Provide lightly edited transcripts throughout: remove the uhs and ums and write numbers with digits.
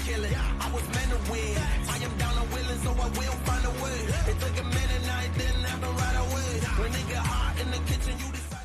kill it. I was meant to win. I am down and willing, so I will find a way. It took a minute, and I didn't have to right away. When it get hot in the kitchen, you decide.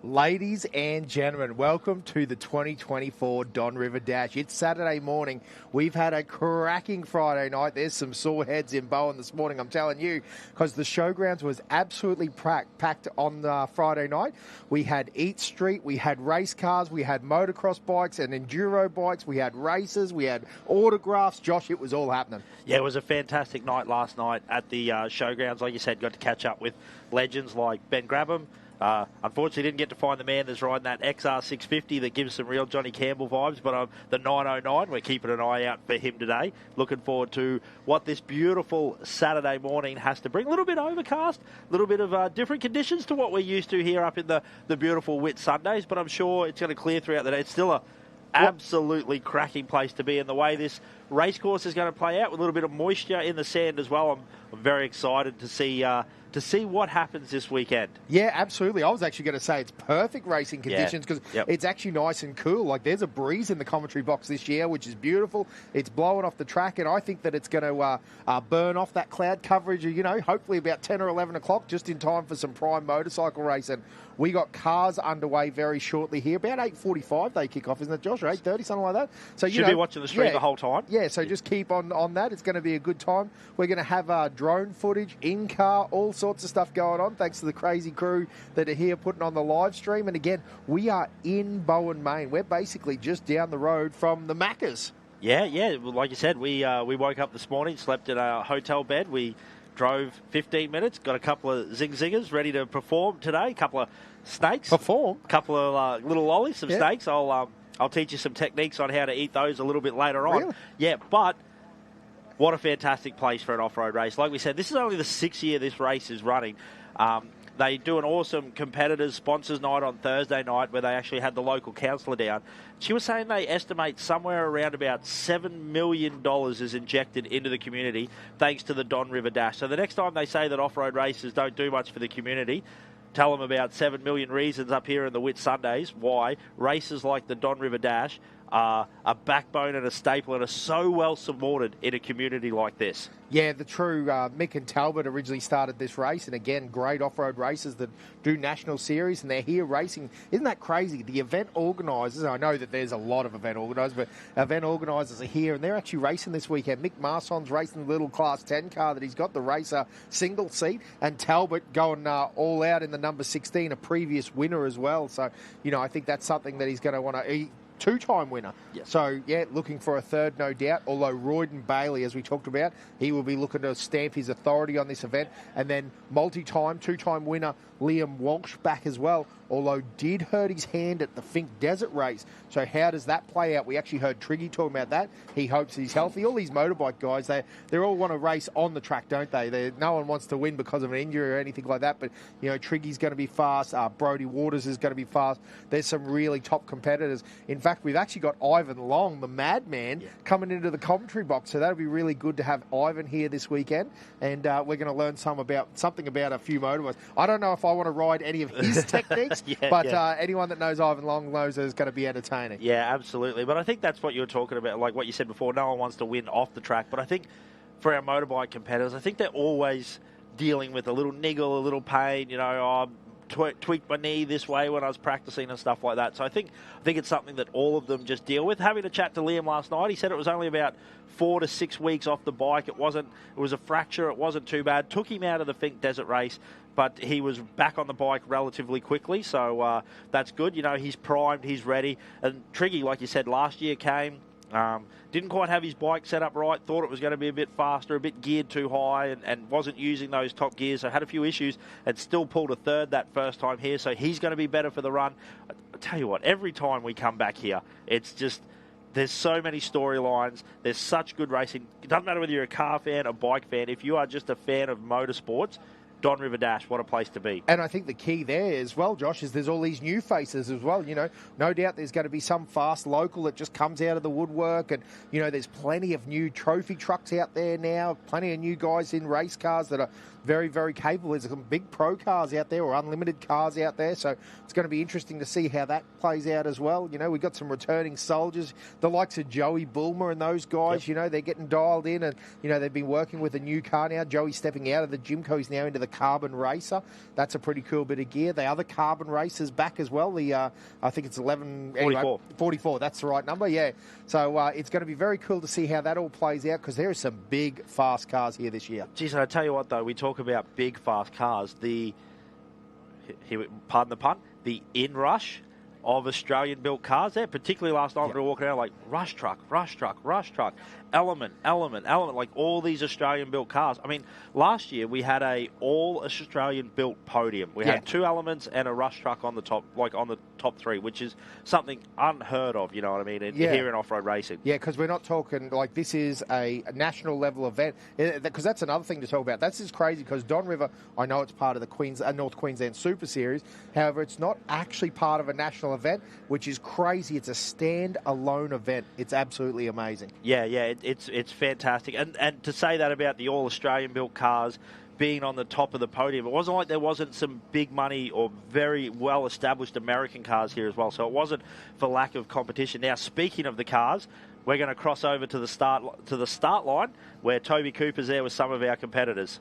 Ladies and gentlemen, welcome to the 2024 Don River Dash. It's Saturday morning. We've had a cracking Friday night. There's some sore heads in Bowen this morning, I'm telling you, because the showgrounds was absolutely packed on Friday night. We had Eat Street, we had race cars, we had motocross bikes and enduro bikes, we had races, we had autographs. Josh, it was all happening. Yeah, it was a fantastic night last night at the showgrounds. Like you said, got to catch up with legends like Ben Grabham. Unfortunately, didn't get to find the man that's riding that XR650 that gives some real Johnny Campbell vibes, but the 909, we're keeping an eye out for him today. Looking forward to what this beautiful Saturday morning has to bring. A little bit overcast, a little bit of different conditions to what we're used to here up in the beautiful Whit Sundays, but I'm sure it's going to clear throughout the day. It's still a absolutely cracking place to be, and the way this race course is going to play out with a little bit of moisture in the sand as well. I'm very excited to see what happens this weekend. Yeah, absolutely. I was actually going to say it's perfect racing conditions because it's actually nice and cool. Like, there's a breeze in the commentary box this year, which is beautiful. It's blowing off the track, and I think that it's going to burn off that cloud coverage, hopefully about 10 or 11 o'clock, just in time for some prime motorcycle racing. We got cars underway very shortly here. About 8:45 they kick off, isn't it, Josh? Or 8:30, something like that. So Should be watching the stream the whole time. Yeah, so just keep on that. It's going to be a good time. We're going to have drone footage, in-car, all sorts of stuff going on, thanks to the crazy crew that are here putting on the live stream. And again, we are in Bowen, Maine. We're basically just down the road from the Maccas. Yeah. Well, like you said, we woke up this morning, slept in a hotel bed. We drove 15 minutes, got a couple of zingers ready to perform today, a couple of snakes. Perform? A couple of little lollies, some snakes. I'll teach you some techniques on how to eat those a little bit later on. Really? Yeah, but what a fantastic place for an off-road race. Like we said, this is only the 6th year this race is running. They do an awesome competitors sponsors night on Thursday night where they actually had the local councillor down. She was saying they estimate somewhere around about $7 million is injected into the community thanks to the Don River Dash. So the next time they say that off-road races don't do much for the community, tell them about 7 million reasons up here in the Whit Sundays why races like the Don River Dash are a backbone and a staple and are so well supported in a community like this. Yeah, the true Mick and Talbot originally started this race, and again, great off-road races that do national series, and they're here racing. Isn't that crazy? The event organisers, I know that there's a lot of event organisers, but event organisers are here, and they're actually racing this weekend. Mick Marson's racing the little Class 10 car that he's got, the Racer single seat, and Talbot going all out in the number 16, a previous winner as well. So, I think that's something that he's going to want to... Two-time winner. Yes. So, looking for a third, no doubt. Although Royden Bailey, as we talked about, he will be looking to stamp his authority on this event. And then two-time winner Liam Walsh back as well, although did hurt his hand at the Fink Desert race. So how does that play out? We actually heard Triggy talking about that. He hopes he's healthy. All these motorbike guys, they all want to race on the track, don't they? No one wants to win because of an injury or anything like that. But, Triggy's going to be fast. Brody Waters is going to be fast. There's some really top competitors. In fact, we've actually got Ivan Long, the madman, coming into the commentary box. So that'll be really good to have Ivan here this weekend. And we're going to learn something about a few motorbikes. I don't know if I want to ride any of his techniques, but anyone that knows Ivan Long knows it's going to be entertaining. Yeah, absolutely. But I think that's what you were talking about, like what you said before. No one wants to win off the track. But I think for our motorbike competitors, I think they're always dealing with a little niggle, a little pain, tweaked my knee this way when I was practicing and stuff like that. So I think it's something that all of them just deal with. Having a chat to Liam last night, he said it was only about 4 to 6 weeks off the bike. It was a fracture. It wasn't too bad. Took him out of the Fink Desert race, but he was back on the bike relatively quickly. So that's good. He's primed, he's ready. And Triggy, like you said, last year came. Didn't quite have his bike set up right, thought it was going to be a bit faster, a bit geared too high, and wasn't using those top gears, so had a few issues and still pulled a third that first time here, so he's going to be better for the run. I tell you what, every time we come back here, it's just, there's so many storylines, there's such good racing. It doesn't matter whether you're a car fan, a bike fan, if you are just a fan of motorsports, Don River Dash, what a place to be. And I think the key there as well, Josh, is there's all these new faces as well. No doubt there's going to be some fast local that just comes out of the woodwork. And, there's plenty of new trophy trucks out there now, plenty of new guys in race cars that are very, very capable. There's some big pro cars out there or unlimited cars out there. So it's going to be interesting to see how that plays out as well. We've got some returning soldiers, the likes of Joey Bulmer and those guys, they're getting dialed in and, they've been working with a new car now. Joey stepping out of the Jimco, he's now into the Carbon Racer. That's a pretty cool bit of gear. The other Carbon Racer's back as well. I think it's 44. That's the right number, yeah. So it's going to be very cool to see how that all plays out because there are some big, fast cars here this year. Geez, I tell you what, though, we talk about big, fast cars. Pardon the pun, the inrush of Australian-built cars there, particularly last night when we were walking around like Rush Truck, Element, like all these Australian-built cars. I mean, last year we had a all-Australian-built podium. We had 2 Elements and a Rush Truck on the top, like on the top 3, which is something unheard of, you know what I mean, here in off-road racing. Yeah, because we're not talking, like, this is a national-level event, because that's another thing to talk about. That's just crazy, because Don River, I know it's part of the North Queensland Super Series, however, it's not actually part of a national event, which is crazy. It's a stand-alone event. It's absolutely amazing. Yeah, it's fantastic. And to say that about the all-Australian-built cars being on the top of the podium, it wasn't like there wasn't some big money or very well-established American cars here as well, so it wasn't for lack of competition. Now, speaking of the cars, we're going to cross over to the start line where Toby Cooper's there with some of our competitors.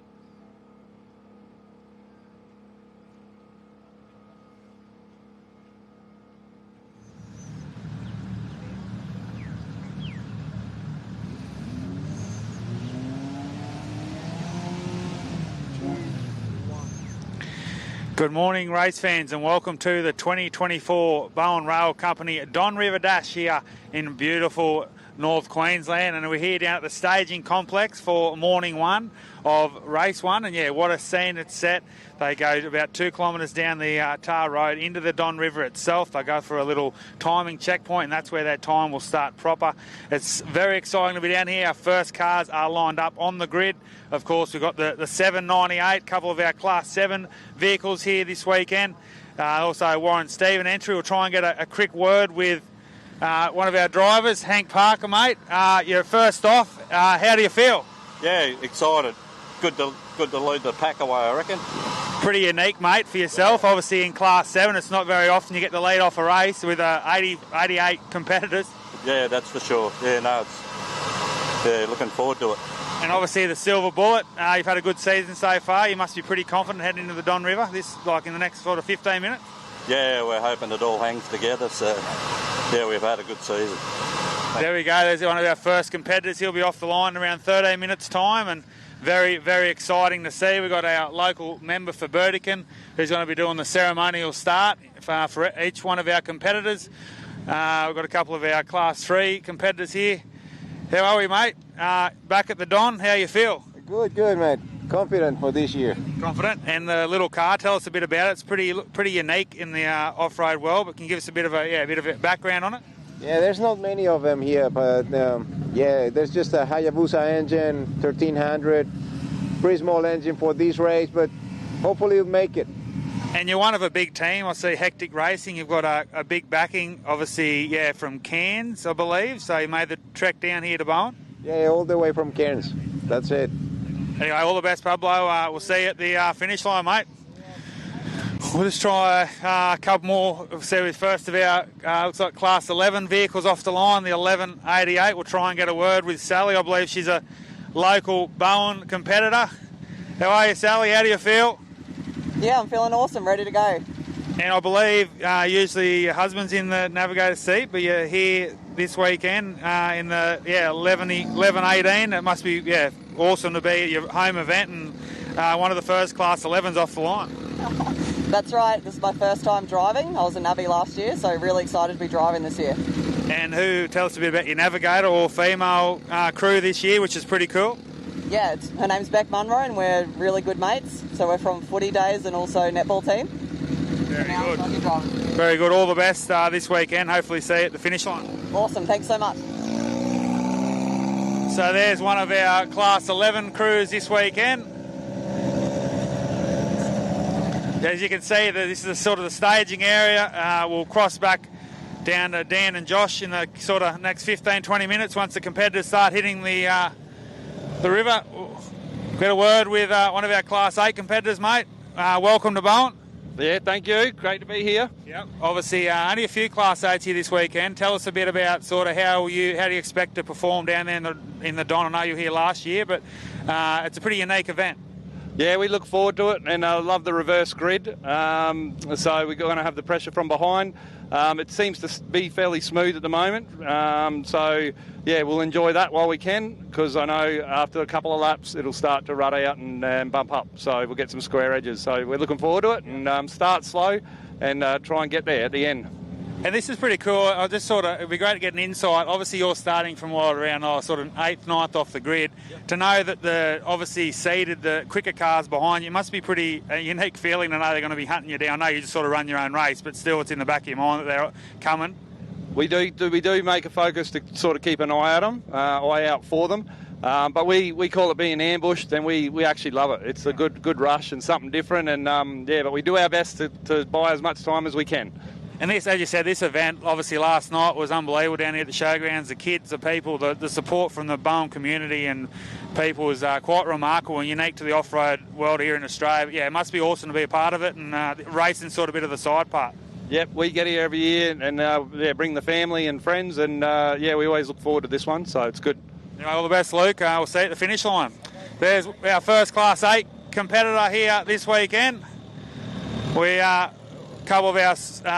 Good morning, race fans, and welcome to the 2024 Bowen Rail Company Don River Dash here in beautiful North Queensland. And we're here down at the staging complex for morning 1 of race 1. And yeah, what a scene it's set. They go about 2 kilometres down the tar road into the Don River itself. They go for a little timing checkpoint, and that's where that time will start proper. It's very exciting to be down here. Our first cars are lined up on the grid. Of course, we've got the 798, a couple of our Class 7 vehicles here this weekend. Also, Warren Stephen entry. We'll try and get a quick word with one of our drivers, Hank Parker, mate. You're first off. How do you feel? Yeah, excited. Good to lead the pack away, I reckon. Pretty unique, mate, for yourself. Obviously, in Class 7, it's not very often you get to lead off a race with 88 competitors. Yeah, that's for sure. Yeah, no, looking forward to it. And obviously the Silver Bullet, you've had a good season so far. You must be pretty confident heading into the Don River, in the next sort of 15 minutes. Yeah, we're hoping it all hangs together. So, yeah, we've had a good season. There we go. There's one of our first competitors. He'll be off the line in around 13 minutes' time, and very, very exciting to see. We've got our local member for Burdekin who's going to be doing the ceremonial start for each one of our competitors. We've got a couple of our Class 3 competitors here. How are we, mate? Back at the Don, how you feel? Good, mate. Confident for this year. Confident. And the little car, tell us a bit about it. It's pretty unique in the off-road world, but can you give us a bit of a background on it? Yeah, there's not many of them here, but there's just a Hayabusa engine, 1300, pretty small engine for this race, but hopefully we'll make it. And you're one of a big team. I see Hectic Racing. You've got a big backing, obviously, from Cairns, I believe. So you made the trek down here to Bowen? Yeah, all the way from Cairns. That's it. Anyway, all the best, Pablo. We'll see you at the finish line, mate. We'll just try a couple more. See, with first of our, looks like Class 11 vehicles off the line, the 1188. We'll try and get a word with Sally. I believe she's a local Bowen competitor. How are you, Sally? How do you feel? Yeah, I'm feeling awesome, ready to go. And I believe usually your husband's in the navigator seat, but you're here this weekend in the 1118. It must be awesome to be at your home event and one of the first Class 11s off the line. That's right. This is my first time driving. I was a Navi last year, so really excited to be driving this year. And tell us a bit about your navigator or female crew this year, which is pretty cool. Yeah, her name's Beck Munro, and we're really good mates. So we're from footy days and also netball team. Very good. Very good. All the best this weekend. Hopefully see you at the finish line. Awesome. Thanks so much. So there's one of our Class 11 crews this weekend. As you can see, this is sort of the staging area. We'll cross back down to Dan and Josh in the sort of next 15-20 minutes once the competitors start hitting the river. Get a word with one of our Class 8 competitors, mate. Welcome to Bowen. Yeah, thank you. Great to be here. Yep. Obviously, only a few Class 8s here this weekend. Tell us a bit about sort of how do you expect to perform down there in the Don. I know you were here last year, but it's a pretty unique event. Yeah, we look forward to it, and I love the reverse grid. So we're going to have the pressure from behind. It seems to be fairly smooth at the moment. So, yeah, we'll enjoy that while we can, because I know after a couple of laps it'll start to rut out and bump up. So we'll get some square edges. So we're looking forward to it, and start slow and try and get there at the end. And this is pretty cool. It'd be great to get an insight. Obviously, you're starting from around sort of 8th, 9th off the grid. Yep. To know that the obviously seeded the quicker cars behind you must be pretty a unique feeling to know they're going to be hunting you down. I know you just sort of run your own race, but still it's in the back of your mind that they're coming. We do make a focus to sort of keep an eye at them, eye out for them. But we call it being ambushed, and we actually love it. It's a good rush and something different. And but we do our best to buy as much time as we can. And this, as you said, this event, obviously last night was unbelievable down here at the showgrounds. The kids, the people, the support from the Bowen community and people was quite remarkable and unique to the off-road world here in Australia. But yeah, it must be awesome to be a part of it, and racing sort of a bit of the side part. Yep, we get here every year and bring the family and friends, and we always look forward to this one, so it's good. Anyway, all the best, Luke. We'll see you at the finish line. There's our first Class 8 competitor here this weekend. We couple of our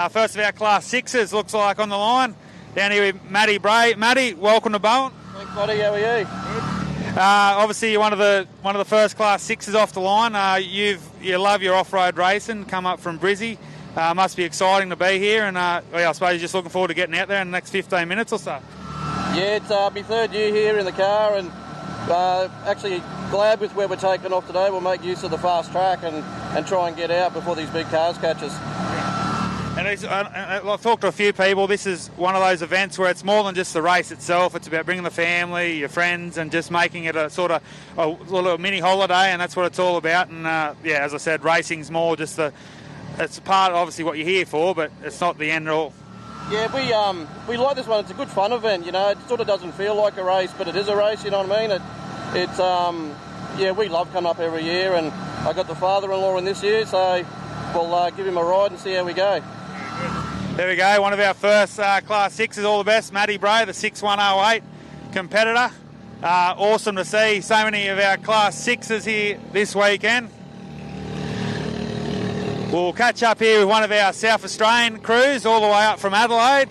first of our Class 6s looks like on the line. Down here with Matty Bray. Matty, welcome to Bowen. Thanks, buddy. How are you? Good. Obviously, you're one of the first Class 6s off the line. You love your off-road racing. Come up from Brizzy. Must be exciting to be here, and I suppose you're just looking forward to getting out there in the next 15 minutes or so. Yeah, it's my third year here in the car, and actually glad with where we're taking off today. We'll make use of the fast track and try and get out before these big cars catch us. And I've talked to a few people. This is one of those events where it's more than just the race itself. It's about bringing the family, your friends, and just making it a sort of a little mini holiday, and that's what it's all about. And as I said, racing's more just it's part of obviously what you're here for, but it's not the end all. Yeah, we like this one. It's a good fun event, you know. It sort of doesn't feel like a race, but it is a race, you know what I mean? We love coming up every year, and I got the father-in-law in this year, so we'll give him a ride and see how we go. There we go, one of our first Class 6s, all the best, Matty Bray, the 6108 competitor. Awesome to see so many of our Class 6s here this weekend. We'll catch up here with one of our South Australian crews all the way up from Adelaide.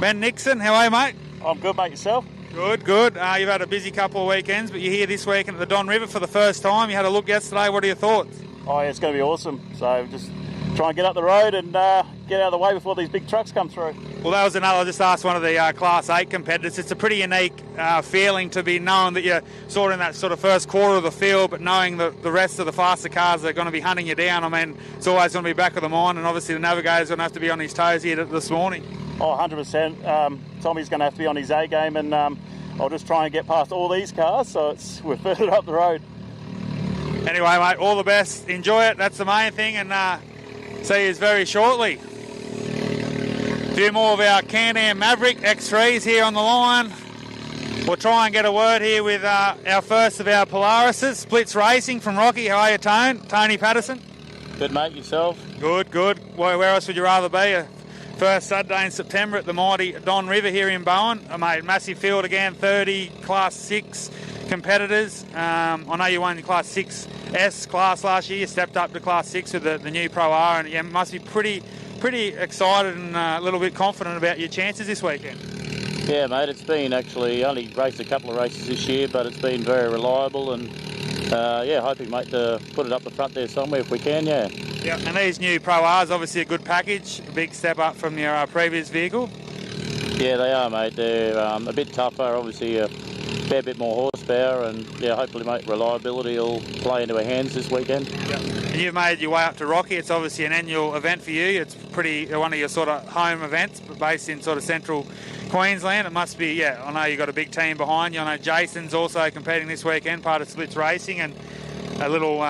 Ben Nixon, how are you, mate? I'm good, mate. Yourself? Good. You've had a busy couple of weekends, but you're here this weekend at the Don River for the first time. You had a look yesterday. What are your thoughts? Oh, yeah, it's going to be awesome. So just try and get up the road and get out of the way before these big trucks come through. Well, that was I just asked one of the Class 8 competitors. It's a pretty unique feeling to be knowing that you're sort of in that sort of first quarter of the field, but knowing that the rest of the faster cars are going to be hunting you down. I mean, it's always going to be back of the mind, and obviously the navigator's going to have to be on his toes here this morning. Oh, 100%. Tommy's going to have to be on his A game, and I'll just try and get past all these cars, so we're further up the road. Anyway, mate, all the best. Enjoy it. That's the main thing, and see you very shortly. A few more of our Can-Am Maverick X3s here on the line. We'll try and get a word here with our first of our Polarises, Splits Racing from Rocky. How are you, Tony Patterson? Good, mate. Yourself? Good. Where else would you rather be? First Saturday in September at the mighty Don River here in Bowen. Mate, massive field again, 30 Class 6 competitors. I know you won the Class 6S class last year. You stepped up to Class 6 with the new Pro R, and you must be pretty excited and a little bit confident about your chances this weekend. Yeah, mate. It's been actually only raced a couple of races this year, but it's been very reliable, and hoping, mate, to put it up the front there somewhere if we can. Yeah. Yeah, and these new Pro R's obviously a good package, a big step up from your previous vehicle. Yeah, they are, mate. They're a bit tougher, obviously a fair bit more horsepower, and hopefully, mate, reliability will play into our hands this weekend. Yeah. And you've made your way up to Rocky. It's obviously an annual event for you. It's one of your sort of home events, but based in sort of central Queensland. It must be, I know you've got a big team behind you. I know Jason's also competing this weekend, part of Splits Racing, and a little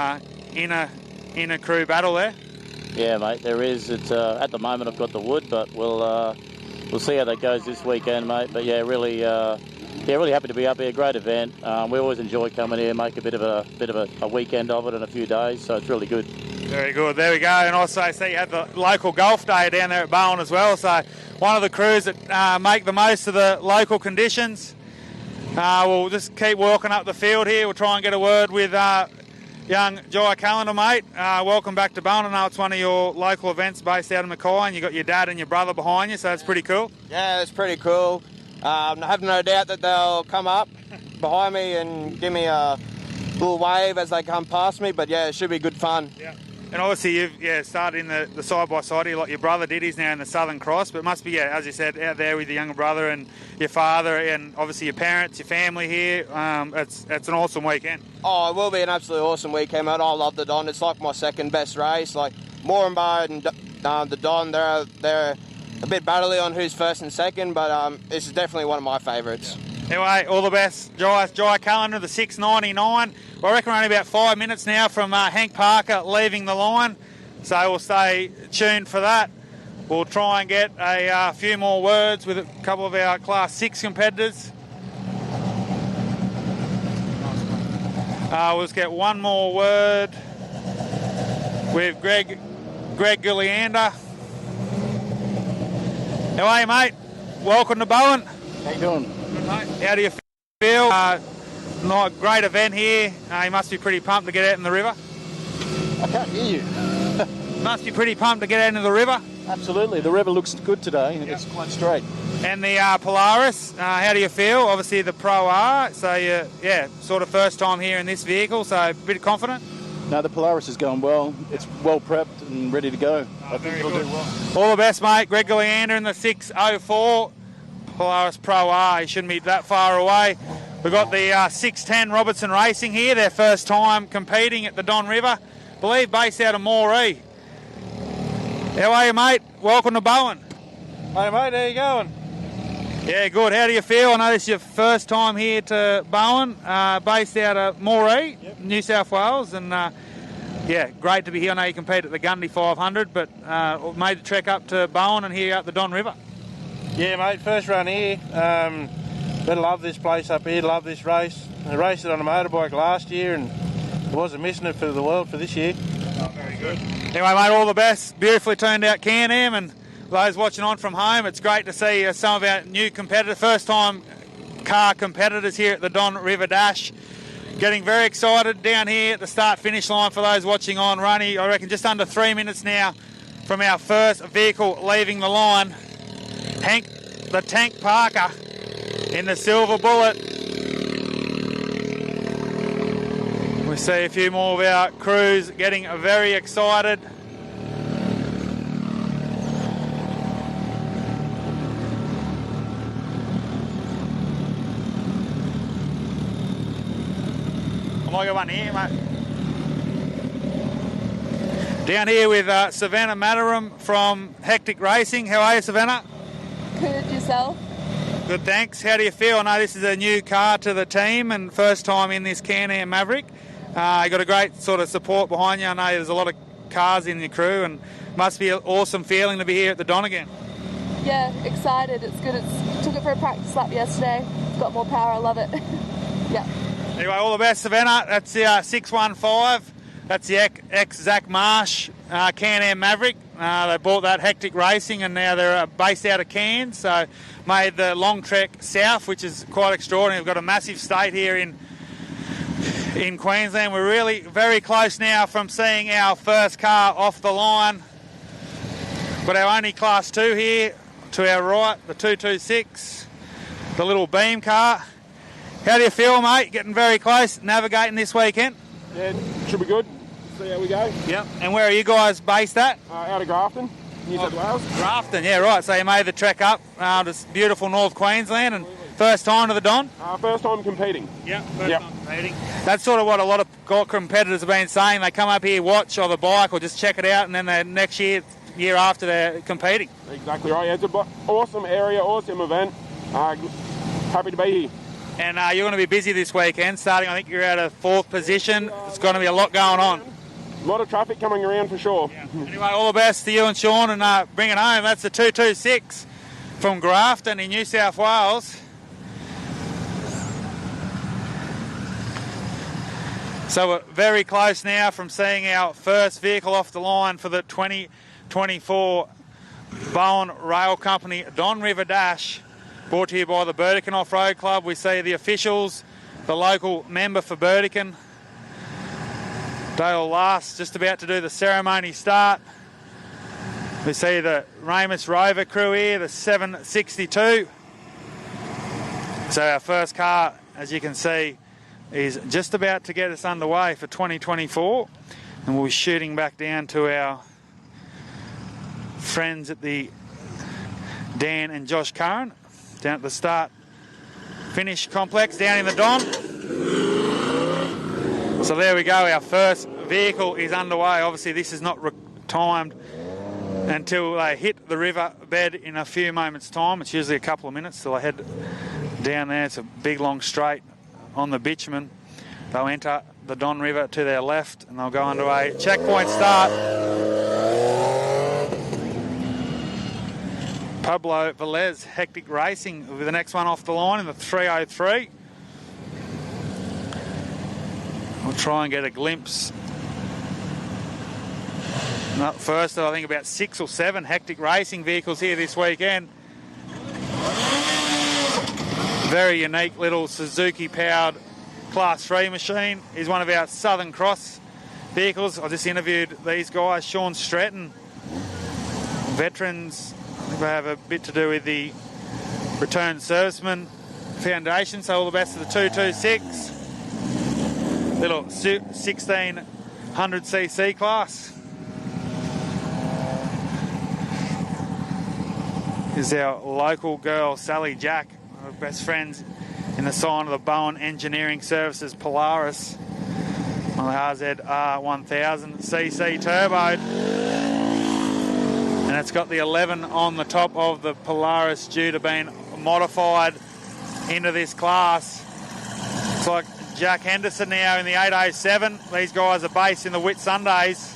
inner crew battle there. Yeah, mate, there is. It's at the moment I've got the wood, but we'll see how that goes this weekend, mate. But really happy to be up here. Great event. We always enjoy coming here, make a bit of a weekend of it in a few days. So it's really good. Very good. There we go. And also, I see you had the local golf day down there at Bowen as well. So one of the crews that make the most of the local conditions. We'll just keep walking up the field here. We'll try and get a word with young Jai Callender, mate. Welcome back to Bowen. I know it's one of your local events based out of Mackay, and you've got your dad and your brother behind you, so it's pretty cool. Yeah, it's pretty cool. I have no doubt that they'll come up behind me and give me a little wave as they come past me, but it should be good fun. Yeah. And obviously you've started in the side-by-side here like your brother did. He's now in the Southern Cross, but it must be, as you said, out there with your younger brother and your father and obviously your parents, your family here. It's an awesome weekend. Oh, it will be an absolutely awesome weekend, mate. I love the Don. It's like my second best race. Like Motorbike and the Don, they're a bit battly on who's first and second, but this is definitely one of my favourites. Anyway, all the best. Jai Callender, the 699. Well, I reckon we're only about 5 minutes now from Hank Parker leaving the line, so we'll stay tuned for that. We'll try and get a few more words with a couple of our Class 6 competitors. We'll just get one more word with Greg Gilliander. How are you, mate? Welcome to Bowen. How you doing? Good, mate. How do you feel? Great event here. You must be pretty pumped to get out in the river. I can't hear you. Must be pretty pumped to get out into the river. Absolutely. The river looks good today. Yep. It's quite straight. And the Polaris, how do you feel? Obviously the Pro R, so sort of first time here in this vehicle, so a bit confident? No, the Polaris is going well. It's well prepped and ready to go. I think it'll do well. All the best, mate. Greg Gilliander in the 604 Polaris Pro R. He shouldn't be that far away. We've got the 610 Robertson Racing here, their first time competing at the Don River. I believe based out of Moree. How are you, mate? Welcome to Bowen. Hey, mate, how you going? Yeah, good. How do you feel? I know this is your first time here to Bowen, based out of Moree, New South Wales, and great to be here. I know you compete at the Gundy 500, but made the trek up to Bowen and here at the Don River. Yeah, mate, first run here. I love this place up here, love this race. I raced it on a motorbike last year and wasn't missing it for the world for this year. Oh, very good. Anyway, mate, all the best. Beautifully turned out Can-Am, and those watching on from home, it's great to see some of our new competitors, first-time car competitors here at the Don River Dash. Getting very excited down here at the start-finish line for those watching on. We're only, I reckon, just under 3 minutes now from our first vehicle leaving the line. Hank the Tank Parker in the Silver Bullet. We see a few more of our crews getting very excited. I might get one here, mate. Down here with Savannah Mataram from Hectic Racing. How are you, Savannah? Good, yourself? Good, thanks. How do you feel? I know this is a new car to the team and first time in this Can-Am Maverick. You got a great sort of support behind you. I know there's a lot of cars in your crew and Must be an awesome feeling to be here at the Don again. Yeah, excited. It's good. Took it for a practice lap yesterday. It's got more power. I love it. Yeah. Anyway, all the best, Savannah. That's the 615. That's the ex-Zach Marsh Can-Am Maverick. They bought that Hectic Racing, and now they're based out of Cairns. So made the long trek south, which is quite extraordinary. We've got a massive state here in Queensland. We're really very close now from seeing our first car off the line. Got our only Class 2 here to our right, the 226, the little beam car. How do you feel, mate? Getting very close, navigating this weekend? Yeah, should be good. See how we go. Yep. And where are you guys based at? Out of Grafton, New South Wales. Grafton, yeah, right. So you made the trek up to beautiful North Queensland, and first time to the Don? First time competing. Yeah, first time competing. That's sort of what a lot of competitors have been saying. They come up here, watch on the bike, or just check it out, and then the next year after they're competing. Exactly right. Yeah, it's an awesome area, awesome event. Happy to be here. And you're going to be busy this weekend, starting, I think you're at a 4th position. There's going to be a lot going on. A lot of traffic coming around for sure. Yeah. Anyway, all the best to you and Sean, and bring it home. That's the 226 from Grafton in New South Wales. So we're very close now from seeing our first vehicle off the line for the 2024 Bowen Rail Company Don River Dash, brought to you by the Burdekin Off-Road Club. We see the officials, the local member for Burdekin, Dale Last, just about to do the ceremony start. We see the Ramus Rover crew here, the 762. So our first car, as you can see, is just about to get us underway for 2024. And we'll be shooting back down to our friends at the Dan and Josh Curran down at the start finish complex down in the Don. So there we go, our first vehicle is underway. Obviously this is not timed until they hit the river bed in a few moments time. It's usually a couple of minutes till they head down there. It's a big long straight on the bitumen. They'll enter the Don River to their left and they'll go underway. Checkpoint start. Pablo Velez, Hectic Racing, with the next one off the line in the 303. We'll try and get a glimpse. Up first, I think about 6 or 7 Hectic Racing vehicles here this weekend. Very unique little Suzuki-powered Class 3 machine. Is one of our Southern Cross vehicles. I just interviewed these guys, Sean Stratton, veterans. They have a bit to do with the Returned Servicemen Foundation, so all the best to the 226. Little 1600cc class. This is our local girl, Sally Jack, one of our best friends in the sign of the Bowen Engineering Services Polaris on the RZR 1000cc turboed. And it's got the 11 on the top of the Polaris due to being modified into this class. It's like Jack Henderson now in the 807. These guys are based in the Whitsundays.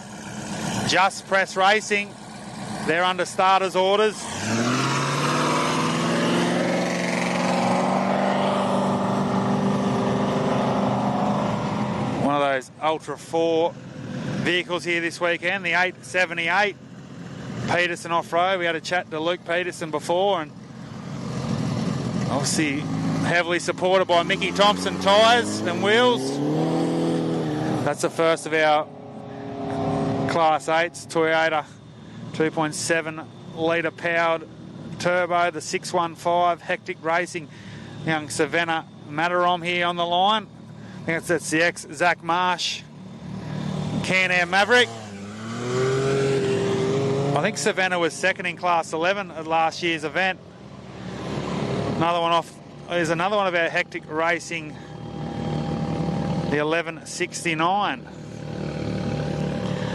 Just Press Racing. They're under starters orders. One of those Ultra 4 vehicles here this weekend, the 878. Peterson Off-Road. We had a chat to Luke Peterson before, and obviously heavily supported by Mickey Thompson tyres and wheels. That's the first of our Class 8s, Toyota 2.7 litre powered turbo, the 615 Hectic Racing. Young Savannah Matarom here on the line. I think that's the ex-Zach Marsh Can-Am Maverick. I think Savannah was second in Class 11 at last year's event. Another one off. There's another one of our Hectic Racing, the 1169.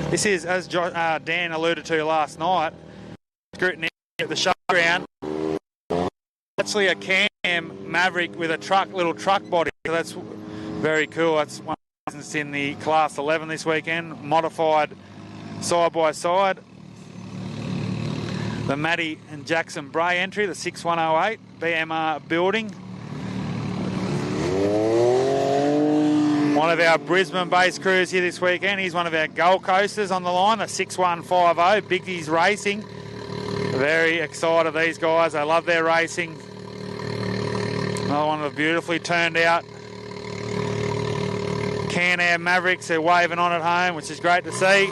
This is, as Dan alluded to last night, scrutiny at the showground. Actually a Can-Am Maverick with a little truck body. So that's very cool. That's one in the Class 11 this weekend, modified side by side. the Maddie and Jackson Bray entry, the 6108 BMR building. One of our Brisbane-based crews here this weekend. He's one of our Gold Coasters on the line, the 6150. Biggie's Racing. Very excited, these guys. They love their racing. Another one of the beautifully turned out Can-Am Mavericks. They're waving on at home, which is great to see.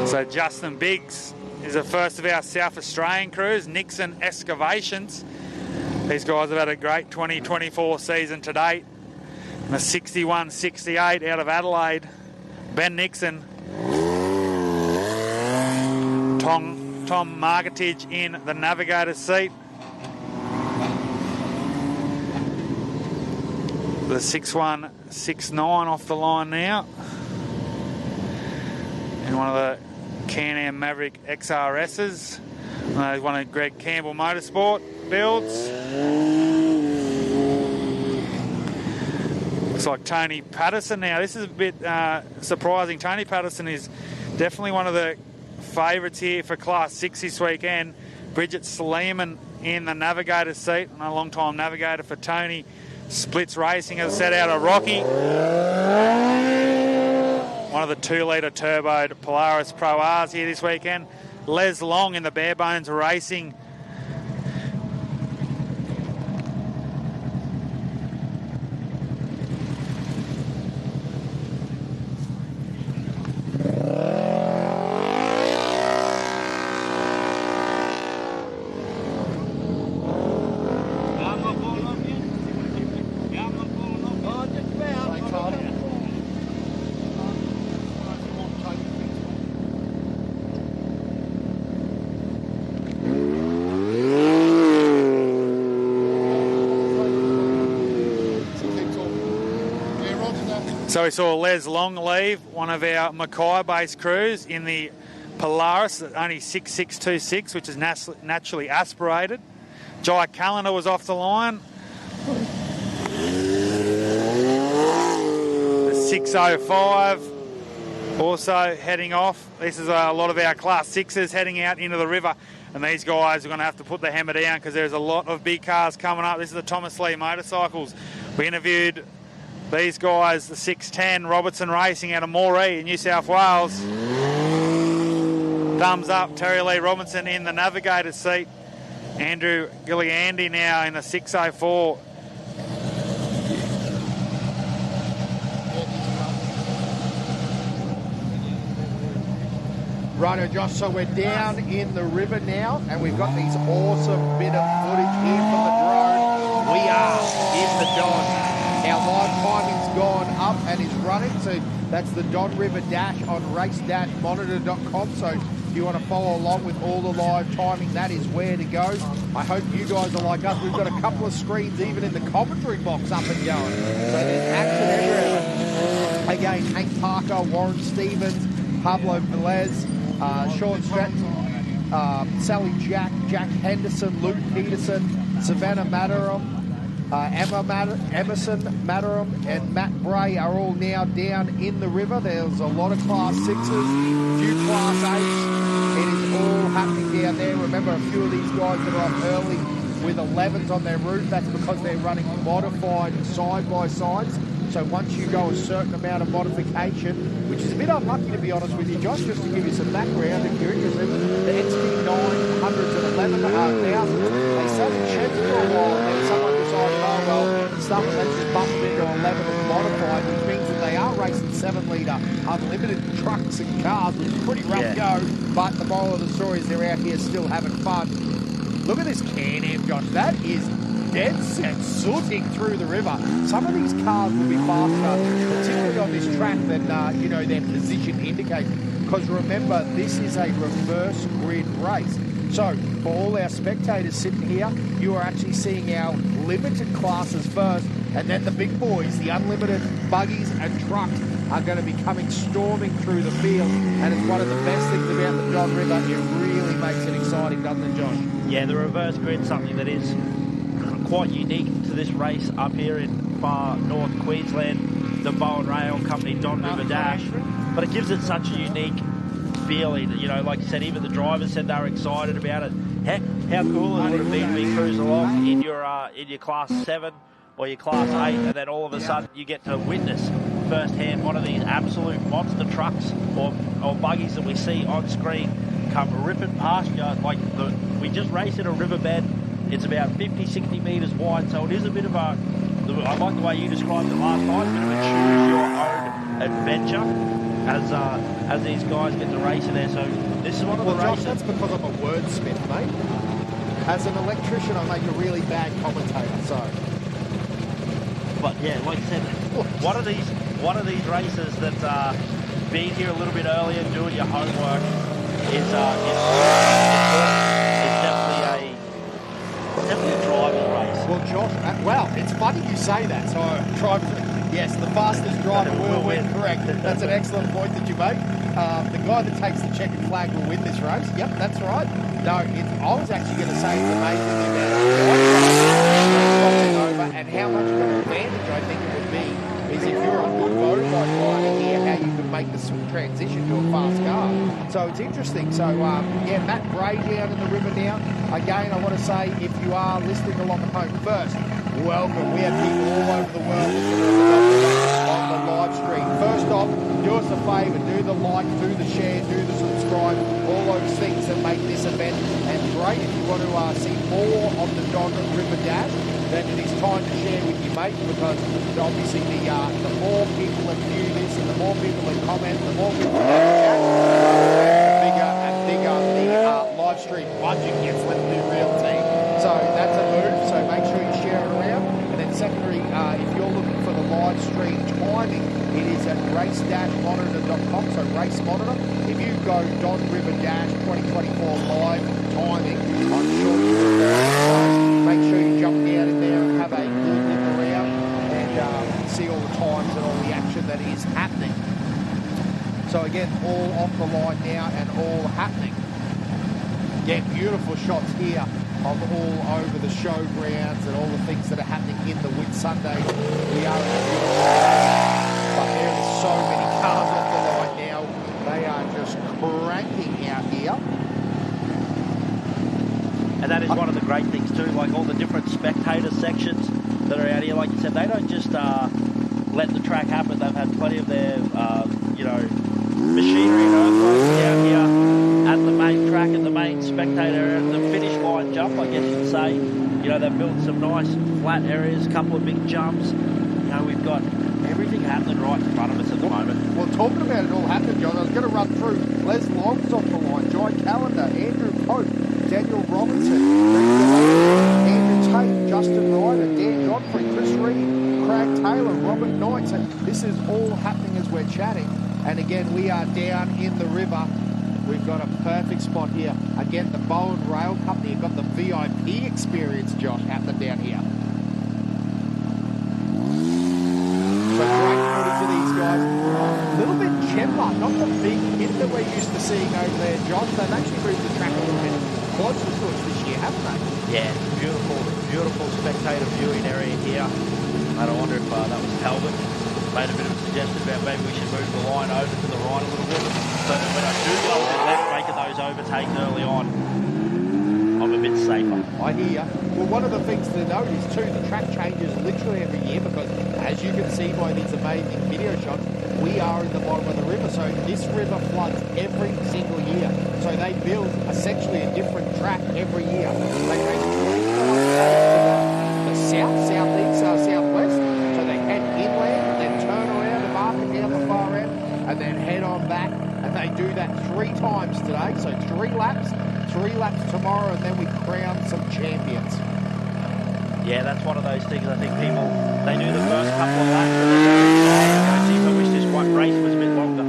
So Justin Biggs is the first of our South Australian crews, Nixon Excavations. These guys have had a great 2024 season to date. And a 6168 out of Adelaide. Ben Nixon. Tom Marketage in the navigator's seat. The 6169 off the line now. And one of the Can-Am Maverick XRSs. One of Greg Campbell Motorsport builds. Looks like Tony Patterson now. This is a bit surprising. Tony Patterson is definitely one of the favourites here for Class 6 this weekend. Bridget Sleeman in the navigator's seat, and a long-time navigator for Tony. Splits Racing has set out a Rocky. One of the 2-litre turboed Polaris Pro Rs here this weekend. Les Long in the Bare Bones Racing. So we saw Les Long leave, one of our Mackay-based crews, in the Polaris, only 6626, which is naturally aspirated. Jai Callender was off the line. The 605 also heading off. This is a lot of our Class 6s heading out into the river, and these guys are going to have to put the hammer down because there's a lot of big cars coming up. This is the Thomas Lee Motorcycles. We interviewed these guys, the 610 Robertson Racing out of Moree in New South Wales. Thumbs up, Terry Lee Robinson in the navigator's seat. Andrew Gilliandi now in the 604. Righto, Josh, so we're down in the river now, and we've got these awesome bit of footage here from the drone. We are in the Don. Our live timing's gone up and is running, so that's the Don River Dash on race-monitor.com. So if you want to follow along with all the live timing, that is where to go. I hope you guys are like us. We've got a couple of screens even in the commentary box up and going. So there's action everywhere. Again, Hank Parker, Warren Stevens, Pablo Velez, Sean Stratton, Sally Jack, Jack Henderson, Luke Peterson, Savannah Madarum, Emerson Madarum and Matt Bray are all now down in the river. There's a lot of Class 6s, few Class 8s. It is all happening down there. Remember, a few of these guys that are off early with 11s on their roof, that's because they're running modified side-by-sides. So once you go a certain amount of modification, which is a bit unlucky to be honest with you, Josh, just to give you some background, if you're interested, the XP900s and 11,000s, they sat in sheds for a while and then someone decided, oh well, stuff, let's just bump them into 11 and modified, which means that they are racing 7-litre unlimited trucks and cars, which is a pretty rough go, but the moral of the story is they're out here still having fun. Look at this Can-Am, Josh, that is dead set sooting through the river. Some of these cars will be faster, particularly on this track, than their position indicates. Because remember, this is a reverse grid race. So for all our spectators sitting here, you are actually seeing our limited classes first, and then the big boys, the unlimited buggies and trucks, are going to be coming storming through the field. And it's one of the best things about the Don River. It really makes it exciting, doesn't it, Josh? Yeah, the reverse grid, something that is quite unique to this race up here in far north Queensland. the Bowen Rail Company Don River Dash, but it gives it such a unique feeling. You know, like you said, even the drivers said they were excited about it. Heck, how cool it would have been to be cruising along in your Class 7 or your Class 8, and then all of a sudden you get to witness firsthand one of these absolute monster trucks or buggies that we see on screen come ripping past you. Like we just raced in a riverbed. It's about 50, 60 metres wide, so it is a bit of a, I like the way you described it last night, a bit of a choose your own adventure as these guys get to race in there. So this is one of the races. That's because I'm a wordsmith, mate. As an electrician, I make a really bad commentator, so. But yeah, like I said, one of these races that being here a little bit earlier, doing your homework is definitely a driving race. Well, Josh, it's funny you say that. So, yes, the fastest driver will win. Correct. That's an excellent point that you make. The guy that takes the checkered flag will win this race. Yep, that's right. No, I was actually going to say it's amazingly better. And how much of an advantage I think it would be is if you're a good motorbike rider here, how you can make the transition to a fast car. So it's interesting. So, Matt Gray down in the river now. Again, I want to say, if you are listening along at home first, welcome. We have people all over the world listening on the live stream. First off, do us a favour, do the like, do the share, do the subscribe, all those things that make this event. And great, if you want to see more of the Don River Dash, then it is time to share with your mate, because obviously the more people that view this and the more people that comment, the more people that chat, the bigger and bigger the live stream budget gets. Let's do real team. So that's a move, so make sure you share it around. And then secondary, if you're looking for the live stream timing, it is at race-monitor.com, so Race Monitor. If you go Don River Dash 2024 live timing, I'm sure you will find. So make sure you jump down in there and have a good look around and see all the times and all the action that is happening. So again, all off the line now and all happening. Yeah, beautiful shots here of all over the showgrounds and all the things that are happening in the Whitsunday. We are in a beautiful place, but there is so many cars off the line now. They are just cranking out here. And that is one of the great things too, like all the different spectator sections that are out here. Like you said, they don't just let the track happen. They've had plenty of their, machinery and earthworks down here at the main track and the main spectator and the finish line jump, I guess you'd say. You know, they've built some nice flat areas, a couple of big jumps. You know, we've got everything happening right in front of us at the moment. Well, talking about it all happening, John, I was going to run through Les Long's off the line, Jai Callender, Andrew Pope, Daniel Robinson, Andrew Tate, Justin Ryder, Dan Godfrey, Chris Reed, Craig Taylor, Robert Knight. So this is all happening as we're chatting. And again, we are down in the river. We've got a perfect spot here. Again, the Bowen Rail Company have got the VIP experience, Josh, happening down here. So great footage for these guys. A little bit gentler, not the big hit that we're used to seeing over there, Josh. They've actually moved the track a little bit closer to us this year, haven't they? Yeah, beautiful spectator viewing area here. And I wonder if that was Talbot. Made a bit of a suggestion about maybe we should move the line over to the right a little bit, so that when I do go a bit left, making those overtakes early on, I'm a bit safer. I hear you. Well, one of the things to note is too, the track changes literally every year, because as you can see by these amazing video shots, we are in the bottom of the river, so this river floods every single year. So they build essentially a different track every year. They race 25 to the south, southeast, southwest, so they head inland, down the far end, and then head on back, and they do that 3 times today, so 3 laps tomorrow, and then we crown some champions. Yeah, that's one of those things. I think people, they do the first couple of laps and they're very excited. I see, I wish this one race was a bit longer,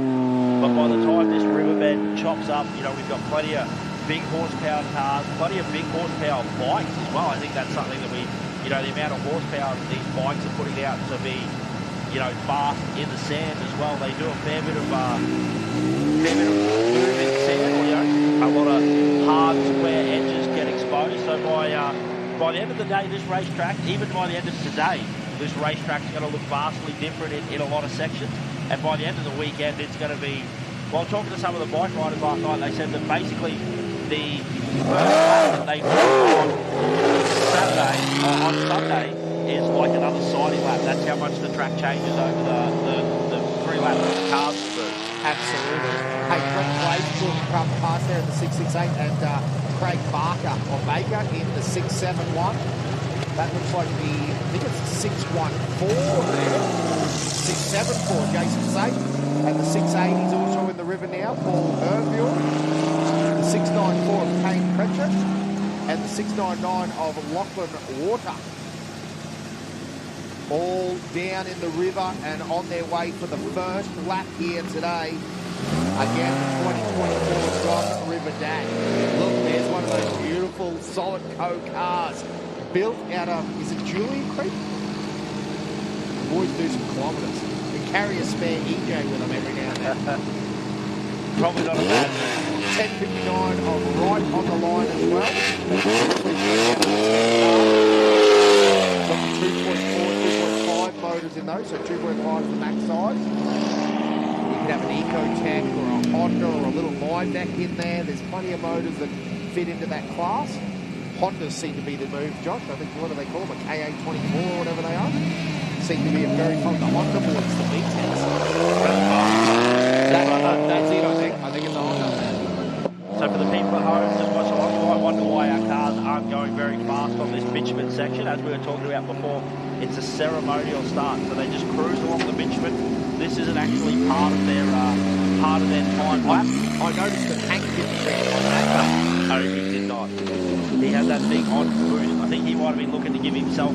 but by the time this riverbed chops up, you know, we've got plenty of big horsepower cars, plenty of big horsepower bikes as well. I think that's something that we, you know, the amount of horsepower that these bikes are putting out to be, you know, fast in the sand as well. They do a fair bit of moving sand, you know, a lot of hard square edges get exposed. So by the end of the day, this racetrack, even by the end of today, this racetrack's going to look vastly different in a lot of sections. And by the end of the weekend, it's going to be... Well, talking to some of the bike riders last night, they said that basically the first lap that they do on Sunday is like another siding lap. That's how much the track changes over the 3 laps that the cars through. Absolutely. Hey, Brett Blaze will come past there in the 668 and Craig Barker or Baker in the 671. That looks like I think it's 614 there. 674, Jason Saint. And the 680 is also in the river now, Paul Herville. The 694 of Kane Pritchett. And the 699 of Lachlan Water. All down in the river and on their way for the first lap here today. Again, the 2024 Don River Dash. Look, there's one of those beautiful solid co-cars built out of, is it Julian Creek? The boys do some kilometres. They carry a spare EJ with them every now and then. Probably not a bad 1059 of right on the line as well. Got the 2.4, 2.5 motors in those, so 2.5 is the max size. You could have an Ecotec or a Honda or a little line deck in there. There's plenty of motors that fit into that class. Hondas seem to be the move, Josh. I think, what do they call them? A KA24 or whatever they are. Seem to be a very fun. The Honda boys, the VTECs. That's it, I think. I think it's a Honda. So for the people at home just watching along, you might wonder why our cars aren't going very fast on this bitumen section. As we were talking about before, it's a ceremonial start, so they just cruise along the bitumen. This isn't actually part of their time lap. I noticed that Hank didn't check on that. No, he did not. He had that big on boost. I think he might have been looking to give himself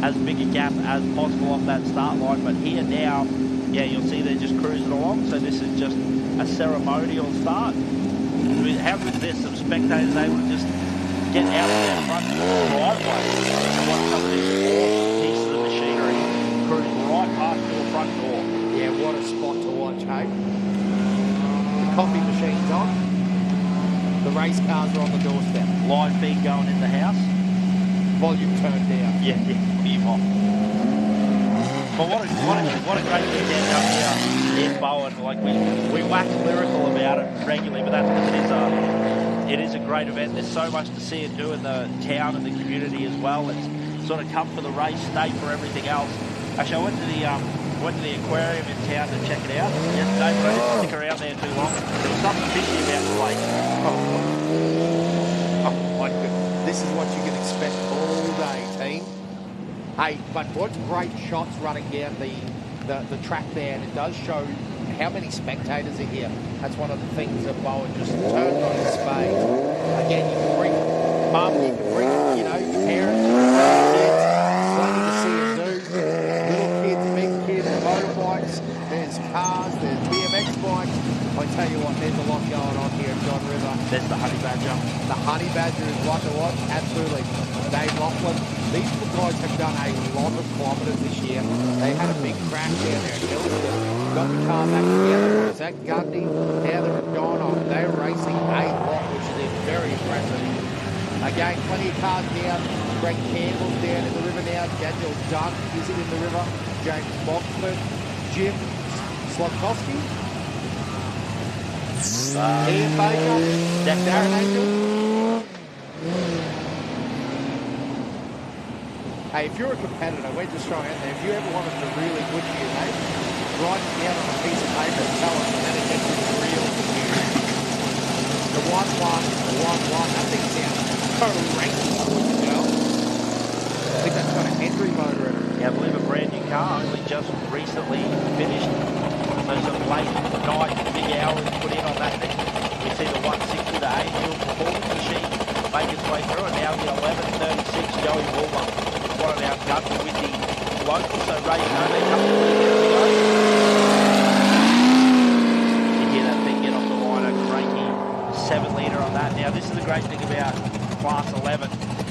as big a gap as possible off that start line, but here now, yeah, you'll see they're just cruising along, so this is just a ceremonial start. How good is this? Some spectators able to just get out of their front driveway and watch some of these awesome pieces of machinery cruise right past your front door. Yeah, what a spot to watch, hey? The coffee machine's on. The race cars are on the doorstep. Live feed going in the house. Volume turned down. Yeah, volume off. But what a great weekend up here in Bowen. Like we wax lyrical about it regularly, but that's because it is a great event. There's so much to see and do in the town and the community as well. It's sort of come for the race, stay for everything else. Actually, I went to the aquarium in town to check it out yesterday, but I didn't stick around there too long. There was something fishy about the place. Oh my goodness. This is what you can expect all day, team. Hey, but what great shots running down the track there, and it does show how many spectators are here. That's one of the things that Bowen just turned on his spade. Again, you can bring mum, you can bring, your parents, kids, plenty to see and do. Little kids, big kids, motorbikes, there's cars, there's BMX bikes. I tell you what, there's a lot going on here at John River. There's the Honey Badger. The Honey Badger is one to watch, absolutely. Dave Laughlin. These guys have done a lot of kilometres this year. They had a big crash down there at Hillston. Got the car back together. What is that, Gundy? Now they're at Ghana. They're racing a lot, which is very impressive. Again, plenty of cars down. Greg Campbell's down in the river now. Daniel Dunn is in the river. James Mockford. Jim Slodkowski. Ian Baker. Darren Angel. Hey, if you're a competitor, we're just throwing out there. If you ever wanted to really good for you, mate, write it down on a piece of paper and tell us, and then it gets you the real good. The 1-1, that thing sounds great, I think that's got a Henry motor in it. Yeah, I believe a brand new car, only just recently finished. So some late night, big hours put in on that thing. We see the 160 to 8 wheel performance machine make its way through, and now the 1136 Joey Woolmer. One of our guns with the locals, so Ray they come to the You hear that thing get off the line, a cranky 7-litre on that. Now, this is the great thing about Class 11.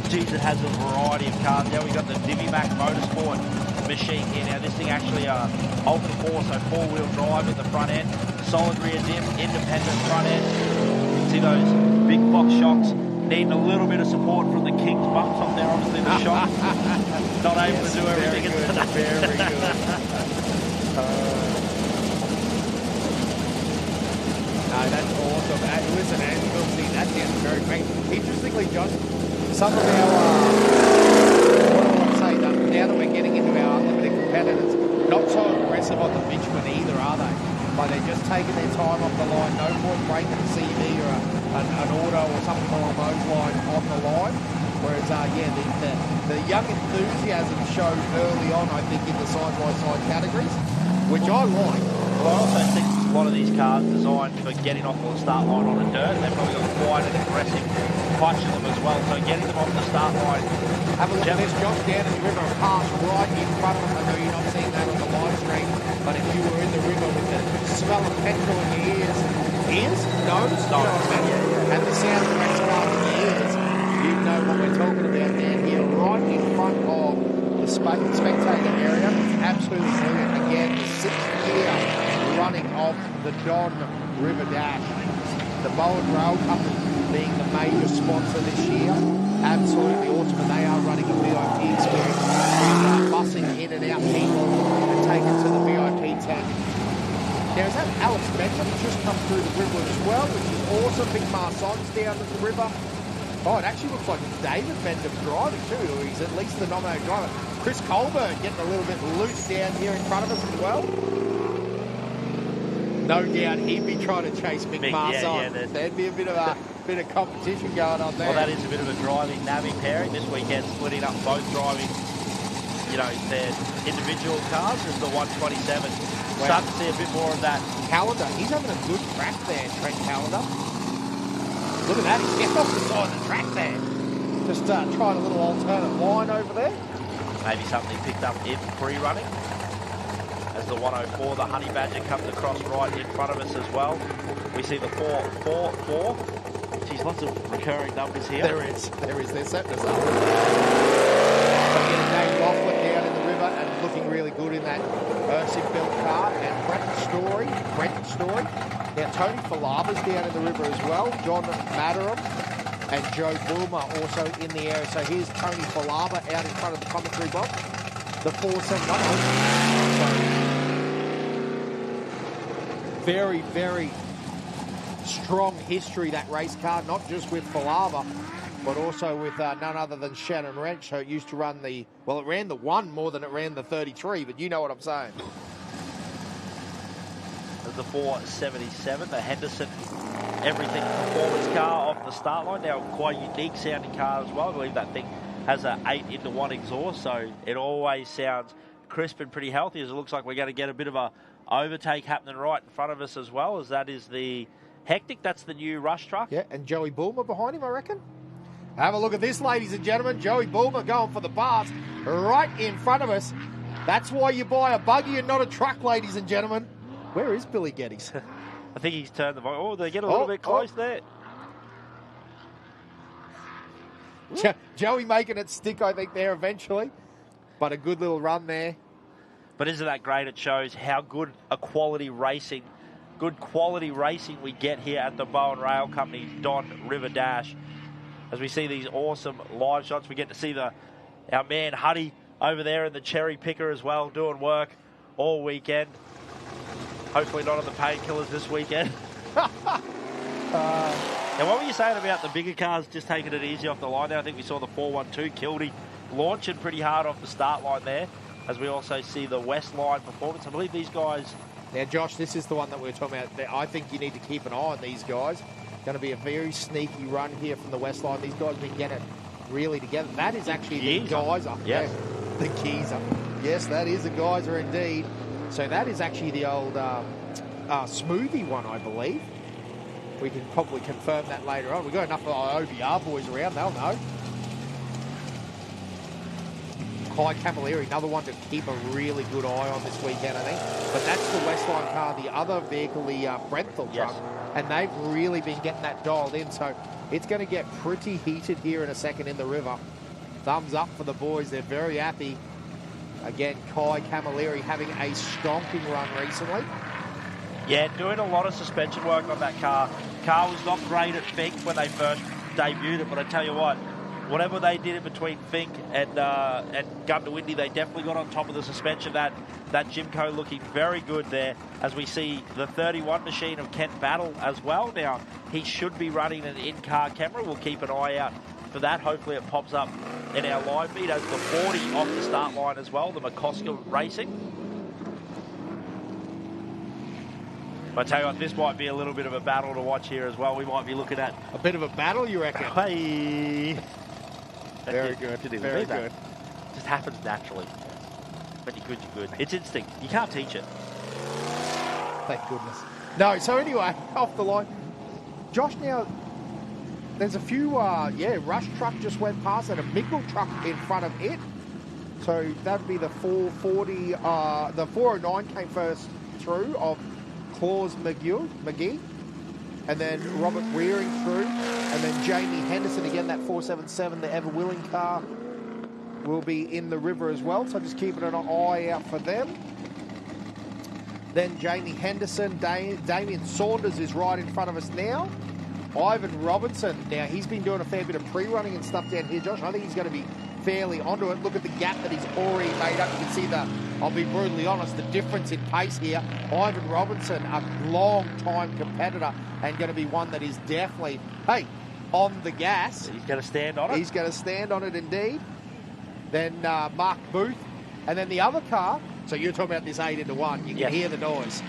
Geez, it has a variety of cars. Now we've got the Divimac Motorsport machine here. Now, this thing actually Ultra 4, so 4-wheel drive at the front end, solid rear diff, independent front end. You can see those big box shocks needing a little bit of support from the King's bumps up there, obviously the shot. Not able to do everything. Very good. No, that's awesome. Listen, and we'll see that down very quick. Interestingly, Josh, some of our, what do I want to say, now that we're getting into our unlimited competitors, not so aggressive on the bitumen either, are they? Like they're just taking their time off the line, no point breaking a CV or an auto or something along those lines on the line. Whereas, the young enthusiasm showed early on, I think, in the side-by-side categories, which I like. Well, I also think a lot of these cars designed for getting off the start line on the dirt. They've probably got quite an aggressive clutch in them as well. So getting them off the start line. Have a look at this, Josh, down in the river, pass right in front of us. I know you're not seeing that on the live stream, but if you were in the river with the smell of petrol in your ears? Nose? You know what I mean? And the sound of race cars in your ears, you know what we're talking about down here, right in front of the spectator area. It's absolutely brilliant. Again, the 6th year running of the Don River Dash. The Bowen Rail Company being the major sponsor this year. Absolutely awesome, and they are running a VIP experience. Bussing in and out people and taken to the VIP tent. Now, is that Alex Benson just come through the river as well, which is awesome. Big Marsons down at the river. Oh, it actually looks like it's David Benson driving too, or he's at least the nominated driver. Chris Colburn getting a little bit loose down here in front of us as well. No doubt he'd be trying to chase Mick Marson. Yeah, there'd be a bit of competition going on there. Well, that is a bit of a driving navvy pairing this weekend, splitting up both driving, their individual cars as the 127. Wow. Starting to see a bit more of that. Callender, he's having a good track there, Trent Callender. Look at that, he's kept off the side of the track there. Just trying a little alternate line over there. Maybe something picked up in pre-running. As the 104, the Honey Badger comes across right in front of us as well. We see the 444. Geez, lots of recurring numbers here. There is. They're setting us up. So getting Dave Laughlin down in the river and looking really good in that Ursic built car. And Brenton Story. Now Tony Falaba's down in the river as well. John Madaram and Joe Boomer also in the area. So here's Tony Falaba out in front of the commentary box. The 471. Very, very strong history, that race car, not just with Falaba, but also with none other than Shannon Wrench. So it used to run it ran the 1 more than it ran the 33, but you know what I'm saying. The 477, the Henderson Everything performance car off the start line. Now, quite a unique sounding car as well. I believe that thing has an 8-into-1 exhaust, so it always sounds crisp and pretty healthy, as it looks like we're going to get a bit of a overtake happening right in front of us as well, as that is the Hectic. That's the new Rush truck. Yeah, and Joey Boomer behind him, I reckon. Have a look at this, ladies and gentlemen. Joey Boomer going for the pass right in front of us. That's why you buy a buggy and not a truck, ladies and gentlemen. Where is Billy Geddes? I think he's turned the... Oh, they get a little bit close there. Joey making it stick, I think, there eventually. But a good little run there. But isn't that great? It shows how good quality racing we get here at the Bowen Rail Company's Don River Dash. As we see these awesome live shots, we get to see our man Huddy over there in the cherry picker as well, doing work all weekend. Hopefully not on the painkillers this weekend. Now, what were you saying about the bigger cars just taking it easy off the line there? I think we saw the 412 Kildy launching pretty hard off the start line there, as we also see the West Line performance. I believe these guys... Now, Josh, this is the one that we were talking about. I think you need to keep an eye on these guys. Going to be a very sneaky run here from the West Line. These guys have been getting it really together. That is actually the geyser. Yes. Yeah, the geyser. Yes, that is a geyser indeed. So that is actually the old smoothie one, I believe. We can probably confirm that later on. We've got enough of our OBR boys around, they'll know. Kai Camilleri, another one to keep a really good eye on this weekend, I think. But that's the Westline car, the other vehicle, the Brenthal truck. And they've really been getting that dialed in. So it's going to get pretty heated here in a second in the river. Thumbs up for the boys. They're very happy. Again, Kai Camilleri having a stonking run recently. Yeah, doing a lot of suspension work on that car. Car was not great at Finks when they first debuted it, but I tell you what, whatever they did in between Fink and Gunda Windy, they definitely got on top of the suspension. That Jimco looking very good there, as we see the 31 machine of Kent Battle as well. Now, he should be running an in-car camera. We'll keep an eye out for that. Hopefully it pops up in our live feed as the 40 off the start line as well, the McCosker Racing. I tell you what, this might be a little bit of a battle to watch here as well. We might be looking at a bit of a battle, you reckon? Hey. Very good. Very good. It just happens naturally. When you're good, you're good. It's instinct. You can't teach it. Thank goodness. No, so anyway, off the line. Josh, now, there's a few, Rush truck just went past and a Miggle truck in front of it. So that'd be the 440, the 409 came first through of Claus McGee, and then Robert Wearing through, and then Jamie Henderson, again, that 477, the Ever Willing car, will be in the river as well, so just keeping an eye out for them. Then Jamie Henderson, Damien Saunders is right in front of us now. Ivan Robinson, now he's been doing a fair bit of pre-running and stuff down here, Josh. I think he's going to be fairly onto it. Look at the gap that he's already made up. You can see I'll be brutally honest, the difference in pace here. Ivan Robinson, a long-time competitor, and going to be one that is definitely, on the gas. He's going to stand on it. He's going to stand on it indeed. Then Mark Booth, and then the other car. So you're talking about this 8-1. You can hear the noise.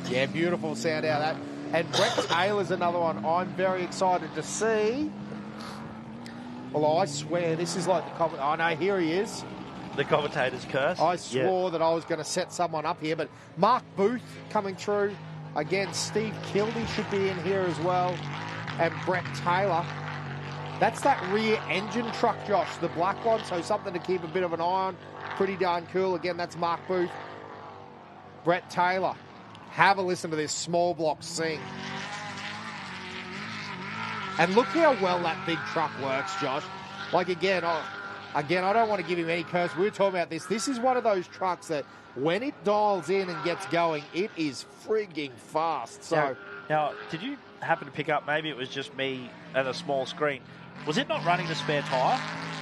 Yeah, beautiful sound out of that. And Brett Taylor's another one I'm very excited to see. Well, I swear, this is like the comment. Oh, no, here he is. The commentator's curse. I swore that I was going to set someone up here, but Mark Booth coming through. Again, Steve Kildee should be in here as well. And Brett Taylor. That's that rear engine truck, Josh, the black one, so something to keep a bit of an eye on. Pretty darn cool. Again, that's Mark Booth. Brett Taylor. Have a listen to this small block sing. And look how well that big truck works, Josh. Like, again, I don't want to give him any curse. We were talking about this. This is one of those trucks that when it dials in and gets going, it is frigging fast. So Now, did you happen to pick up, maybe it was just me and a small screen, was it not running the spare tyre?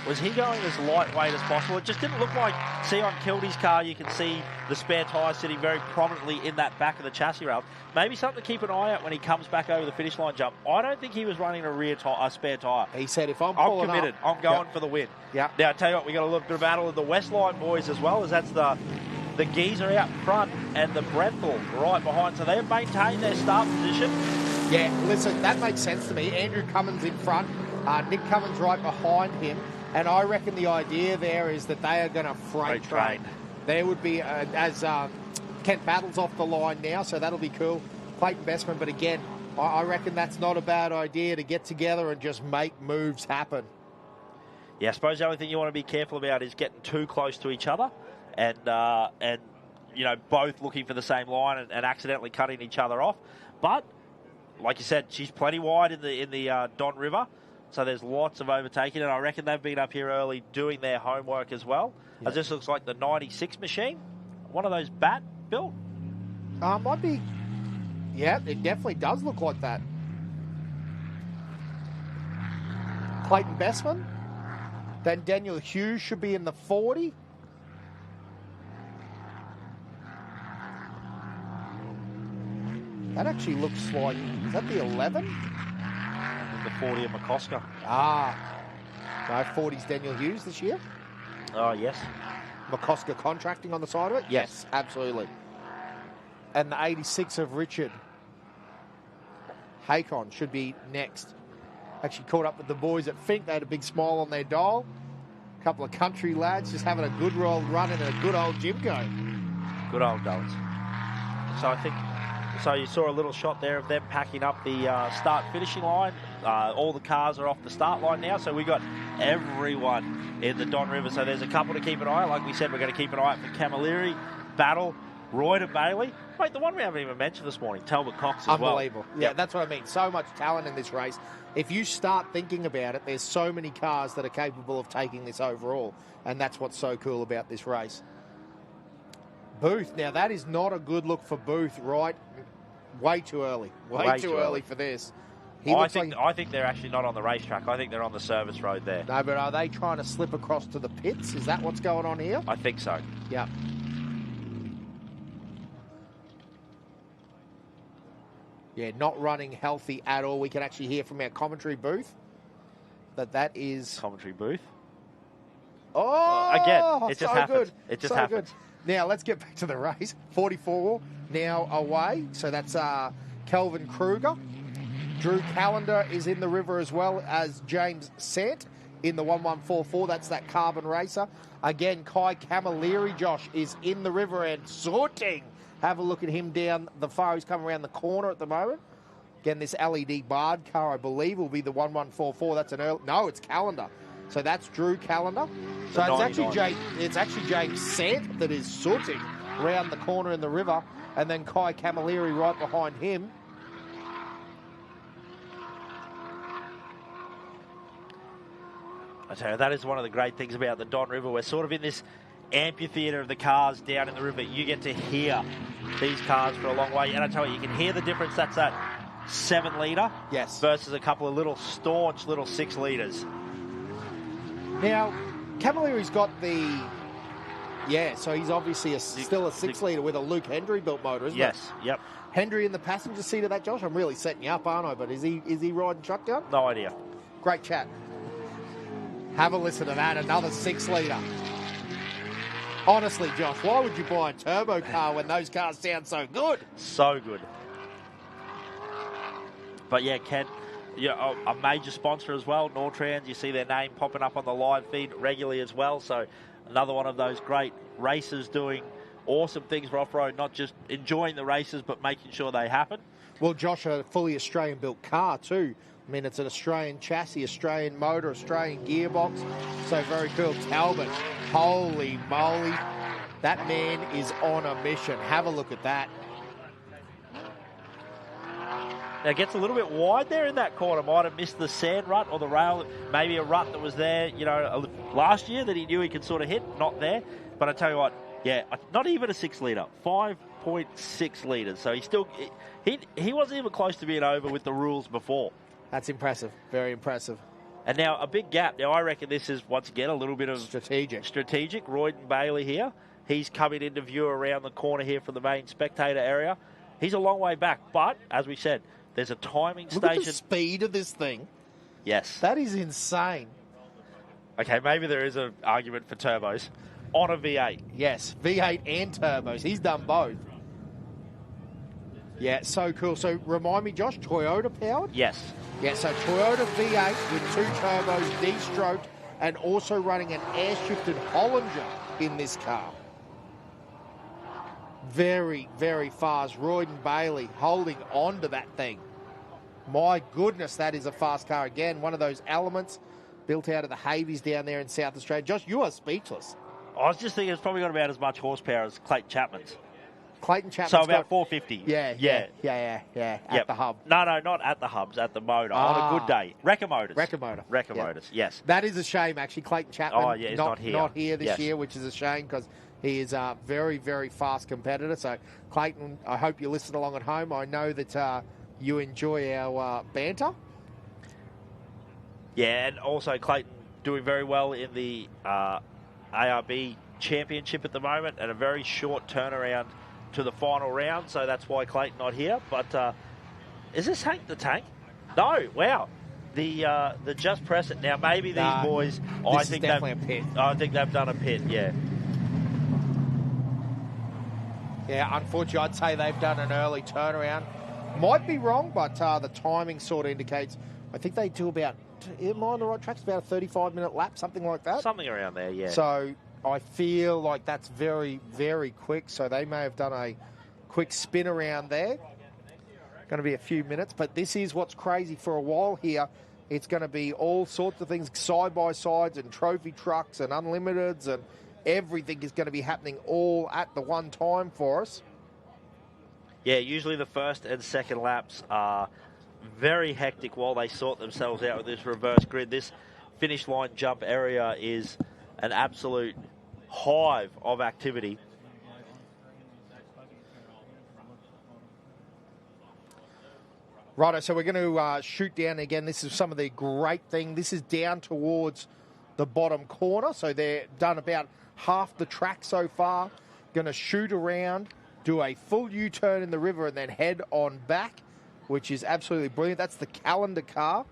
Was he going as lightweight as possible? It just didn't look like, see on Kildee's car, you can see the spare tyre sitting very prominently in that back of the chassis rail. Maybe something to keep an eye out when he comes back over the finish line jump. I don't think he was running a spare tyre. He said, if I'm committed, I'm going for the win. Yeah. Now, I tell you what, we got a little bit of battle of the Westline boys as well, as that's the geezer out front and the Brethel right behind. So they've maintained their start position. Yeah, listen, that makes sense to me. Andrew Cummins in front, Nick Cummins right behind him. And I reckon the idea there is that they are going to freight train. There would be, as Kent Battle's off the line now, so that'll be cool. Clayton Bestman, but again, I reckon that's not a bad idea to get together and just make moves happen. Yeah, I suppose the only thing you want to be careful about is getting too close to each other and both looking for the same line and accidentally cutting each other off. But, like you said, she's plenty wide in the Don River. So there's lots of overtaking, and I reckon they've been up here early doing their homework as well. As this looks like the 96 machine, one of those bat built. Might be. Yeah, it definitely does look like that. Clayton Bestman. Then Daniel Hughes should be in the 40. That actually looks like, is that the 11? The 40 of McCosker. No, 40's Daniel Hughes this year. Oh, yes. McCosker contracting on the side of it? Yes, absolutely. And the 86 of Richard Hakon should be next. Actually caught up with the boys at Fink. They had a big smile on their dial. A couple of country lads just having a good old run in a good old Jimco. Good old dogs. So you saw a little shot there of them packing up the start-finishing line. All the cars are off the start line now, so we got everyone in the Don River. So there's a couple to keep an eye on. Like we said, we're going to keep an eye out for Camilleri, Battle, Roy to Bailey. Wait, the one we haven't even mentioned this morning, Talbot Cox as well. Unbelievable. Yeah, that's what I mean. So much talent in this race. If you start thinking about it, there's so many cars that are capable of taking this overall, and that's what's so cool about this race. Booth. Now, that is not a good look for Booth, right? Way too early. Way too early for this. I think they're actually not on the racetrack. I think they're on the service road there. No, but are they trying to slip across to the pits? Is that what's going on here? I think so. Yeah. Yeah, not running healthy at all. We can actually hear from our commentary booth that is... Commentary booth? Oh! Again, it just so happens. Good. It just so happens. Good. Now, let's get back to the race. 44 now away. So that's Kelvin Kruger. Drew Callender is in the river as well as James Sant in the 1144. That's that carbon racer. Again, Kai Camilleri, Josh, is in the river and sorting. Have a look at him down the far. He's coming around the corner at the moment. Again, this LED barred car, I believe, will be the 1144. That's an early... No, it's Callender. So that's Drew Callender. So it's actually James Sant that is sorting around the corner in the river. And then Kai Camilleri right behind him. I tell you, that is one of the great things about the Don River. We're sort of in this amphitheatre of the cars down in the river. You get to hear these cars for a long way. And I tell you, you can hear the difference. That's that 7-litre versus a couple of little staunch little 6 litres. Now, Camilleri's got the... Yeah, so he's obviously still a 6-litre with a Luke Hendry built motor, isn't it? Yes, yep. Hendry in the passenger seat of that, Josh? I'm really setting you up, aren't I? But is he riding shotgun? No idea. Great chat. Have a listen to that, another 6-litre. Honestly, Josh, why would you buy a turbo car when those cars sound so good? So good. But yeah, Ken, a major sponsor as well, Nortrans. You see their name popping up on the live feed regularly as well. So another one of those great racers doing awesome things for off-road, not just enjoying the races, but making sure they happen. Well, Josh, a fully Australian-built car too. I mean, it's an Australian chassis, Australian motor, Australian gearbox. So very cool. Talbot, holy moly. That man is on a mission. Have a look at that. Now, it gets a little bit wide there in that corner. Might have missed the sand rut or the rail. Maybe a rut that was there, last year that he knew he could sort of hit. Not there. But I tell you what, yeah, not even a 6-litre. 5.6 litres. So he wasn't even close to being over with the rules before. That's impressive. Very impressive. And now a big gap. Now I reckon this is, once again, a little bit of strategic. Royden Bailey here. He's coming into view around the corner here from the main spectator area. He's a long way back. But, as we said, there's a timing station. Look at the speed of this thing. Yes. That is insane. Okay, maybe there is an argument for turbos on a V8. Yes, V8 and turbos. He's done both. Yeah, so cool. So remind me, Josh, Toyota powered? Yes. Yeah, so Toyota V8 with 2 turbos, D-stroked, and also running an air-shifted Hollinger in this car. Very, very fast. Royden Bailey holding on to that thing. My goodness, that is a fast car. Again, one of those elements built out of the Havies down there in South Australia. Josh, you are speechless. I was just thinking it's probably got about as much horsepower as Clayton Chapman's. Clayton Chapman's so about 450. Yeah. At the hub. No, not at the hubs, at the motor. On a good day. Wrecker Motors. Wrecker Motors, yes. That is a shame, actually. Clayton Chapman he's not here this yes. year, which is a shame because he is a very, very fast competitor. So, Clayton, I hope you listen along at home. I know that you enjoy our banter. Yeah, and also Clayton doing very well in the ARB Championship at the moment and a very short turnaround to the final round, so that's why Clayton not here. But is this Hank the Tank? No, wow. The Just Press It. Now maybe these boys, I think definitely a pit. I think they've done a pit, yeah. Yeah, unfortunately, I'd say they've done an early turnaround. Might be wrong, but the timing sort of indicates. I think they do about, am I on the right track? It's about a 35-minute lap, something like that. Something around there, yeah. So I feel like that's very, very quick. So they may have done a quick spin around there. Going to be a few minutes, but this is what's crazy for a while here. It's going to be all sorts of things, side-by-sides and trophy trucks and unlimiteds, and everything is going to be happening all at the one time for us. Yeah, usually the first and second laps are very hectic while they sort themselves out with this reverse grid. This finish line jump area is an absolute hive of activity. Righto, so we're going to shoot down again. This is some of the great thing. This is down towards the bottom corner. So they're done about half the track so far. Going to shoot around, do a full U-turn in the river and then head on back, which is absolutely brilliant. That's the calendar car.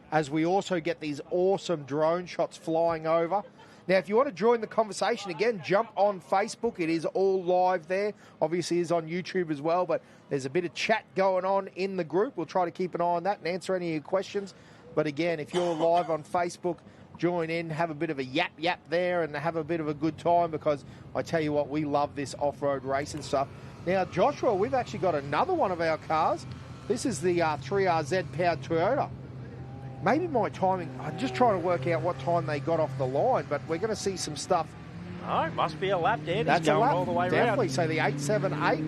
As we also get these awesome drone shots flying over. Now, if you want to join the conversation, again, jump on Facebook. It is all live there. Obviously, it's on YouTube as well, but there's a bit of chat going on in the group. We'll try to keep an eye on that and answer any of your questions. But again, if you're live on Facebook, join in, have a bit of a yap there and have a bit of a good time, because I tell you what, we love this off-road racing stuff. Now, Joshua, we've actually got another one of our cars. This is the 3RZ powered Toyota. Maybe my timing, I'm just trying to work out what time they got off the line, but we're going to see some stuff. Oh, it must be a lap, Dan. That's He's going a lap, all the way definitely. around. So the 878.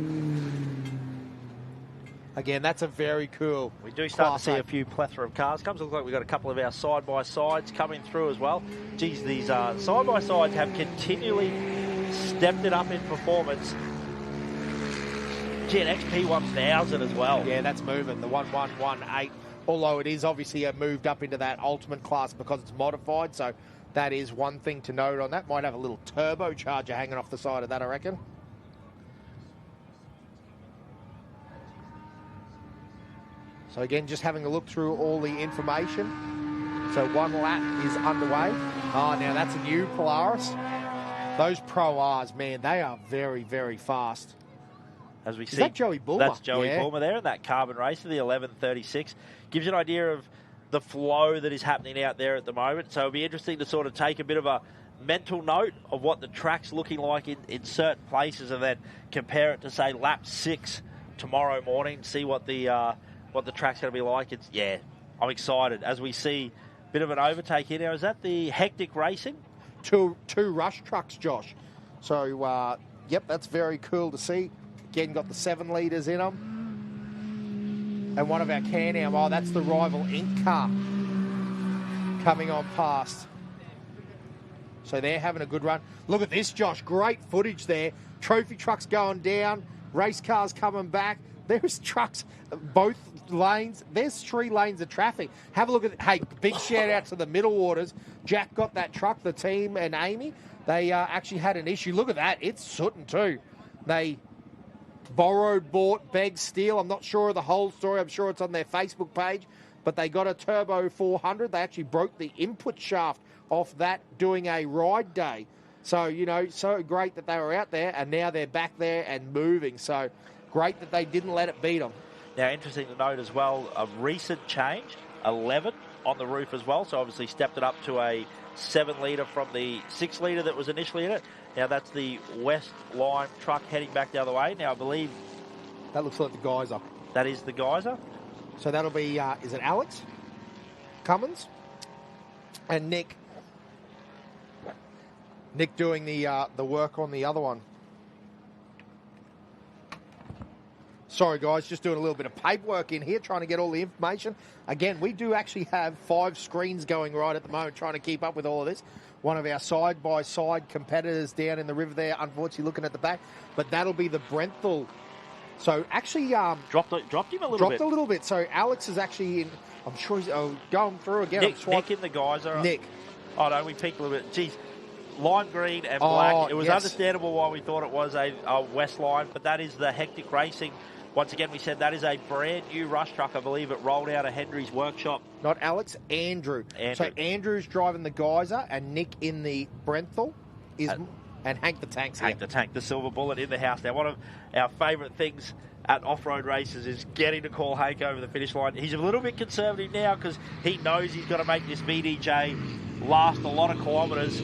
Again, that's a very cool. We do start Class to see 8. a few plethora of cars. Comes to look like we've got a couple of our side-by-sides coming through as well. Geez, these side-by-sides have continually stepped it up in performance. Gee, an XP1000 as well. Yeah, that's moving. The 1118. Although it is obviously moved up into that ultimate class because it's modified. So that is one thing to note on that. Might have a little turbocharger hanging off the side of that, I reckon. So again, just having a look through all the information. So one lap is underway. Oh, now that's a new Polaris. Those Pro Rs, man, they are very, very fast. As we see, is that Joey Bulmer? That's Joey Bulmer there in that carbon racer, the 1136. Gives you an idea of the flow that is happening out there at the moment. So it'll be interesting to sort of take a bit of a mental note of what the track's looking like in certain places, and then compare it to, say, lap 6 tomorrow morning, see what the track's going to be like. I'm excited as we see a bit of an overtake here now. Is that the Hectic Racing? Two rush trucks, Josh. So, yep, that's very cool to see. Again, got the 7 litres in them. And one of our Can-Am, that's the rival Inc car coming on past. So they're having a good run. Look at this, Josh. Great footage there. Trophy trucks going down. Race cars coming back. There's trucks, both lanes. There's 3 lanes of traffic. Have a look at, hey, big shout out to the Middle Waters. Jack got that truck, the team, and Amy. They actually had an issue. Look at that. It's sooting too. They borrowed, bought, begged, steal. I'm not sure of the whole story. I'm sure it's on their Facebook page. But they got a Turbo 400. They actually broke the input shaft off that doing a ride day. So, so great that they were out there, and now they're back there and moving. So great that they didn't let it beat them. Now, interesting to note as well, a recent change, 11 on the roof as well. So obviously stepped it up to a 7 litre from the 6 litre that was initially in it. Now that's the West Line truck heading back the other way. Now I believe that looks like the Geyser. That is the Geyser. So that'll be, is it Alex Cummins and Nick? Nick doing the work on the other one. Sorry, guys, just doing a little bit of paperwork in here, trying to get all the information. Again, we do actually have 5 screens going right at the moment, trying to keep up with all of this. One of our side-by-side competitors down in the river there, unfortunately looking at the back. But that'll be the Brenthal. So actually... dropped him a little bit. Dropped a little bit. So Alex is actually in... I'm sure he's going through again. Nick in the Geyser. Nick. Oh, no, we peaked a little bit. Geez, lime green and black. It was understandable why we thought it was a West Line, but that is the Hectic Racing. Once again, we said that is a brand new rush truck. I believe it rolled out of Henry's workshop. Not Alex, Andrew. So Andrew's driving the Geyser and Nick in the Brenthal and Hank the Tank's here. Hank the Tank, the silver bullet in the house. Now, one of our favourite things at off-road races is getting to call Hank over the finish line. He's a little bit conservative now because he knows he's got to make this VDJ last a lot of kilometres,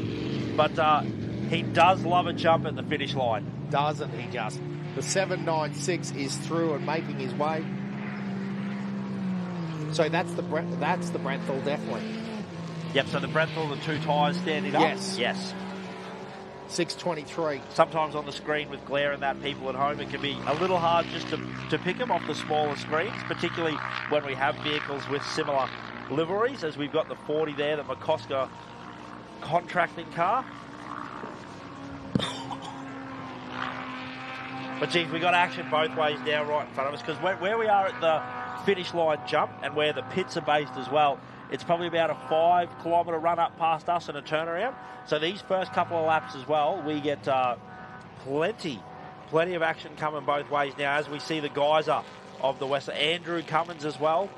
but he does love a jump at the finish line. Doesn't he just? The 796 is through and making his way. So that's the Brenthal, definitely. Yep, so the Brenthal, the 2 tyres standing up? Yes. 623. Sometimes on the screen with glare and that, people at home, it can be a little hard just to pick them off the smaller screens, particularly when we have vehicles with similar liveries, as we've got the 40 there, the McCosker contracting car. But geez, we got action both ways down right in front of us, because where we are at the finish line jump and where the pits are based as well, it's probably about a 5-kilometre run up past us and a turnaround. So these first couple of laps as well, we get plenty of action coming both ways now as we see the geyser of the West. Andrew Cummins as well.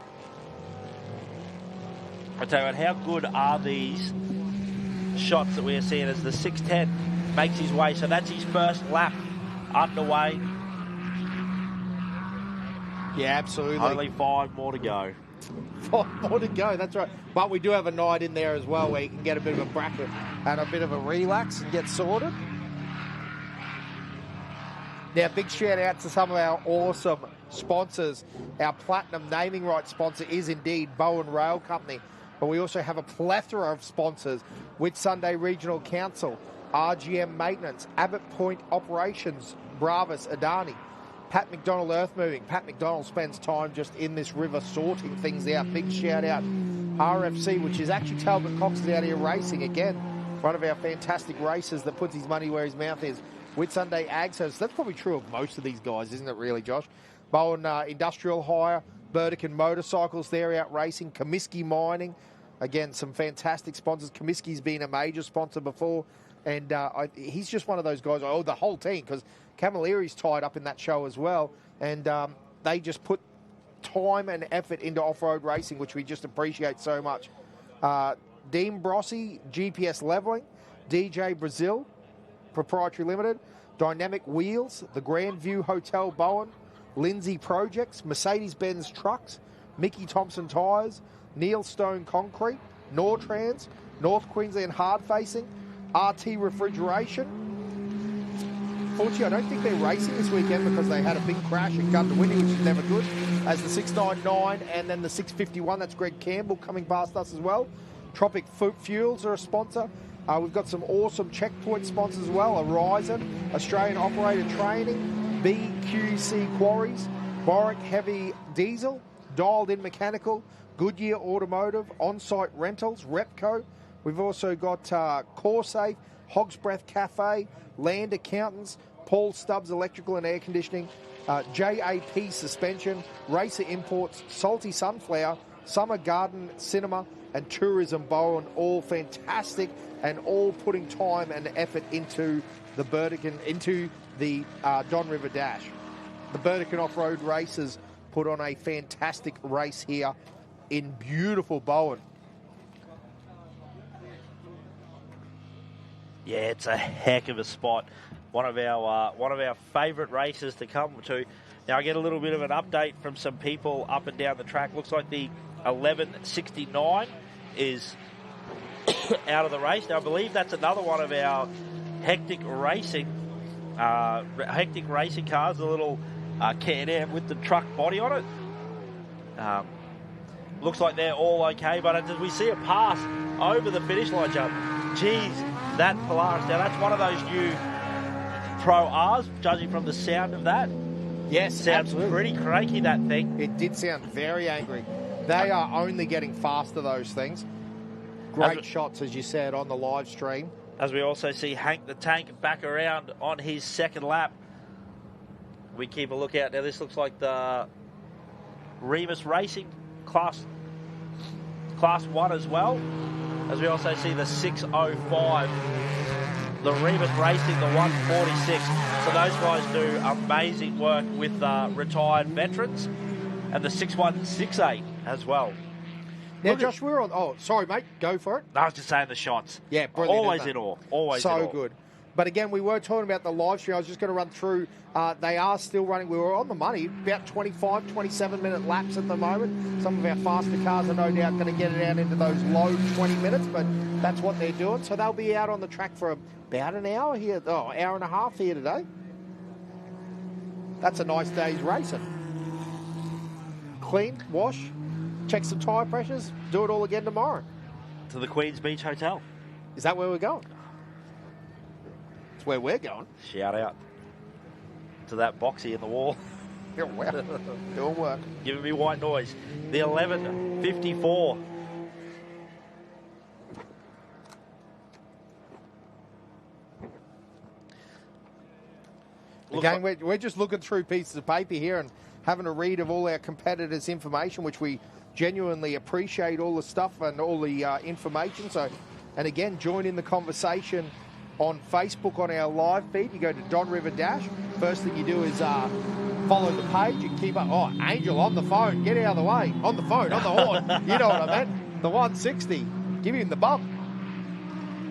I tell you what, how good are these shots that we are seeing as the 610 makes his way. So that's his first lap underway. Yeah, absolutely. Only 5 more to go. 5 more to go, that's right. But we do have a night in there as well where you can get a bit of a bracket and a bit of a relax and get sorted. Now, big shout out to some of our awesome sponsors. Our platinum naming rights sponsor is indeed Bowen Rail Company. But we also have a plethora of sponsors with Sunday Regional Council, RGM Maintenance, Abbott Point Operations, Bravis Adani, Pat McDonald Earthmoving. Pat McDonald spends time just in this river sorting things out. Big shout out RFC, which is actually Talbot Cox is out here racing again. One of our fantastic racers that puts his money where his mouth is. With Sunday Ag Service. That's probably true of most of these guys, isn't it really, Josh? Bowen Industrial Hire, Burdekin Motorcycles, they're out racing. Comiskey Mining, again, some fantastic sponsors. Comiskey's been a major sponsor before, and he's just one of those guys, the whole team, because Camilleri's tied up in that show as well, and they just put time and effort into off-road racing, which we just appreciate so much. Dean Brossi, GPS Leveling, DJ Brazil, Proprietary Limited, Dynamic Wheels, the Grandview Hotel Bowen, Lindsay Projects, Mercedes-Benz Trucks, Mickey Thompson Tyres, Neil Stone Concrete, Nortrans, North Queensland Hard Facing, RT Refrigeration. Fortunately, I don't think they're racing this weekend because they had a big crash at Gundawindi, which is never good, as the 699 and then the 651. That's Greg Campbell coming past us as well. Tropic Fuels are a sponsor. We've got some awesome checkpoint sponsors as well. Horizon, Australian Operator Training, BQC Quarries, Boric Heavy Diesel, Dialed In Mechanical, Goodyear Automotive, On-Site Rentals, Repco. We've also got CoreSafe, Hog's Breath Cafe, Land Accountants, Paul Stubbs Electrical and Air Conditioning, JAP Suspension, Racer Imports, Salty Sunflower, Summer Garden Cinema, and Tourism Bowen, all fantastic and all putting time and effort into the Burdekin, into the Don River Dash. The Burdekin Off-Road Racers put on a fantastic race here in beautiful Bowen. Yeah, it's a heck of a spot. One of our favourite races to come to. Now I get a little bit of an update from some people up and down the track. Looks like the 1169 is out of the race. Now I believe that's another one of our hectic racing cars, the little Can-Am with the truck body on it. Looks like they're all okay, but as we see it pass over the finish line jump, geez, that Polaris. Now that's one of those new Pro Rs, judging from the sound of that. Yes, sounds absolutely. Pretty cranky, that thing. It did sound very angry. They are only getting faster, those things. Great shots, as you said, on the live stream. As we also see Hank the Tank back around on his second lap. We keep a lookout. Now this looks like the Remus Racing Class 1 as well. As we also see the 605. The Remus Racing, the 146. So those guys do amazing work with retired veterans. And the 6168 as well. Now, Josh, we're on... Oh, sorry, mate. Go for it. I was just saying the shots. Yeah, brilliant. Always in awe. Always in awe. So good. But again, we were talking about the live stream. I was just going to run through. They are still running. We were on the money. About 25, 27-minute laps at the moment. Some of our faster cars are no doubt going to get it out into those low 20 minutes, but that's what they're doing. So they'll be out on the track for about an hour here. Oh, hour and a half here today. That's a nice day's racing. Clean, wash, check some tyre pressures, do it all again tomorrow. To the Queen's Beach Hotel. Is that where we're going? It's where we're going. Shout out to that boxy in the wall. Wow. Doing work. Giving me white noise. The 1154. Again, we're just looking through pieces of paper here, and having a read of all our competitors' information, which we genuinely appreciate all the stuff and all the information. So, and again, join in the conversation on Facebook on our live feed. You go to Don River Dash. First thing you do is follow the page and keep up. Oh, Angel on the phone. Get out of the way. On the phone, on the horn. You know what I meant. The 160. Give him the bump.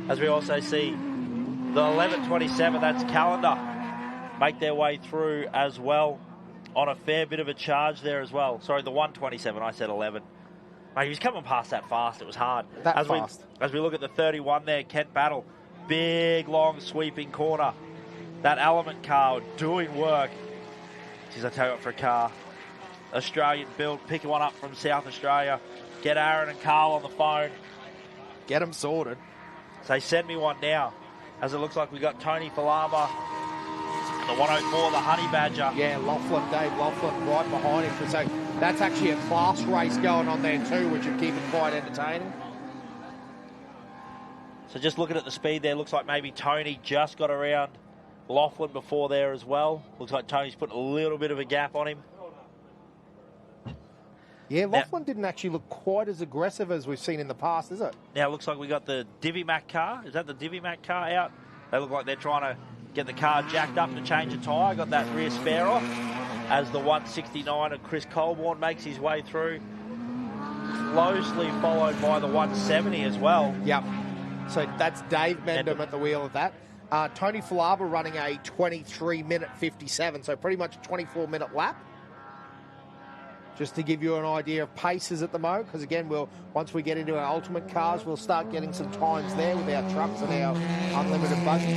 As we also see the 11.27, that's Calendar, make their way through as well on a fair bit of a charge there as well. Sorry, the 1.27, I said 11. Mate, he was coming past that fast. It was hard. As we look at the 31 there, Kent Battle, big, long, sweeping corner. That Element car doing work. Geez, I tell you what, for a car, Australian build, picking one up from South Australia. Get Aaron and Carl on the phone. Get them sorted. Say, send me one now. As it looks like we got Tony Falaba, the 104, the Honey Badger. Yeah, Dave Laughlin right behind him. So that's actually a class race going on there too, which would keep it quite entertaining. So just looking at the speed there, looks like maybe Tony just got around Laughlin before there as well. Looks like Tony's put a little bit of a gap on him. Yeah, Laughlin didn't actually look quite as aggressive as we've seen in the past, is it? Now it looks like we got the Divimac car. Is that the Divimac car out? They look like they're trying to get the car jacked up to change a tyre. Got that rear spare off as the 169 of Chris Colborne makes his way through. Closely followed by the 170 as well. Yep. So that's Dave Mendham at the wheel of that. Tony Falaba running a 23-minute 57, so pretty much a 24-minute lap. Just to give you an idea of paces at the moment, because again, once we get into our ultimate cars, we'll start getting some times there with our trucks and our unlimited buggies.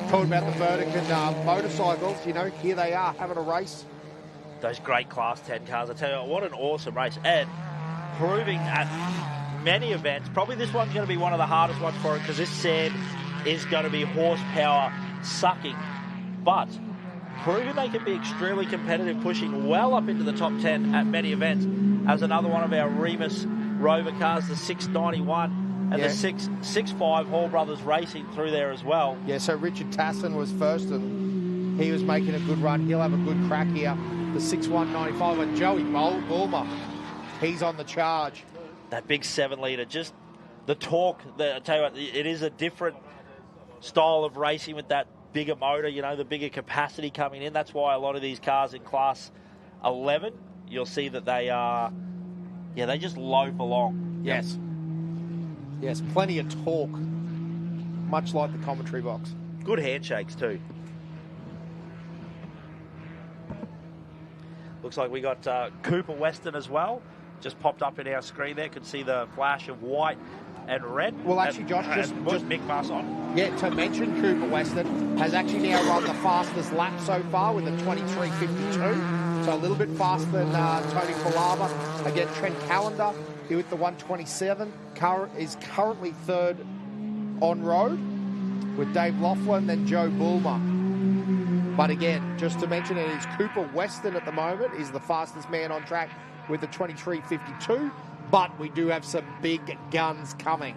Talking about the Vertican motorcycles, you know, here they are having a race. Those great Class 10 cars, I tell you what an awesome race. And proving at many events, probably this one's going to be one of the hardest ones for it, because this sand is going to be horsepower sucking. But proving they can be extremely competitive, pushing well up into the top 10 at many events, as another one of our Remus Rover cars, the 691, and the 6.5 Hall Brothers racing through there as well. Yeah, so Richard Tassin was first, and he was making a good run. He'll have a good crack here. The 6.195, and Joey Bulmer, he's on the charge. That big 7-litre, just the torque. I tell you what, it is a different style of racing with that bigger motor, you know, the bigger capacity coming in. That's why a lot of these cars in Class 11, you'll see that they are, they just loaf along. Yes. Yes, plenty of torque, much like the commentary box. Good handshakes too. Looks like we got Cooper Weston as well. Just popped up in our screen there. Could see the flash of white and red. Well, actually, Josh, just Mick Mass on. Yeah, to mention, Cooper Weston has actually now run the fastest lap so far with a 23.52. So a little bit faster than Tony Falaba. Again, Trent Callender here with the 127. Is currently third on road with Dave Laughlin, then Joe Bulmer. But again, just to mention, it is Cooper Weston at the moment is the fastest man on track with the 23.52. But we do have some big guns coming.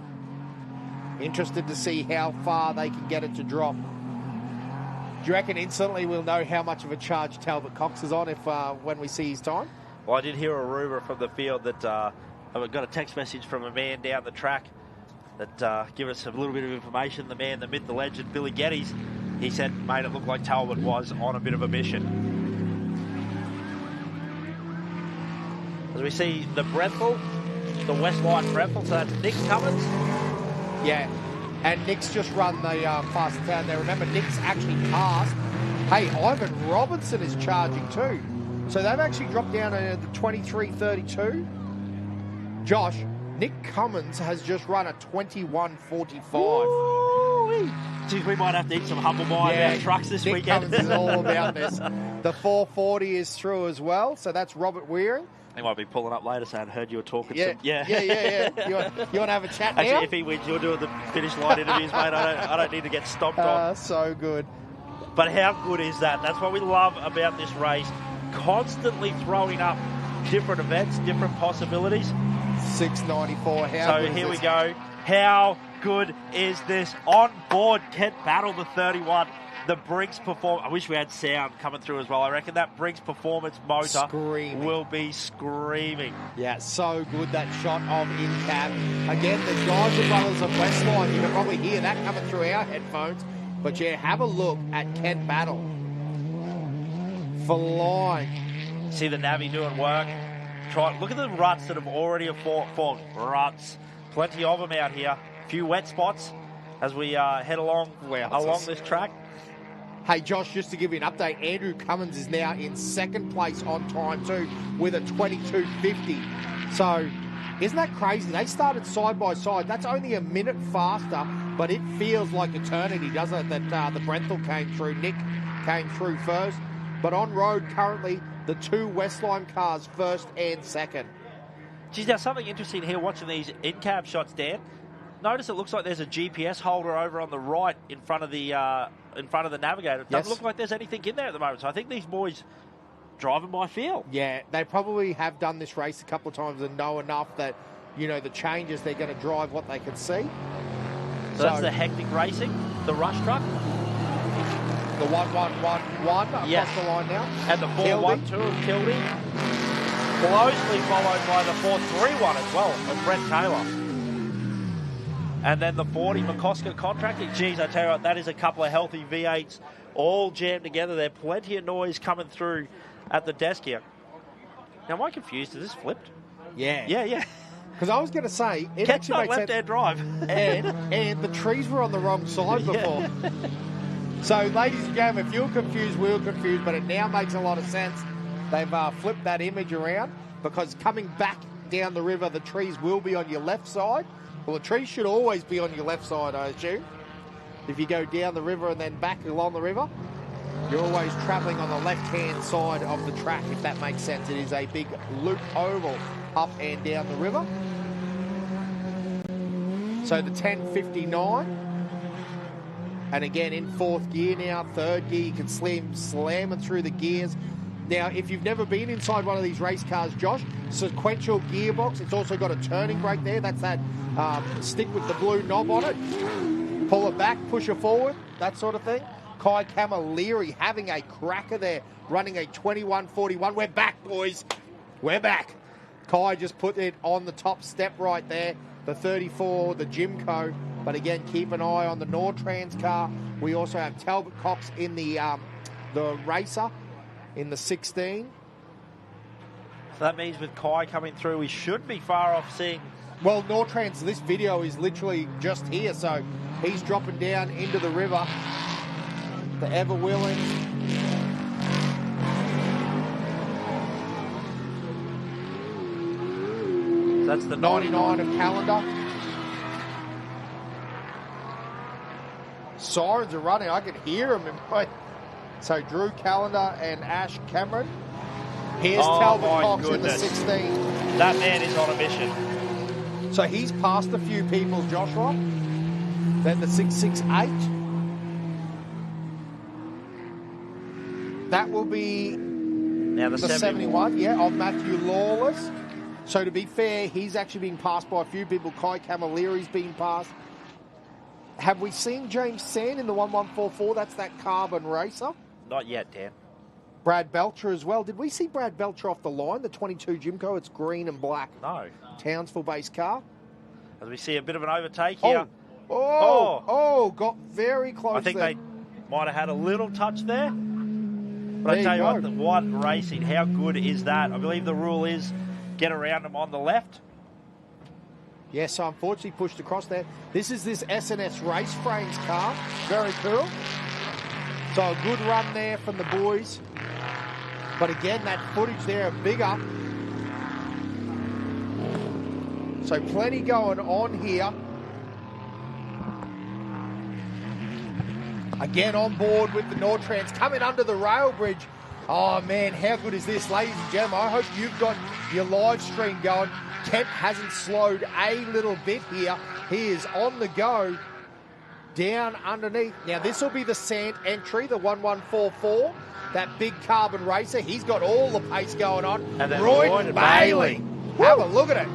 Interested to see how far they can get it to drop. Do you reckon instantly we'll know how much of a charge Talbot Cox is on when we see his time? Well, I did hear a rumour from the field that I got a text message from a man down the track that give us a little bit of information. The man, the myth, the legend, Billy Geddes, he said, mate, it looked like Talbot was on a bit of a mission. As we see the Brethel, the Westlight Brethel, so that's Nick Cummins. Yeah, and Nick's just run the fastest down there. Remember, Nick's actually passed. Hey, Ivan Robinson is charging too. So they've actually dropped down to the 23.32. Josh, Nick Cummins has just run a 21.45. Geez, we might have to eat some humble pie in our trucks this Nick weekend. Cummins is all about this. The 440 is through as well, so that's Robert Wearing. He might be pulling up later saying, heard you were talking Yeah. some... Yeah. You want to have a chat Actually, now? if he wins, you're doing the finish line interviews, mate. I don't need to get stomped on. So good. But how good is that? That's what we love about this race. Constantly throwing up different events, different possibilities. 694. So here we go. How good is this? On board, Kent Battle, the 31. The Briggs Performance. I wish we had sound coming through as well. I reckon that Briggs Performance motor will be screaming. Yeah, so good, that shot of in-cab. Again, the Geyser Brothers of Westline. You can probably hear that coming through our headphones. But yeah, have a look at Kent Battle. Flying. See the Navi doing work. Look at the ruts that have already formed. Ruts. Plenty of them out here. A few wet spots as we head along this track. Hey, Josh, just to give you an update, Andrew Cummins is now in second place on time too with a 22.50. So, isn't that crazy? They started side by side. That's only a minute faster, but it feels like eternity, doesn't it, that the Brenthal came through. Nick came through first. But on road, currently, the two Westline cars first and second. Geez, now something interesting here watching these in-cab shots, Dan. Notice it looks like there's a GPS holder over on the right in front of the Navigator. It doesn't look like there's anything in there at the moment. So I think these boys driving by feel. Yeah, they probably have done this race a couple of times and know enough that, you know, the changes, they're going to drive what they can see. So that's the hectic racing, the rush truck. The 1-1-1-1 across the line now. And the 4-1-2 of Kildy. Closely followed by the 4-3-1 as well of Brent Taylor. And then the 40 McCosker contracting. Geez, I tell you what, that is a couple of healthy V8s all jammed together there. Plenty of noise coming through at the desk here. Now, am I confused? Is this flipped? Yeah. Yeah. Because I was going to say, it Kent's actually not makes left-hand drive. and the trees were on the wrong side before. So, ladies and gentlemen, if you're confused, we were confused, but it now makes a lot of sense. They've flipped that image around because coming back down the river, the trees will be on your left side. Well, the trees should always be on your left side, I assume. If you go down the river and then back along the river, you're always travelling on the left-hand side of the track, if that makes sense. It is a big loop oval up and down the river. So the 1059. And again, in fourth gear now, third gear, you can slam it through the gears. Now, if you've never been inside one of these race cars, Josh, sequential gearbox. It's also got a turning brake there. That's that stick with the blue knob on it. Pull it back, push it forward, that sort of thing. Kai Camilleri having a cracker there, running a 21.41. We're back, boys. We're back. Kai just put it on the top step right there. The 34, the Jimco. But again, keep an eye on the Nortrans car. We also have Talbot Cox in the racer in the 16. So that means with Kai coming through, we should be far off seeing. Well, Nortrans, this video is literally just here, so he's dropping down into the river. The Ever Willing. That's the 99 of Calendar. Sirens are running. I can hear them. So Drew Calendar and Ash Cameron. Here's Talbot Cox in the 16. That man is on a mission. So he's passed a few people, Joshua. Then the 668. That will be now the 71, of Matthew Lawless. So to be fair, he's actually being passed by a few people. Kai Camilleri's been passed. Have we seen James Sand in the 1144? That's that carbon racer. Not yet, Dan. Brad Belcher as well. Did we see Brad Belcher off the line? The 22 Jimco, it's green and black. No. Townsville-based car. As we see a bit of an overtake here. Got very close. I think they might have had a little touch there. But I tell you what, the one racing, how good is that? I believe the rule is get around them on the left. Yes, so unfortunately pushed across there. This is this SNS Race Frames car. Very cool. So a good run there from the boys. But again, that footage there are bigger. So plenty going on here. Again on board with the Nortrans coming under the rail bridge. Oh man, how good is this, ladies and gentlemen? I hope you've got your live stream going. Kent hasn't slowed a little bit here. He is on the go down underneath. Now this will be the Sand entry, the 1144. That big carbon racer. He's got all the pace going on. And then Roy Bailey. Have a look at it.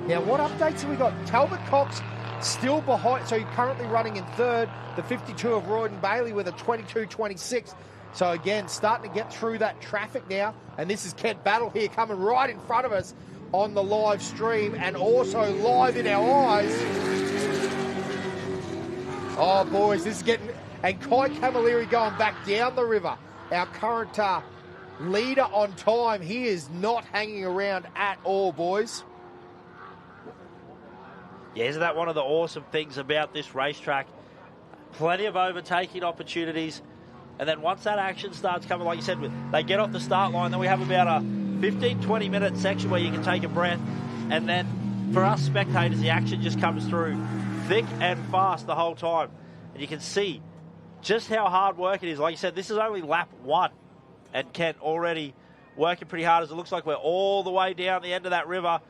Now what updates have we got? Talbot Cox Still behind, so you're currently running in third, the 52 of Royden Bailey with a 22.26. So again, starting to get through that traffic now. And this is Kent Battle here coming right in front of us on the live stream and also live in our eyes. Oh, boys, this is getting... And Kai Camilleri going back down the river. Our current leader on time. He is not hanging around at all, boys. Yeah, isn't that one of the awesome things about this racetrack? Plenty of overtaking opportunities. And then once that action starts coming, like you said, they get off the start line, then we have about a 15, 20-minute section where you can take a breath. And then for us spectators, the action just comes through thick and fast the whole time. And you can see just how hard work it is. Like you said, this is only lap 1. And Kent already working pretty hard as it looks like we're all the way down the end of that river.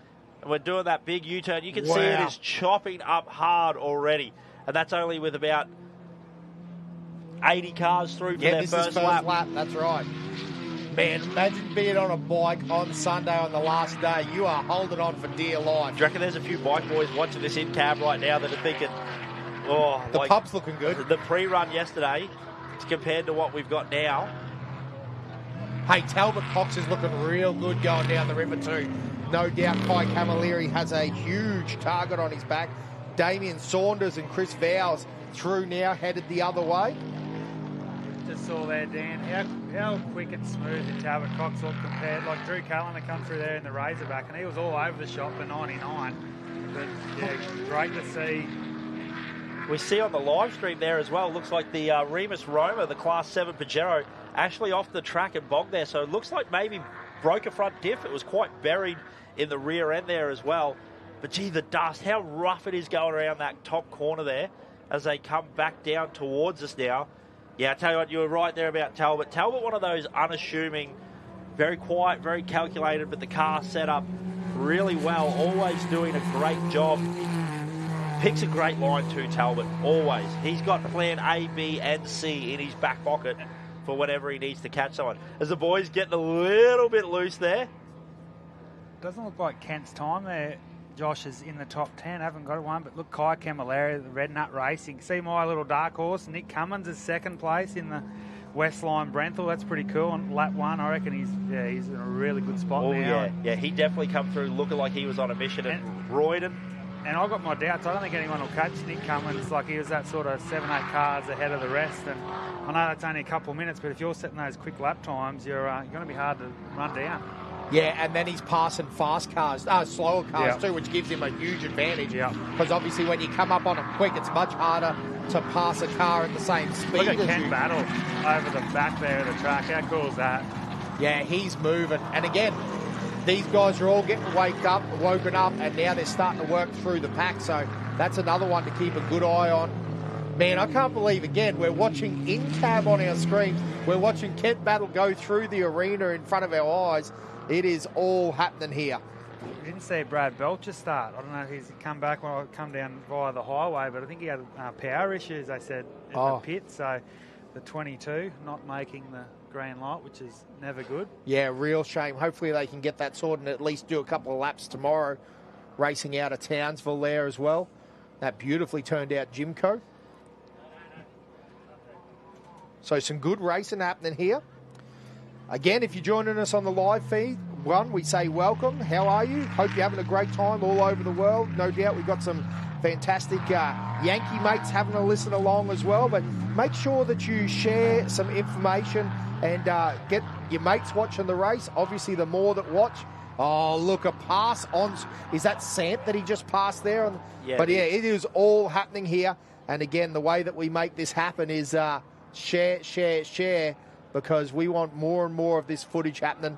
And we're doing that big U-turn. You can see it is chopping up hard already. And that's only with about 80 cars through for their first lap. That's right. Man, imagine being on a bike on Sunday on the last day. You are holding on for dear life. Do you reckon there's a few bike boys watching this in cab right now that are thinking, oh, the pub's looking good. The pre-run yesterday compared to what we've got now. Hey, Talbot Cox is looking real good going down the river too. No doubt Kai Camilleri has a huge target on his back. Damien Saunders and Chris Vowles through now, headed the other way. Just saw there, Dan, how quick and smooth did Talbot Cox look compared. Like Drew Cullen come through there in the Razorback, and he was all over the shop for 99. But yeah, great to see. We see on the live stream there as well, looks like the Remus Roma, the Class 7 Pajero, actually off the track and bogged there. So it looks like maybe broke a front diff. It was quite buried in the rear end there as well. But gee, the dust, how rough it is going around that top corner there as they come back down towards us now. Yeah, I tell you what, you were right there about Talbot. Talbot, one of those unassuming, very quiet, very calculated, but the car set up really well, always doing a great job. Picks a great line too, Talbot, always. He's got plan A, B, and C in his back pocket for whatever he needs to catch someone. As the boys getting a little bit loose there. Doesn't look like Kent's time there. Josh is in the top 10, haven't got one, but look, Kai Camilleri, the Red Nut Racing. See my little dark horse, Nick Cummins is second place in the Westline Brenthal. That's pretty cool. On lap 1, I reckon he's in a really good spot now. Yeah, he definitely come through looking like he was on a mission at Royden. And I've got my doubts. I don't think anyone will catch Nick Cummins. Like, he was that sort of 7-8 cars ahead of the rest. And I know that's only a couple of minutes, but if you're setting those quick lap times, you're going to be hard to run down. Yeah, and then he's passing fast cars, slower cars too, which gives him a huge advantage. Because obviously when you come up on him quick, it's much harder to pass a car at the same speed. Look at Ken Battle over the back there of the track. How cool is that? Yeah, he's moving. And again, these guys are all getting woken up, and now they're starting to work through the pack. So that's another one to keep a good eye on. Man, I can't believe, again, we're watching in-cab on our screens. We're watching Kent Battle go through the arena in front of our eyes. It is all happening here. I didn't see Brad Belcher start. I don't know if he's come back when I come down via the highway, but I think he had power issues, they said, in the pit. So the 22 not making the green light, which is never good. Yeah, real shame. Hopefully they can get that sorted and at least do a couple of laps tomorrow, racing out of Townsville there as well. That beautifully turned out Jimco. So some good racing happening here. Again, if you're joining us on the live feed, we say welcome. How are you? Hope you're having a great time all over the world. No doubt we've got some fantastic Yankee mates having a listen along as well. But make sure that you share some information and get your mates watching the race. Obviously, the more that watch. Oh, look, a pass on. Is that Sant that he just passed there? But yeah, it is all happening here. And again, the way that we make this happen is share. Because we want more and more of this footage happening.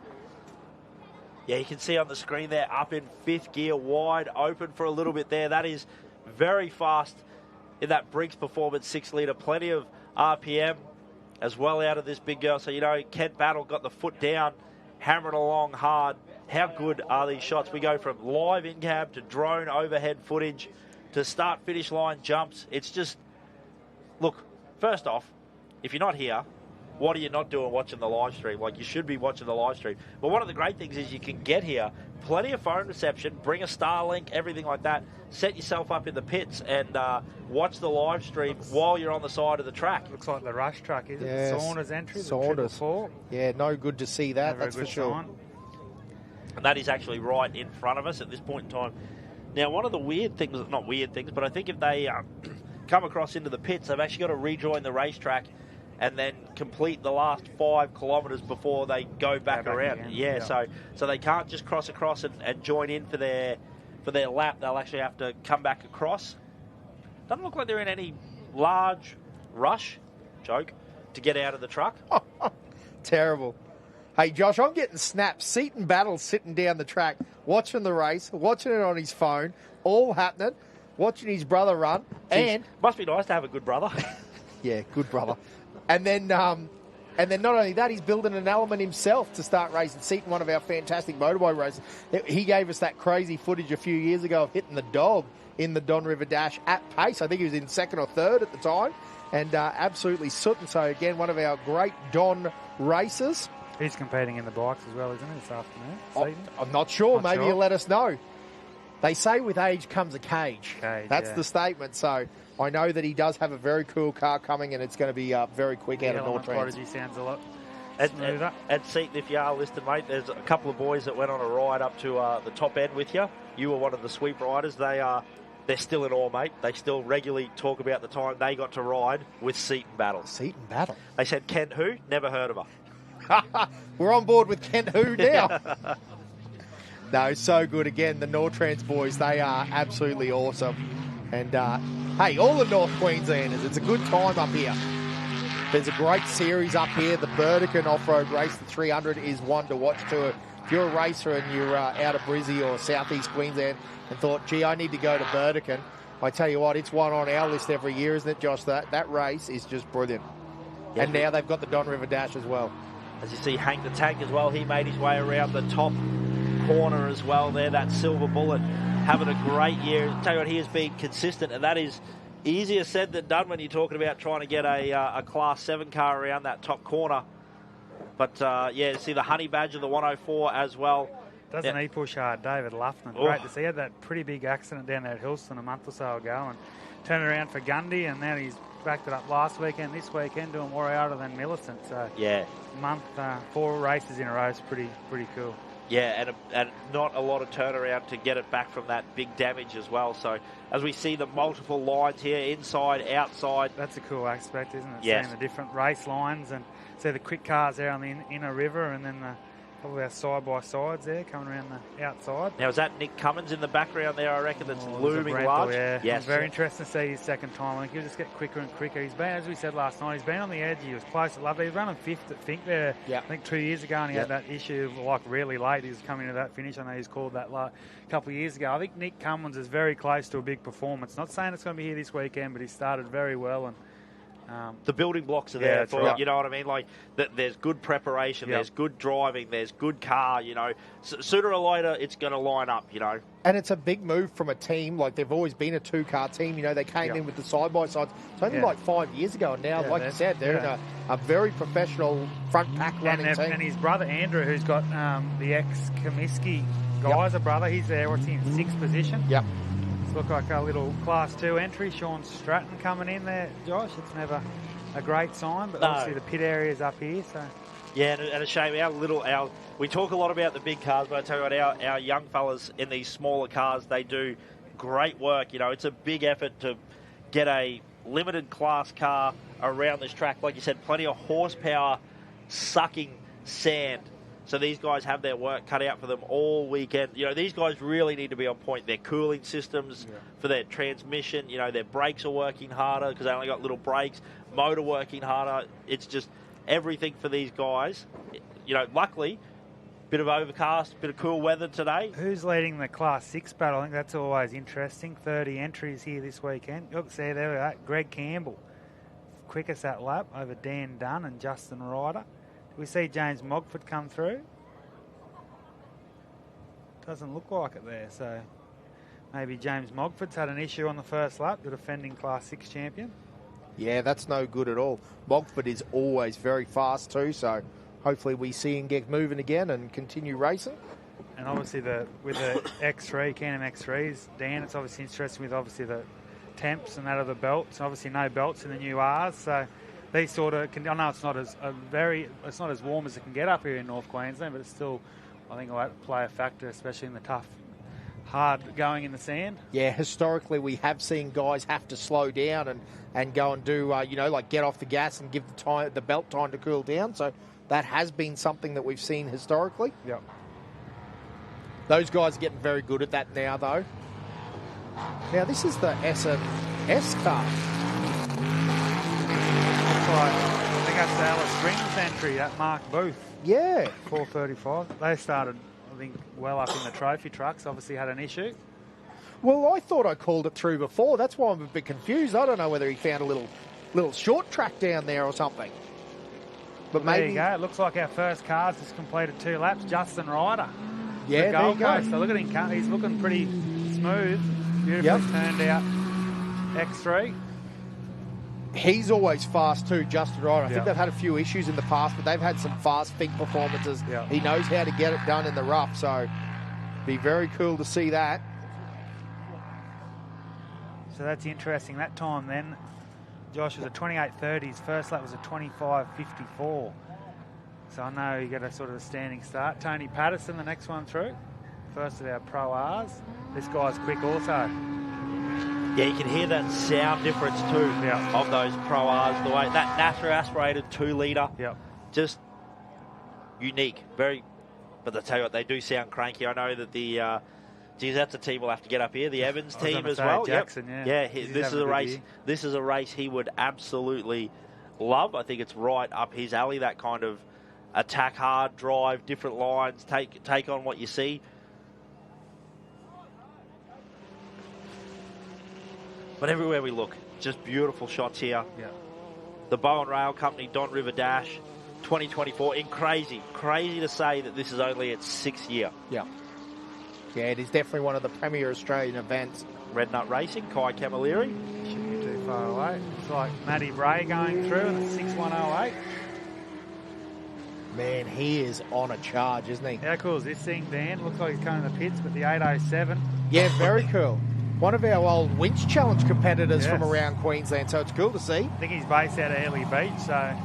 Yeah, you can see on the screen there, up in 5th gear, wide open for a little bit there. That is very fast in that Briggs Performance 6 litre. Plenty of RPM as well out of this big girl. So, Kent Battle got the foot down, hammering along hard. How good are these shots? We go from live in-cab to drone overhead footage to start-finish line jumps. It's just, look, first off, if you're not here, what are you not doing watching the live stream? Like, you should be watching the live stream. But one of the great things is you can get here, plenty of phone reception, bring a Starlink, everything like that. set yourself up in the pits and watch the live stream while you're on the side of the track. Looks like the rush truck, is it? Yes. The Saunders entry, Saunders. the 4. Yeah, no good to see that, Never that's a for good sure. sign. And that is actually right in front of us at this point in time. Now, one of the weird things, not weird things, but I think if they come across into the pits, they've actually got to rejoin the racetrack and then complete the last 5 kilometres before they go back around. Again. Yeah, so they can't just cross across and join in for their lap. They'll actually have to come back across. Doesn't look like they're in any large rush, joke, to get out of the truck. Terrible. Hey, Josh, I'm getting snaps. Seaton Battle's sitting down the track, watching the race, watching it on his phone, all happening, watching his brother run. And must be nice to have a good brother. Yeah, good brother. And then not only that, he's building an element himself to start racing. Seaton, one of our fantastic motorbike races, he gave us that crazy footage a few years ago of hitting the dog in the Don River Dash at pace. I think he was in 2nd or 3rd at the time, and absolutely sootin'. So again, one of our great Don racers. He's competing in the bikes as well, isn't he, this afternoon? I'm not sure. Not Maybe sure. he'll let us know. They say with age comes a cage. That's yeah. the statement. So I know that he does have a very cool car coming, and it's going to be very quick out of Nortrans. Prodigy sounds a lot smoother. And Seaton, if you are listening, mate, there's a couple of boys that went on a ride up to the top end with you. You were one of the sweep riders. They're still in awe, mate. They still regularly talk about the time they got to ride with Seaton Battle. Seaton Battle. They said, Kent who? Never heard of her. We're on board with Kent Who now. No, so good. Again, the Nortrans boys, they are absolutely awesome. And, hey, all the North Queenslanders, it's a good time up here. There's a great series up here. The Burdekin off-road race, the 300, is one to watch too. If you're a racer and you're out of Brizzy or southeast Queensland and thought, gee, I need to go to Burdekin, I tell you what, it's one on our list every year, isn't it, Josh? That race is just brilliant. Yeah. And now they've got the Don River Dash as well. As you see, Hank the Tank as well, he made his way around the top corner as well there, that Silver Bullet, having a great year. Tell you what, he has been consistent, and that is easier said than done when you're talking about trying to get a Class 7 car around that top corner. But, yeah, see the Honey Badger, the 104 as well. Doesn't he push hard, David Luffman? Great to see. He had that pretty big accident down there at Hillston a month or so ago and turned around for Gundy, and now he's backed it up last weekend, this weekend, doing more out than Millicent. So, yeah, month, 4 races in a row is pretty cool. Yeah, and not a lot of turnaround to get it back from that big damage as well. So as we see the multiple lines here, inside, outside. That's a cool aspect, isn't it? Yes. Seeing the different race lines and see the quick cars there on the inner river, and then probably our side-by-sides there coming around the outside. Now, is that Nick Cummins in the background there, I reckon, that's looming Brent, large? Yeah. Yes. It's very interesting to see his second time. I think he'll just get quicker and quicker. He's been, as we said last night, he's been on the edge. He was close at Lovely. He was running 5th at Fink there, I think 2 years ago, and he had that issue of like really late. He was coming to that finish. I know he's called that a couple of years ago. I think Nick Cummins is very close to a big performance. Not saying it's going to be here this weekend, but he started very well, and the building blocks are there for right. you know what I mean? Like, there's good preparation, there's good driving, there's good car, you know. Sooner or later, it's going to line up, you know. And it's a big move from a team. Like, they've always been a 2-car team. You know, they came in with the side-by-sides. It's only like 5 years ago. And now, like you said, they're in a very professional front pack running team. And his brother, Andrew, who's got the ex-Comiskey guy as a brother, he's there. What's he in 6th position? Yep. Look like a little Class 2 entry. Sean Stratton coming in there, Josh. It's never a great sign, but obviously the pit area's up here. So yeah, and a shame. We talk a lot about the big cars, but I tell you what, our young fellas in these smaller cars, they do great work. You know, it's a big effort to get a limited class car around this track. Like you said, plenty of horsepower sucking sand. So these guys have their work cut out for them all weekend. You know, these guys really need to be on point. Their cooling systems for their transmission, you know, their brakes are working harder because they only got little brakes, motor working harder. It's just everything for these guys. You know, luckily, bit of overcast, bit of cool weather today. Who's leading the Class 6 battle? I think that's always interesting. 30 entries here this weekend. Look, see, there we go. Greg Campbell, quickest that lap over Dan Dunn and Justin Ryder. We see James Mogford come through. Doesn't look like it there, so maybe James Mogford's had an issue on the first lap, the defending Class 6 champion. Yeah, that's no good at all. Mogford is always very fast too, so hopefully we see him get moving again and continue racing. And obviously with the X3, Can-Am X3s, Dan, it's obviously interesting with obviously the temps and that of the belts. Obviously no belts in the new R's, so these sort of I know it's not as warm as it can get up here in North Queensland, but it's still, I think, will play a factor, especially in the tough, hard going in the sand. Yeah, historically we have seen guys have to slow down and go and do like get off the gas and give the belt time to cool down. So that has been something that we've seen historically. Yep. Those guys are getting very good at that now, though. Now, this is the S&S car. I think that's the Alice Springs entry, that Mark Booth. Yeah. 435. They started, I think, well up in the trophy trucks. Obviously had an issue. Well, I thought I called it through before. That's why I'm a bit confused. I don't know whether he found a little short track down there or something. But Well, maybe... there you go. It looks like our first car's just completed 2 laps. Justin Ryder. Yeah, the there Gold you go. Coast. So look at him. He's looking pretty smooth. Beautifully turned out X3. He's always fast too, Justin Ryder. I think they've had a few issues in the past, but they've had some fast fig performances. He knows how to get it done in the rough, so be very cool to see that. So that's interesting. That time then, Josh, was a 28.30. His first lap was a 25.54. So I know you got a sort of a standing start. Tony Patterson, the next one through. First of our Pro Rs. This guy's quick also. Yeah, you can hear that sound difference too of those Pro Rs. The way that NASA aspirated 2-litre, just unique. Very, but I tell you what, they do sound cranky. I know that the, geez, that's a team we'll have to get up here. The Evans team as well. Jackson, This is a race. This is a race he would absolutely love. I think it's right up his alley. That kind of attack hard, drive, different lines, take on what you see. But everywhere we look, just beautiful shots here. Yeah. The Bowen Rail Company Don River Dash 2024. Crazy to say that this is only its 6th year. Yeah. Yeah, it is definitely one of the premier Australian events. Red Nut Racing, Kai Camilleri. Shouldn't be too far away. It's like Matty Bray going through in the 6.108. Man, he is on a charge, isn't he? How cool is this thing, Dan? Looks like he's coming in the pits, but the 807. Yeah, very cool. One of our old Winch Challenge competitors from around Queensland, so it's cool to see. I think he's based out of Airlie Beach, so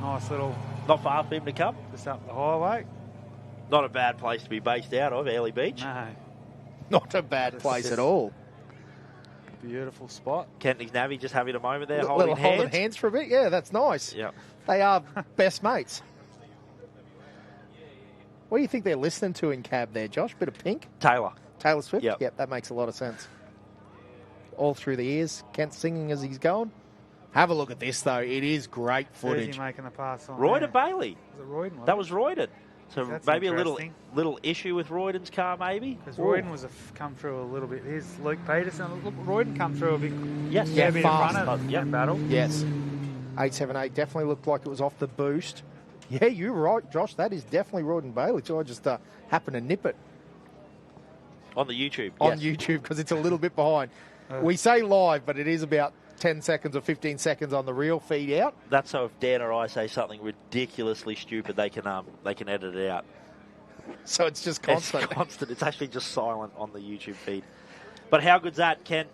nice little... Not far for him to come. Just up the highway. Not a bad place to be based out of, Airlie Beach. No. Not a bad place at all. Beautiful spot. Kent and his Navi just having a moment there, holding hands for a bit. Yeah, that's nice. Yeah. They are best mates. What do you think they're listening to in cab there, Josh? Bit of Pink? Taylor Swift? Yep, that makes a lot of sense. All through the ears. Kent singing as he's going. Have a look at this, though. It is great footage. Who's he making the pass on? Royden Bailey. Was it Royden? That was Royden. So That's maybe a interesting. little issue with Royden's car, maybe? Because Royden was come through a little bit. Here's Luke Peterson. Look, Royden come through a bit. Yes, bit in fast. front of battle. Yes. 878 definitely looked like it was off the boost. Yeah, you're right, Josh. That is definitely Royden Bailey. So I just happened to nip it. On the YouTube. On YouTube, because it's a little bit behind. We say live, but it is about 10 seconds or 15 seconds on the real feed out. That's so if Dan or I say something ridiculously stupid, they can edit it out. So it's just constant. It's constant. It's actually just silent on the YouTube feed. But how good's that, Kent?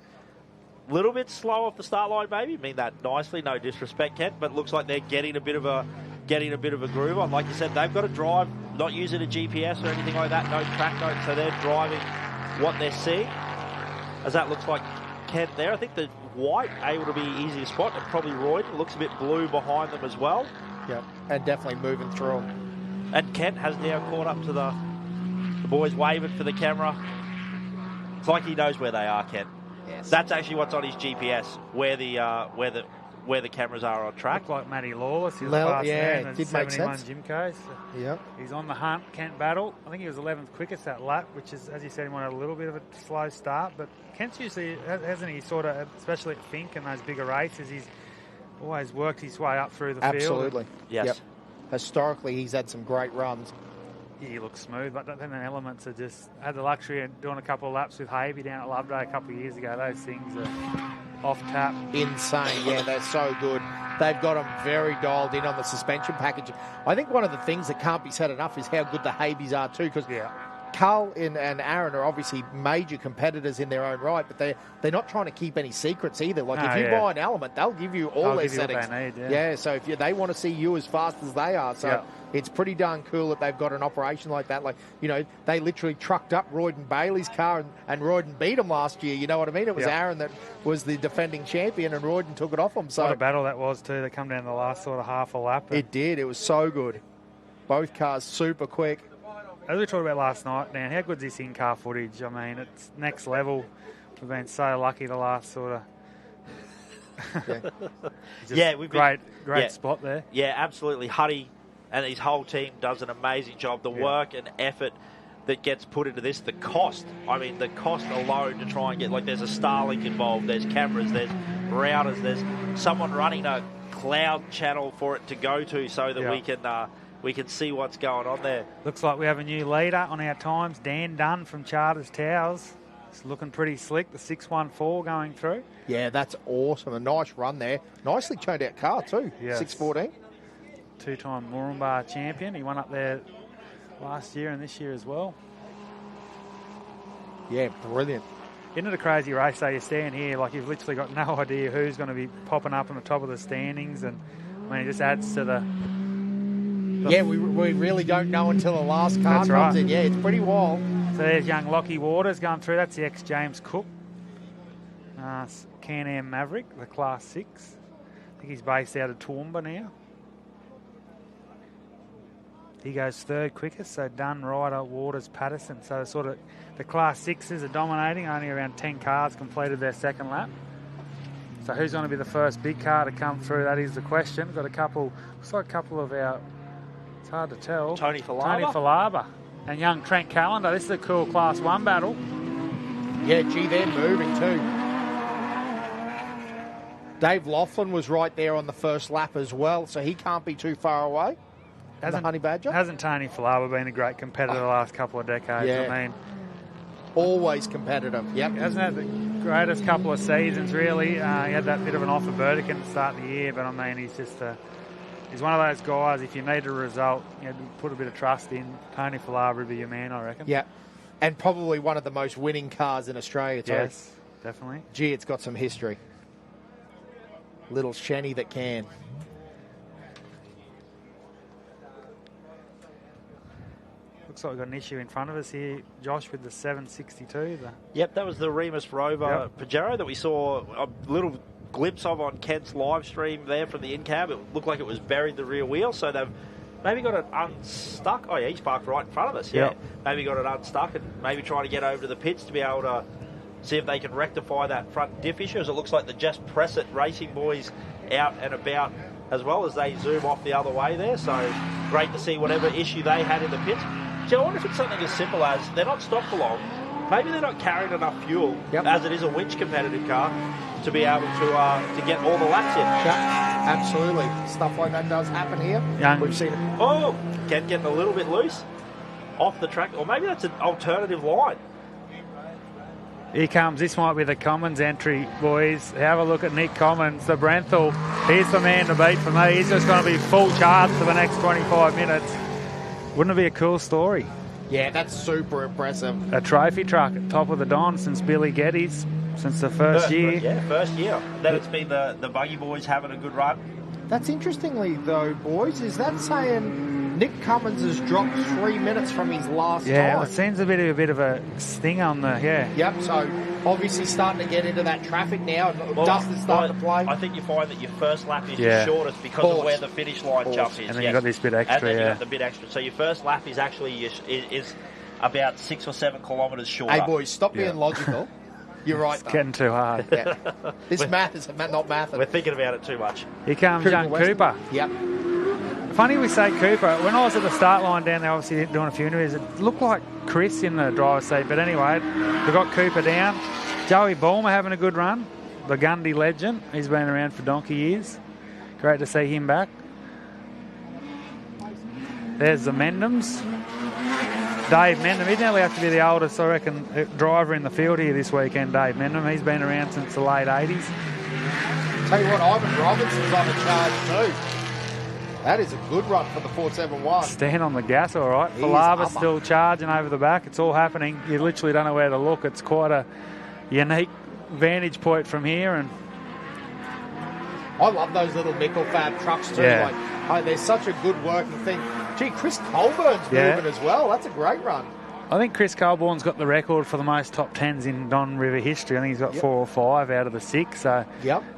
A little bit slow off the start line, maybe. I mean that nicely, no disrespect, Kent, but looks like they're getting a bit of a groove on. Like you said, they've got to drive, not using a GPS or anything like that, no track notes, so they're driving what they're seeing. As that looks like Kent there. I think the white able to be easier spot, and probably Royden looks a bit blue behind them as well. Yep, and definitely moving through them. And Kent has now caught up to the boys waving for the camera. It's like he knows where they are, Kent. Yes. That's actually what's on his GPS, where the cameras are on track. Looked like Matty Lawless. He was fast man. It did make sense. Jimco. So yep. He's on the hunt. Kent battle. I think he was 11th quickest that lap, which is, as you said, he wanted a little bit of a slow start. But Kent's usually, hasn't he, sort of, especially at Fink and those bigger races, he's always worked his way up through the field. Absolutely. Yes. Yep. Historically, he's had some great runs. Yeah, he looks smooth, but then the elements are just... I had the luxury of doing a couple of laps with Havey down at Loveday a couple of years ago. Those things are off tap. Insane. Yeah, they're so good. They've got them very dialed in on the suspension package. I think one of the things that can't be said enough is how good the Habies are too, because Carl and Aaron are obviously major competitors in their own right, but they're not trying to keep any secrets either. Like if you buy an Element, they'll give you all their settings. What they need, so if they want to see you as fast as they are, so it's pretty darn cool that they've got an operation like that. Like, you know, they literally trucked up Royden Bailey's car and Royden beat him last year. You know what I mean? It was Aaron that was the defending champion and Royden took it off him. So what a battle that was too. They come down the last sort of half a lap. It did. It was so good. Both cars super quick. As we talked about last night, Dan, how good is this in-car footage? I mean, it's next level. We've been so lucky the last sort of... we've been great spot there. Yeah, absolutely. Huddy and his whole team does an amazing job. The work and effort that gets put into this, the cost. I mean, the cost alone to try and get... Like, there's a Starlink involved, there's cameras, there's routers, there's someone running a cloud channel for it to go to so that we can see what's going on there. Looks like we have a new leader on our times, Dan Dunn from Charters Towers. It's looking pretty slick, the 614 going through. Yeah, that's awesome. A nice run there. Nicely turned out car too, 614. Two-time Moranbah champion. He won up there last year and this year as well. Yeah, brilliant. Isn't it a crazy race though? You stand here, like you've literally got no idea who's going to be popping up on the top of the standings, and I mean, it just adds to the... Yeah, we really don't know until the last car comes in. Yeah, it's pretty wild. So there's young Lockie Waters going through. That's the ex-James Cook. Can-Am Maverick, the Class 6. I think he's based out of Toowoomba now. He goes third quickest, so Dunn, Ryder, Waters, Patterson. So sort of the Class 6s are dominating. Only around 10 cars completed their second lap. So who's going to be the first big car to come through? That is the question. Got a couple, looks like a couple of our... It's hard to tell. Tony Falaba and young Trent Callender. This is a cool Class 1 battle. Yeah, gee, they're moving too. Dave Laughlin was right there on the first lap as well, so he can't be too far away. Hasn't Honey Badger? Hasn't Tony Falaba been a great competitor the last couple of decades? Yeah. I mean, always competitive. Yep. He hasn't had the greatest couple of seasons, really. He had that bit of an off of Burdekin at the start of the year, but I mean, he's just he's one of those guys, if you need a result, you know, put a bit of trust in. Tony Falaba would be your man, I reckon. Yeah. And probably one of the most winning cars in Australia, too. Yes, definitely. Gee, it's got some history. Little Shenny that can. Looks like we've got an issue in front of us here, Josh, with the 762. Yep, that was the Remus Rover Pajero that we saw a little glimpse of on Kent's live stream there from the in-cab. It looked like it was buried the rear wheel, so they've maybe got it unstuck. Oh, yeah, he's parked right in front of us. Yeah, maybe got it unstuck and maybe trying to get over to the pits to be able to see if they can rectify that front diff issue, as it looks like the Just Press It Racing boys out and about as well as they zoom off the other way there. So great to see whatever issue they had in the pits. So I wonder if it's something as simple as they're not stopped for long. Maybe they're not carrying enough fuel, as it is a winch competitive car, to be able to get all the laps in. Yeah, absolutely. Stuff like that does happen here. We've seen it. Oh, Kent getting a little bit loose off the track. Or maybe that's an alternative line. Here comes, this might be the Commons entry, boys. Have a look at Nick Commons, the Brenthal. He's the man to beat for me. He's just going to be full charge for the next 25 minutes. Wouldn't it be a cool story? Yeah, that's super impressive. A trophy truck at top of the Don since Billy Geddes, since the first year. Yeah, first year. Then it's been the Buggy Boys having a good run. That's interestingly, though, boys, is that saying Nick Cummins has dropped 3 minutes from his last time? Yeah, it seems a bit of a sting on the, Yep, so obviously starting to get into that traffic now. Dust is starting to play. I think you find that your first lap is your shortest because of where the finish line jump is. And then you've got this bit extra, And then you've got the bit extra. So your first lap is actually is about 6 or 7 kilometres shorter. Hey, boys, stop being logical. You're right, It's getting too hard. This math is not math. We're thinking about it too much. Here comes young Cooper. Yep. Funny we say Cooper. When I was at the start line down there, obviously doing a few interviews, it looked like Chris in the driver's seat. But anyway, we've got Cooper down. Joey Bulmer having a good run. The Gundy legend. He's been around for donkey years. Great to see him back. There's the Mendhams. Dave Mendham. He'd nearly have to be the oldest, I reckon, driver in the field here this weekend, Dave Mendham. He's been around since the late 80s. Tell you what, Ivan Robinson's on a charge too. That is a good run for the 471. Stand on the gas, all right. Falava's still charging over the back. It's all happening. You literally don't know where to look. It's quite a unique vantage point from here. And I love those little nickel fab trucks too. Yeah. Like, oh, they're such a good working thing. Gee, Chris Colburn's moving as well. That's a great run. I think Chris Colborne's got the record for the most top 10s in Don River history. I think he's got 4 or 5 out of the 6. So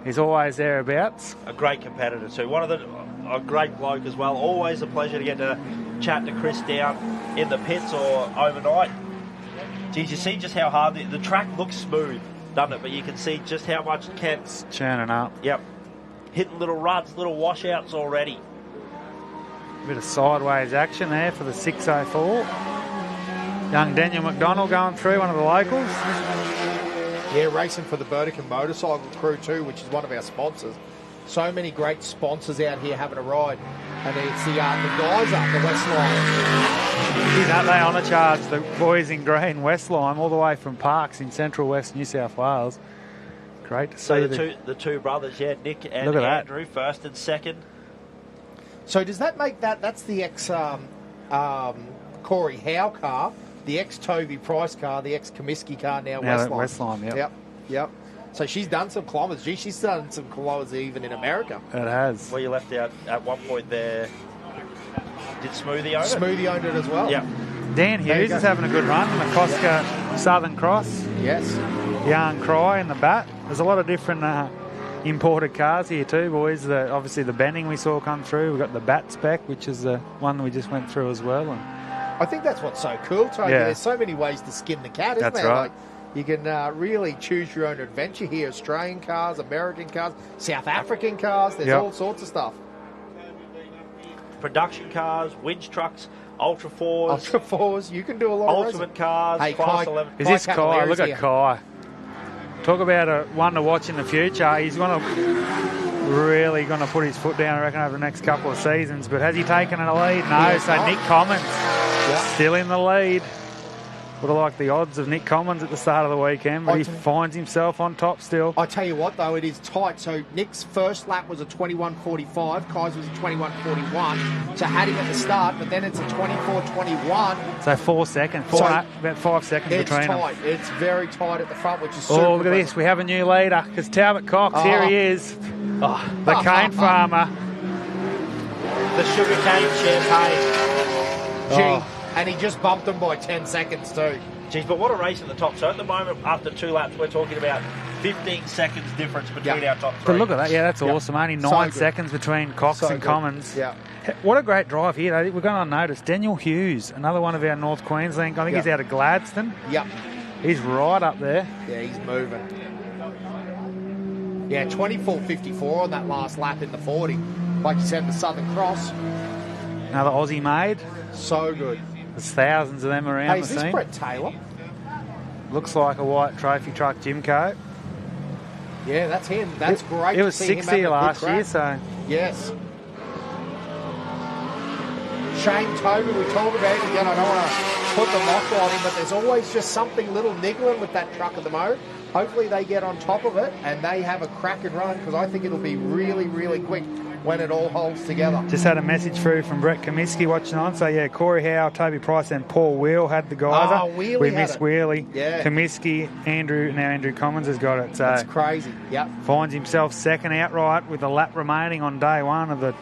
he's always thereabouts. A great competitor too. A great bloke as well. Always a pleasure to get to chat to Chris down in the pits or overnight. Geez, you see just how hard the track looks smooth, doesn't it? But you can see just how much Kent's churning up. Yep. Hitting little ruts, little washouts already. A bit of sideways action there for the 604. Young Daniel McDonald going through, one of the locals. Yeah, racing for the Burdekin Motorcycle Crew too, which is one of our sponsors. So many great sponsors out here having a ride. And it's the guys up the West Line. Geez, aren't they on a charge? The boys in green, West Line, all the way from Parks in central west New South Wales. Great to see. So the two brothers, Nick and Andrew, first and second. So does that make that's the ex Corey Howe car, the ex Toby Price car, the ex Comiskey car, now West Line. Yep. So she's done some kilometres. Gee, she's done some kilometres even in America. It has. Well, you left out at one point there. Did Smoothie own it? Smoothie owned it as well. Yep. Dan Hughes is having a good run in the Cosca Southern Cross. Yes. Yarn Cry in the bat. There's a lot of different imported cars here too, boys. Obviously the Benning we saw come through. We've got the Bat Spec, which is the one we just went through as well. And I think that's what's so cool, Toby. Yeah. There's so many ways to skin the cat, isn't That's there? right. Like, you can really choose your own adventure here. Australian cars, American cars, South African cars. There's all sorts of stuff. Production cars, winch trucks, Ultra 4s. Ultra 4s. You can do a lot of Ultimate cars, Hey, Class Kai, 11. is this Kai? Cavalari's Look at here. Kai. Talk about one to watch in the future. He's going to really going to put his foot down, I reckon, over the next couple of seasons. But has he taken a lead? No. So Nick Commons still in the lead. Would have liked the odds of Nick Commons at the start of the weekend, but he finds himself on top still. I tell you what, though, it is tight. So Nick's first lap was a 21.45. Kai's was a 21.41. So had him at the start, but then it's a 24.21. So 4 seconds. About 5 seconds between them. It's tight. It's very tight at the front, which is super. Oh, look at this. We have a new leader because Talbot Cox, here he is. The cane farmer. The sugarcane champagne. Gee, and he just bumped him by 10 seconds too. Geez, but what a race at the top. So at the moment, after 2 laps, we're talking about 15 seconds difference between our top 3. But look at that. Yeah, that's awesome. Only 9 seconds between Cox and Commons. Yeah. What a great drive here. We're going to unnotice Daniel Hughes, another one of our North Queensland. I think he's out of Gladstone. Yep. He's right up there. Yeah, he's moving. Yeah, 24.54 on that last lap in the 40. Like you said, the Southern Cross. Another Aussie made. So good. There's thousands of them around Hey, the is this scene. Brett Taylor? Looks like a white trophy truck Jimco. Yeah, that's him. That's great. It was to see 6th him here having a good last crack. year, so... Yes. Shane Toby, we talk about him again. I don't want to put the lock on him, but there's always just something little niggling with that truck at the moment. Hopefully they get on top of it and they have a crack and run, because I think it'll be really, really quick when it all holds together. Just had a message through from Brett Comiskey watching on. So, yeah, Corey Howe, Toby Price and Paul Wheel had the geyser. Oh, Wheelie we had missed it. Wheelie. Yeah. Comiskey, Andrew Commons has got it. So That's crazy. Yep. finds himself second outright with a lap remaining on day one of the...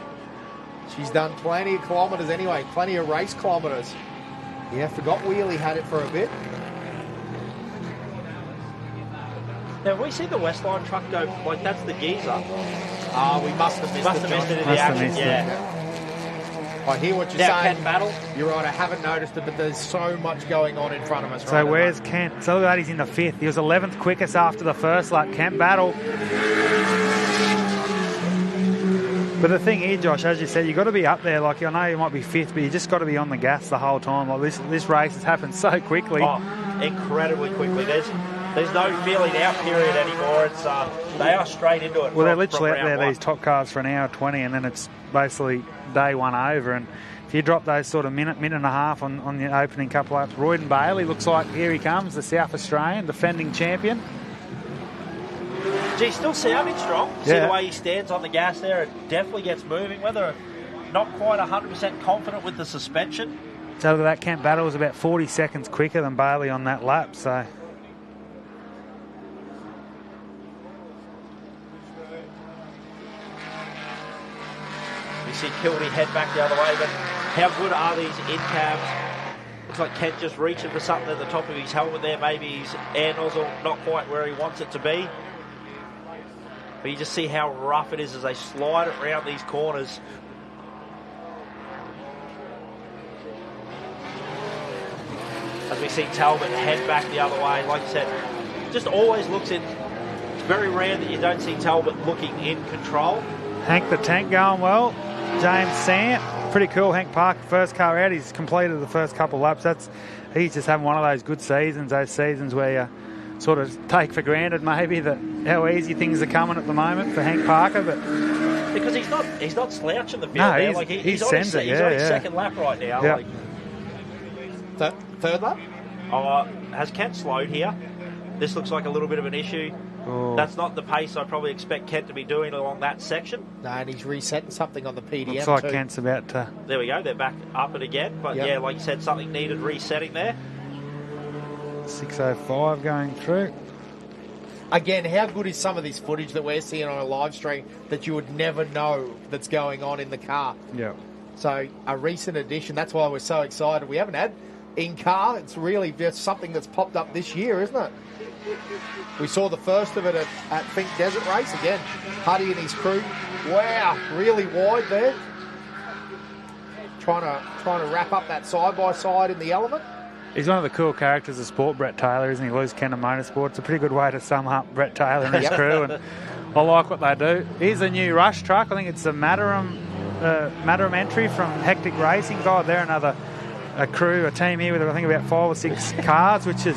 She's done plenty of kilometres anyway, plenty of race kilometres. Yeah, forgot Wheelie had it for a bit. Now, we see the Westline truck go, like, that's the geezer. Oh, we must have missed it in the action, yeah. I hear what you're Now, saying. Kent Battle. You're right, I haven't noticed it, but there's so much going on in front of us. So right where's Kent? So look at that, he's in the 5th. He was 11th quickest after the first lap. Kent Battle. But the thing here, Josh, as you said, you've got to be up there. Like, I know you might be 5th, but you just got to be on the gas the whole time. Like, this race has happened so quickly. Oh, incredibly quickly. there's no feeling out period anymore. It's they are straight into it. Well, they're literally out there, these top cars, for an hour 20, and then it's basically day one over. And if you drop those sort of minute and a half on the opening couple laps, Royden Bailey looks like here he comes, the South Australian defending champion. Gee, still sounding strong. See the way he stands on the gas there, it definitely gets moving. Whether not quite 100% confident with the suspension. So look at that, Kent Battle was about 40 seconds quicker than Bailey on that lap, so... You see Kilty head back the other way, but how good are these in-cabs? Looks like Kent just reaching for something at the top of his helmet there. Maybe his air nozzle not quite where he wants it to be. But you just see how rough it is as they slide it around these corners. As we see Talbot head back the other way. Like you said, just always looks in. It's very rare that you don't see Talbot looking in control. Hank the Tank going well. James Sant, pretty cool. Hank Parker, first car out. He's completed the first couple laps. He's just having one of those good seasons, those seasons where you sort of take for granted maybe that how easy things are coming at the moment for Hank Parker, but because he's not slouching the field no, there. He's, like he's on his second lap right now. Yep. Like, third lap? Has Kent slowed here? This looks like a little bit of an issue. Oh. That's not the pace I probably expect Kent to be doing along that section. No, and he's resetting something on the PDM looks like too. Kent's about to... There we go, they're back up it again. But yeah, like you said, something needed resetting there. 6:05 going through. Again, how good is some of this footage that we're seeing on a live stream that you would never know that's going on in the car? Yeah. So a recent addition, that's why we're so excited. We haven't had in-car. It's really just something that's popped up this year, isn't it? We saw the first of it at Fink Desert Race. Again, Huddy and his crew. Wow, really wide there. Trying to wrap up that side-by-side in the element. He's one of the cool characters of sport, Brett Taylor, isn't he? Loose Cannon Motorsport. It's a pretty good way to sum up Brett Taylor and his crew, and I like what they do. Here's a new Rush truck. I think it's a Mataram entry from Hectic Racing. Oh, they're another a team here with, I think, about 5 or 6 cars, which is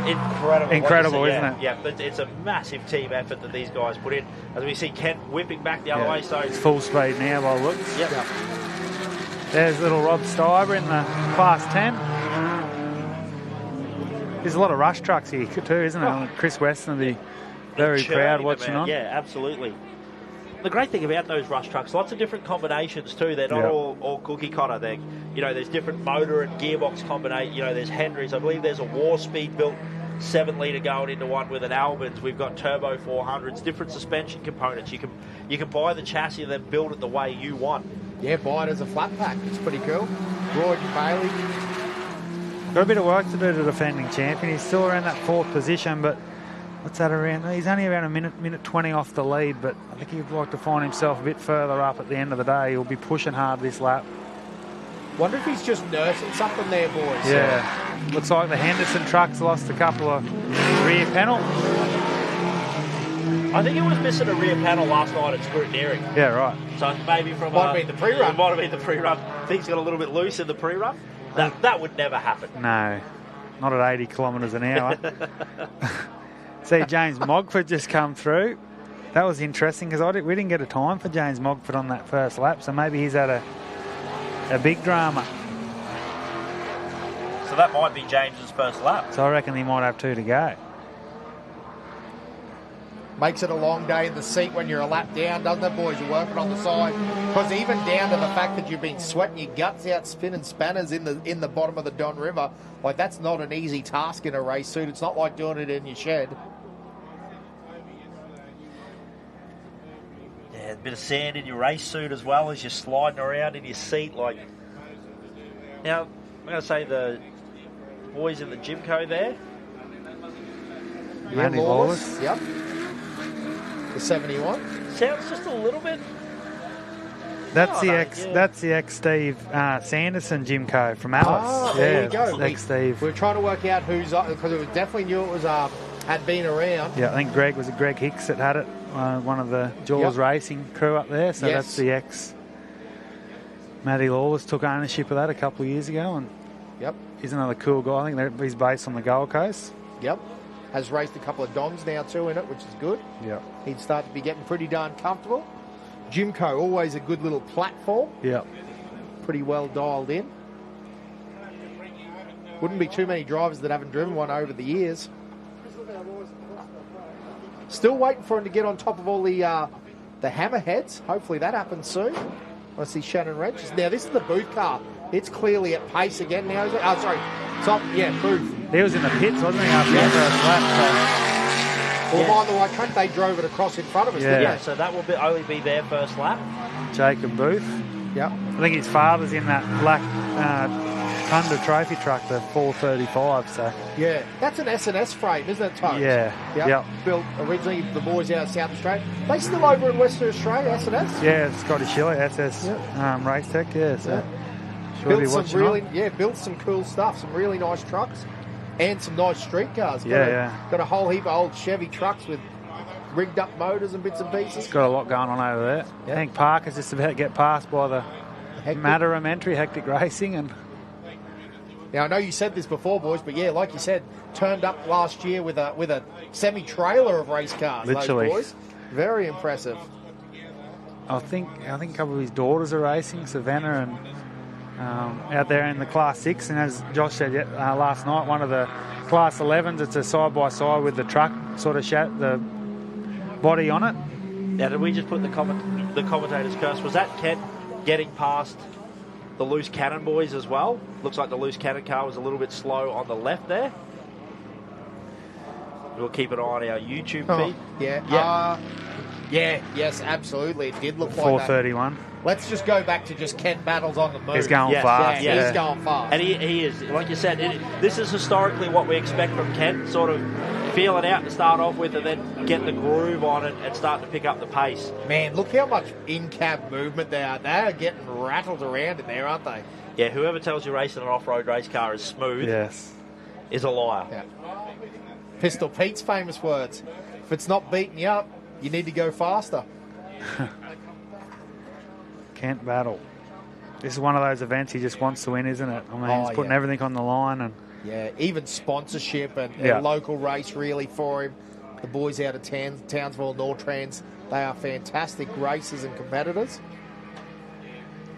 incredible, isn't it? Yeah, it's a massive team effort that these guys put in. As we see Kent whipping back the other way. So it's full speed now by looks. Yep. There's little Rob Stiver in the Class 10. There's a lot of Rush trucks here too, isn't there? Chris Weston will be very proud watching on. Yeah, absolutely. The great thing about those Rush trucks, lots of different combinations too. They're not all cookie cutter. There's different motor and gearbox combination. There's Hendricks. I believe there's a War Speed built 7-litre going into one with an Albans. We've got turbo 400s, different suspension components. You can buy the chassis and then build it the way you want. Yeah, buy it as a flat pack. It's pretty cool. Royden Bailey. Got a bit of work to do to defending champion. He's still around that 4th position, but what's that around? He's only around a minute 20 off the lead, but I think he'd like to find himself a bit further up at the end of the day. He'll be pushing hard this lap. Wonder if he's just nursing something there, boys. Yeah. Looks like the Henderson trucks lost a couple of rear panel. I think it was missing a rear panel last night at scrutineering. Yeah, right. So maybe from... Might have been the pre-run. It might have been the pre-run. Things got a little bit loose in the pre-run. That would never happen. No, not at 80 kilometres an hour. See, James Mogford just come through. That was interesting because we didn't get a time for James Mogford on that first lap, so maybe he's had a big drama. So that might be James's first lap. So I reckon he might have 2 to go. Makes it a long day in the seat when you're a lap down, doesn't it, boys? You're working on the side. Because even down to the fact that you've been sweating your guts out, spinning spanners in the bottom of the Don River, like that's not an easy task in a race suit. It's not like doing it in your shed. Yeah, a bit of sand in your race suit as well as you're sliding around in your seat. Now, I'm going to say the boys in the Gymco there. Manny Lawless. Yep. The 71. Sounds just a little bit. That's the ex Steve Sanderson Gymco from Alice. Oh, there you go. Ex Steve. We were trying to work out who's because it was definitely knew it was had been around. Yeah, I think Greg Hicks that had it. One of the Jaws Racing crew up there. So that's the ex. Matty Lawless took ownership of that a couple of years ago, and yep, he's another cool guy. I think he's based on the Gold Coast. Yep. has raced a couple of Dons now too in it, which is good. Yeah. He'd start to be getting pretty darn comfortable. Jimco, always a good little platform. Yeah. Pretty well dialed in. Wouldn't be too many drivers that haven't driven one over the years. Still waiting for him to get on top of all the hammerheads. Hopefully that happens soon. I see Shannon Wrench. Now, this is the Booth car. It's clearly at pace again now. Is it? Oh, sorry. Booth. He was in the pits, wasn't he, after the first lap? Well, mind the white country, they drove it across in front of us, Yeah, so that will only be their first lap. Jacob Booth. Yep. I think his father's in that black Thunder trophy truck, the 435. So yeah, that's an S&S frame, isn't it, Tones? Yeah. Yep. Built originally the boys out of South Australia. They still over in Western Australia, S&S? Yeah, Scotty Schiller, SS Race Tech. Yeah, so built some cool stuff, some really nice trucks, and some nice street cars. Got a whole heap of old Chevy trucks with rigged up motors and bits and pieces. Got a lot going on over there. I think Parker's just about to get passed by the Mataram entry, Hectic Racing, and. Now, I know you said this before, boys, but yeah, like you said, turned up last year with a semi-trailer of race cars. Literally. Those boys. Very impressive. I think a couple of his daughters are racing, Savannah and out there in the Class 6. And as Josh said last night, one of the Class 11s, it's a side-by-side with the truck, sort of the body on it. Now, did we just put the commentator's curse? Was that Kent getting past the Loose Cannon boys as well? Looks like the Loose Cannon car was a little bit slow on the left there. We'll keep an eye on our YouTube feed. Yes, absolutely. It did look like 431. Let's just go back to just Kent Battles on the move. He's going fast. Yeah, he's going fast. And he is, like you said, this is historically what we expect from Kent, sort of feel it out to start off with and then get the groove on it and start to pick up the pace. Man, look how much in-cab movement they are. They are getting rattled around in there, aren't they? Yeah, whoever tells you racing an off-road race car is smooth is a liar. Yeah. Pistol Pete's famous words. If it's not beating you up, you need to go faster. Kent Battle. This is one of those events he just wants to win, isn't it? I mean, he's putting everything on the line. And even sponsorship and local race really for him. The boys out of Townsville, Nortrans, they are fantastic racers and competitors.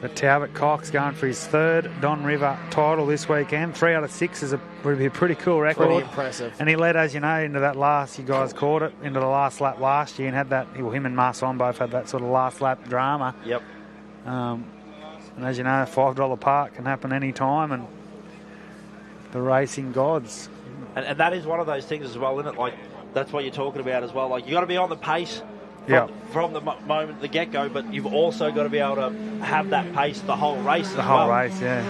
But Talbot Cox going for his third Don River title this weekend. 3 out of 6 would be a pretty cool record. Pretty impressive. And he led, as you know, into that last, you guys caught it, into the last lap last year and had that, him and Marson both had that sort of last lap drama. Yep. And as you know, $5 park can happen any time, and the racing gods. And that is one of those things as well, isn't it? Like, that's what you're talking about as well. Like, you got to be on the pace from the moment the get-go, but you've also got to be able to have that pace the whole race as well. The whole race, yeah.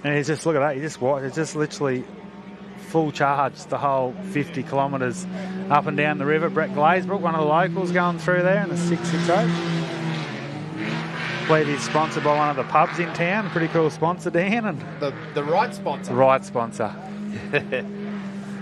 And he's just, look at that, you just watch, it's just literally full charge the whole 50 kilometres up and down the river. Brett Glazebrook, one of the locals, going through there in a 668. I believe he's sponsored by one of the pubs in town. Pretty cool sponsor, Dan. And the right sponsor. The right sponsor.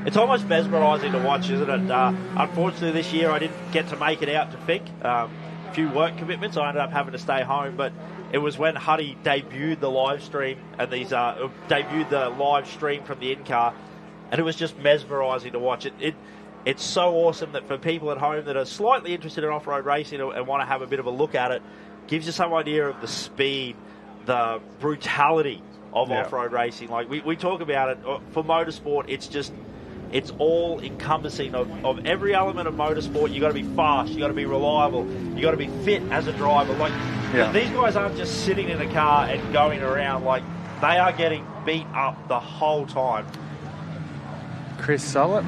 It's almost mesmerising to watch, isn't it? Unfortunately, this year I didn't get to make it out to Fink. A few work commitments. I ended up having to stay home, but it was when Huddy debuted the live stream and debuted the live stream from the in-car, and it was just mesmerising to watch. It's so awesome that for people at home that are slightly interested in off-road racing and want to have a bit of a look at it, gives you some idea of the speed, the brutality of off-road racing. Like we talk about it for motorsport, it's all encompassing of every element of motorsport. You got to be fast, you got to be reliable, you got to be fit as a driver. Like these guys aren't just sitting in a car and going around. Like, they are getting beat up the whole time. Chris Sollett.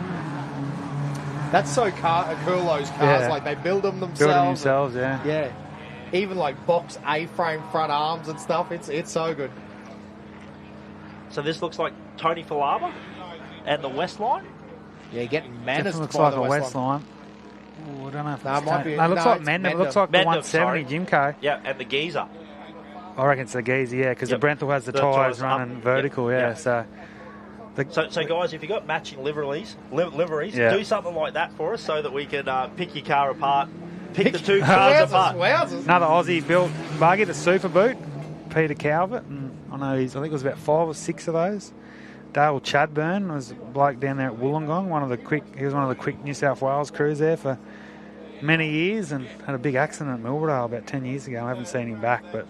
That's so cool, those cars. Like, they build them themselves. Yeah. Even like box A-frame front arms and stuff. It's so good. So this looks like Tony Falaba and the West Line. Yeah, getting menaced looks by like the a West Line. Oh, I don't know if it might be. No, it looks like Mendham. It looks like the 170 Jimco. Yeah, and the Geezer. I reckon it's the Geezer, because the Brenthal has the tyres running vertical, So guys, if you've got matching liveries, do something like that for us so that we can pick your car apart, pick the two cars apart. Another Aussie built buggy, the Super Boot, Peter Calvert, and I think it was about 5 or 6 of those. Dale Chadburn was a bloke down there at Wollongong. He was one of the quick New South Wales crews there for many years and had a big accident at Milberdale about 10 years ago. I haven't seen him back, but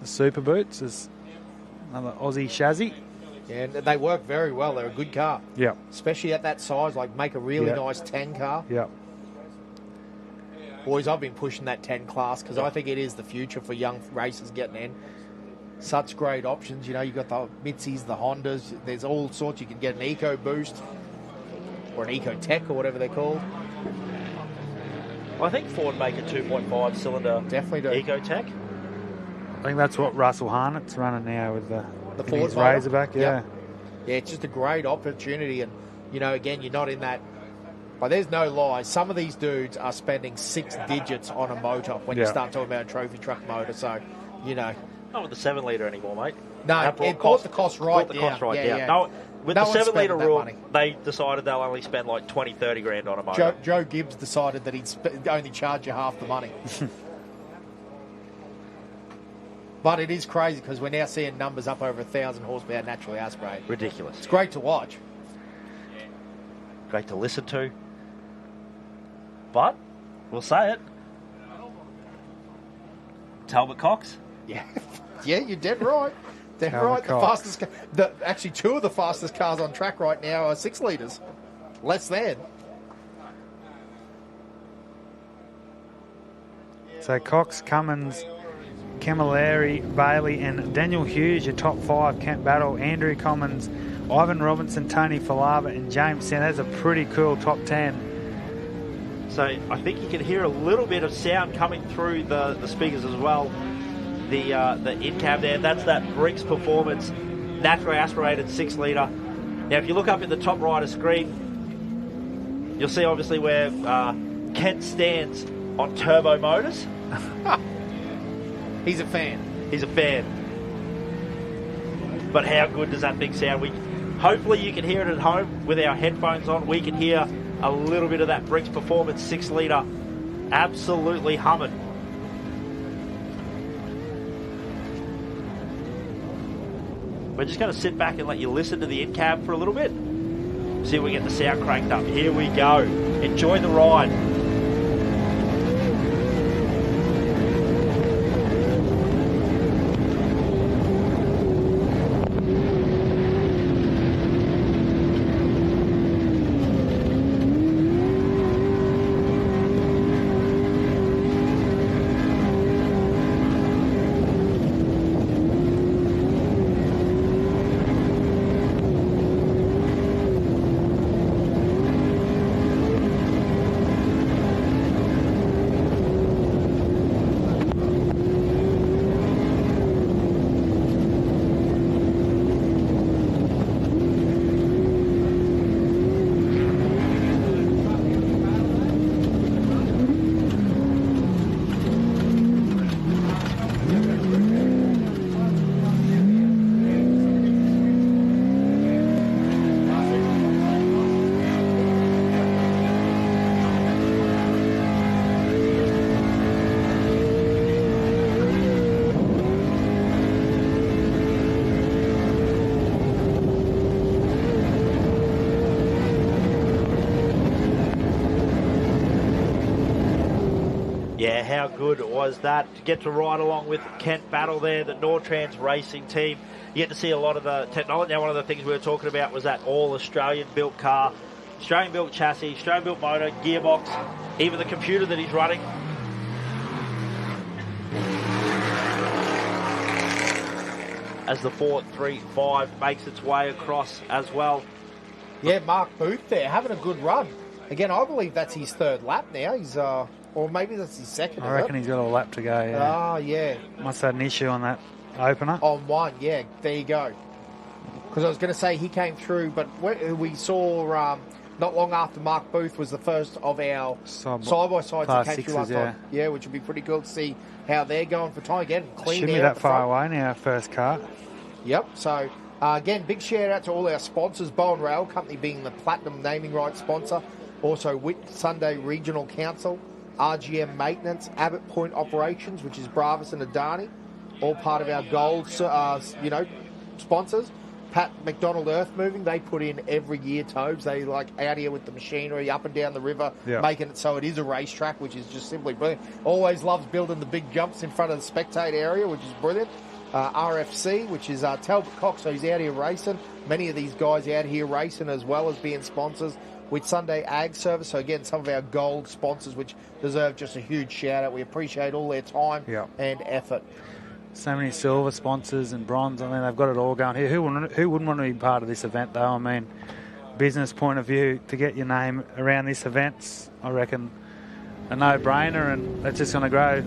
the Super Boots is another Aussie chassis. Yeah, and they work very well. They're a good car. Yeah. Especially at that size, like make a really nice 10 car. Yeah. Boys, I've been pushing that 10 class because I think it is the future for young racers getting in. Such great options. You know, you've got the Mitsubisis, the Hondas. There's all sorts. You can get an Eco Boost or an Eco Tech or whatever they're called. I think Ford make a 2.5 cylinder Definitely do. Eco Tech. I think that's what Russell Harnett's running now with the Ford Razorback. Yeah. Yeah, it's just a great opportunity. And, you know, again, you're not in that. But there's no lie. Some of these dudes are spending 6 digits on a motor when you start talking about a trophy truck motor. So, you know. Not with the 7 litre anymore, mate. No, it brought the cost right down. No, with the 7 litre rule, they decided they'll only spend like 20, 30 grand on a motor. Joe Gibbs decided that he'd only charge you half the money. But it is crazy because we're now seeing numbers up over 1,000 horsepower naturally aspirated. Ridiculous. It's great to watch. Great to listen to. But, we'll say it. Talbot Cox. Yeah. Yeah, you're dead right. Dead right. The fastest, actually, 2 of the fastest cars on track right now are 6 litres. Less than. So Cox, Cummins, Camilleri, Bailey and Daniel Hughes, your top 5. Kent Battle, Andrew Commons, Ivan Robinson, Tony Falava and James Sand. That's a pretty cool top 10. So I think you can hear a little bit of sound coming through the speakers as well. The in-cab there, that's that Briggs Performance naturally aspirated 6 litre. Now if you look up in the top right of screen, you'll see obviously where Kent stands on turbo motors. He's a fan. He's a fan. But how good does that thing sound? Hopefully you can hear it at home with our headphones on. We can hear a little bit of that Briggs Performance 6 litre absolutely humming. We're just going to sit back and let you listen to the in-cab for a little bit. See if we get the sound cranked up. Here we go. Enjoy the ride. Yeah, how good was that? To get to ride along with Kent Battle there, the Nortrans racing team. You get to see a lot of the technology. Now, one of the things we were talking about was that all-Australian-built car, Australian-built chassis, Australian-built motor, gearbox, even the computer that he's running. As the 435 makes its way across as well. Yeah, Mark Booth there, having a good run. Again, I believe that's his 3rd lap now. He's or maybe that's his 2nd. I reckon he's got a lap to go, yeah. Ah, yeah. Must have had an issue on that opener. On one, yeah. There you go. Because I was going to say he came through, but we saw not long after Mark Booth was the first of our side-by-sides that came through last time. Yeah, which would be pretty cool to see how they're going for time. Again, clean Shouldn't air be that far away now, first car. Yep, so again, big shout out to all our sponsors, Bowen Rail Company being the platinum naming rights sponsor, also Whit Sunday Regional Council, RGM Maintenance, Abbott Point Operations, which is Bravis and Adani, all part of our gold, sponsors. Pat McDonald Earth Moving, they put in every year Tobes. They out here with the machinery up and down the river, making it so it is a racetrack, which is just simply brilliant. Always loves building the big jumps in front of the spectator area, which is brilliant. RFC, which is Talbot Cox, so he's out here racing. Many of these guys out here racing as well as being sponsors with Sunday Ag Service. So again, some of our gold sponsors, which deserve just a huge shout out. We appreciate all their time and effort. So many silver sponsors and bronze. I mean, they've got it all going here. Who wouldn't want to be part of this event, though? I mean, business point of view, to get your name around this event's, I reckon, a no-brainer, and it's just going to grow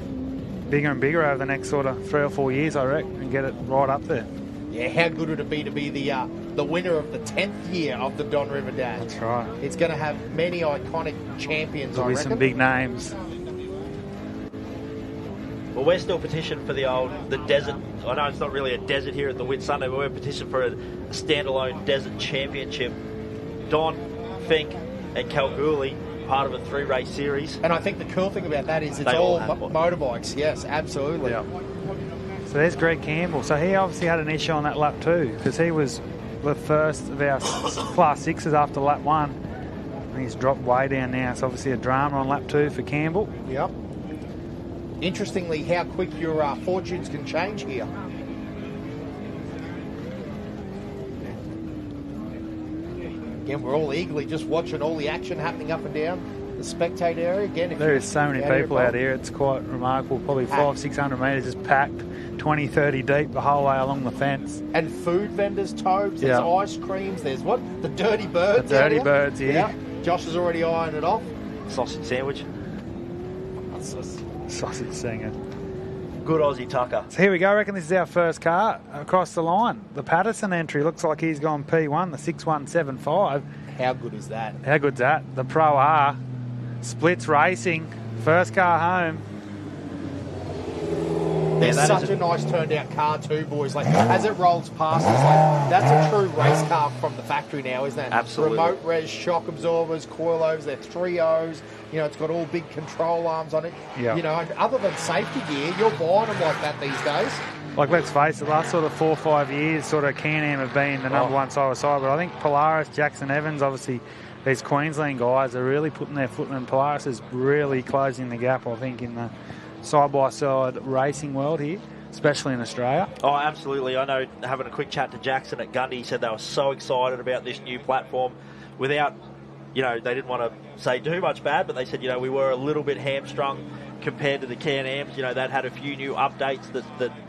bigger and bigger over the next sort of 3 or 4 years, I reckon, and get it right up there. Yeah, how good would it be to be the winner of the 10th year of the Don River Dash? That's right. It's going to have many iconic champions, There'll be some big names. Well, we're still petitioned for the desert. I know it's not really a desert here at the Whit Sunday, but we're petitioned for a standalone desert championship. Don, Fink, and Kalgoorlie, part of a 3-race series. And I think the cool thing about that is it's all motorbikes. Yes, absolutely. Yeah. So there's Greg Campbell. So he obviously had an issue on that lap too, because he was the first of our Class 6s after lap 1. And he's dropped way down now. It's obviously a drama on lap 2 for Campbell. Yep. Interestingly, how quick your fortunes can change here. Again, we're all eagerly just watching all the action happening up and down the spectator area. Again, there is so many people out here. It's quite remarkable. Probably 500-600 metres just packed, 20, 30 deep the whole way along the fence. And food vendors, Tobes. There's ice creams. There's what? The Dirty Birds. The Dirty Birds, yeah. Josh has already ironed it off. Sausage sandwich. Sausage singer. Good Aussie tucker. So here we go. I reckon this is our first car across the line. The Patterson entry looks like he's gone P1, the 6175. How good is that? How good's that? The Pro R. Splits Racing. First car home. There's such a nice turned out car too, boys. Like as it rolls past us, that's a true race car from the factory now, isn't it? Absolutely. Remote res, shock absorbers, coilovers, they're 3.0s. You know, it's got all big control arms on it. Yeah. You know, and other than safety gear, you're buying them like that these days. Like, let's face it, last sort of 4 or 5 years, sort of Can-Am have been the number one side-by-side. But I think Polaris, Jackson Evans, obviously, these Queensland guys are really putting their foot in, and Polaris is really closing the gap, I think, in the side-by-side racing world here, especially in Australia. Oh, absolutely. I know, having a quick chat to Jackson at Gundy, he said they were so excited about this new platform without, you know, they didn't want to say too much bad, but they said, you know, we were a little bit hamstrung compared to the Can-Ams. You know, they'd had a few new updates that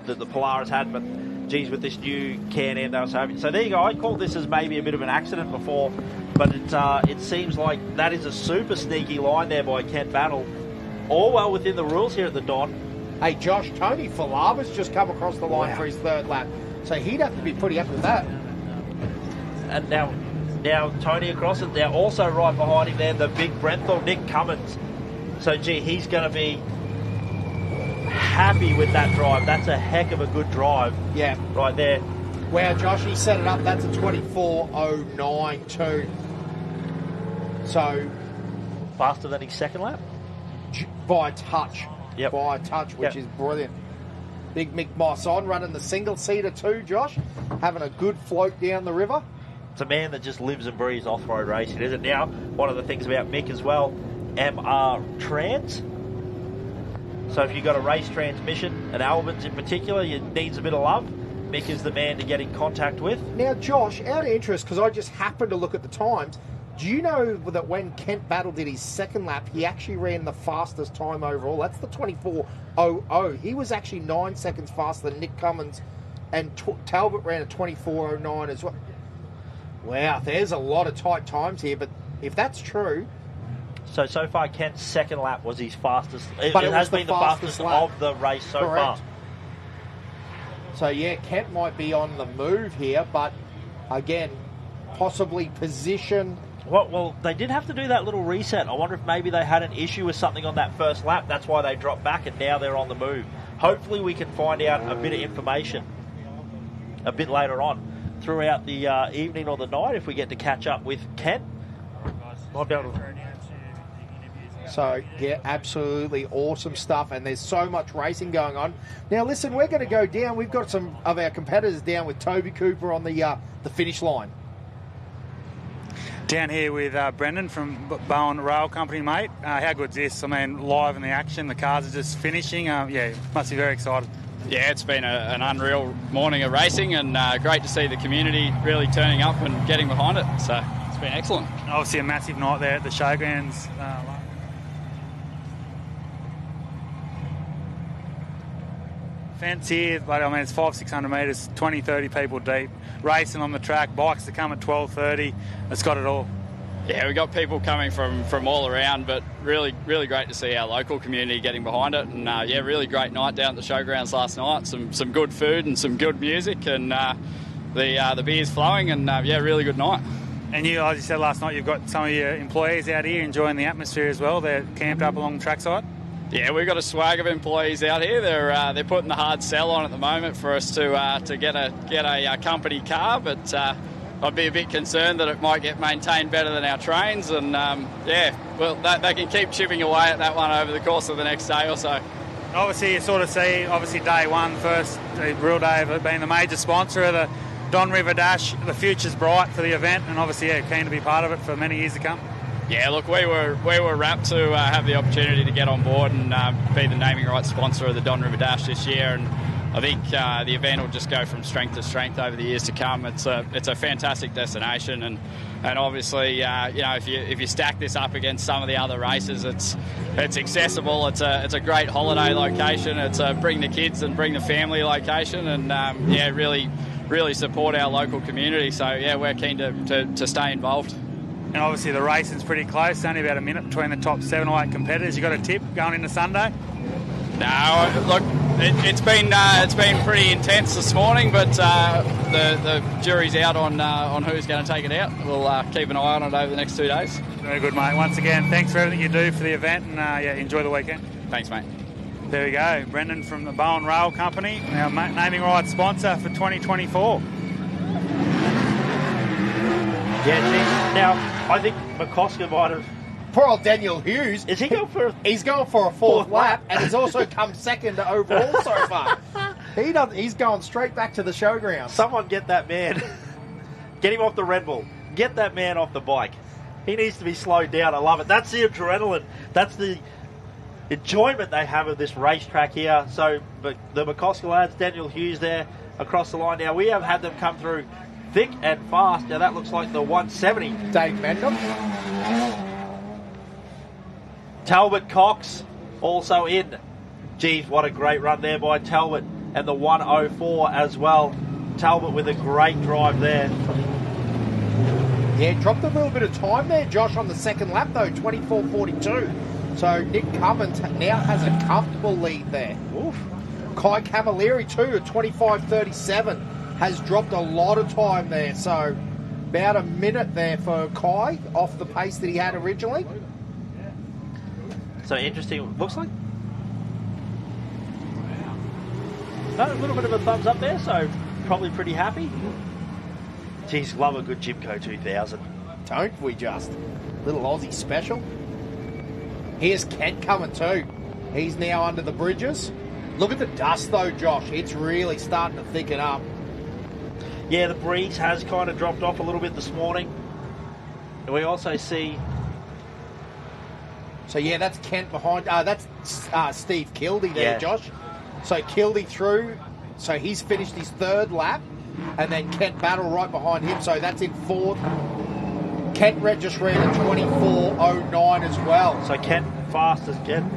the Polaris had, but geez, with this new Can-Am they were having. So there you go. I called this as maybe a bit of an accident before, but it seems like that is a super sneaky line there by Kent Battle. All well within the rules here at the Don. Hey, Josh, Tony Falava's just come across the line for his third lap, so he'd have to be pretty happy with that. And now Tony across it. Now also right behind him there, the big Brenthal, Nick Cummins. So, gee, he's going to be happy with that drive. That's a heck of a good drive. Yeah. Right there. Wow, Josh, he set it up. That's a 24.09 too. So... faster than his second lap? By a touch. Yep. By a touch, which is brilliant. Big Mick Moss on, running the single-seater too, Josh. Having a good float down the river. It's a man that just lives and breathes off-road racing, isn't it? Now, one of the things about Mick as well, Trans. So if you've got a race transmission, and Albans in particular, it needs a bit of love, Mick is the man to get in contact with. Now, Josh, out of interest, because I just happened to look at the times, do you know that when Kent Battle did his second lap, he actually ran the fastest time overall? That's the 24.00. He was actually 9 seconds faster than Nick Cummins, and Talbot ran a 24.09 as well. Wow, there's a lot of tight times here, but if that's true... So far, Kent's second lap was his fastest. But it has been the fastest lap of the race so far. So, yeah, Kent might be on the move here, but, again, possibly position... Well, they did have to do that little reset. I wonder if maybe they had an issue with something on that first lap. That's why they dropped back, and now they're on the move. Hopefully we can find out a bit of information a bit later on throughout the evening or the night if we get to catch up with Kent. Might be able to... So, yeah, absolutely awesome stuff, and there's so much racing going on. Now, listen, we're going to go down. We've got some of our competitors down with Toby Cooper on the finish line. Down here with Brendan from Bowen Rail Company, mate. How good's this? I mean, live in the action, the cars are just finishing. Yeah, must be very excited. Yeah, it's been an unreal morning of racing, and great to see the community really turning up and getting behind it. So it's been excellent. Obviously a massive night there at the showgrounds. Fence here, but I mean, it's 500-600 metres, 20-30 people deep, racing on the track, bikes to come at 12:30. It's got it all. Yeah, we got people coming from all around, but really great to see our local community getting behind it. And yeah, really great night down at the showgrounds last night. Some good food and some good music, and the beer's flowing, and yeah, really good night. And you, as you said last night, you've got some of your employees out here enjoying the atmosphere as well. They're camped up along the trackside. Yeah, we've got a swag of employees out here. They're putting the hard sell on at the moment for us to get a company car, but I'd be a bit concerned that it might get maintained better than our trains, and yeah, well, they can keep chipping away at that one over the course of the next day or so. Obviously, you sort of see, day one, first real day of it being the major sponsor of the Don River Dash. The future's bright for the event, and obviously, yeah, keen to be part of it for many years to come. Yeah, look, we were rapt to have the opportunity to get on board and be the naming rights sponsor of the Don River Dash this year, and I think the event will just go from strength to strength over the years to come. It's a fantastic destination, and obviously, you know, if you stack this up against some of the other races, it's accessible. It's a great holiday location. It's a bring the kids and bring the family location, and yeah, really support our local community. So yeah, we're keen to stay involved. And obviously the racing's pretty close, only about a minute between the top 7 or 8 competitors. You got a tip going into Sunday? No, look, it's been pretty intense this morning, but the jury's out on who's going to take it out. We'll keep an eye on it over the next 2 days. Very good, mate. Once again, thanks for everything you do for the event, and yeah, enjoy the weekend. Thanks, mate. There we go, Brendan from the Bowen Rail Company, our naming rights sponsor for 2024. Yeah, geez. Now, I think McCosker might have... Poor old Daniel Hughes. Is he going for... He's going for a fourth lap, and he's also come second overall so far. He's going straight back to the showground. Someone get that man. Get him off the Red Bull. Get that man off the bike. He needs to be slowed down. I love it. That's the adrenaline. That's the enjoyment they have of this racetrack here. So, but the McCosker lads, Daniel Hughes there across the line. Now, we have had them come through thick and fast. Now that looks like the 170. Dave Mendham. Talbot Cox also in. Geez, what a great run there by Talbot. And the 104 as well. Talbot with a great drive there. Yeah, dropped a little bit of time there, Josh, on the second lap though, 24.42. So Nick Cummins now has a comfortable lead there. Oof. Kai Camilleri too at 25.37. Has dropped a lot of time there, so about a minute there for Kai off the pace that he had originally. So interesting. Looks like a little bit of a thumbs up there, so probably pretty happy. Geez, love a good Jimco 2000. Don't we just? Little Aussie special. Here's Kent coming too. He's now under the bridges. Look at the dust though, Josh. It's really starting to thicken up. Yeah, the breeze has kind of dropped off a little bit this morning. And we also see... So, yeah, that's Kent behind... that's Steve Kildee there, yeah. Josh. So, Kildee through. So, he's finished his third lap. And then Kent Battle right behind him. So, that's in fourth. Kent just ran at 24.09 as well. So, Kent fast as Kent.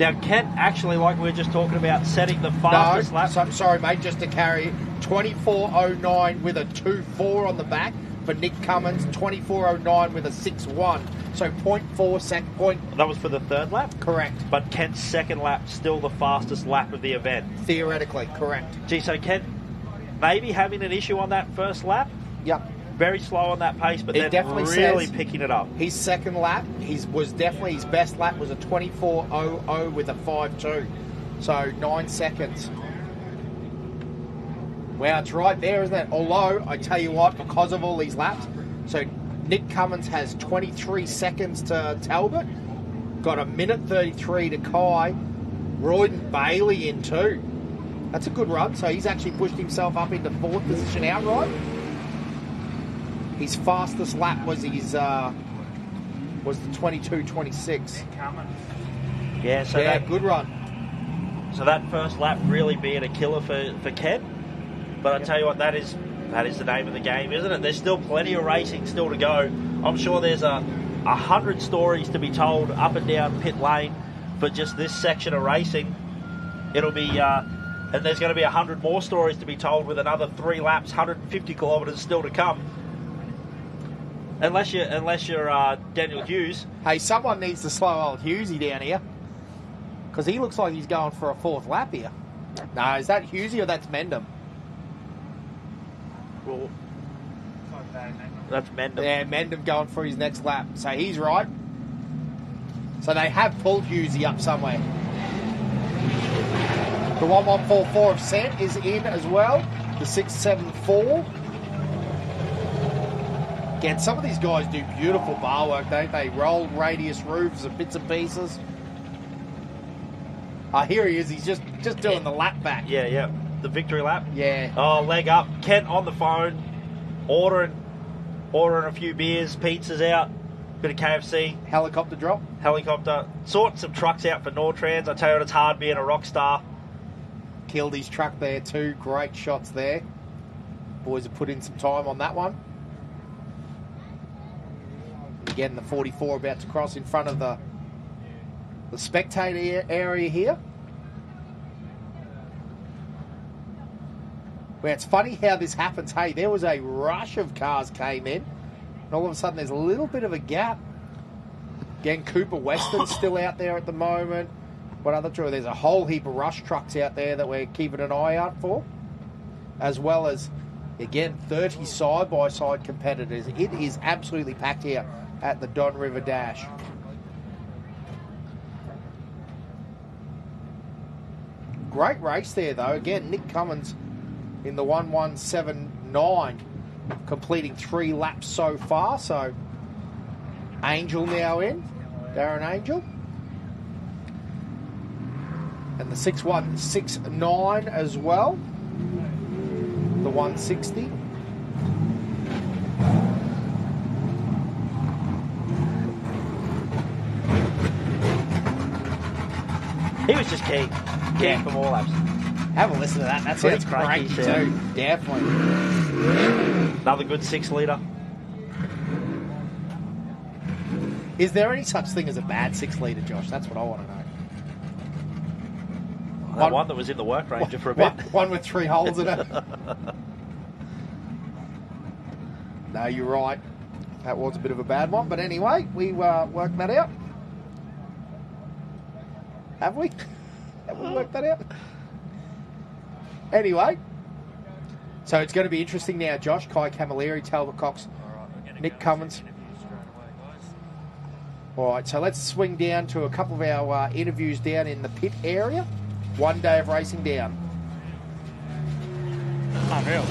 Now, Kent actually, like we were just talking about, setting the fastest lap. So, I'm sorry, mate, just to carry 24.09 with a 2.4 on the back for Nick Cummins, 24.09 with a 6.1. So 0.4 second point. That was for the third lap? Correct. But Kent's second lap still the fastest lap of the event. Theoretically, correct. Gee, so Kent maybe having an issue on that first lap? Yep. Very slow on that pace, but then really picking it up. His second lap, was definitely his best lap was a 24.00 with a 5.2. So 9 seconds. Wow, it's right there, isn't it? Although, I tell you what, because of all these laps, so Nick Cummins has 23 seconds to Talbot, got a minute 33 to Kai. Royden Bailey in 2. That's a good run. So he's actually pushed himself up into 4th position outright. His fastest lap was the 22.26. Yeah, so that good run. So that first lap really being a killer for Ken. But I tell you what, that is the name of the game, isn't it? There's still plenty of racing still to go. I'm sure there's 100 stories to be told up and down pit lane for just this section of racing. It'll be, and there's going to be 100 more stories to be told with another 3 laps, 150 kilometres still to come. Unless you're Daniel Hughes. Hey, someone needs to slow old Hughesy down here, because he looks like he's going for a 4th lap here. No, is that Hughesy or that's Mendham? Well, that's Mendham. Yeah, Mendham going for his next lap. So he's right. So they have pulled Hughesy up somewhere. The 1144 of Cent is in as well. The 674. Again, some of these guys do beautiful bar work, don't they? Roll radius roofs and bits and pieces. Here he is. He's just doing the lap back. Yeah. The victory lap. Yeah. Oh, leg up. Kent on the phone, ordering a few beers, pizzas out, bit of KFC. Helicopter drop. Sorting some trucks out for Nortrans. I tell you what, it's hard being a rock star. Killed his truck there too. Great shots there. Boys have put in some time on that one. Again, the 44 about to cross in front of the spectator area here. Well, it's funny how this happens. Hey, there was a rush of cars came in, and all of a sudden there's a little bit of a gap. Again, Cooper Weston's still out there at the moment. What other truck? There's a whole heap of rush trucks out there that we're keeping an eye out for, as well as, again, 30 side-by-side competitors. It is absolutely packed here at the Don River Dash. Great race there, though. Again, Nick Cummins in the 1179, completing 3 laps so far. So, Angel now in, Darren Angel. And the 6169 as well. The 160. He was just keen for more laps. Have a listen to that. That sounds great too. Definitely. Another good 6 litre. Is there any such thing as a bad 6 litre, Josh? That's what I want to know. One that was in the work ranger for a bit. One with 3 holes in it. No, you're right. That was a bit of a bad one. But anyway, we worked that out. Have we? Have we worked that out? Anyway, so it's going to be interesting now, Josh. Kai Camilleri, Talbot Cox, Nick Cummins. All right, so let's swing down to a couple of our interviews down in the pit area. 1 day of racing down. Unreal.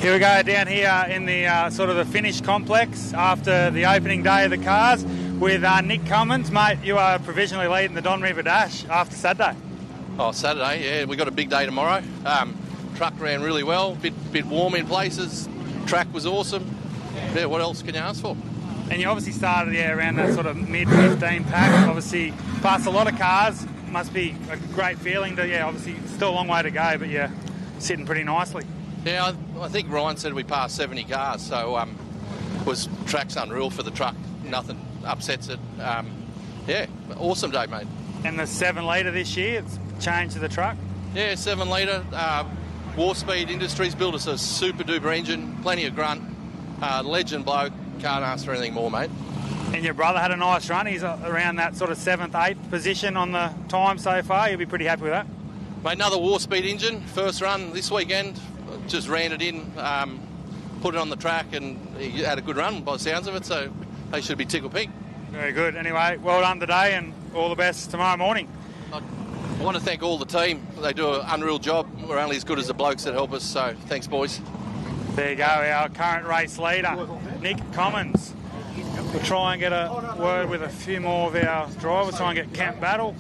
Here we go down here in the sort of the finish complex after the opening day of the cars with Nick Cummins. Mate, you are provisionally leading the Don River Dash after Saturday. Oh, Saturday, yeah. We got a big day tomorrow. Truck ran really well, bit warm in places. Track was awesome. Yeah, what else can you ask for? And you obviously started around that sort of mid-15 pack. Obviously, passed a lot of cars. Must be a great feeling to, obviously still a long way to go, but you're sitting pretty nicely. Yeah, I think Ryan said we passed 70 cars, so track's unreal for the truck. Nothing upsets it. Awesome day, mate. And the 7 litre this year, it's changed to the truck? Yeah, 7 litre. War Speed Industries built us a super duper engine, plenty of grunt. Legend bloke, can't ask for anything more, mate. And your brother had a nice run. He's around that sort of 7th, 8th position on the time so far. You'll be pretty happy with that. Mate, another War Speed engine, first run this weekend. Just ran it in, put it on the track, and he had a good run by the sounds of it, so they should be tickled pink. Very good. Anyway, well done today, and all the best tomorrow morning. I want to thank all the team. They do an unreal job. We're only as good as the blokes that help us, so thanks, boys. There you go, our current race leader, Nick Cummins. We'll try and get a word with a few more of our drivers, try and get Camp Battle.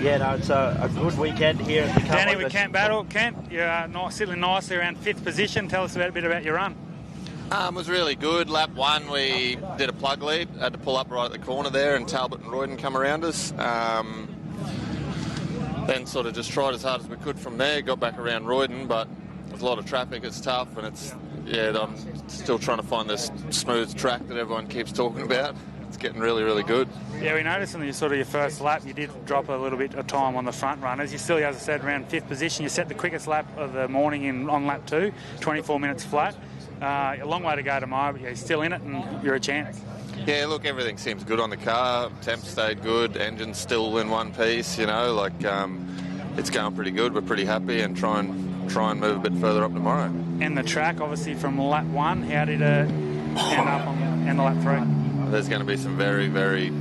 Yeah, no, it's a good weekend here at the Cup. Danny with Camp Battle. Kent, you're sitting nicely around 5th position. Tell us a bit about your run. It was really good. Lap 1, we did a plug lead. Had to pull up right at the corner there, and Talbot and Royden come around us. Then sort of just tried as hard as we could from there. Got back around Royden, but with a lot of traffic, it's tough, and I'm still trying to find this smooth track that everyone keeps talking about. It's getting really, really good. Yeah, we noticed in your first lap, you did drop a little bit of time on the front runners. You still, as I said, around 5th position. You set the quickest lap of the morning on lap 2, 24 minutes flat. A long way to go tomorrow, but you're still in it and you're a chance. Yeah, look, everything seems good on the car. Temp stayed good. Engine's still in one piece, it's going pretty good. We're pretty happy and try and move a bit further up tomorrow. And the track, obviously, from lap 1, how did it end up on the lap 3? There's going to be some very, very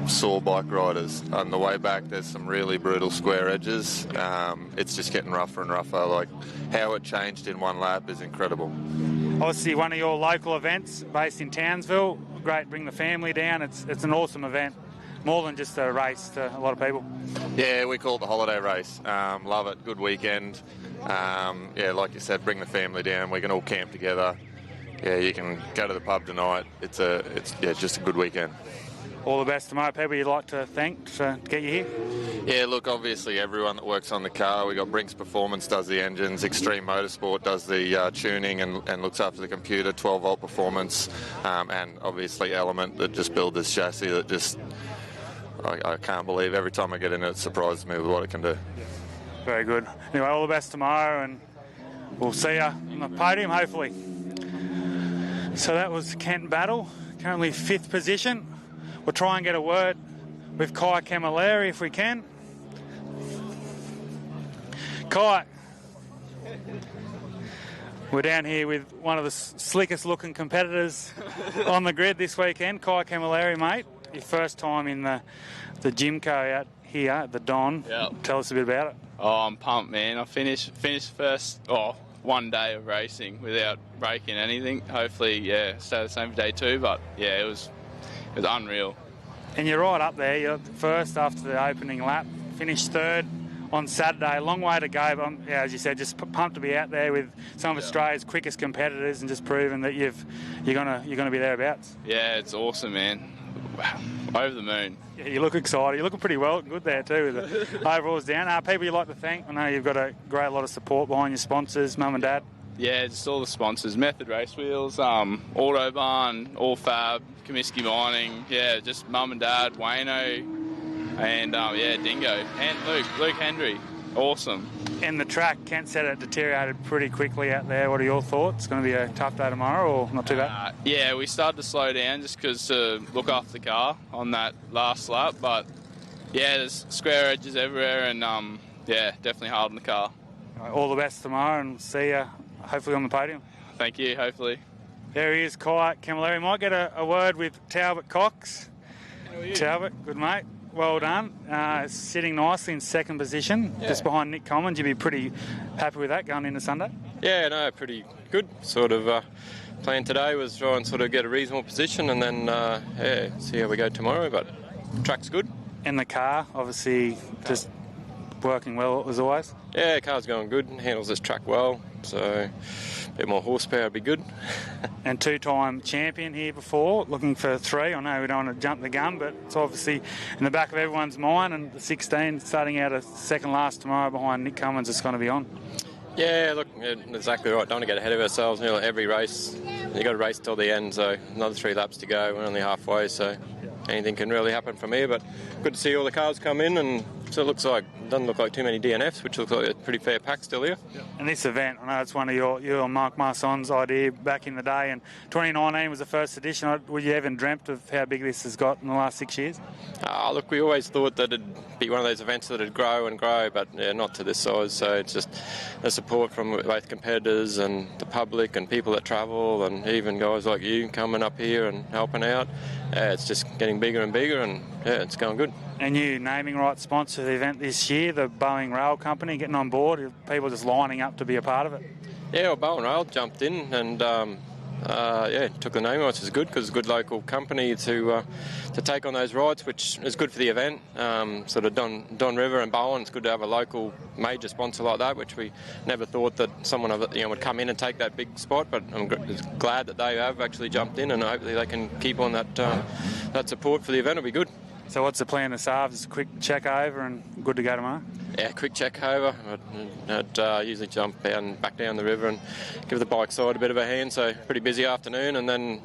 sore bike riders. On the way back, there's some really brutal square edges. It's just getting rougher and rougher. Like, how it changed in one lap is incredible. Obviously, one of your local events based in Townsville. Great, bring the family down. It's an awesome event. More than just a race to a lot of people. Yeah, we call it the holiday race. Love it. Good weekend. Like you said, bring the family down. We can all camp together. Yeah, you can go to the pub tonight. It's just a good weekend. All the best tomorrow. People you'd like to thank to get you here? Yeah, look, obviously everyone that works on the car. We got Brinks Performance does the engines, Extreme Motorsport does the tuning and looks after the computer, 12-volt performance, and obviously Element that just build this chassis that just I can't believe every time I get in it surprises me with what it can do. Very good. Anyway, all the best tomorrow, and we'll see you on the podium hopefully. So that was Kent Battle, currently 5th position. We'll try and get a word with Kai Camilleri if we can. Kai, we're down here with one of the slickest looking competitors on the grid this weekend, Kai Camilleri, mate. Your first time in the Gymco out here at the Don. Yep. Tell us a bit about it. Oh, I'm pumped, man. I finished first, one day of racing without breaking anything. Hopefully, stay the same for day 2, but yeah, it was unreal. And you're right up there. You're first after the opening lap. Finished 3rd on Saturday. A long way to go, but as you said, just pumped to be out there with some of Australia's quickest competitors and just proving that you're gonna be thereabouts. Yeah, it's awesome, man. Wow, over the moon. Yeah, you look excited. You're looking pretty good there too with the overalls down. People you'd like to thank? I know you've got a great lot of support behind your sponsors, Mum and Dad. Yeah, just all the sponsors. Method Race Wheels, Autobarn, All Fab, Comiskey Mining. Yeah, just Mum and Dad, Wayno, and Dingo. And Luke Hendry. Awesome. And the track, Kent said it deteriorated pretty quickly out there. What are your thoughts? It's going to be a tough day tomorrow, or not too bad? Yeah, we started to slow down just because to look after the car on that last lap. But yeah, there's square edges everywhere, and definitely hard on the car. All the best tomorrow, and see you hopefully on the podium. Thank you, hopefully. There he is, Kai Camilleri. Might get a word with Talbot Cox. How are you? Talbot, good mate. Well done. Sitting nicely in 2nd position, just behind Nick Commons. You'd be pretty happy with that going into Sunday? Yeah, no, pretty good. Sort of plan today was try and sort of get a reasonable position and then see how we go tomorrow, but track's good. And the car, obviously, just working well as always? Yeah, car's going good, handles this track well, so a bit more horsepower would be good. And 2-time champion here before, looking for 3. I know we don't want to jump the gun, but it's obviously in the back of everyone's mind, and the 16 starting out a second last tomorrow behind Nick Cummins is going to be on. Yeah, look, exactly right. Don't want to get ahead of ourselves. Every race, you've got to race till the end, so another 3 laps to go. We're only halfway, so anything can really happen from here, but good to see all the cars come in, and so it doesn't look like too many DNFs, which looks like a pretty fair pack still here. And this event, I know it's one of your and Mark Marson's idea back in the day, and 2019 was the first edition. Would you even dreamt of how big this has got in the last 6 years? Look, we always thought that it'd be one of those events that would grow and grow, but not to this size, so it's just the support from both competitors and the public and people that travel, and even guys like you coming up here and helping out. It's just getting bigger and bigger, and it's going good. And you naming rights sponsor the event this year, the Bowen Rail Company, getting on board, people just lining up to be a part of it. Yeah, well, Bowen Rail jumped in, and took the name, which is good because it's a good local company to take on those rides, which is good for the event. Sort of Don River and Bowen, it's good to have a local major sponsor like that, which we never thought that someone would come in and take that big spot, but I'm glad that they have actually jumped in, and hopefully they can keep on that support for the event. It'll be good. So what's the plan this half? Just a quick check over and good to go tomorrow? Yeah, quick check over. I'd usually jump back down the river and give the bike side a bit of a hand, so pretty busy afternoon, and then,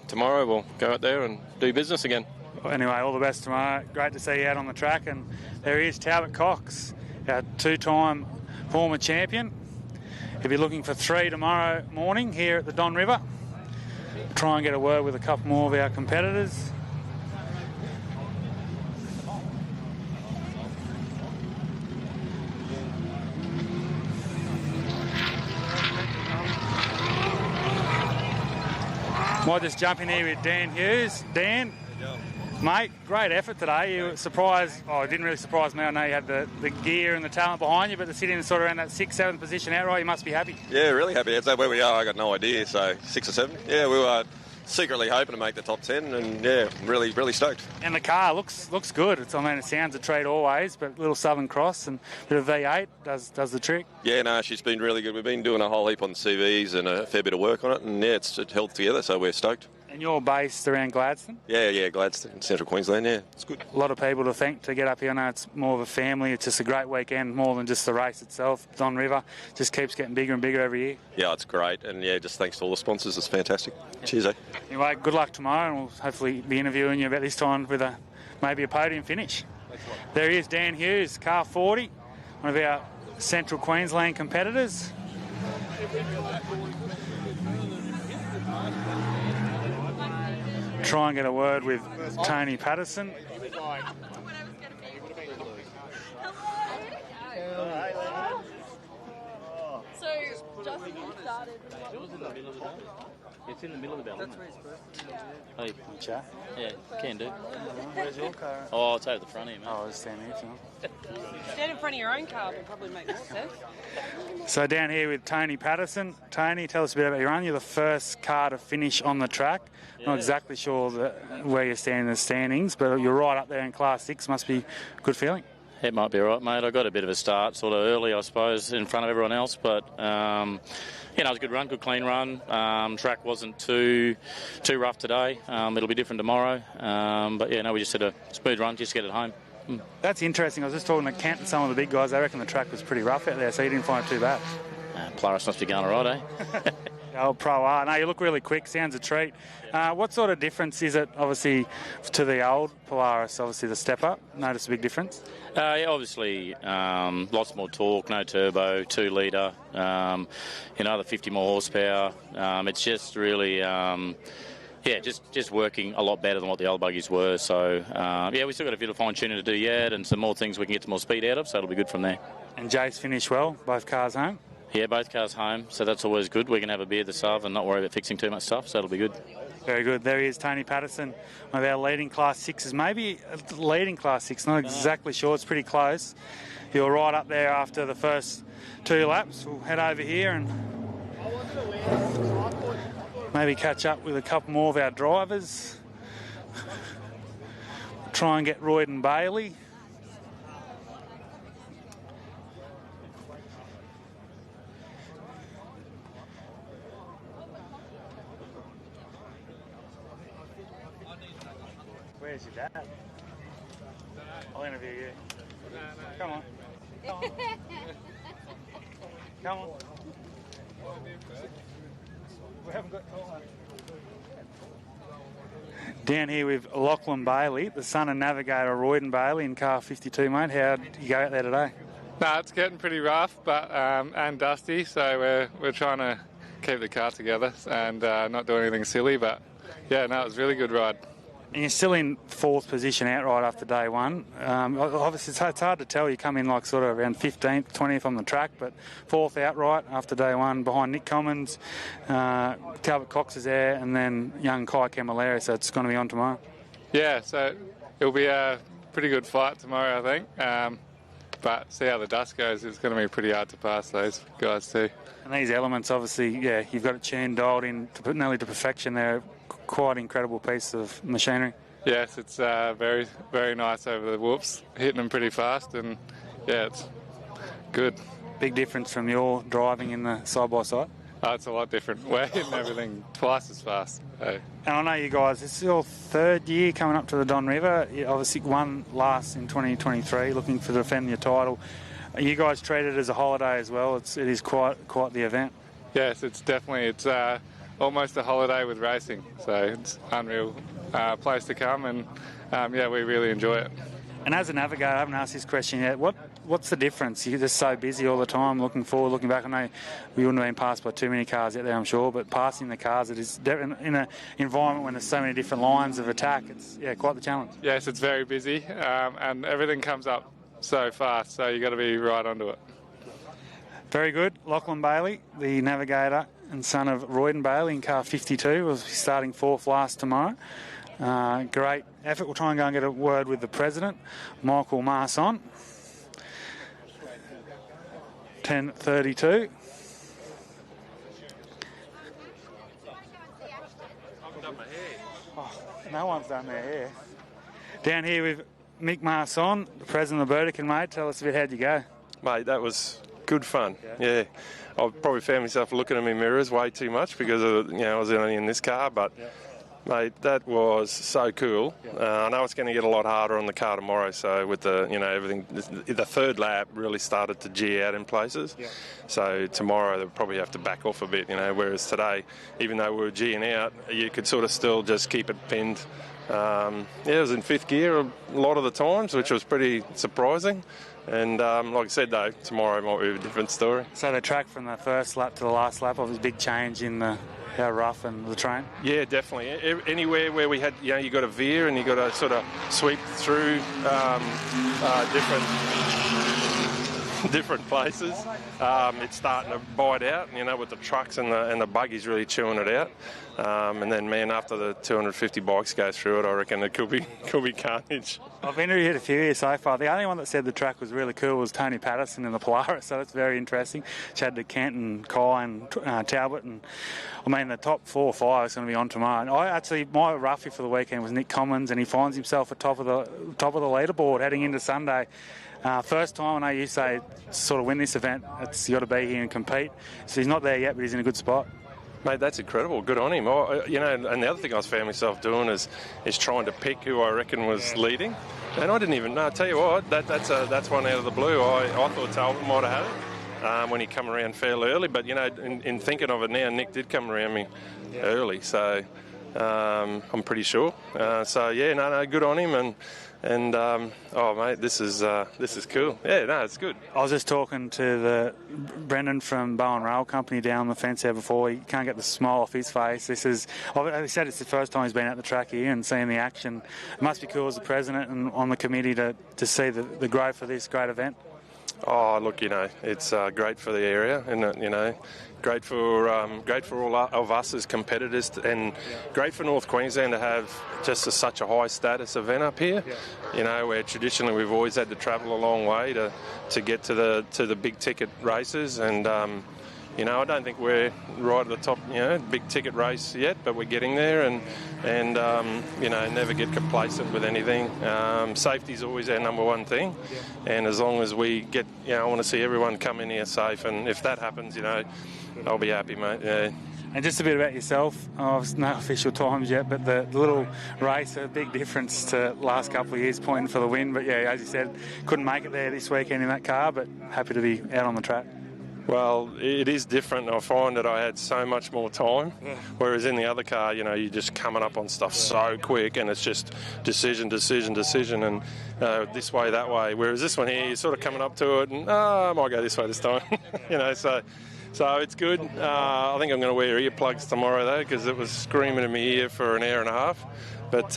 tomorrow we'll go out there and do business again. Anyway, all the best tomorrow. Great to see you out on the track, and there he is, Talbot Cox, our two-time former champion. He'll be looking for 3 tomorrow morning here at the Don River. Try and get a word with a couple more of our competitors. Might just jump in here with Dan Hughes. Dan, mate, great effort today. You were surprised. Oh, it didn't really surprise me. I know you had the gear and the talent behind you, but to sit in sort of around that 6th, 7th position outright, you must be happy. Yeah, really happy. Is that where we are? I got no idea. So 6 or 7. Yeah, we were secretly hoping to make the top 10, and really, really stoked. And the car looks good. It sounds a treat always, but little Southern Cross and a bit of V8 does the trick. Yeah, no, she's been really good. We've been doing a whole heap on the CVs and a fair bit of work on it, and it held together, so we're stoked. And you're based around Gladstone? Yeah, Gladstone, Central Queensland, yeah. It's good. A lot of people to thank to get up here. I know it's more of a family. It's just a great weekend, more than just the race itself. Don River just keeps getting bigger and bigger every year. Yeah, it's great. And, just thanks to all the sponsors. It's fantastic. Cheers, eh? Anyway, good luck tomorrow, and we'll hopefully be interviewing you about this time with maybe a podium finish. There he is, Dan Hughes, car 40, one of our Central Queensland competitors. Try and get a word with Tony Patterson. So, Justin started. It's in the middle of the bell, isn't it? Oh, you can chat? Yeah, can do. Where's your car? Oh, it's over the front here, mate. Oh, it's stand here, Stand in front of your own car would probably make more sense. So down here with Tony Patterson. Tony, tell us a bit about your run. You're the first car to finish on the track. Yeah. Not exactly sure where you stand in the standings, but you're right up there in Class 6. Must be a good feeling. It might be all right, mate. I got a bit of a start sort of early, I suppose, in front of everyone else, but it was a good run, good clean run. Track wasn't too rough today. It'll be different tomorrow. We just had a smooth run just to get it home. That's interesting. I was just talking to Kent and some of the big guys. They reckon the track was pretty rough out there, so you didn't find it too bad. Polaris must be going all right, eh? Oh, Pro R. No, you look really quick. Sounds a treat. What sort of difference is it, obviously, to the old Polaris, obviously the step up? Notice a big difference? Obviously, lots more torque, no turbo, 2 litre, the 50 more horsepower. It's just really, just working a lot better than what the old buggies were. So, we still got a bit of fine-tuning to do yet, and some more things we can get some more speed out of, so it'll be good from there. And Jace finished well, both cars home? Yeah, both cars home, so that's always good. We can have a beer this half and not worry about fixing too much stuff, so it'll be good. Very good. There he is, Tony Patterson, one of our leading Class 6s. Maybe leading Class 6, not exactly sure. It's pretty close. You're right up there after the first 2 laps. We'll head over here and maybe catch up with a couple more of our drivers. Try and get Royden Bailey. Where's your dad? I'll interview you. Come on. Come on. We haven't got time. Down here with Lachlan Bailey, the son and navigator Royden Bailey in car 52, mate. How did you go out there today? No, it's getting pretty rough, but and dusty, so we're trying to keep the car together and not do anything silly. But it was a really good ride. And you're still in 4th position outright after day one. Obviously, it's hard to tell. You come in like sort of around 15th, 20th on the track, but 4th outright after day one behind Nick Commons. Talbot Cox is there, and then young Kai Camilleri, so it's going to be on tomorrow. Yeah, so it'll be a pretty good fight tomorrow, I think. but see how the dust goes. It's going to be pretty hard to pass those guys too. And these elements, obviously, yeah, you've got it tuned, dialed in nearly to perfection. They're quite incredible piece of machinery. Yes, it's very, very nice over the whoops, hitting them pretty fast, and yeah, it's good. Big difference from your driving in the side-by-side? It's a lot different. We're hitting everything twice as fast. So. And I know you guys, it's your third year coming up to the Don River. You obviously won last in 2023, looking to defend your title. You guys treat it as a holiday as well. It is quite the event. Yes, it's almost a holiday with racing. So it's unreal place to come, and yeah, we really enjoy it. And as a navigator, I haven't asked this question yet. What's the difference? You're just so busy all the time, looking forward, looking back. I know we wouldn't have been passed by too many cars out there, I'm sure, but passing the cars, it is in an environment when there's so many different lines of attack. It's quite the challenge. Yes, it's very busy, and everything comes up so fast, so you've got to be right onto it. Very good. Lachlan Bailey, the navigator and son of Royden Bailey in car 52, will be starting fourth last tomorrow. Great effort. We'll try and go and get a word with the president, Michael Marson. 10:32. No one's done their hair. Down here with Mick Marson, the president of Burdekin, mate. Tell us a bit, how'd you go? Mate, that was good fun. Yeah. I probably found myself looking at my mirrors way too much because I was only in this car, but mate, that was so cool. I know it's going to get a lot harder on the car tomorrow. So with the everything, the third lap really started to G out in places. Yeah. So tomorrow they'll probably have to back off a bit. Whereas today, even though we were G'ing out, you could sort of still just keep it pinned. It was in fifth gear a lot of the times, which was pretty surprising. And like I said, though, tomorrow might be a different story. So the track from the first lap to the last lap, was a big change in how rough and the train? Yeah, definitely. Anywhere where we had, you got to veer and you got to sort of sweep through different places. It's starting to bite out, with the trucks and the buggies really chewing it out. And then, man, after the 250 bikes go through it, I reckon it could be carnage. I've interviewed a few here so far. The only one that said the track was really cool was Tony Patterson in the Polaris, so that's very interesting. Chad Kent and Kai and Talbot, and the top 4 or 5 is going to be on tomorrow. And my roughie for the weekend was Nick Commons, and he finds himself at top of the leaderboard heading into Sunday. First time, I know you say sort of win this event, you got to be here and compete. So he's not there yet, but he's in a good spot. Mate, that's incredible. Good on him. And the other thing I found myself doing is trying to pick who I reckon was leading. And I didn't even know. I tell you what, that's one out of the blue. I thought Talbot might have had it when he come around fairly early. But, in thinking of it now, Nick did come around me early. So I'm pretty sure. Good on him. And mate, this is cool. Yeah, no, it's good. I was just talking to Brendan from Bowen Rail Company down the fence there before. He can't get the smile off his face. He said it's the first time he's been at the track here and seeing the action. It must be cool as the president and on the committee to see the growth of this great event. Oh, look, it's great for the area, isn't it? Great for all of us as competitors, and great for North Queensland to have just such a high status event up here. Where traditionally we've always had to travel a long way to get to the big ticket races, and I don't think we're right at the top, big ticket race yet, but we're getting there, and never get complacent with anything. Safety's always our number one thing, and as long as we get, I want to see everyone come in here safe, and if that happens, I'll be happy, mate. Yeah. And just a bit about yourself. No official times yet, but the little race, a big difference to last couple of years, pointing for the win. But yeah, as you said, couldn't make it there this weekend in that car, but happy to be out on the track. Well, it is different. I find that I had so much more time, whereas in the other car, you're just coming up on stuff so quick, and it's just decision, and this way, that way. Whereas this one here, you're sort of coming up to it, and I might go this way this time, So it's good. I think I'm going to wear earplugs tomorrow, though, because it was screaming in my ear for an hour and a half. But,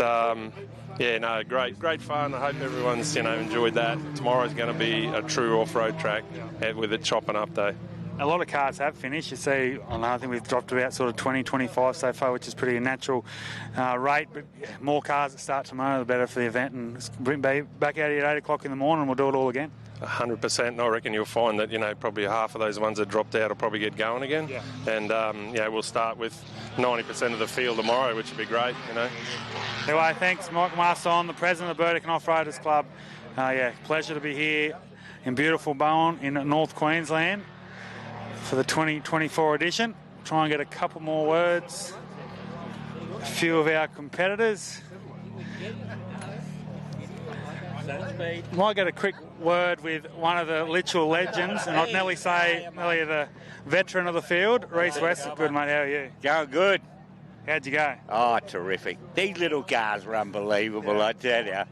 great fun. I hope everyone's, enjoyed that. Tomorrow's going to be a true off-road track with it chopping up, though. A lot of cars have finished. You see, I think we've dropped about sort of 20, 25 so far, which is pretty a natural rate. But more cars that start tomorrow, the better for the event. And bring back out here at 8 o'clock in the morning, we'll do it all again. 100%. And I reckon you'll find that, probably half of those ones that dropped out will probably get going again. Yeah. And, we'll start with 90% of the field tomorrow, which would be great, Anyway, thanks, Mike Marston, the president of the Burdekin Off-Roaders Club. Pleasure to be here in beautiful Bowen in North Queensland for the 2024 edition. Try and get a couple more words. A few of our competitors. Might get a quick word with one of the literal legends, and I'd nearly say the veteran of the field, Reece West. Good, mate. How are you? Going good. How'd you go? Oh, terrific. These little cars were unbelievable, I tell you.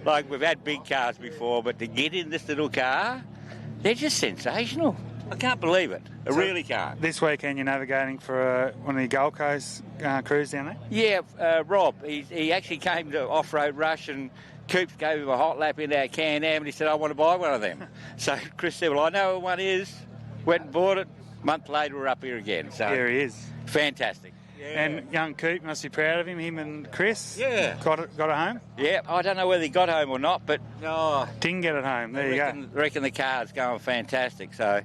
Like, we've had big cars before, but to get in this little car, they're just sensational. I can't believe it. I really can't. This weekend you're navigating for one of the Gold Coast crews down there? Yeah, Rob. He actually came to Off-Road Rush, and Coops gave him a hot lap in our Can-Am, and he said, I want to buy one of them. So Chris said, well, I know what one is. Went and bought it. A month later, we're up here again. So here he is. Fantastic. Yeah. And young Coop must be proud of him and Chris. Yeah. Got it home? Yeah, I don't know whether he got home or not, but... Didn't get it home. There you go. Reckon the car's going fantastic. So,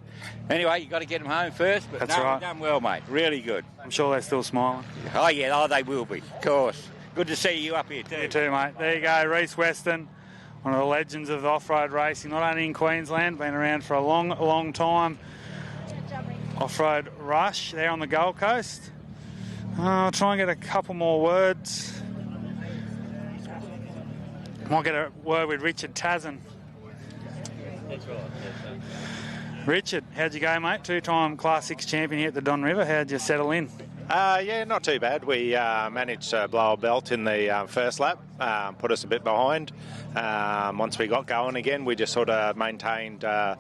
anyway, you got to get them home first. But That's right. We've done well, mate. Really good. I'm sure they're still smiling. Oh, yeah. Oh, they will be. Of course. Good to see you up here, too. You too, mate. There you go. Reece Weston, one of the legends of off-road racing, not only in Queensland, been around for a long, long time. Off-road Rush there on the Gold Coast. I'll try and get a couple more words. Might get a word with Richard Tazen. Richard, how'd you go, mate? Two-time Class 6 champion here at the Don River. How'd you settle in? Yeah, not too bad. We managed to blow a belt in the first lap, put us a bit behind. Once we got going again, we just sort of maintained a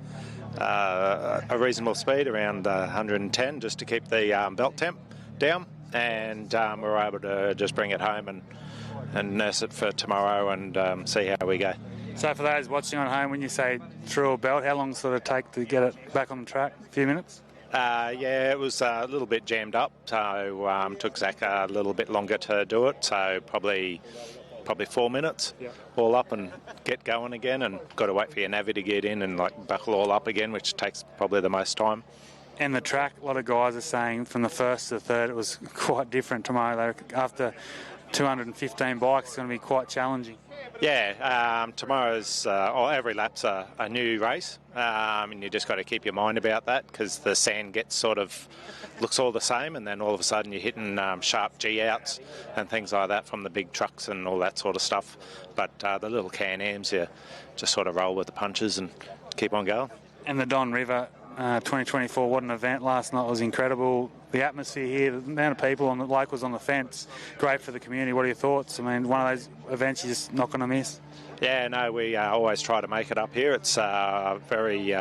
reasonable speed, around 110, just to keep the belt temp down. And we were able to just bring it home and nurse it for tomorrow and see how we go. So for those watching on home, when you say through a belt, how long does it sort of take to get it back on the track? A few minutes? Yeah, it was a little bit jammed up, so took Zach a little bit longer to do it, so probably 4 minutes all up and get going again, and got to wait for your navvy to get in and buckle all up again, which takes probably the most time. And the track, a lot of guys are saying from the first to the third it was quite different tomorrow. After 215 bikes, it's going to be quite challenging. Yeah, tomorrow's, every lap's a new race, and you just got to keep your mind about that, because the sand gets looks all the same, and then all of a sudden you're hitting sharp G-outs and things like that from the big trucks and all that sort of stuff. But the little Can-Ams, you just sort of roll with the punches and keep on going. And the Don River 2024, what an event last night. Was incredible. The atmosphere here, the amount of people on the locals on the fence, great for the community. What are your thoughts? I mean, one of those events you're just not going to miss. Yeah, no, we always try to make it up here. It's very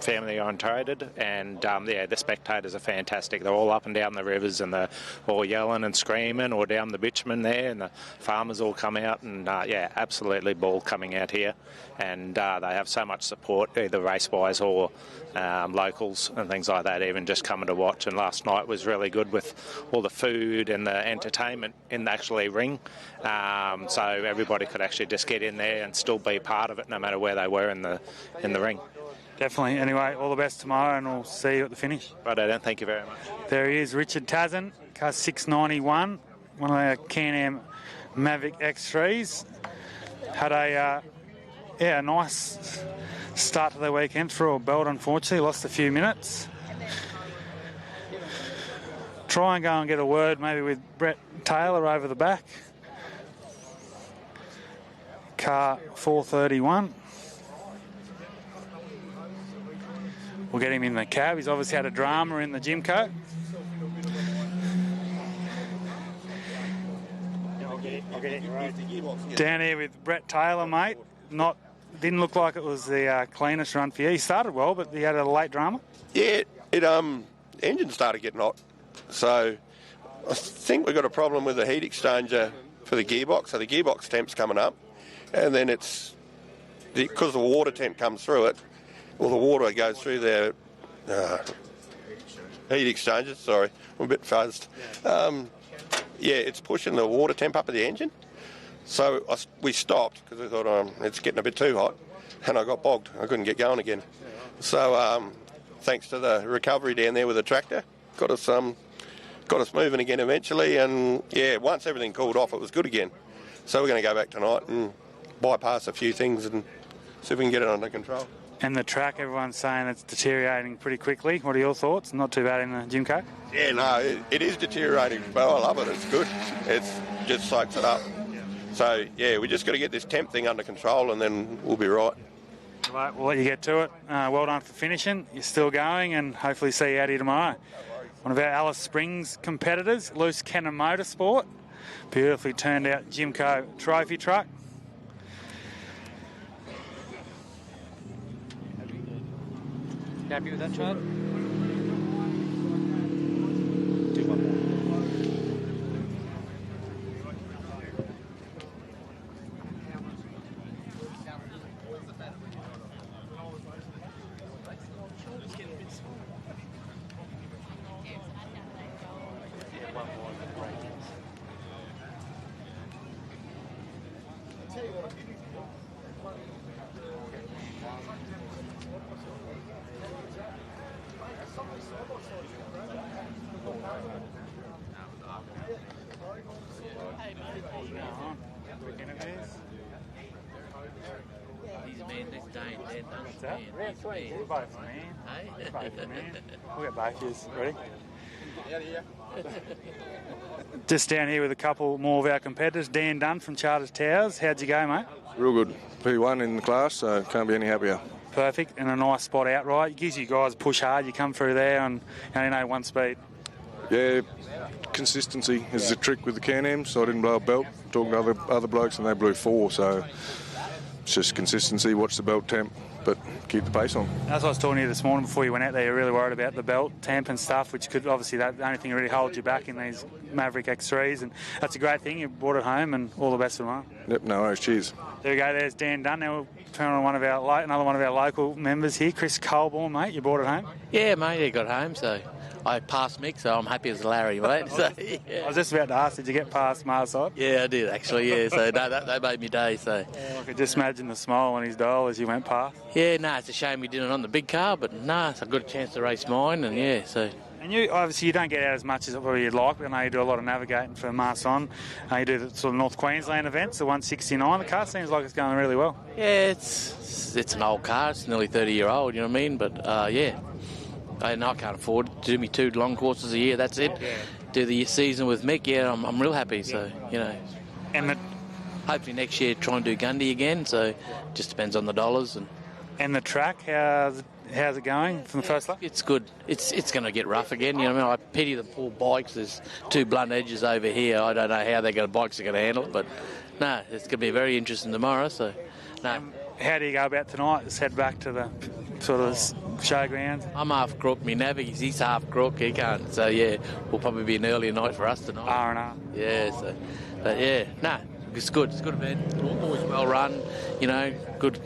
family orientated, and the spectators are fantastic. They're all up and down the rivers, and they're all yelling and screaming, or down the bitumen there, and the farmers all come out, and absolutely ball coming out here. And they have so much support, either race-wise or locals and things like that, even just coming to watch. And last night was really good with all the food and the entertainment in the actually ring, so everybody could actually just get in there and still be part of it, no matter where they were in the ring. Definitely. Anyway, all the best tomorrow, and we'll see you at the finish. Right, Adam. Thank you very much. There he is, Richard Tazen, car 691, one of our Can-Am Mavic X3s. Had a nice start to the weekend. Threw a belt, unfortunately, lost a few minutes. Try and go and get a word maybe with Brett Taylor over the back. Car 431. We'll get him in the cab. He's obviously had a drama in the gym coat. Down here with Brett Taylor, mate. Didn't look like it was the cleanest run for you. He started well, but he had a late drama. Yeah, the engine started getting hot. So I think we've got a problem with the heat exchanger for the gearbox. So the gearbox temp's coming up, and then because the water temp comes through it, well, the water goes through there heat exchangers. Sorry, I'm a bit fuzzed. It's pushing the water temp up of the engine. So we stopped because I thought it's getting a bit too hot, and I got bogged. I couldn't get going again. So thanks to the recovery down there with the tractor, got us moving again eventually. And once everything cooled off, it was good again. So we're going to go back tonight and bypass a few things and see if we can get it under control. And the track, everyone's saying it's deteriorating pretty quickly. What are your thoughts? Not too bad in the gym car? Yeah, no, it is deteriorating, but I love it. It's good. It's just soaks it up. So, we just got to get this temp thing under control and then we'll be right. Right, we'll let you get to it. Well done for finishing. You're still going and hopefully see you out here tomorrow. One of our Alice Springs competitors, Loose Cannon Motorsport. Beautifully turned out Jimco trophy truck. Happy with that, Chad? We'll get back here. Ready? Just down here with a couple more of our competitors. Dan Dunn from Charters Towers. How'd you go, mate? Real good. P1 in the class, so can't be any happier. Perfect, and a nice spot outright. It gives you guys a push hard. You come through there and one speed. Yeah, consistency is the trick with the Can-Ams, so I didn't blow a belt. Talking to other blokes and they blew 4, so it's just consistency, watch the belt temp, but keep the pace on. As I was talking to you this morning before you went out there, you're really worried about the belt temp and stuff, which could obviously the only thing that really holds you back in these Maverick X3s, and that's a great thing. You brought it home, and all the best tomorrow. Yep, no worries. Cheers. There we go. There's Dan Dunn. Now we'll turn on another one of our local members here, Chris Colborne, mate. You brought it home. Yeah, mate. I got home, so I passed Mick, so I'm happy as Larry, mate. So, I was just about to ask, did you get past Marside? Yeah, I did actually. Yeah, so no, that made me day. So I could just imagine the smile on his dial as you went past. Yeah, no, it's a shame we didn't on the big car, but no, it's a good chance to race mine, and so. And you obviously you don't get out as much as probably you'd like, but I know you do a lot of navigating for Marson. You do the sort of North Queensland events, the 169. The car seems like it's going really well. Yeah, it's an old car. It's nearly 30-year-old. You know what I mean? But and I can't afford to do me 2 long courses a year. That's it. Yeah. Do the season with Mick. Yeah, I'm real happy. So and hopefully next year try and do Gundy again. So just depends on the dollars and the track. How's it going from the first lap? It's good. It's going to get rough again. You know what I mean? I pity the poor bikes. There's 2 blunt edges over here. I don't know how bikes are going to handle it, but no, it's going to be very interesting tomorrow. So no. How do you go about tonight? Let's head back to the sort of showgrounds. I'm half crook. Me navvy, he's half crook. He can't. So we'll probably be an earlier night for us tonight. R&R. Yeah. So, but it's good. It's a good event. Always well run. Good.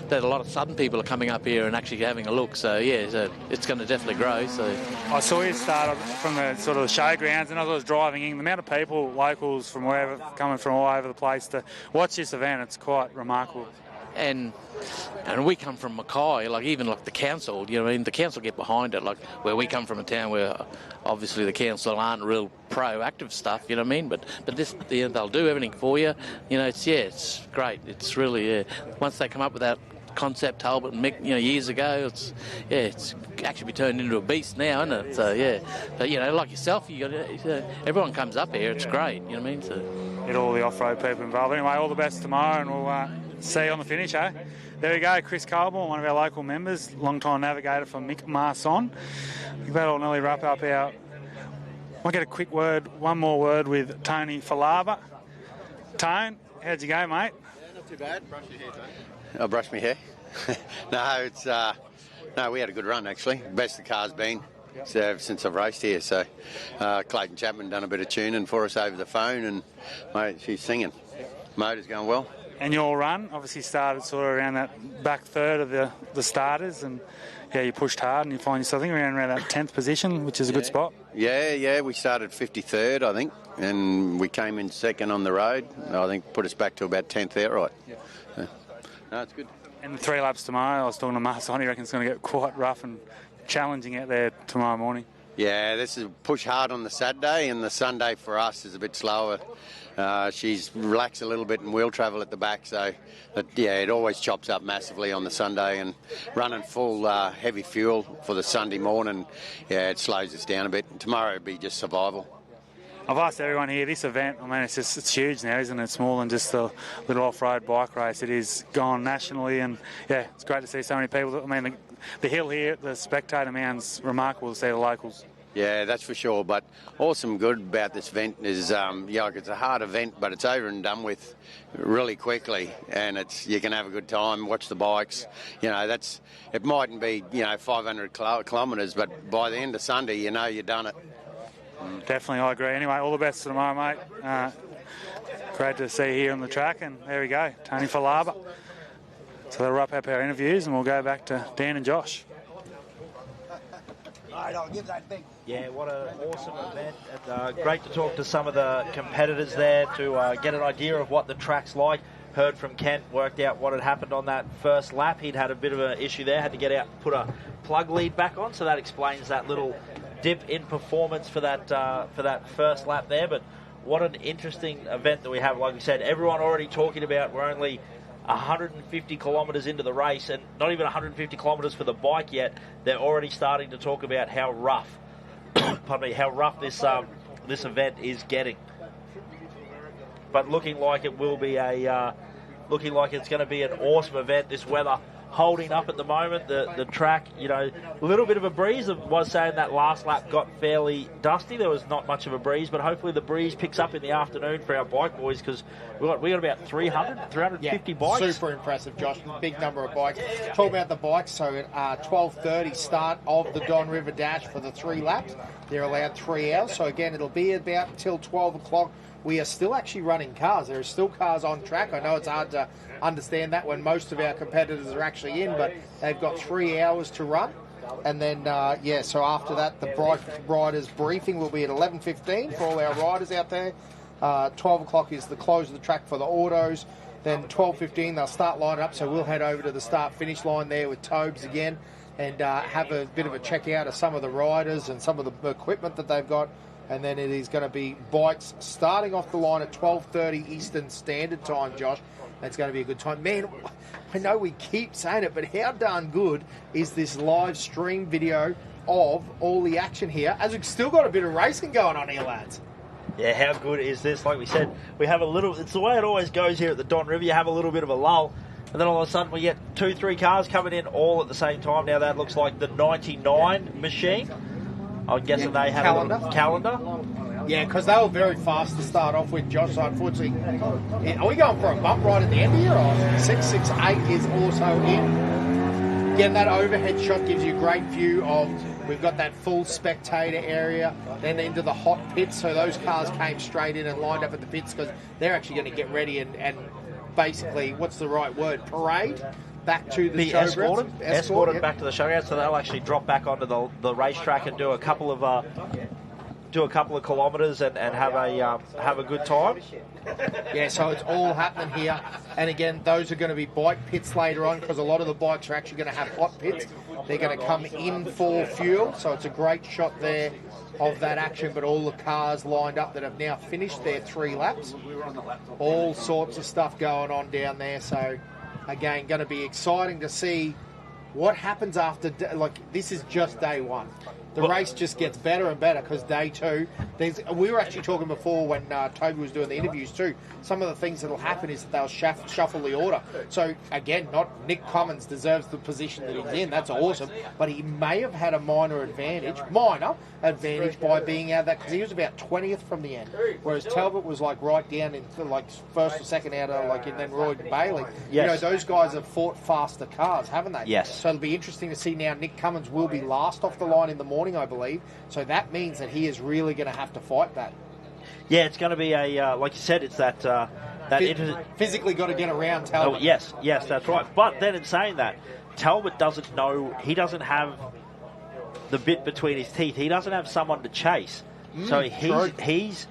That a lot of Southern people are coming up here and actually having a look. So so it's going to definitely grow. So I saw you start from the sort of the showgrounds, and as I was driving in, the amount of people, locals from wherever, coming from all over the place to watch this event, it's quite remarkable. And we come from Mackay, even the council, you know what I mean? The council get behind it, where we come from a town where obviously the council aren't real proactive stuff, you know what I mean? But this, they'll do everything for you. It's great. It's really, once they come up with that concept Talbot and Mick, years ago, it's actually be turned into a beast now, isn't it? So but like yourself, everyone comes up here. It's great, you know what I mean? So get all the off-road people involved. Anyway, all the best tomorrow, and we'll see you on the finish, eh? There we go, Chris Colborne, one of our local members, long-time navigator for Mick Marson. I think that'll nearly wrap up our... I'll get a quick word, one more word with Tony Falava. Tone, how'd you go, mate? Yeah, not too bad. Brush your hair, Tony. I'll brush my hair. No, we had a good run, actually. Best the car's been since I've raced here. So Clayton Chapman done a bit of tuning for us over the phone, and, mate, she's singing. Motor's going well. And your run obviously started sort of around that back third of the starters, and yeah, you pushed hard and you find yourself, I think, around that 10th position, which is a good spot. Yeah, we started 53rd, I think, and we came in second on the road. I think put us back to about 10th outright. Yeah. No, it's good. And the 3 laps tomorrow, I was talking to Marson, he reckons it's going to get quite rough and challenging out there tomorrow morning. Yeah, this is push hard on the Saturday, and the Sunday for us is a bit slower. She's relaxed a little bit and wheel travel at the back, so it always chops up massively on the Sunday, and running full heavy fuel for the Sunday morning, it slows us down a bit. And tomorrow it'll be just survival. I've asked everyone here, this event, I mean, it's huge now, isn't it? It's more than just a little off-road bike race. It is gone nationally, and yeah, it's great to see so many people. I mean, the hill here, the spectator mound's remarkable to see the locals. Yeah, that's for sure. But awesome good about this event is, it's a hard event, but it's over and done with really quickly, and you can have a good time, watch the bikes. It mightn't be 500 kilometres, but by the end of Sunday, you've done it. Definitely, I agree. Anyway, all the best for tomorrow, mate. Great to see you here on the track, and there we go, Tony Falaba. So that'll wrap up our interviews, and we'll go back to Dan and Josh. Yeah, what an awesome event, and great to talk to some of the competitors there to get an idea of what the track's like. Heard from Kent, worked out what had happened on that first lap. He'd had a bit of an issue there, had to get out and put a plug lead back on, so that explains that little dip in performance for that first lap there. But what an interesting event that we have. Like we said, everyone already talking about we're only 150 kilometres into the race, and not even 150 kilometres for the bike yet. They're already starting to talk about how rough, this event is getting. But looking like it will be looking like it's going to be an awesome event. This weather holding up at the moment. The track, a little bit of a breeze. I was saying that last lap got fairly dusty. There was not much of a breeze, but hopefully the breeze picks up in the afternoon for our bike boys, because we got about 350 bikes. Super impressive, Josh. Big number of bikes. Talk about the bikes. So at 12:30 start of the Don River Dash for the 3 laps. They're allowed 3 hours. So again, it'll be about until 12 o'clock. We are still actually running cars. There are still cars on track. I know it's hard to understand that when most of our competitors are actually in, but they've got 3 hours to run. And then, so after that, the riders' briefing will be at 11:15 for all our riders out there. 12 o'clock is the close of the track for the autos. Then 12:15, they'll start lining up, so we'll head over to the start-finish line there with Tobes again and have a bit of a check out of some of the riders and some of the equipment that they've got. And then it is going to be bikes starting off the line at 12:30 Eastern Standard Time, Josh. That's going to be a good time. Man, I know we keep saying it, but how darn good is this live stream video of all the action here, as we've still got a bit of racing going on here, lads? Yeah, how good is this? Like we said, we have a little... It's the way it always goes here at the Don River. You have a little bit of a lull, and then all of a sudden we get 2-3 cars coming in all at the same time. Now that looks like the 99 machine. I'm guessing they have a calendar. Yeah, because they were very fast to start off with, Josh. So unfortunately, are we going for a bump right at the end here? Or 668 is also in. Again, that overhead shot gives you a great view of... We've got that full spectator area, then into the hot pits. So those cars came straight in and lined up at the pits because they're actually going to get ready and basically, what's the right word? Parade back to the showgrounds. Escorted back to the showgrounds, so they'll actually drop back onto the racetrack and do a couple of kilometres and have a good time. Yeah, so it's all happening here. And again, those are going to be bike pits later on, because a lot of the bikes are actually going to have hot pits. They're going to come in for fuel, so it's a great shot there of that action, but all the cars lined up that have now finished their 3 laps. All sorts of stuff going on down there, so again, going to be exciting to see what happens after, this is just day 1. The race just gets better and better because day 2, we were actually talking before when Toby was doing the interviews too, some of the things that will happen is that they'll shuffle the order. So again, not Nick Cummins deserves the position that he's in, that's awesome, but he may have had a minor advantage by being out of that, because he was about 20th from the end, whereas Talbot was right down in first or second out of and then Roy Bailey. Yes. Those guys have fought faster cars, haven't they? Yes. So it'll be interesting to see now. Nick Cummins will be last off the line in the morning, I believe. So that means that he is really going to have to fight that. Yeah, it's going to be like you said, it's that physically got to get around Talbot. Oh, yes, that's right. But then in saying that, Talbot doesn't know, he doesn't have the bit between his teeth. He doesn't have someone to chase. So he's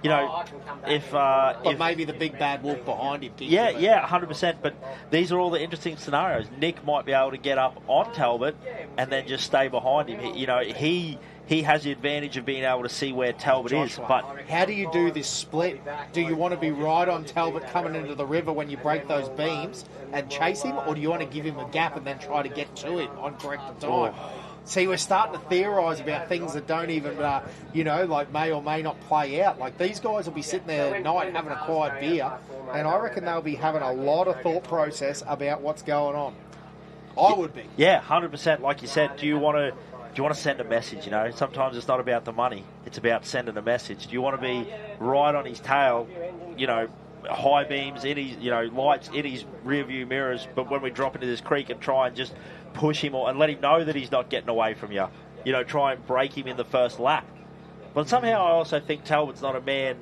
you know, if maybe the big bad wolf behind him. 100%. But these are all the interesting scenarios. Nick might be able to get up on Talbot and then just stay behind him. He has the advantage of being able to see where Talbot is. But how do you do this split? Do you want to be right on Talbot coming into the river when you break those beams and chase him, or do you want to give him a gap and then try to get to him on correct time? See, we're starting to theorise about things that don't even, like may or may not play out. Like these guys will be sitting there at night having a quiet beer, and I reckon they'll be having a lot of thought process about what's going on. I would be. Yeah, 100%. Like you said, do you want to send a message? Sometimes it's not about the money; it's about sending a message. Do you want to be right on his tail? High beams in his, lights in his rear view mirrors, but when we drop into this creek and try and just push him and let him know that he's not getting away from you, try and break him in the first lap. But somehow I also think Talbot's not a man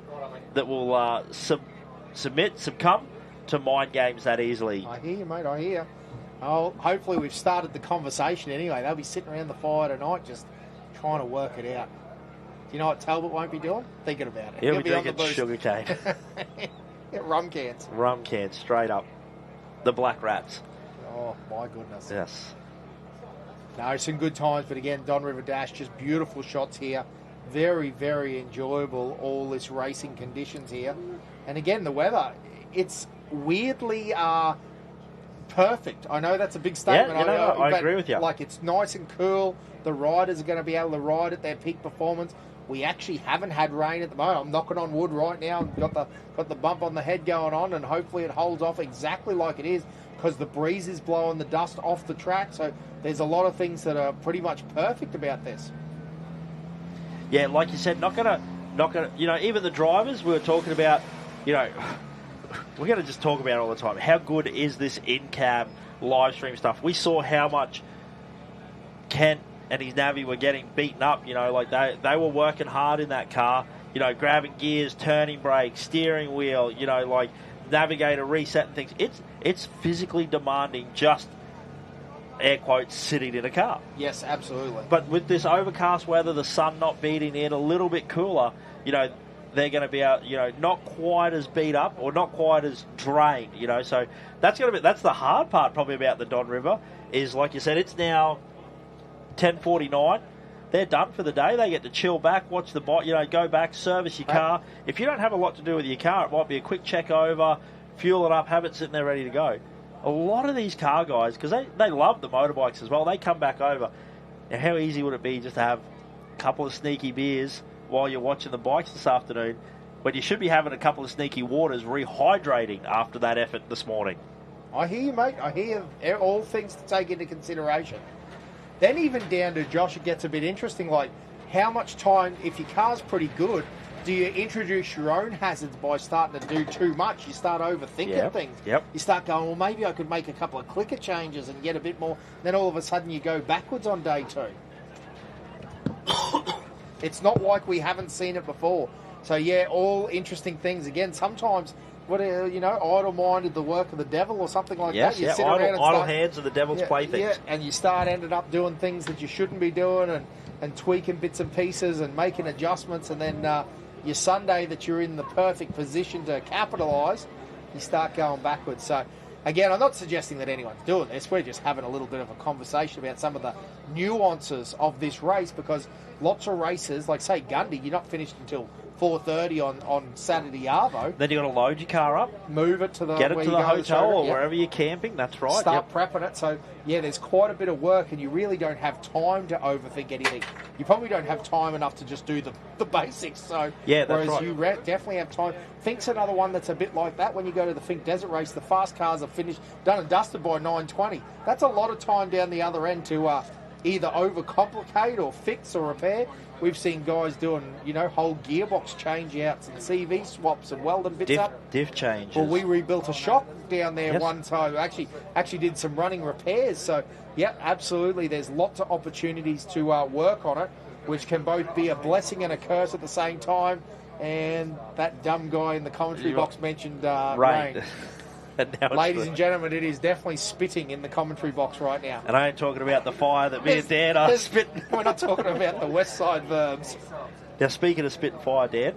that will succumb to mind games that easily. I hear you, mate, I hear. Oh, hopefully we've started the conversation anyway. They'll be sitting around the fire tonight just trying to work it out. Do you know what Talbot won't be doing? Thinking about it. He'll be drinking sugar cane. Rum cans. Rum cans, straight up. The Black Rats. Oh, my goodness. Yes. No, some good times, but again, Don River Dash, just beautiful shots here. Very, very enjoyable, all this racing conditions here. And again, the weather, it's weirdly perfect. I know that's a big statement. Yeah, I agree with you. Like, it's nice and cool. The riders are going to be able to ride at their peak performance. We actually haven't had rain at the moment. I'm knocking on wood right now. Got the bump on the head going on, and hopefully it holds off exactly like it is, because the breeze is blowing the dust off the track. So there's a lot of things that are pretty much perfect about this. Yeah, like you said, not gonna. Even the drivers we were talking about. We're going to just talk about it all the time. How good is this in-cab live stream stuff? We saw how much Kent and his Navi were getting beaten up. They were working hard in that car. Grabbing gears, turning brakes, steering wheel. Navigator resetting things. It's physically demanding. Just air quotes sitting in a car. Yes, absolutely. But with this overcast weather, the sun not beating in, a little bit cooler. They're going to be out, not quite as beat up or not quite as drained, So that's the hard part probably about the Don River is, like you said, it's now 10:49. They're done for the day. They get to chill back, watch the bike, go back, service your car. If you don't have a lot to do with your car, it might be a quick check over, fuel it up, have it sitting there ready to go. A lot of these car guys, because they love the motorbikes as well, they come back over. Now, how easy would it be just to have a couple of sneaky beers while you're watching the bikes this afternoon, when you should be having a couple of sneaky waters rehydrating after that effort this morning? I hear you, mate. I hear all things to take into consideration. Then even down to, Josh, it gets a bit interesting, like how much time, if your car's pretty good, do you introduce your own hazards by starting to do too much? You start overthinking things. Yep. You start going, well, maybe I could make a couple of clicker changes and get a bit more. Then all of a sudden you go backwards on day two. It's not like we haven't seen it before. So, yeah, all interesting things. Again, sometimes, idle-minded, the work of the devil or something like that. You sit around and idle hands are the devil's playthings. Yeah, and you start ending up doing things that you shouldn't be doing and tweaking bits and pieces and making adjustments. And then your Sunday that you're in the perfect position to capitalise, you start going backwards. So, again, I'm not suggesting that anyone's doing this. We're just having a little bit of a conversation about some of the nuances of this race, because lots of races, like, say, Gundy, you're not finished until 4:30 on Saturday Arvo. Then you've got to load your car up. Move it to get it to the hotel or wherever you're camping. That's right. Start prepping it. So, yeah, there's quite a bit of work, and you really don't have time to overthink anything. You probably don't have time enough to just do the basics. So, yeah, that's whereas right. you definitely have time. Fink's another one that's a bit like that. When you go to the Fink Desert Race, the fast cars are finished, done and dusted by 9:20. That's a lot of time down the other end to either overcomplicate or fix or repair. We've seen guys doing, whole gearbox change-outs and CV swaps and welding bits up. Diff changes. Well, we rebuilt a shock down there one time. Actually did some running repairs. So, yeah, absolutely. There's lots of opportunities to work on it, which can both be a blessing and a curse at the same time. And that dumb guy in the commentary box mentioned Rain. rain. And now it's Ladies the- and gentlemen, it is definitely spitting in the commentary box right now. And I ain't talking about the fire that me and Dan are spitting. We're not talking about the West Side verbs. Now, speaking of spit and fire, Dan,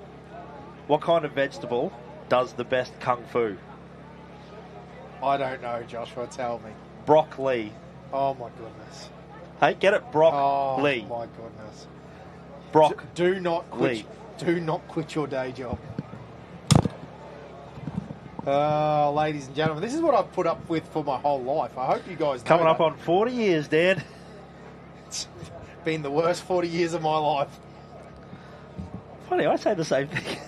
what kind of vegetable does the best kung fu? I don't know, Joshua. Tell me. Broccoli. Oh, my goodness. Hey, get it? Broccoli. Oh, my goodness. Do not quit your day job. Ladies and gentlemen, this is what I've put up with for my whole life. I hope you guys know Coming up that. on 40 years, Dan. It's been the worst 40 years of my life. Funny, I say the same thing.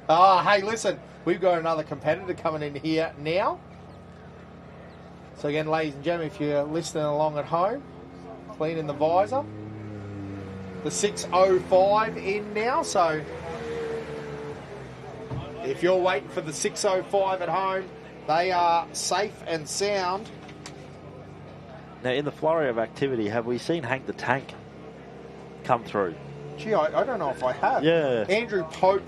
Hey, listen, we've got another competitor coming in here now. So again, ladies and gentlemen, if you're listening along at home, cleaning the visor. The 605 in now, so if you're waiting for the 605 at home, they are safe and sound. Now, in the flurry of activity, have we seen Hank the Tank come through? Gee, I don't know if I have. Yeah. Andrew Pope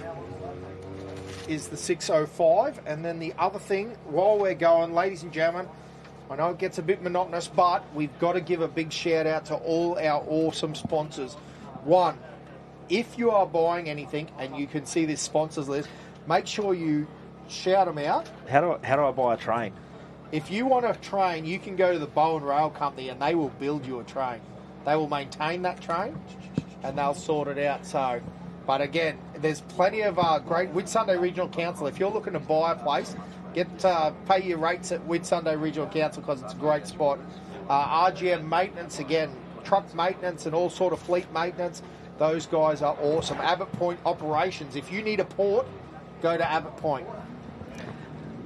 is the 605, and then the other thing, while we're going, ladies and gentlemen, I know it gets a bit monotonous, but we've got to give a big shout out to all our awesome sponsors. One, if you are buying anything and you can see this sponsors list, make sure you shout them out. How do I buy a train? If you want a train, you can go to the Bowen Rail Company and they will build you a train. They will maintain that train and they'll sort it out. So, but again, there's plenty of great Whitsunday Regional Council. If you're looking to buy a place, pay your rates at Whitsunday Regional Council because it's a great spot. RGM Maintenance, again, truck maintenance and all sort of fleet maintenance. Those guys are awesome. Abbott Point Operations. If you need a port, go to Abbott Point.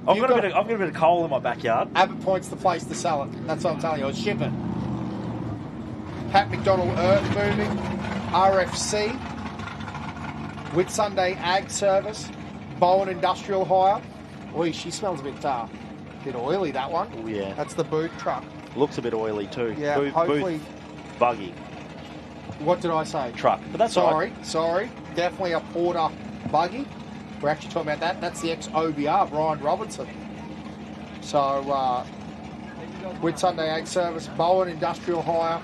I've got a bit of coal in my backyard. Abbott Point's the place to sell it. That's what I'm telling you. I'll ship it. Pat McDonald Earth Moving, RFC, Whitsunday Ag Service, Bowen Industrial Hire. Oi, she smells a bit oily, that one. Oh, yeah. That's the Booth truck. Looks a bit oily too. Yeah, Booth hopefully. Buggy. What did I say? Truck. But that's sorry. Definitely a Porter buggy. We're actually talking about that. That's the ex-OBR, Brian Robinson. So, Whitsunday Ag Service, Bowen Industrial Hire,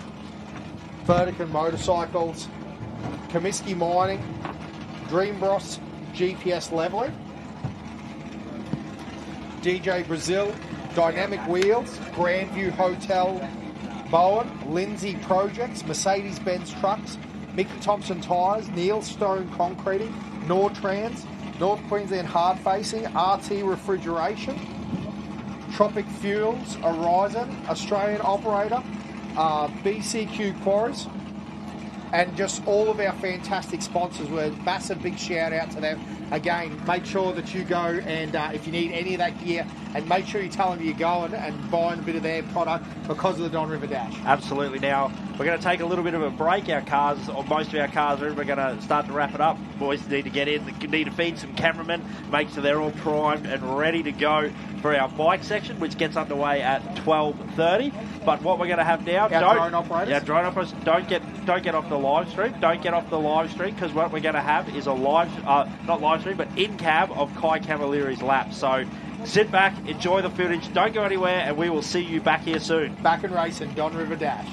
Vertican Motorcycles, Comiskey Mining, Dreambros GPS Leveling, DJ Brazil, Dynamic Wheels, Grandview Hotel, Bowen, Lindsay Projects, Mercedes-Benz Trucks, Mickey Thompson Tyres, Neil Stone Concreting, Nortrans, North Queensland Hard Facing, RT Refrigeration, Tropic Fuels, Horizon, Australian Operator, BCQ Quarries, and just all of our fantastic sponsors. We're a massive big shout out to them. Again, make sure that you go and if you need any of that gear, and make sure you tell them you're going and buying a bit of their product because of the Don River Dash. Absolutely. Now, we're going to take a little bit of a break. Our cars, or most of our cars are in. We're going to start to wrap it up. Boys need to get in. They need to feed some cameramen, make sure they're all primed and ready to go for our bike section, which gets underway at 12:30. But what we're going to have now... drone operators? Yeah, drone operators. Don't get off the live stream. Don't get off the live stream, because what we're going to have is a not live stream, but in-cab of Kai Cavalier's lap. So sit back, enjoy the footage, don't go anywhere, and we will see you back here soon. Back and racing, Don River Dash.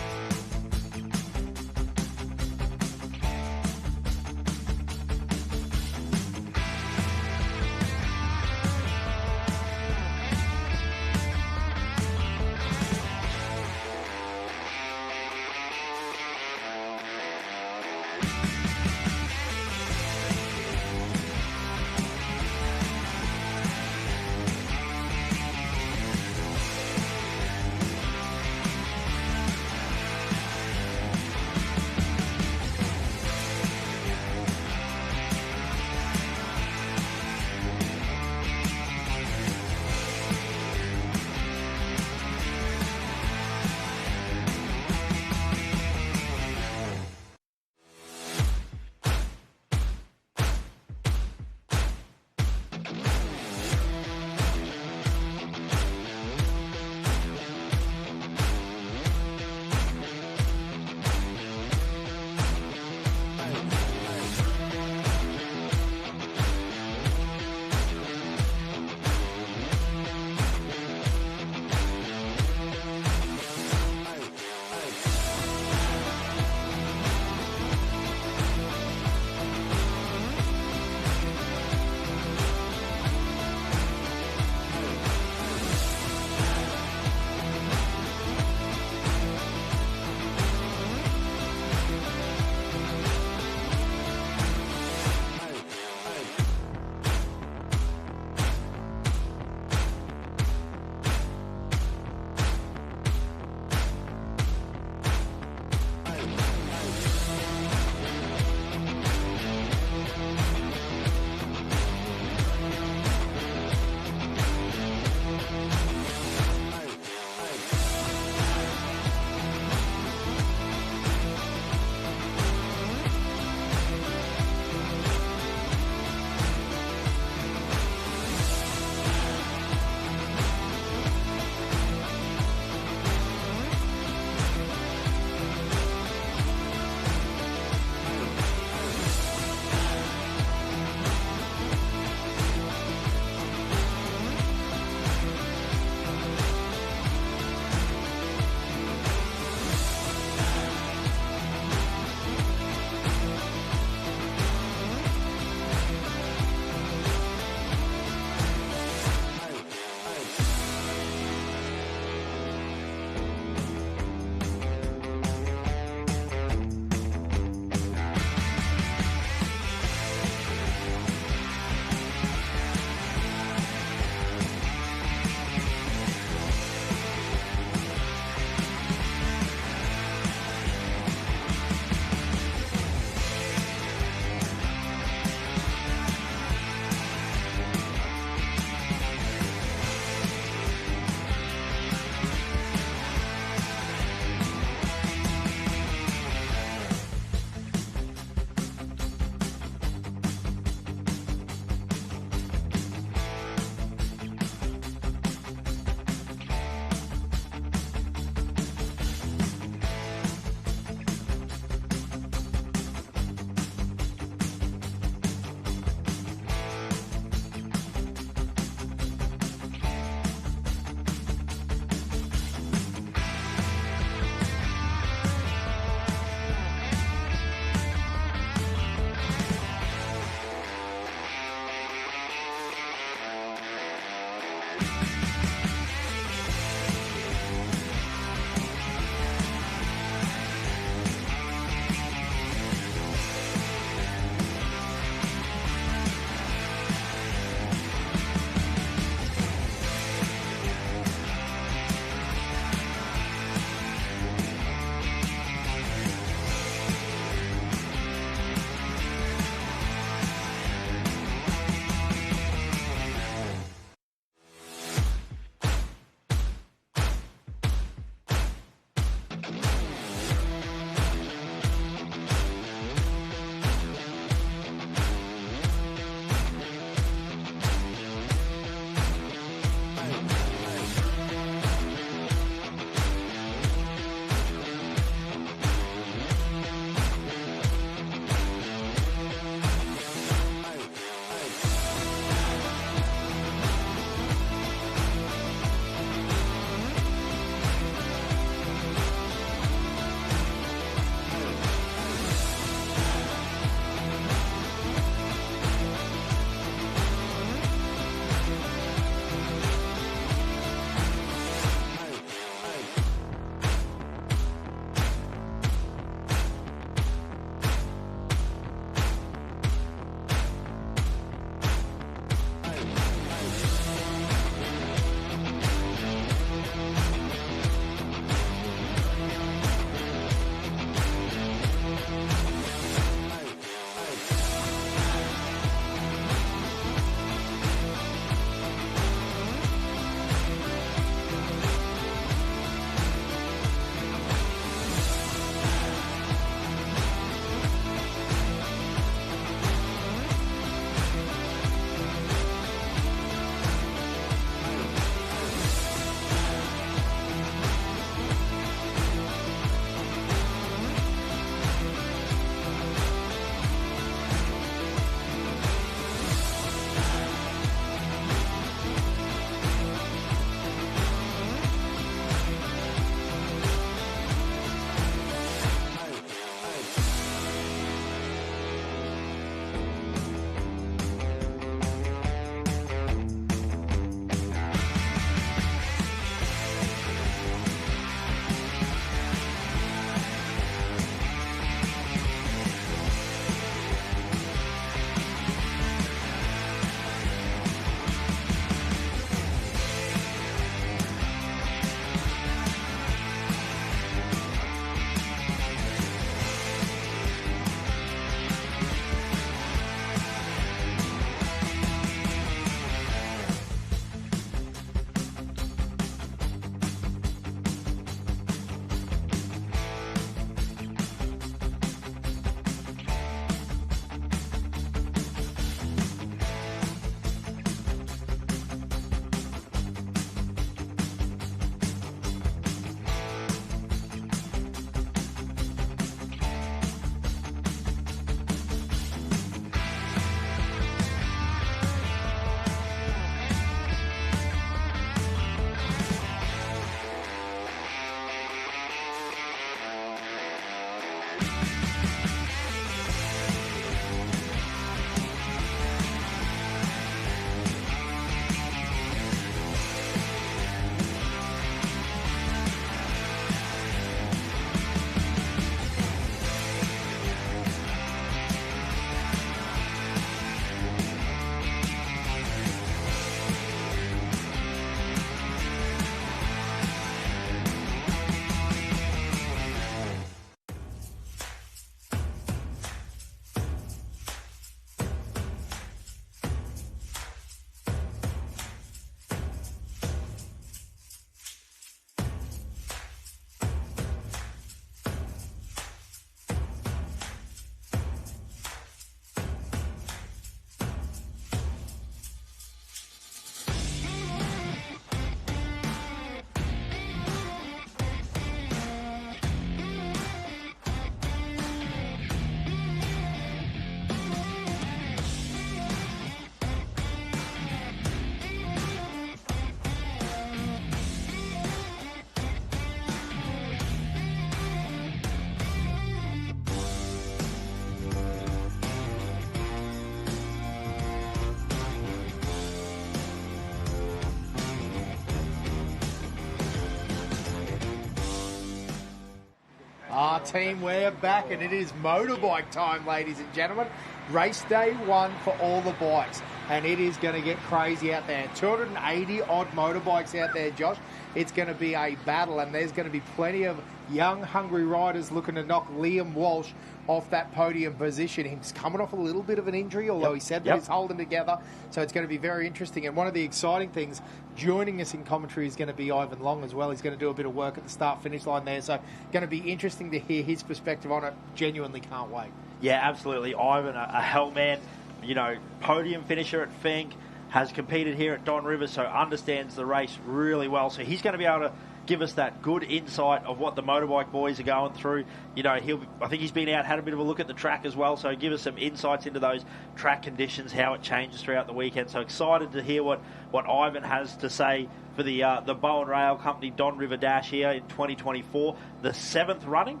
team, we're back, and it is motorbike time, ladies and gentlemen. Race day one for all the bikes, and it is going to get crazy out there. 280 odd motorbikes out there, Josh. It's going to be a battle, and there's going to be plenty of young, hungry riders looking to knock Liam Walsh off that podium position. He's coming off a little bit of an injury, although he said that he's holding together. So it's going to be very interesting. And one of the exciting things, joining us in commentary is going to be Ivan Long as well. He's going to do a bit of work at the start-finish line there. So going to be interesting to hear his perspective on it. Genuinely can't wait. Yeah, absolutely. Ivan, a hell man, you know, podium finisher at Fink, has competed here at Don River, so understands the race really well. So he's going to be able to give us that good insight of what the motorbike boys are going through. You know, I think he's been out, had a bit of a look at the track as well, so give us some insights into those track conditions, how it changes throughout the weekend. So excited to hear what Ivan has to say for the Bowen Rail Company Don River Dash here in 2024. The sixth running.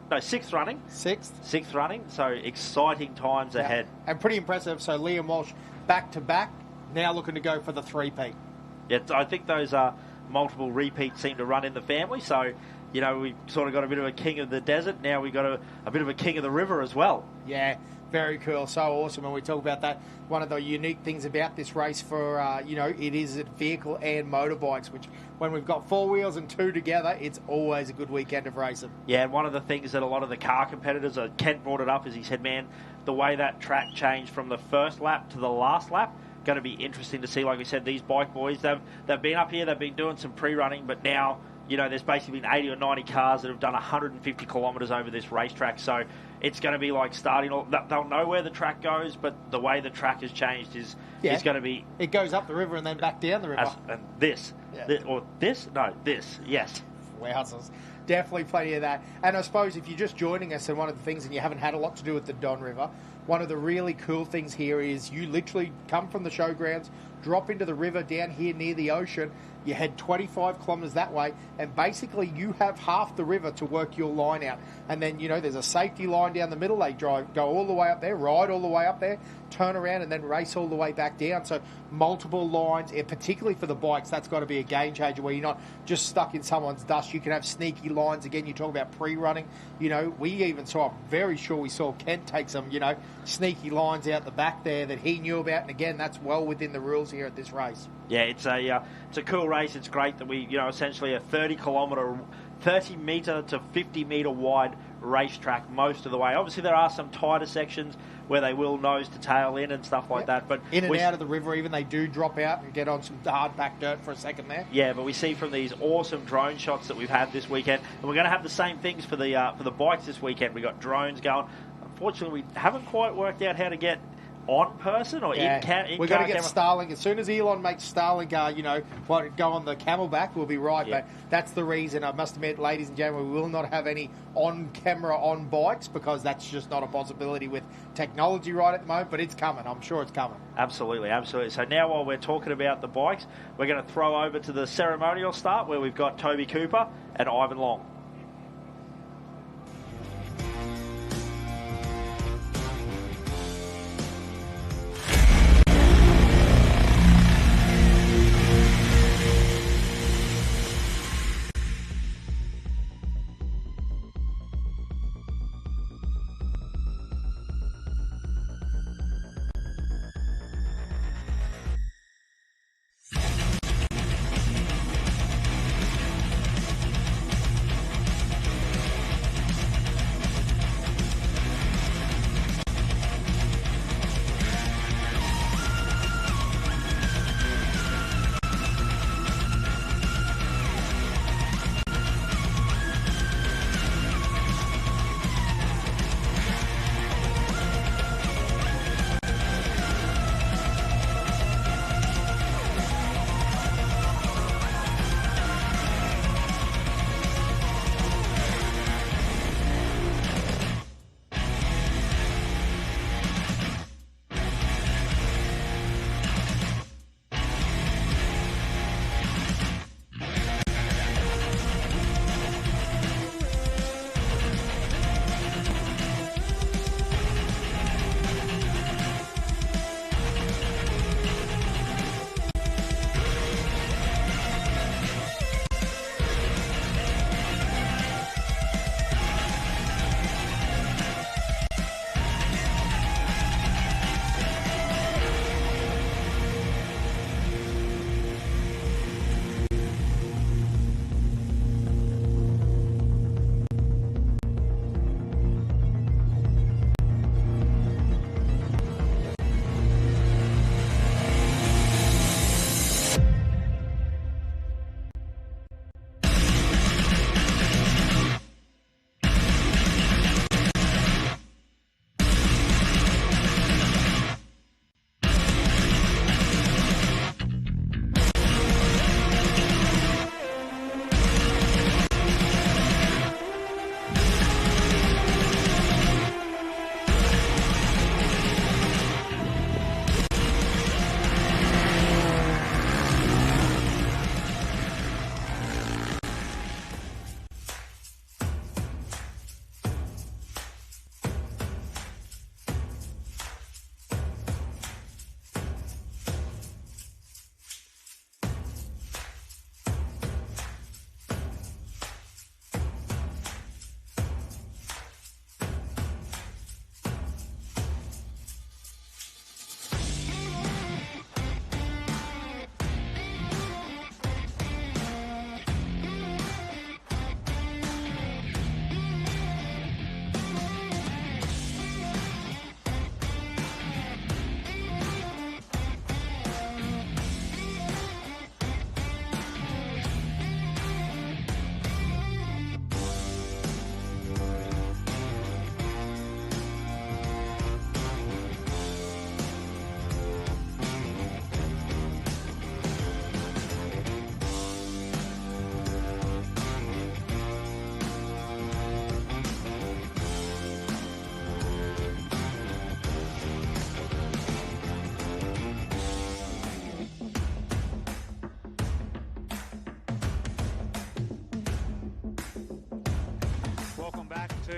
Sixth running, so exciting times ahead. And pretty impressive. So Liam Walsh back-to-back, now looking to go for the three-peat. Yeah, I think those multiple repeats seem to run in the family. So, you know, we've sort of got a bit of a king of the desert. Now we've got a bit of a king of the river as well. Yeah, very cool. So awesome. When we talk about that, one of the unique things about this race for, you know, it is a vehicle and motorbikes, which when we've got four wheels and two together, it's always a good weekend of racing. Yeah, and one of the things that a lot of the car competitors, Kent brought it up, is he said, man, the way that track changed from the first lap to the last lap, going to be interesting to see. Like we said, these bike boys, they've been up here, they've been doing some pre-running, but now, you know, there's basically been 80 or 90 cars that have done 150 kilometres over this racetrack. So it's going to be like starting. They'll know where the track goes, but the way the track has changed is going to be. It goes up the river and then back down the river. This, yes. Wowzers. Definitely plenty of that. And I suppose if you're just joining us, and one of the things, and you haven't had a lot to do with the Don River, one of the really cool things here is you literally come from the showgrounds, drop into the river down here near the ocean, you head 25 kilometres that way, and basically you have half the river to work your line out. And then, you know, there's a safety line down the middle. They go all the way up there, ride all the way up there, turn around, and then race all the way back down. So multiple lines, and particularly for the bikes, that's got to be a game changer where you're not just stuck in someone's dust. You can have sneaky lines. Again, you talk about pre-running. You know, we even saw, I'm very sure we saw Kent take some, you know, sneaky lines out the back there that he knew about. And again, that's well within the rules here at this race. Yeah, it's a cool race. It's great that we, you know, essentially a 30 metre to 50 metre wide racetrack most of the way. Obviously, there are some tighter sections where they will nose to tail in and stuff like that. But in and out of the river, even they do drop out and get on some hard packed dirt for a second there. Yeah, but we see from these awesome drone shots that we've had this weekend, and we're going to have the same things for the bikes this weekend. We got drones going. Unfortunately, we haven't quite worked out how to get on person or in we're going to get Starlink as soon as Elon makes Starlink go on the Camelback, we'll be right. But that's the reason, I must admit, ladies and gentlemen, we will not have any on camera on bikes because that's just not a possibility with technology right at the moment, but it's coming. I'm sure it's coming. Absolutely. So now while we're talking about the bikes, we're going to throw over to the ceremonial start where we've got Toby Cooper and Ivan Long.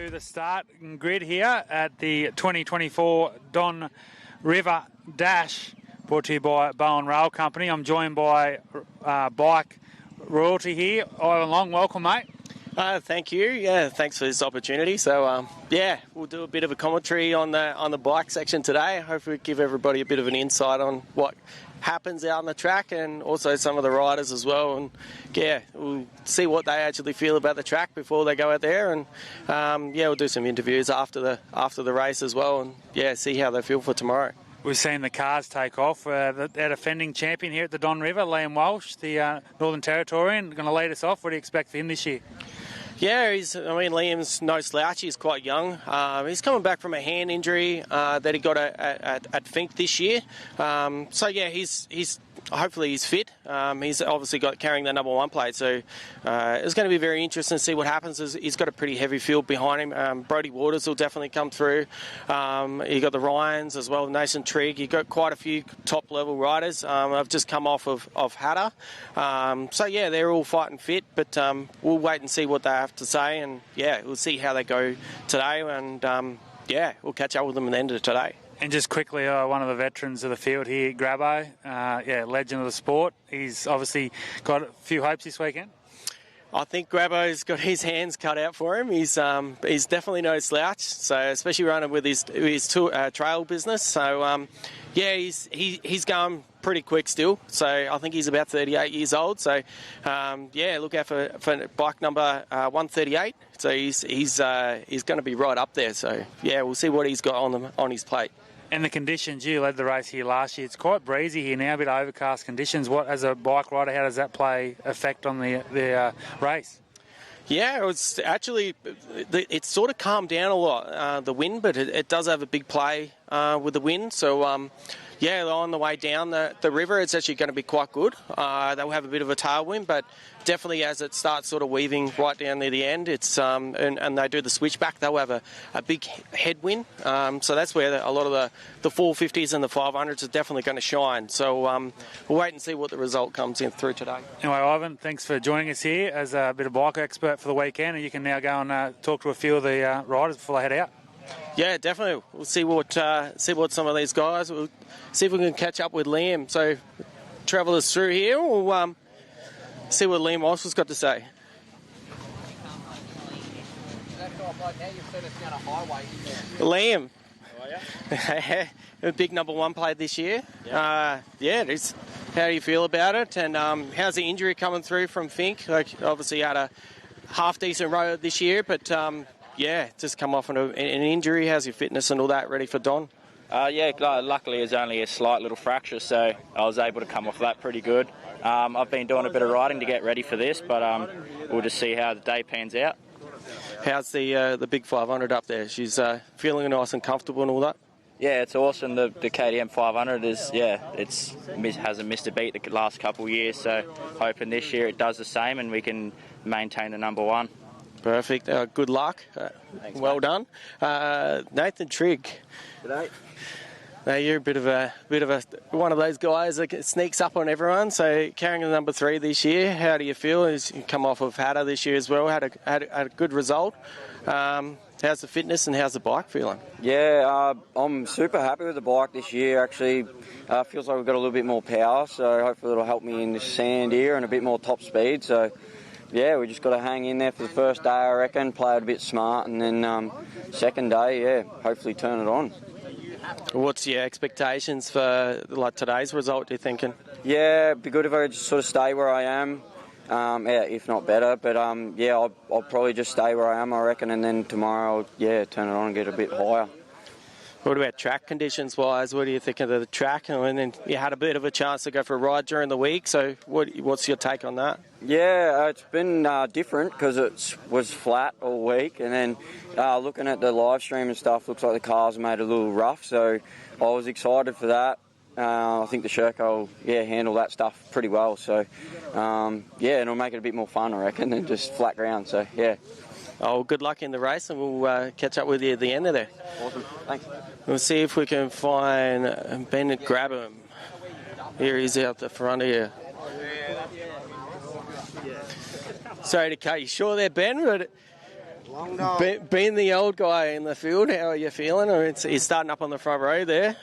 to the start grid here at the 2024 Don River Dash, brought to you by Bowen Rail Company. I'm joined by Bike Royalty here. Ivan Long, welcome, mate. Thank you. Yeah, thanks for this opportunity. So, we'll do a bit of a commentary on the bike section today. Hopefully give everybody a bit of an insight on what happens out on the track and also some of the riders as well. And, we'll see what they actually feel about the track before they go out there. And, we'll do some interviews after the race as well and, see how they feel for tomorrow. We've seen the cars take off. Our defending champion here at the Don River, Liam Walsh, the Northern Territorian, going to lead us off. What do you expect for him this year? Yeah, Liam's no slouch. He's quite young. He's coming back from a hand injury that he got at Fink this year. He's hopefully he's fit. He's obviously carrying the number 1 plate, so it's going to be very interesting to see what happens. He's got a pretty heavy field behind him. Brodie Waters will definitely come through. You got the Ryans as well, Nathan Trigg. You got quite a few top level riders. I've just come off of Hatter, they're all fighting fit. But we'll wait and see what they have to say, and we'll see how they go today, and we'll catch up with them at the end of today. And just quickly, one of the veterans of the field here, Grabbo, legend of the sport. He's obviously got a few hopes this weekend. I think Grabbo's got his hands cut out for him. He's definitely no slouch. So especially running with his trail business. So he's going pretty quick still. So I think he's about 38 years old. So look out for bike number 138. So he's going to be right up there. So we'll see what he's got on his plate. And the conditions, you led the race here last year. It's quite breezy here now, a bit of overcast conditions. What, as a bike rider, how does that affect on the race? Yeah, it was actually, it's sort of calmed down a lot, the wind, but it does have a big play with the wind. So, on the way down the river, it's actually going to be quite good. They'll have a bit of a tailwind, but definitely as it starts sort of weaving right down near the end, it's and they do the switchback, they'll have a big headwind. So that's where a lot of the 450s and the 500s are definitely going to shine. So we'll wait and see what the result comes in through today. Anyway, Ivan, thanks for joining us here as a bit of bike expert for the weekend, and you can now go and talk to a few of the riders before they head out. Yeah, definitely. We'll see what some of these guys. We'll see if we can catch up with Liam. So travel us through here. We'll see what Liam Walsh has got to say. Liam, a big number 1 plate this year. Yeah. How do you feel about it? And how's the injury coming through from Fink? Obviously you had a half decent road this year, but just come off an injury. How's your fitness and all that ready for Don? Luckily it's only a slight little fracture, so I was able to come off that pretty good. I've been doing a bit of riding to get ready for this, but we'll just see how the day pans out. How's the big 500 up there? She's feeling nice and comfortable and all that? Yeah, it's awesome. The KTM 500 hasn't missed a beat the last couple of years, so hoping this year it does the same and we can maintain the number 1. Perfect. Good luck. Thanks, well mate. done. Nathan Trigg. G'day. Now you're a bit of one of those guys that sneaks up on everyone. So carrying the number 3 this year, how do you feel? You come off of Hatter this year as well. Had a good result. How's the fitness and how's the bike feeling? Yeah, I'm super happy with the bike this year. Actually, feels like we've got a little bit more power, so hopefully it'll help me in the sand here and a bit more top speed. So. Yeah, we just got to hang in there for the first day, I reckon, play it a bit smart, and then second day, hopefully turn it on. What's your expectations for today's result, are you thinking? Yeah, it'd be good if I could just sort of stay where I am, if not better. But, I'll probably just stay where I am, I reckon, and then tomorrow, turn it on and get a bit higher. What about track conditions-wise? What do you think of the track? And then you had a bit of a chance to go for a ride during the week, so what's your take on that? Yeah, it's been different because it was flat all week, and then looking at the live stream and stuff, looks like the cars made it a little rough, so I was excited for that. I think the Sherco will handle that stuff pretty well, so and it'll make it a bit more fun, I reckon, than just flat ground, so yeah. Oh, good luck in the race, and we'll catch up with you at the end of there. Awesome, thanks. We'll see if we can find Ben Grabham. Here he's out the front here. Sorry to cut you short there, Ben, but Being the old guy in the field, how are you feeling? I mean, he's starting up on the front row there.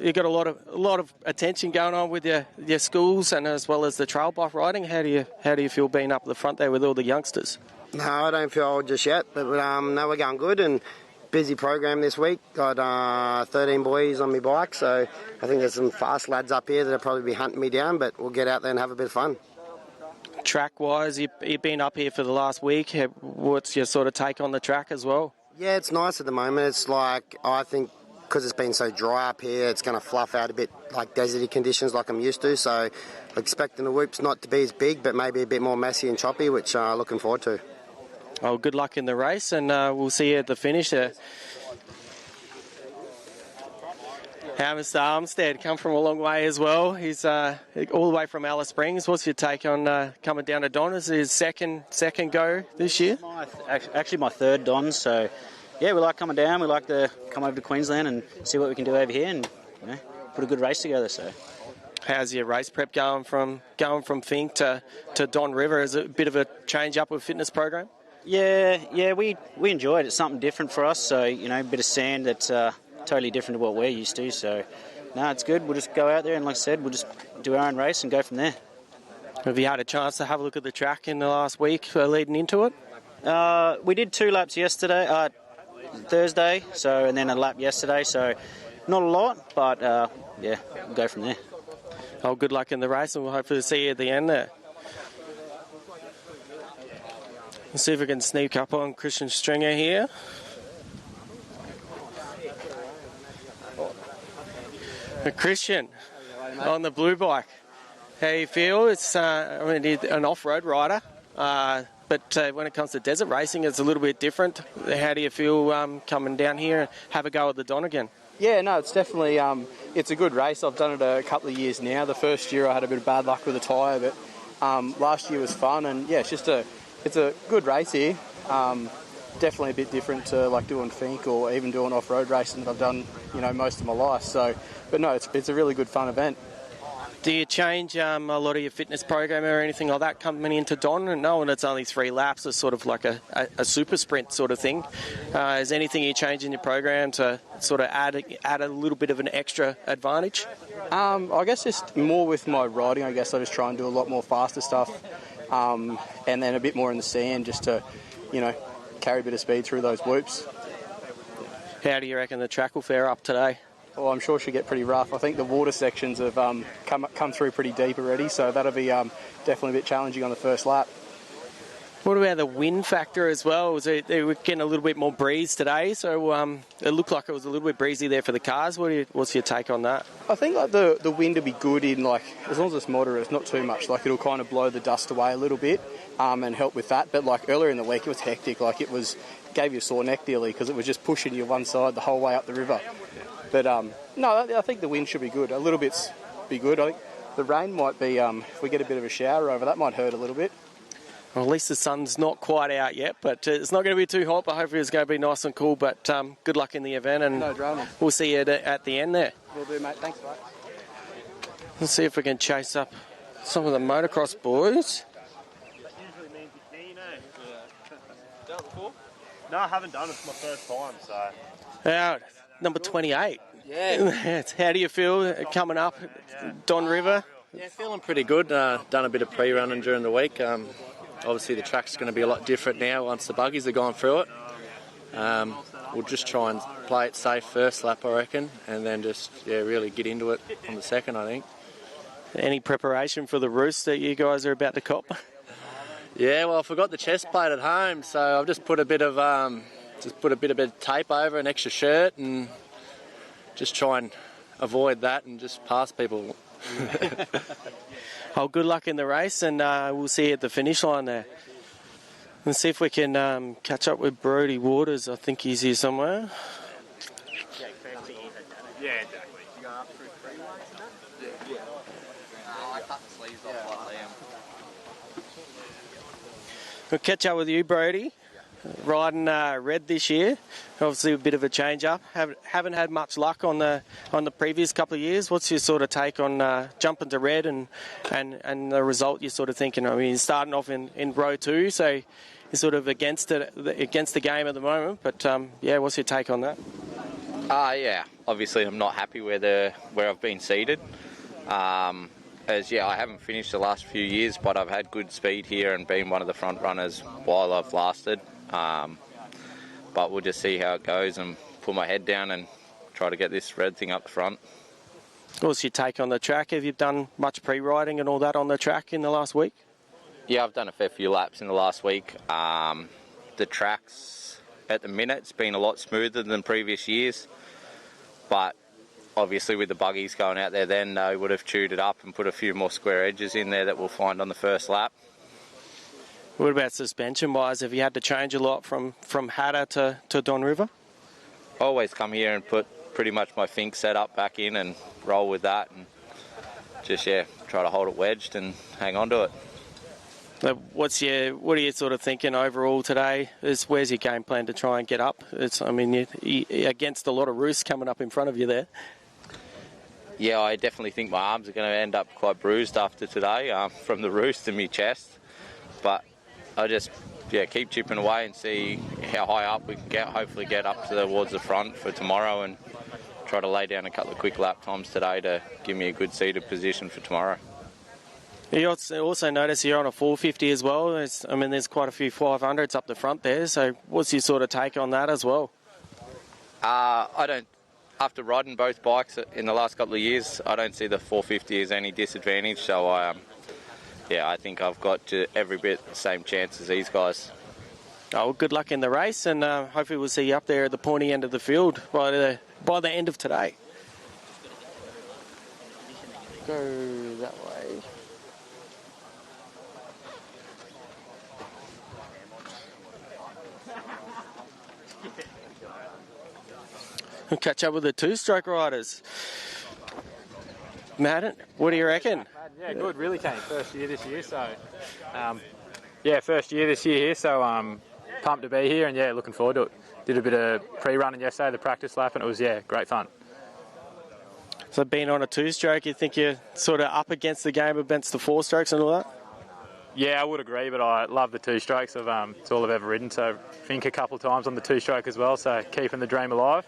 You've got a lot of attention going on with your schools and as well as the trail bike riding. How do you feel being up the front there with all the youngsters? No, I don't feel old just yet, but no, we're going good and busy program this week. Got 13 boys on my bike, so I think there's some fast lads up here that'll probably be hunting me down, but we'll get out there and have a bit of fun. Track-wise, you've been up here for the last week. What's your sort of take on the track as well? Yeah, it's nice at the moment. It's like, I think, because it's been so dry up here, it's going to fluff out a bit like deserty conditions like I'm used to. So expecting the whoops not to be as big, but maybe a bit more messy and choppy, which I'm looking forward to. Oh, good luck in the race, and we'll see you at the finish there. How Mr. Armstead come from a long way as well. He's all the way from Alice Springs. What's your take on coming down to Don? Is it his second go this year? Actually my third Don, so yeah, we like coming down. We like to come over to Queensland and see what we can do over here and put a good race together. So, how's your race prep going from Fink to Don River? Is it a bit of a change up with fitness program? Yeah, we enjoy it. It's something different for us. So a bit of sand that's totally different to what we're used to. So, no, it's good. We'll just go out there and, like I said, we'll just do our own race and go from there. Have you had a chance to have a look at the track in the last week leading into it? We did 2 laps yesterday, Thursday, and then a lap yesterday. So, not a lot, but we'll go from there. Oh, good luck in the race, and we'll hopefully see you at the end there. Let's see if we can sneak up on Christian Stringer here. Christian, on the blue bike, how do you feel? It's an off-road rider, but when it comes to desert racing, it's a little bit different. How do you feel coming down here and have a go at the Don again? Yeah, no, it's definitely it's a good race. I've done it a couple of years now. The first year I had a bit of bad luck with the tyre, but last year was fun, and yeah, it's a good race here. Definitely a bit different to like doing Fink or even doing off-road racing that I've done, most of my life. So, but no, it's a really good fun event. Do you change a lot of your fitness program or anything like that coming into Don? And knowing it's only 3 laps, it's sort of like a super sprint sort of thing. Is anything you change in your program to sort of add a little bit of an extra advantage? I guess just more with my riding. I guess I just try and do a lot more faster stuff, and then a bit more in the sand just to, carry a bit of speed through those whoops. How do you reckon the track will fare up today? Well, I'm sure it should get pretty rough. I think the water sections have come through pretty deep already, so that'll be definitely a bit challenging on the first lap. What about the wind factor as well? They were getting a little bit more breeze today, so it looked like it was a little bit breezy there for the cars. What's your take on that? I think like the wind will be good in as long as it's moderate, it's not too much. Like it'll kind of blow the dust away a little bit and help with that. But like earlier in the week, it was hectic. Like gave you a sore neck nearly because it was just pushing you one side the whole way up the river. But no, I think the wind should be good. A little bit's be good. I think the rain might be, if we get a bit of a shower over, that might hurt a little bit. Well, at least the sun's not quite out yet, but it's not going to be too hot, but hopefully it's going to be nice and cool. But good luck in the event, and no drama. We'll see you at the end there. Will do, mate. Thanks, mate. Let's see if we can chase up some of the motocross boys. Done it before? No, I haven't done it. It's my first time, so. Out, number 28. Yeah. How do you feel coming up Don River? Yeah, feeling pretty good. Done a bit of pre-running during the week. Obviously the track's going to be a lot different now once the buggies have gone through it. We'll just try and play it safe first lap, I reckon, and then just really get into it on the second, I think. Any preparation for the roost that you guys are about to cop? Yeah, well, I forgot the chest plate at home, so I've just put a bit of tape over, an extra shirt, and just try and avoid that and just pass people. Oh, good luck in the race, and we'll see you at the finish line there. Let's see if we can catch up with Brodie Waters. I think he's here somewhere. Yeah, exactly. I cut the sleeves off like We'll catch up with you, Brodie. Riding red this year, obviously a bit of a change up. Haven't had much luck on the previous couple of years. What's your sort of take on jumping to red and the result you're sort of thinking? I mean, starting off in row 2, so sort of against the game at the moment. But yeah, what's your take on that? Yeah, obviously I'm not happy where I've been seated. I haven't finished the last few years, but I've had good speed here and been one of the front runners while I've lasted. But we'll just see how it goes and put my head down and try to get this red thing up the front. What's your take on the track? Have you done much pre-riding and all that on the track in the last week? Yeah, I've done a fair few laps in the last week. The track's, at the minute, it's been a lot smoother than previous years. But obviously with the buggies going out there then, they would have chewed it up and put a few more square edges in there that we'll find on the first lap. What about suspension-wise? Have you had to change a lot from Hatter to Don River? I always come here and put pretty much my Fink setup back in and roll with that and just, try to hold it wedged and hang on to it. What are you sort of thinking overall today? Where's your game plan to try and get up? You're against a lot of roosts coming up in front of you there. Yeah, I definitely think my arms are going to end up quite bruised after today from the roost in my chest. But I just keep chipping away and see how high up we can get. Hopefully get up towards the front for tomorrow and try to lay down a couple of quick lap times today to give me a good seated position for tomorrow. You also notice you're on a 450 as well. There's quite a few 500s up the front there. So what's your sort of take on that as well? After riding both bikes in the last couple of years, I don't see the 450 as any disadvantage. So I think I've got every bit the same chance as these guys. Oh, well, good luck in the race, and hopefully we'll see you up there at the pointy end of the field by the end of today. Go that way. We'll catch up with the two-stroke riders. Madden, what do you reckon? Yeah, good. Really keen. First year this year, so first year this year here. So pumped to be here, and looking forward to it. Did a bit of pre-running yesterday, the practice lap, and it was great fun. So being on a two-stroke, you think you're sort of up against the game against the four-strokes and all that? Yeah, I would agree, but I love the two-strokes. It's all I've ever ridden. So think a couple of times on the two-stroke as well. So keeping the dream alive.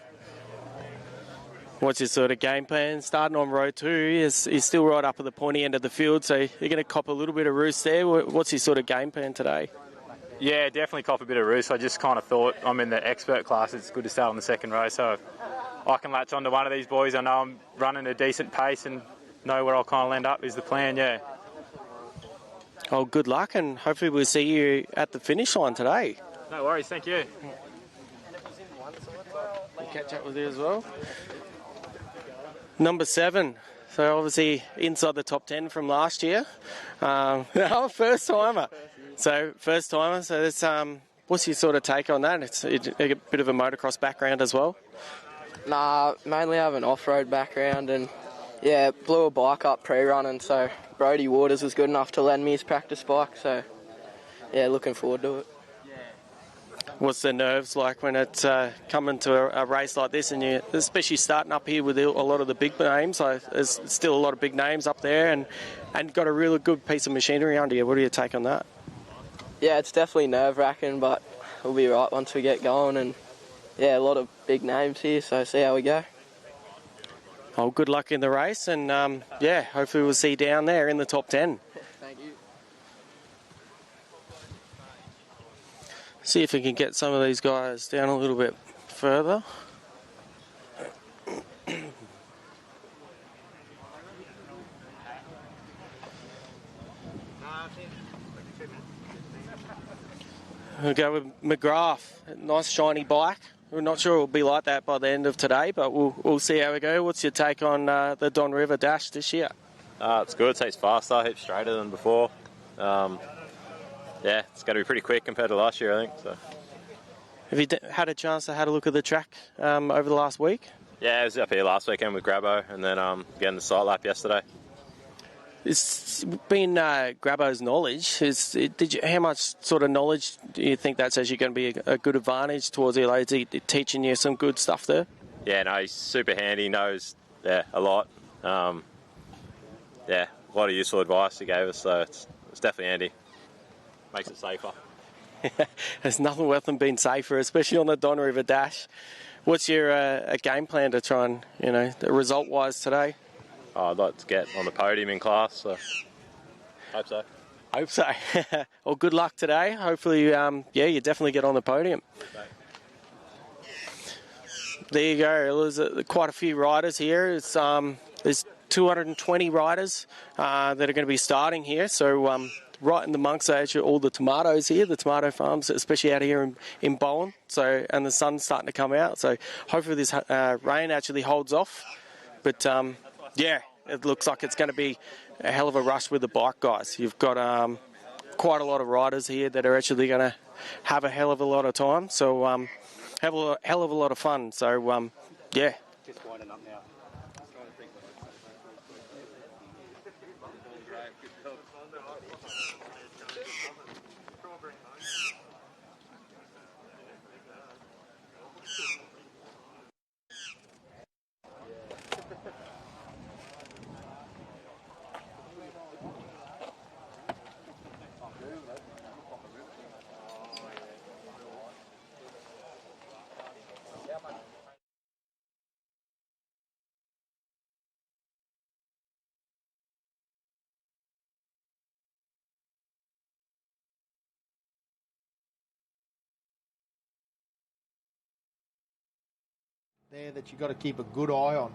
What's your sort of game plan? Starting on row 2, is still right up at the pointy end of the field, so you're going to cop a little bit of roost there. What's your sort of game plan today? Yeah, definitely cop a bit of roost. I just kind of thought I'm in the expert class. It's good to start on the second row, so I can latch onto one of these boys. I know I'm running a decent pace and know where I'll kind of land up is the plan, Oh, good luck, and hopefully we'll see you at the finish line today. No worries, thank you. We'll catch up with you as well. Number 7, so obviously inside the top 10 from last year. First timer. So that's, what's your sort of take on that? It's a bit of a motocross background as well. Nah, mainly have an off-road background, and blew a bike up pre-running, so Brodie Waters was good enough to lend me his practice bike, so looking forward to it. What's the nerves like when it's coming to a race like this, and you, especially starting up here with a lot of the big names? There's still a lot of big names up there, and got a really good piece of machinery under you. What do you take on that? Yeah, it's definitely nerve-wracking, but we'll be right once we get going, and a lot of big names here, so see how we go. Oh, good luck in the race, and hopefully we'll see you down there in the top 10. Thank you. See if we can get some of these guys down a little bit further. We'll go with McGrath. Nice shiny bike. We're not sure it'll be like that by the end of today, but we'll see how we go. What's your take on the Don River Dash this year? It's good. It takes faster, heaps straighter than before. It's going to be pretty quick compared to last year, I think. So. Have you had a chance to have a look at the track over the last week? Yeah, I was up here last weekend with Grabo, and then getting the sight lap yesterday. It's been Grabo's knowledge. How much sort of knowledge do you think that's actually going to be a good advantage towards you? Is he teaching you some good stuff there? Yeah, no, he's super handy. He knows a lot. A lot of useful advice he gave us, so it's definitely handy. Makes it safer. There's nothing worth them being safer, especially on the Don River Dash. What's your game plan to try and, result-wise today? I'd like to get on the podium in class, so hope so. Hope so. Well, good luck today. Hopefully, you definitely get on the podium. There you go. There's quite a few riders here. There's 220 riders that are going to be starting here. So right in the monks are actually all the tomatoes here, the tomato farms, especially out here in Bowen. So, and the sun's starting to come out. So hopefully this rain actually holds off. But it looks like it's going to be a hell of a rush with the bike guys. You've got quite a lot of riders here that are actually going to have a hell of a lot of time. So have a hell of a lot of fun. So Just winding up now. There that you got to keep a good eye on.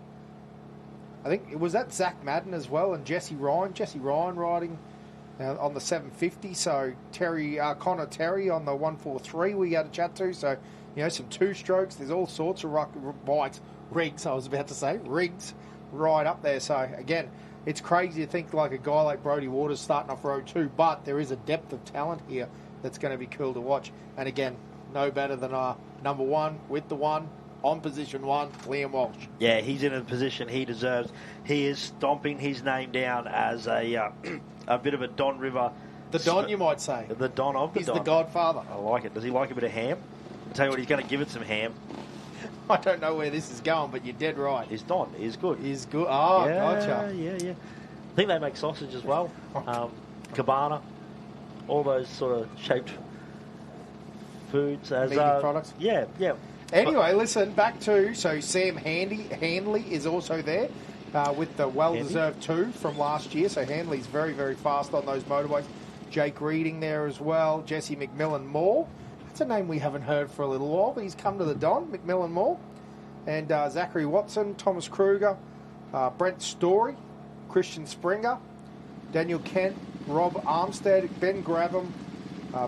I think it was that Zach Madden as well and Jesse Ryan riding on the 750. So Connor Terry on the 143 we had a chat to. So some two strokes. There's all sorts of rigs. I was about to say rigs right up there. So again, it's crazy to think like a guy like Brodie Waters starting off row 2, but there is a depth of talent here that's going to be cool to watch. And again, no better than our number one with the one. On position 1, Liam Walsh. Yeah, he's in a position he deserves. He is stomping his name down as a bit of a Don River. The Don, you might say. The Don of the He's Don. the godfather. I like it. Does he like a bit of ham? I'll tell you what, he's going to give it some ham. I don't know where this is going, but you're dead right. He's Don. He's good. He's good. Oh, yeah, gotcha. Yeah. I think they make sausage as well. Cabana. All those sort of shaped foods. As meaty products. Yeah. Anyway, listen, back to, Sam Handley is also there with the well-deserved 2 from last year. So Handley's very, very fast on those motorbikes. Jake Reading there as well. Jesse McMillan Moore. That's a name we haven't heard for a little while, but he's come to the Don, McMillan Moore. And Zachary Watson, Thomas Kruger, Brent Story, Christian Springer, Daniel Kent, Rob Armstead, Ben Grabham,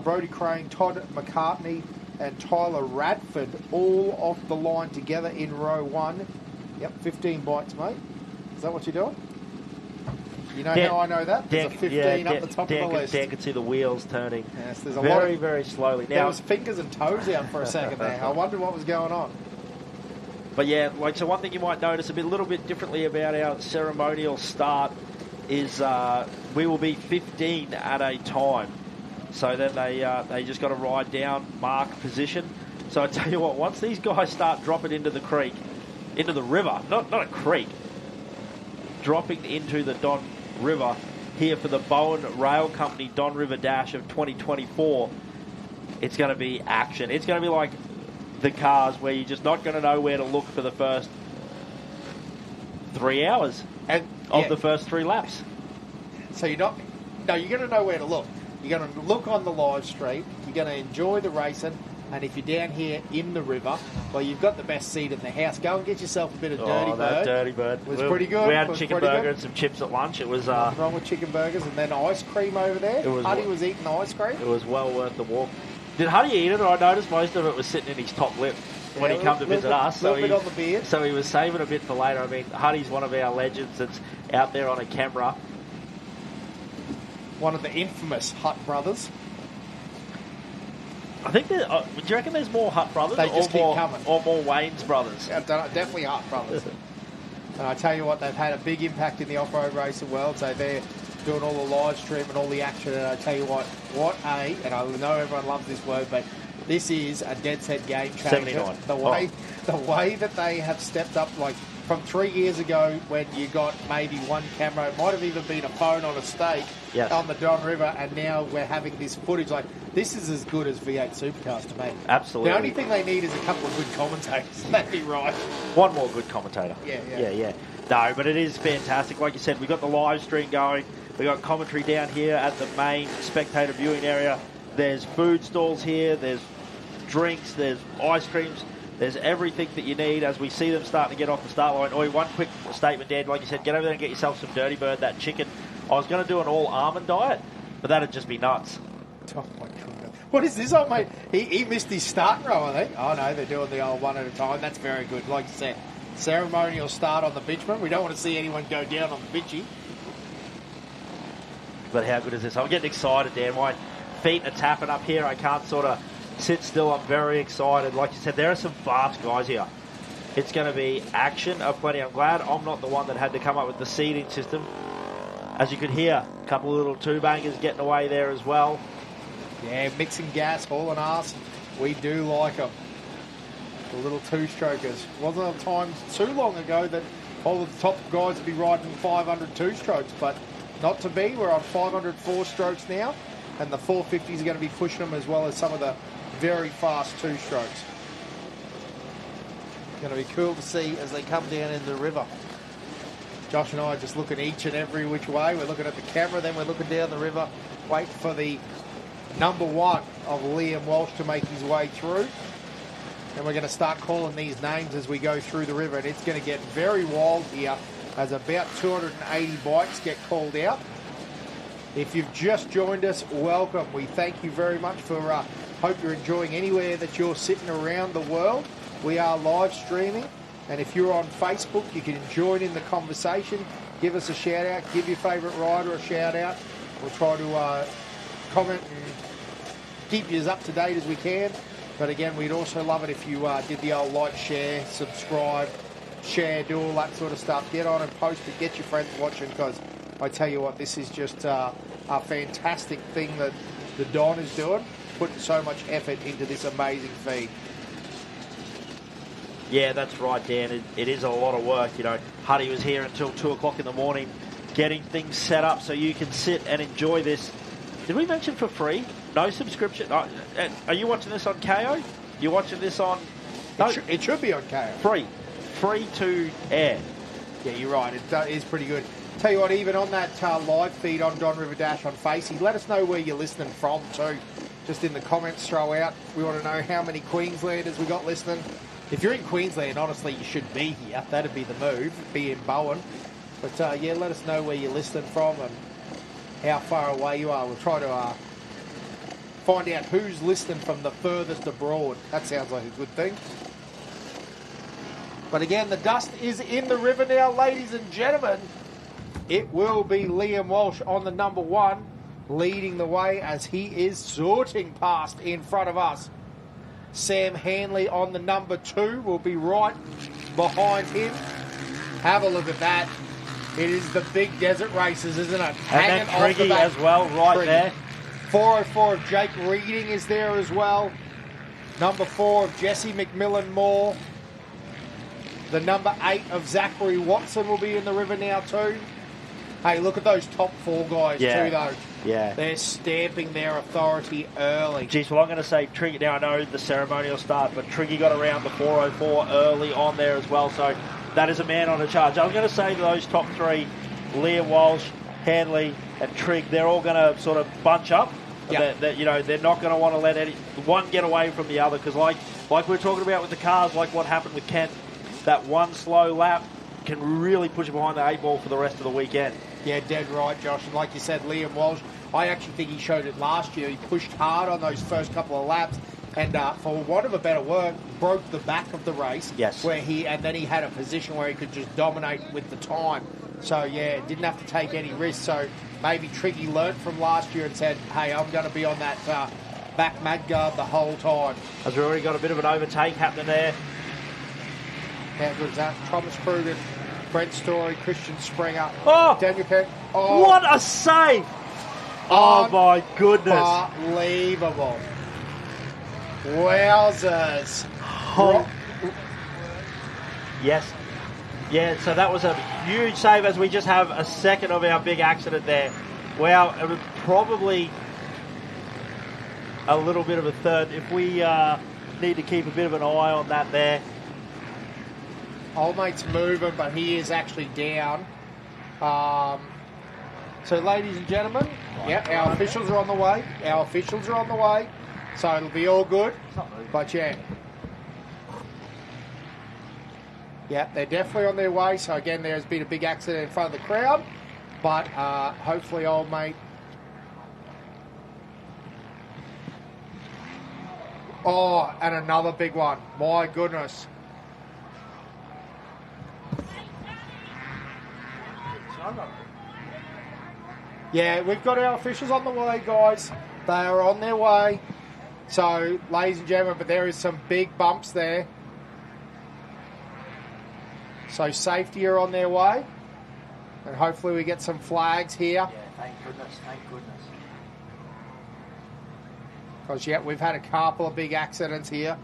Brodie Crane, Todd McCartney, and Tyler Radford all off the line together in row 1. Yep, 15 bites, mate. Is that what you're doing? You know how I know that? There's a 15 up the top of the list. Dan could see the wheels turning. Yes, there's a very, very slowly. Now, there was fingers and toes out for a second there. I wondered what was going on. But yeah, so one thing you might notice a little bit differently about our ceremonial start is we will be 15 at a time. So then they just got to ride down, mark position. So I tell you what, once these guys start dropping into the creek, into the river, not a creek, dropping into the Don River here for the Bowen Rail Company Don River Dash of 2024, it's going to be action. It's going to be like the cars where you're just not going to know where to look for the first 3 hours of the first 3 laps. So you're going to know where to look. You're going to look on the live stream. You're going to enjoy the racing. And if you're down here in the river, well, you've got the best seat in the house. Go and get yourself a bit of Dirty Bird. That Dirty Bird was pretty good. We had a chicken burger and some chips at lunch. It was nothing wrong with chicken burgers, and then ice cream over there. Huddy was eating ice cream. It was well worth the walk. Did Huddy eat it? I noticed most of it was sitting in his top lip when he come to visit us. A little bit on the beard. So he was saving a bit for later. I mean, Huddy's one of our legends that's out there on a camera. One of the infamous Hutt brothers. I think do you reckon there's more Hutt brothers? They just keep coming. Or more Wayne's brothers? Yeah, definitely Hutt brothers. And I tell you what, they've had a big impact in the off-road racing world. So they're doing all the live stream and all the action. And I tell you what and I know everyone loves this word, but this is a dead set game changer. 79. The way that they have stepped up, like from 3 years ago when you got maybe one camera, it might have even been a phone on a stake on the Don River, and now we're having this footage. Like, this is as good as V8 Supercars to me. Absolutely. The only thing they need is a couple of good commentators. That'd be right. One more good commentator. Yeah. No, but it is fantastic. Like you said, we've got the live stream going. We've got commentary down here at the main spectator viewing area. There's food stalls here. There's drinks. There's ice creams. There's everything that you need as we see them starting to get off the start line. Oi, one quick statement, Dad. Like you said, get over there and get yourself some Dirty Bird, that chicken. I was going to do an all-almond diet, but that'd just be nuts. Oh, my God. What is this, old mate? He missed his starting row, I think. Oh, no, they're doing the old one at a time. That's very good. Like you said, ceremonial start on the bitchman. We don't want to see anyone go down on the bitchy. But how good is this? I'm getting excited, Dan. My feet are tapping up here. I can't sort of sit still. I'm very excited. Like you said, there are some fast guys here. It's going to be action aplenty. I'm glad I'm not the one that had to come up with the seating system. As you could hear, a couple of little two-bangers getting away there as well. Yeah, mixing gas, hauling ass. We do like them. The little two-strokers. Wasn't a time too long ago that all of the top guys would be riding 500 two-strokes, but not to be. We're on 500 four-strokes now, and the 450s are going to be pushing them as well as some of the very fast two-strokes. Going to be cool to see as they come down into the river. Josh and I are just looking each and every which way. We're looking at the camera, then we're looking down the river, waiting for the number one of Liam Walsh to make his way through. And we're going to start calling these names as we go through the river, and it's going to get very wild here as about 280 bikes get called out. If you've just joined us, welcome. We thank you very much for hope you're enjoying anywhere that you're sitting around the world. We are live streaming, and if you're on Facebook, you can join in the conversation. Give us a shout out, give your favourite rider a shout out. We'll try to comment and keep you as up to date as we can. But again, we'd also love it if you did the old like, share, subscribe, share, do all that sort of stuff. Get on and post it, get your friends watching, because I tell you what, this is just a fantastic thing that the Don is doing, putting so much effort into this amazing feed. Yeah, that's right, Dan. It is a lot of work. You know, Huddy was here until 2 o'clock in the morning getting things set up so you can sit and enjoy this. Did we mention for free? No subscription? Are you watching this on KO? You're watching this on... No, it should be on KO. Free to air. Yeah, you're right. It is pretty good. Tell you what, even on that live feed on Don River Dash on Facey, let us know where you're listening from too. Just in the comments, throw out. We want to know how many Queenslanders we got listening. If you're in Queensland, honestly, you should be here. That'd be the move, be in Bowen. But yeah, let us know where you're listening from and how far away you are. We'll try to find out who's listening from the furthest abroad. That sounds like a good thing. But again, the dust is in the river now, ladies and gentlemen. It will be Liam Walsh on the number one, leading the way as he is sorting past in front of us. Sam Hanley on the number two will be right behind him. Have a look at that. It is the big desert races, isn't it? And then Triggy as well, right there. 404 of Jake Reading is there as well. Number 4 of Jesse McMillan Moore. The number 8 of Zachary Watson will be in the river now too. Hey, look at those top 4 guys too, though. Yeah. They're stamping their authority early. Geez, well, I'm going to say Triggy. Now, I know the ceremonial start, but Triggy got around the 404 early on there as well, so that is a man on a charge. I was going to say those top 3, Liam Walsh, Hanley, and Trigg, they're all going to sort of bunch up. Yep. You know, they're not going to want to let one get away from the other, because like we were talking about with the cars, like what happened with Kent, that one slow lap can really push it behind the 8 ball for the rest of the weekend. Yeah, dead right, Josh. And like you said, Liam Walsh, I actually think he showed it last year. He pushed hard on those first couple of laps and, for want of a better word, broke the back of the race. Yes. And then he had a position where he could just dominate with the time. So, yeah, didn't have to take any risks. So maybe Triggy learnt from last year and said, hey, I'm going to be on that back mudguard the whole time. As we've already got a bit of an overtake happening there. How good is that? Thomas Kruger, Brent Story, Christian Springer, Daniel Perry. Oh, what a save! Oh, my goodness. Unbelievable. Wowzers. Yes. Yeah, so that was a huge save as we just have a second of our big accident there. Wow, it was probably a little bit of a third. If we need to keep a bit of an eye on that there. Old mate's moving, but he is actually down. So, ladies and gentlemen, yeah, our officials are on the way. Our officials are on the way. So it'll be all good. But yeah. Yeah, they're definitely on their way. So again, there's been a big accident in front of the crowd. But hopefully old mate... Oh, and another big one. My goodness. Yeah, we've got our officials on the way, guys. They are on their way. So, ladies and gentlemen, but there is some big bumps there. So, safety are on their way. And hopefully we get some flags here. Yeah, thank goodness, thank goodness. Because, yeah, we've had a couple of big accidents here.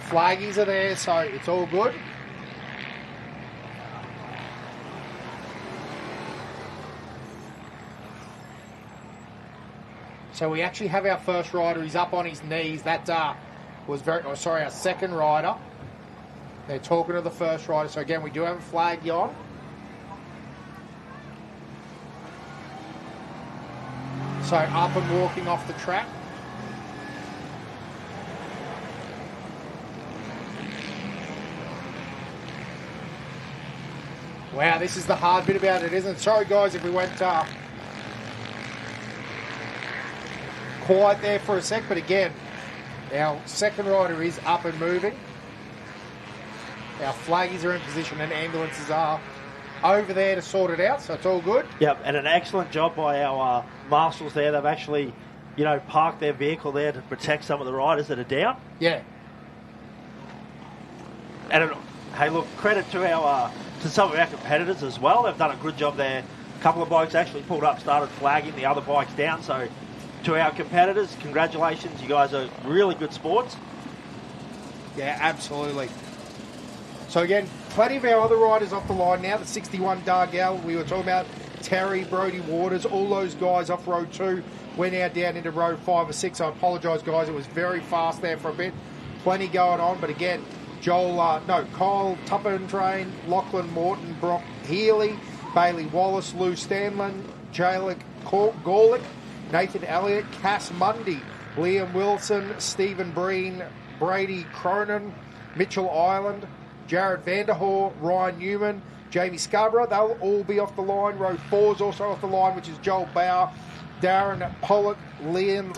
Flaggies are there, so it's all good. So we actually have our first rider. He's up on his knees. That was our second rider. They're talking to the first rider. So again, we do have a flag on. So up and walking off the track. Wow, this is the hard bit about it, isn't it? Sorry, guys, if we went quiet there for a sec, but again, our second rider is up and moving. Our flaggies are in position and ambulances are over there to sort it out, so it's all good. Yep, and an excellent job by our marshals there. They've actually, parked their vehicle there to protect some of the riders that are down. Yeah. And hey, look, credit to our to some of our competitors as well. They've done a good job there. A couple of bikes actually pulled up, started flagging the other bikes down. So to our competitors, congratulations. You guys are really good sports. Yeah, absolutely. So again, plenty of our other riders off the line now. The 61 Dargell, we were talking about Terry, Brody Waters, all those guys off road 2. We're now down into road 5 or 6. I apologise, guys. It was very fast there for a bit. Plenty going on, but again, Kyle Tuppentrain, Lachlan Morton, Brock Healy, Bailey Wallace, Lou Stanlin, Jalik Gorlick, Nathan Elliott, Cass Mundy, Liam Wilson, Stephen Breen, Brady Cronin, Mitchell Ireland, Jared Vanderhoor, Ryan Newman, Jamie Scarborough. They'll all be off the line. Row 4 is also off the line, which is Joel Bauer, Darren Pollock, Liam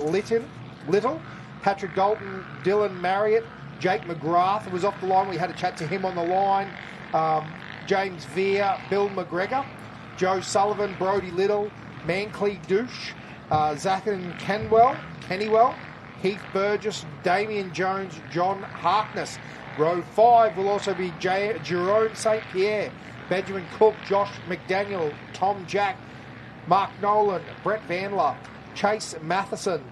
Little, Patrick Dalton, Dylan Marriott, Jake McGrath was off the line. We had a chat to him on the line. James Veer, Bill McGregor, Joe Sullivan, Brody Little, Mankley Douche, Zach and Kennywell, Heath Burgess, Damien Jones, John Harkness. Row 5 will also be Jerome St. Pierre, Benjamin Cook, Josh McDaniel, Tom Jack, Mark Nolan, Brett Vandler, Chase Matheson,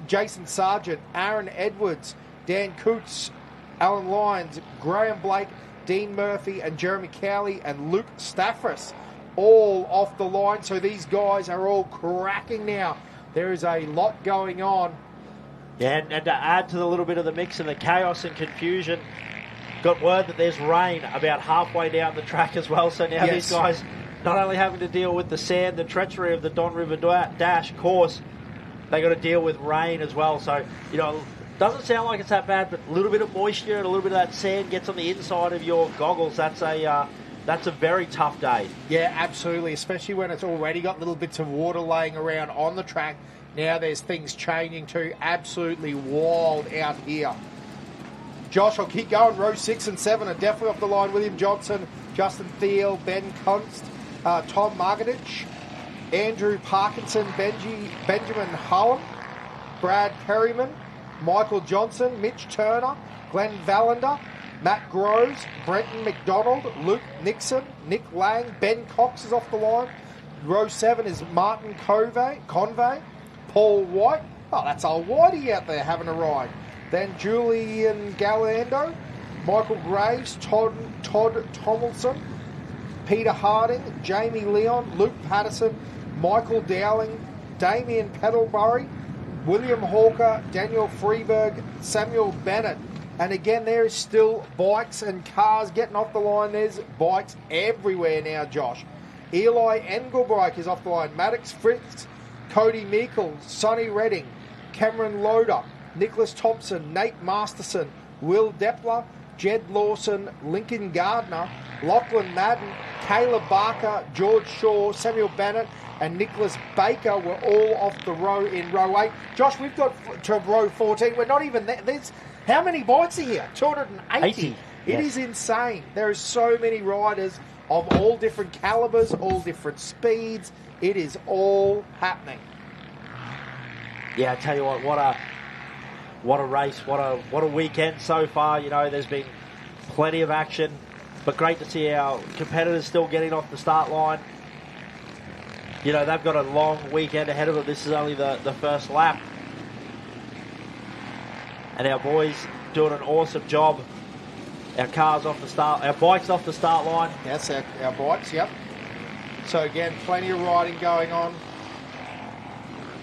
Jason Sargent, Aaron Edwards, Dan Coots, Alan Lyons, Graham Blake, Dean Murphy, and Jeremy Cowley, and Luke Staffris, all off the line. So these guys are all cracking now. There is a lot going on. Yeah, and to add to the little bit of the mix and the chaos and confusion, got word that there's rain about halfway down the track as well. So now these guys not only having to deal with the sand, the treachery of the Don River Dash course, they got to deal with rain as well. So, doesn't sound like it's that bad, but a little bit of moisture and a little bit of that sand gets on the inside of your goggles. That's a very tough day. Yeah, absolutely, especially when it's already got little bits of water laying around on the track. Now there's things changing too. Absolutely wild out here. Josh, I'll keep going. Row 6 and 7 are definitely off the line. William Johnson, Justin Thiel, Ben Kunst, Tom Margadich, Andrew Parkinson, Benjamin Hullum, Brad Perryman, Michael Johnson, Mitch Turner, Glenn Vallander, Matt Groves, Brenton McDonald, Luke Nixon, Nick Lang, Ben Cox is off the line. Row 7 is Martin Convey, Paul White. Oh, that's old Whitey out there having a ride. Then Julian Galando, Michael Graves, Todd Tomlinson, Peter Harding, Jamie Leon, Luke Patterson, Michael Dowling, Damien Peddlebury, William Hawker, Daniel Freeberg, Samuel Bennett. And again, there is still bikes and cars getting off the line. There's bikes everywhere now, Josh. Eli Engelbrecht is off the line. Maddox Fritz, Cody Meikle, Sonny Redding, Cameron Loader, Nicholas Thompson, Nate Masterson, Will Depler, Jed Lawson, Lincoln Gardner, Lachlan Madden, Caleb Barker, George Shaw, Samuel Bennett, and Nicholas Baker were all off the row in row 8. Josh, we've got to row 14. We're not even there. There's how many bikes are here? 280. It is insane. There are so many riders of all different calibers, all different speeds. It is all happening. Yeah, I tell you what a race, what a weekend so far. You know, there's been plenty of action, but great to see our competitors still getting off the start line. You know, they've got a long weekend ahead of them. This is only the first lap. And our boys doing an awesome job. Our bikes off the start line. Yes, our bikes, yep. So again, plenty of riding going on.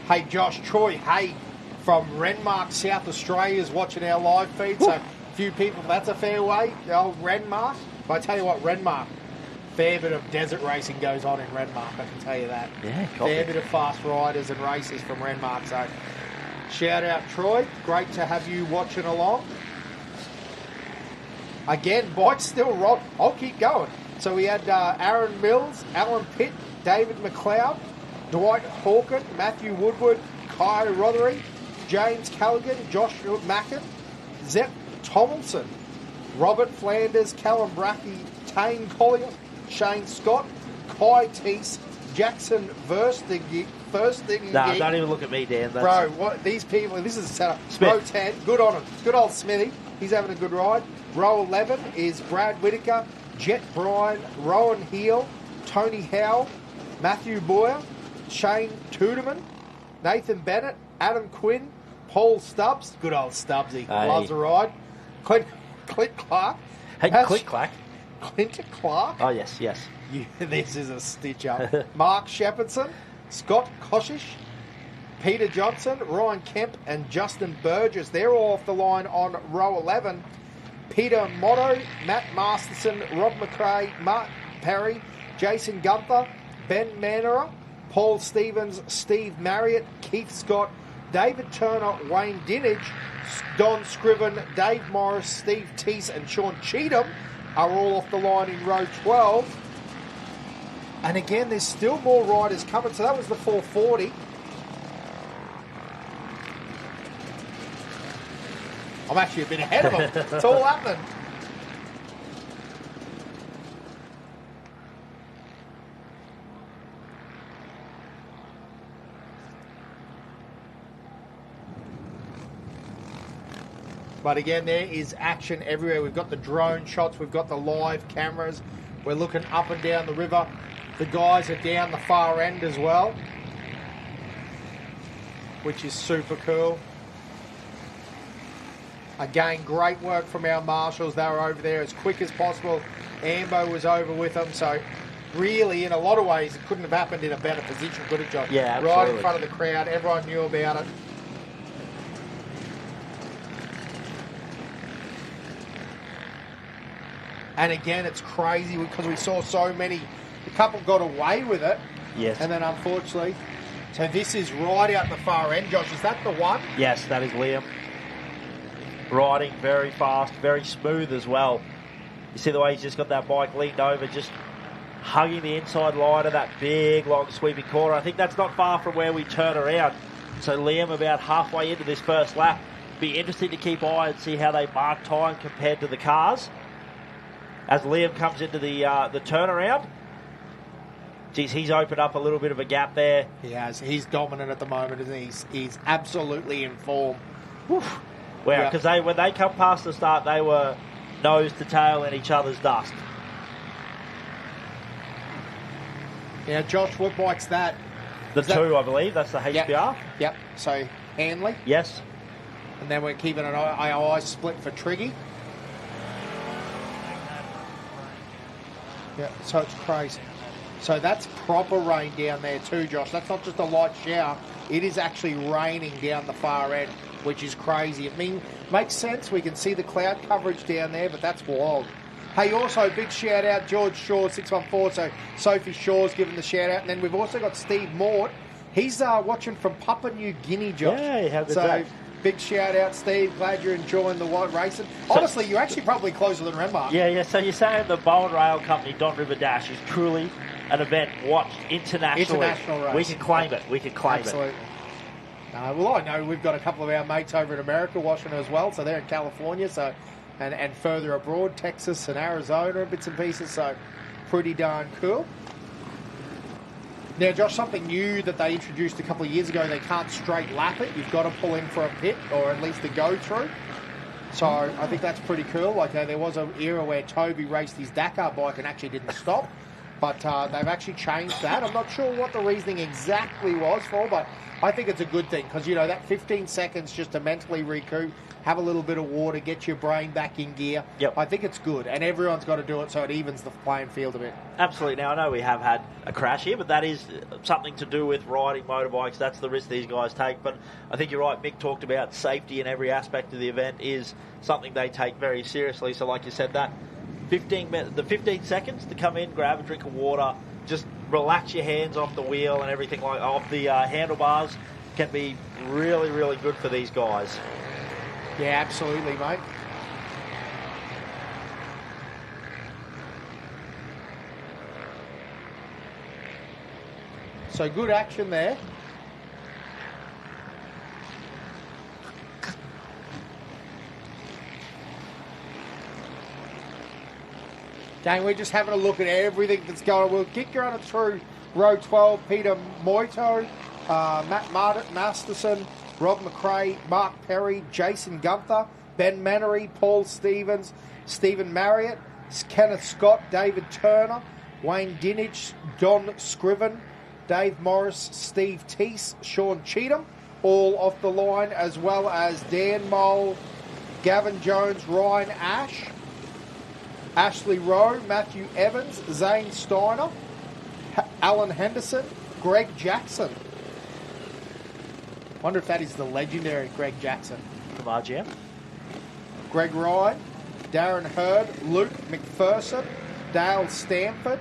Hey, Josh, Troy Hay from Renmark, South Australia is watching our live feed. So a few people, that's a fair way. The old Renmark. But I tell you what, Renmark, fair bit of desert racing goes on in Renmark, I can tell you that. Yeah, fair bit of fast riders and races from Renmark. So shout out, Troy. Great to have you watching along. Again, bikes still roll. I'll keep going. So we had Aaron Mills, Alan Pitt, David McLeod, Dwight Hawken, Matthew Woodward, Kai Rothery, James Callaghan, Joshua Macken, Zepp Tomlinson, Robert Flanders, Callum Brackey, Tane Collier, Shane Scott, Kai Teese, Jackson Versting. No, don't even look at me, Dan. Bro, what these people, this is a setup. Row 10, good on him. Good old Smithy. He's having a good ride. Row 11 is Brad Whitaker, Jet Bryan, Rowan Heel, Tony Howe, Matthew Boyer, Shane Tudeman, Nathan Bennett, Adam Quinn, Paul Stubbs, good old Stubbsy, loves a ride, Clint Clark. Hey, Clint Clark. Clint Clark? Oh, yes. This is a stitch up. Mark Shepherdson, Scott Koshish, Peter Johnson, Ryan Kemp, and Justin Burgess. They're all off the line on row 11. Peter Motto, Matt Masterson, Rob McRae, Mark Perry, Jason Gunther, Ben Manera, Paul Stevens, Steve Marriott, Keith Scott, David Turner, Wayne Dinage, Don Scriven, Dave Morris, Steve Teese, and Sean Cheatham are all off the line in row 12. And again, there's still more riders coming. So that was the 440. I'm actually a bit ahead of them. It's all happening. But again, there is action everywhere. We've got the drone shots. We've got the live cameras. We're looking up and down the river. The guys are down the far end as well, which is super cool. Again, great work from our marshals. They were over there as quick as possible. Ambo was over with them. So really, in a lot of ways, it couldn't have happened in a better position, could it, John? Yeah, absolutely. Right in front of the crowd. Everyone knew about it. And again, it's crazy because we saw so many. The couple got away with it. Yes. And then unfortunately. So this is right out the far end, Josh. Is that the one? Yes, that is Liam. Riding very fast, very smooth as well. You see the way he's just got that bike leaned over, just hugging the inside line of that big, long, sweeping corner. I think that's not far from where we turn around. So Liam about halfway into this first lap. Be interesting to keep eye and see how they mark time compared to the cars. As Liam comes into the turnaround. Geez, he's opened up a little bit of a gap there. He has. He's dominant at the moment, isn't he? He's absolutely in form. Woof. Wow, because when they come past the start, they were nose to tail in each other's dust. Now, Josh, what bike's that? The two, I believe. That's the HPR. Yep. So, Hanley. Yes. And then we're keeping an eye split for Triggy. Yeah, so it's crazy. So that's proper rain down there too, Josh. That's not just a light shower. It is actually raining down the far end, which is crazy. Makes sense. We can see the cloud coverage down there, but that's wild. Hey, also, big shout-out, George Shaw, 614. So Sophie Shaw's given the shout-out. And then we've also got Steve Mort. He's watching from Papua New Guinea, Josh. Yeah, how good's so that? Big shout-out, Steve. Glad you're enjoying the white racing. Honestly, you're actually probably closer than Renmark. Yeah. So you're saying the Bowen Rail Company Don River Dash is truly an event watched internationally. International race. We can claim it. We can claim Absolutely. Well, I know we've got a couple of our mates over in America watching as well, so they're in California, so and further abroad, Texas and Arizona, bits and pieces, so pretty darn cool. Now, Josh, something new that they introduced a couple of years ago, they can't straight lap it. You've got to pull in for a pit, or at least a go-through. So I think that's pretty cool. Like there was an era where Toby raced his Dakar bike and actually didn't stop. But they've actually changed that. I'm not sure what the reasoning exactly was for, but I think it's a good thing because, that 15 seconds just to mentally recoup, have a little bit of water, get your brain back in gear. Yep. I think it's good, and everyone's got to do it so it evens the playing field a bit. Absolutely. Now, I know we have had a crash here, but that is something to do with riding motorbikes. That's the risk these guys take. But I think you're right. Mick talked about safety in every aspect of the event is something they take very seriously. So like you said, that 15 seconds to come in, grab a drink of water, just relax your hands off the wheel and everything off the handlebars can be really, really good for these guys. Yeah, absolutely, mate. So good action there. Dang, we're just having a look at everything that's going on. We'll kick you on through row 12. Peter Moito, Matt Masterson, Rob McRae, Mark Perry, Jason Gunther, Ben Mannery, Paul Stevens, Stephen Marriott, Kenneth Scott, David Turner, Wayne Dinich, Don Scriven, Dave Morris, Steve Teese, Sean Cheatham, all off the line, as well as Dan Mole, Gavin Jones, Ryan Ash, Ashley Rowe, Matthew Evans, Zane Steiner, Alan Henderson, Greg Jackson. Wonder if that is the legendary Greg Jackson. From RGM. Greg Ryan, Darren Hurd, Luke McPherson, Dale Stanford,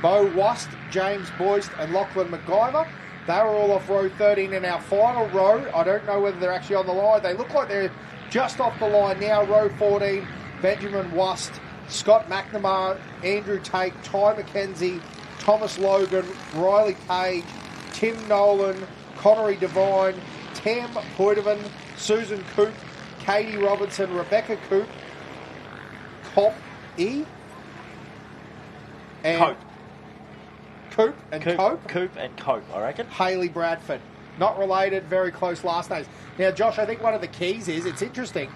Bo Wust, James Boyce and Lachlan McGyver. They were all off row 13 in our final row. I don't know whether they're actually on the line. They look like they're just off the line now. Row 14, Benjamin Wust, Scott McNamara, Andrew Tate, Ty McKenzie, Thomas Logan, Riley Page, Tim Nolan, Connery Devine, Tam Poitevin, Susan Coop, Katie Robinson, Rebecca Coop, Cop E, and Coop and Cope. Coop and Cope, I reckon. Haley Bradford. Not related, very close last names. Now, Josh, I think one of the keys is, it's interesting,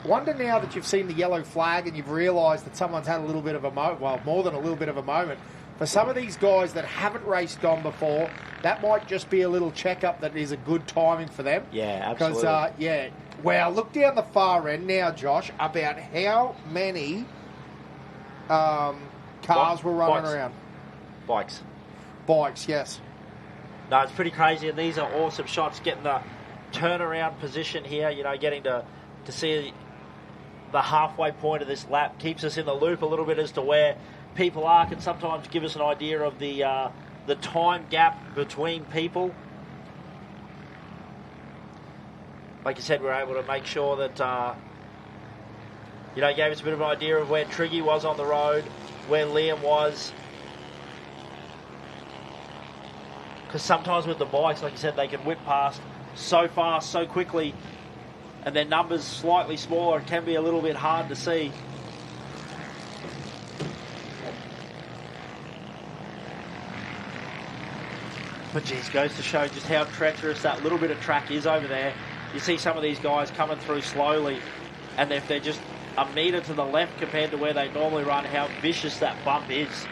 wonder now that you've seen the yellow flag and you've realised that someone's had a little bit of a moment, well, more than a little bit of a moment, for some of these guys that haven't raced on before, that might just be a little checkup that is a good timing for them. Yeah, absolutely. Because, wow, look down the far end now, Josh, about how many cars were running around. Bikes, yes. No, it's pretty crazy, and these are awesome shots, getting the turnaround position here, getting to see the halfway point of this lap keeps us in the loop a little bit as to where people are, can sometimes give us an idea of the time gap between people. Like you said, we're able to make sure that, gave us a bit of an idea of where Triggy was on the road, where Liam was. Because sometimes with the bikes, like you said, they can whip past so fast, so quickly, and their numbers slightly smaller. It can be a little bit hard to see. But geez, goes to show just how treacherous that little bit of track is over there. You see some of these guys coming through slowly, and if they're just a metre to the left compared to where they normally run, how vicious that bump is.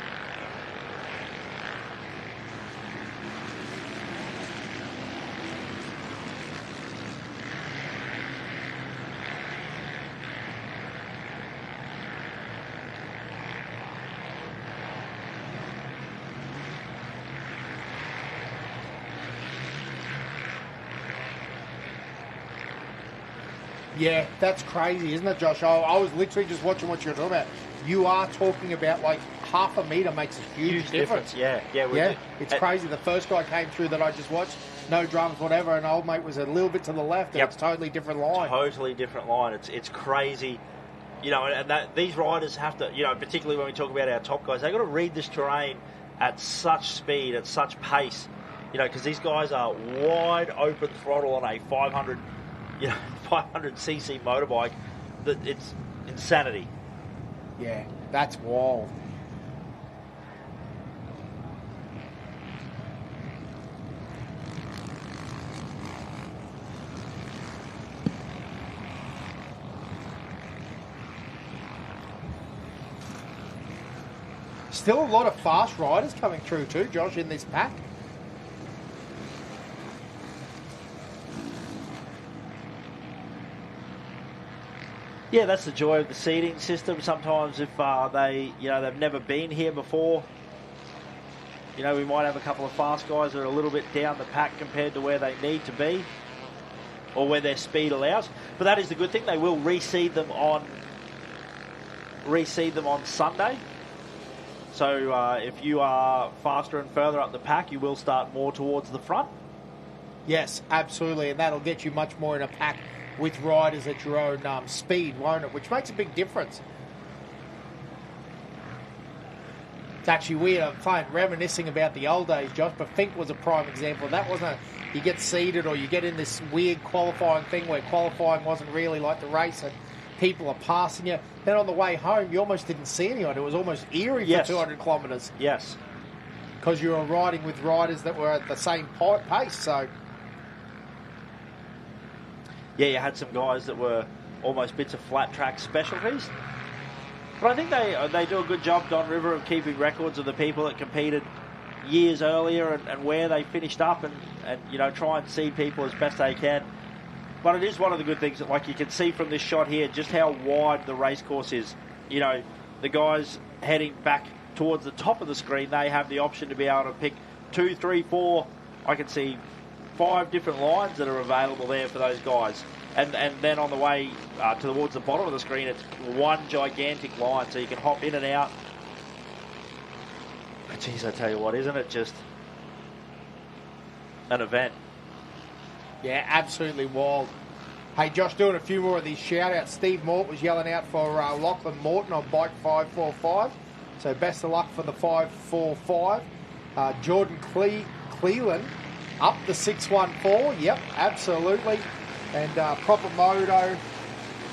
Yeah, that's crazy, isn't it, Josh? I was literally just watching what you were talking about. You are talking about like half a metre makes a huge difference. Yeah. It's crazy. The first guy came through that I just watched, no drums, whatever, and old mate was a little bit to the left, and it's totally different line. Totally different line. It's crazy. You know, and these riders have to, you know, particularly when we talk about our top guys, they've got to read this terrain at such speed, at such pace, you know, because these guys are wide open throttle on a 500cc motorbike. That it's insanity. Yeah, that's wild. Still a lot of fast riders coming through too, Josh, in this pack. Yeah, that's the joy of the seating system. Sometimes if they've never been here before, you know, we might have a couple of fast guys that are a little bit down the pack compared to where they need to be or where their speed allows. But that is the good thing. They will reseed them on Sunday. So if you are faster and further up the pack, you will start more towards the front. Yes, absolutely, and that'll get you much more in a pack with riders at your own speed, won't it? Which makes a big difference. It's actually weird. I'm reminiscing about the old days, Josh, but Fink was a prime example. That wasn't you get seeded or you get in this weird qualifying thing where qualifying wasn't really like the race and people are passing you. Then on the way home, you almost didn't see anyone. It was almost eerie for 200 kilometres. Yes. Because you were riding with riders that were at the same pace, so... Yeah, you had some guys that were almost bits of flat track specialties. But I think they do a good job, Don River, of keeping records of the people that competed years earlier and where they finished up and you know, try and see people as best they can. But it is one of the good things that, like, you can see from this shot here just how wide the race course is. You know, the guys heading back towards the top of the screen, they have the option to be able to pick 2, 3, 4. I can see 5 different lines that are available there for those guys. And then on the way towards the bottom of the screen, it's one gigantic line, so you can hop in and out. But geez, I tell you what, isn't it just an event? Yeah, absolutely wild. Hey, Josh, doing a few more of these shout-outs. Steve Mort was yelling out for Lachlan Morton on bike 545. So best of luck for the 545. Jordan Cleland up the 614. Yep, absolutely. And Proper Moto,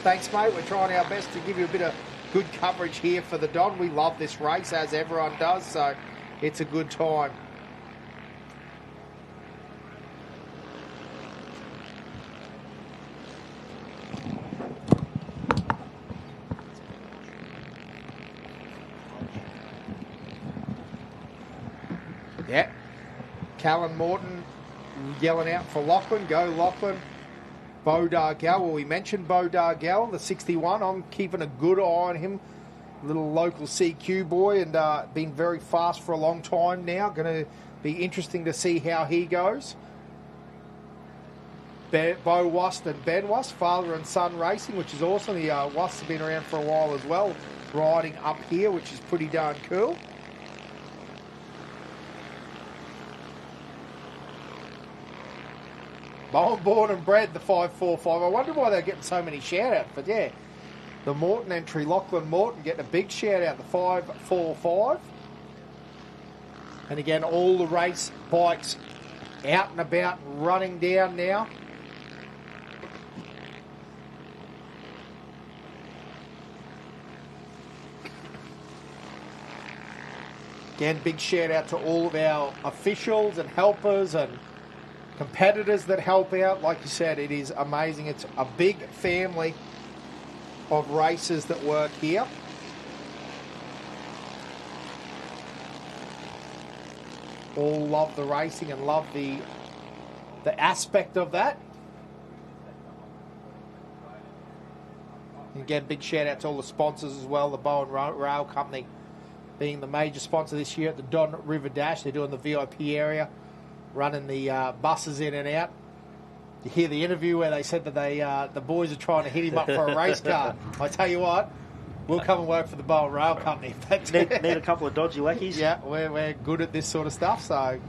thanks, mate. We're trying our best to give you a bit of good coverage here for the Don. We love this race, as everyone does, so it's a good time. Yeah. Callan Morton yelling out for Lachlan. Go, Lachlan. Bo Dargell. Well, we mentioned Bo Dargell, the 61. I'm keeping a good eye on him. Little local CQ boy and been very fast for a long time now. Going to be interesting to see how he goes. Bo Wust and Ben Wust, father and son racing, which is awesome. The Wusts have been around for a while as well, riding up here, which is pretty darn cool. Bowen, born and bred, the 545. I wonder why they're getting so many shout-outs, but yeah. The Morton entry, Lachlan Morton getting a big shout-out, the 545. And again, all the race bikes out and about and running down now. Again, big shout-out to all of our officials and helpers and competitors that help out. Like you said, it is amazing. It's a big family of racers that work here. All love the racing and love the aspect of that. And again, big shout out to all the sponsors as well. The Bowen Rail Company being the major sponsor this year at the Don River Dash. They're doing the VIP area, running the buses in and out. You hear the interview where they said that the boys are trying to hit him up for a race car. I tell you what, we'll come and work for the Bowen Rail Company. Need a couple of dodgy leckies. Yeah, we're good at this sort of stuff, so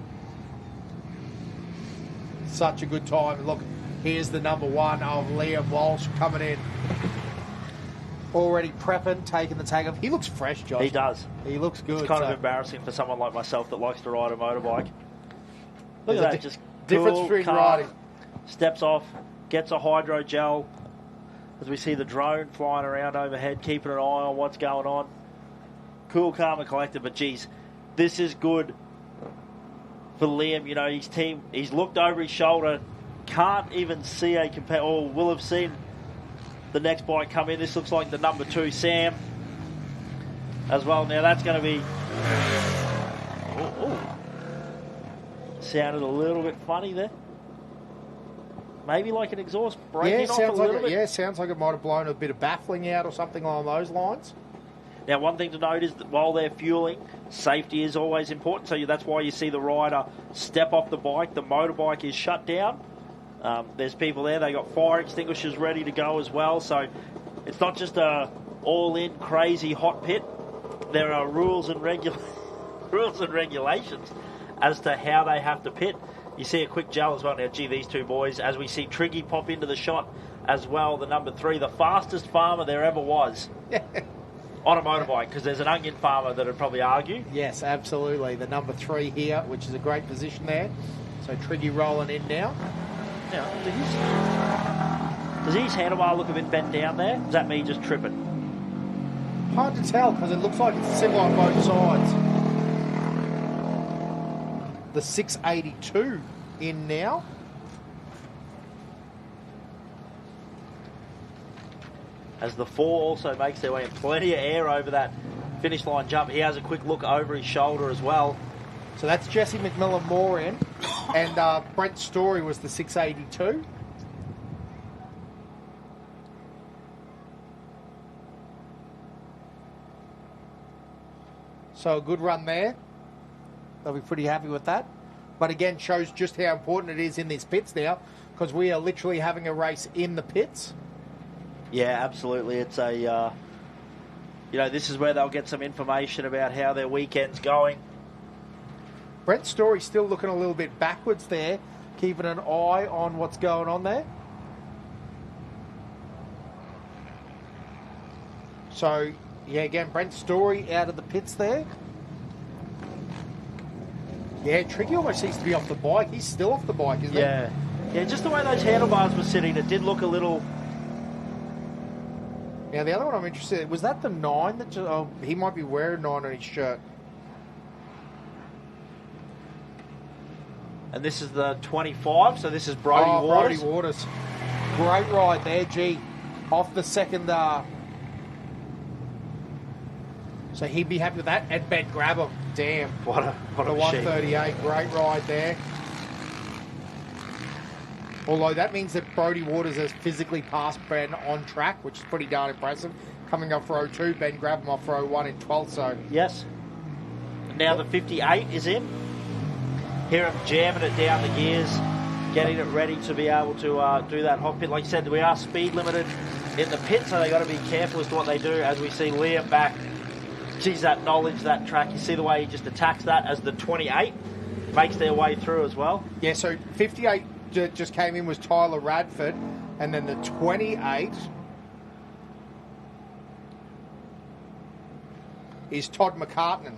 such a good time. Look, here's the number 1 of Liam Walsh coming in. Already prepping, taking the tag off. He looks fresh, Josh. He does. He looks good. It's kind of embarrassing for someone like myself that likes to ride a motorbike. Look at that, just difference cool between car, riding. Steps off, gets a hydro gel, as we see the drone flying around overhead, keeping an eye on what's going on. Cool, calm and collected, but geez, this is good for Liam. You know, his team, he's looked over his shoulder, can't even see a competitor, or will have seen the next bike come in. This looks like the number 2, Sam, as well. Now that's going to be... Sounded a little bit funny there. Maybe like an exhaust breaking off a little bit. Yeah, sounds like it might have blown a bit of baffling out or something along those lines. Now, one thing to note is that while they're fueling, safety is always important. So that's why you see the rider step off the bike. The motorbike is shut down. There's people there. They got fire extinguishers ready to go as well. So it's not just a all-in crazy hot pit. There are rules and regulations as to how they have to pit. You see a quick gel as well. Now, gee, these two boys, as we see Triggy pop into the shot as well, the number 3, the fastest farmer there ever was on a motorbike, because there's an onion farmer that would probably argue. Yes, absolutely. The number 3 here, which is a great position there. So Triggy rolling in now. Now, does his handlebar look a bit bent down there? Is that me just tripping? Hard to tell, because it looks like it's similar on both sides. The 682 in now. As the 4 also makes their way in, plenty of air over that finish line jump. He has a quick look over his shoulder as well. So that's Jesse McMillan Moore in, and Brent Story was the 682. So a good run there. They'll be pretty happy with that. But again, shows just how important it is in these pits now, because we are literally having a race in the pits. Yeah, absolutely. It's a, this is where they'll get some information about how their weekend's going. Brent Story still looking a little bit backwards there, keeping an eye on what's going on there. So, yeah, again, Brent Story out of the pits there. Yeah, Tricky almost seems to be off the bike. He's still off the bike, isn't he? Yeah, just the way those handlebars were sitting, it did look a little... Now, the other one I'm interested in, was that the 9? That he might be wearing 9 on his shirt. And this is the 25, so this is Brody Waters. Brody Waters. Great ride there, gee. Off the second... So he'd be happy with that. And Ben Grabham, damn. What a the 138, great ride there. Although that means that Brody Waters has physically passed Ben on track, which is pretty darn impressive. Coming up for 02, Ben Grabham off for 01 in 12th, so... Yes. Now the 58 is in. Hear him jamming it down the gears, getting it ready to be able to do that hot pit. Like you said, we are speed limited in the pit, so they've got to be careful as to what they do. As we see Liam back, geez, that knowledge, that track. You see the way he just attacks that as the 28 makes their way through as well. Yeah, so 58 just came in was Tyler Radford, and then the 28 is Todd McCartney.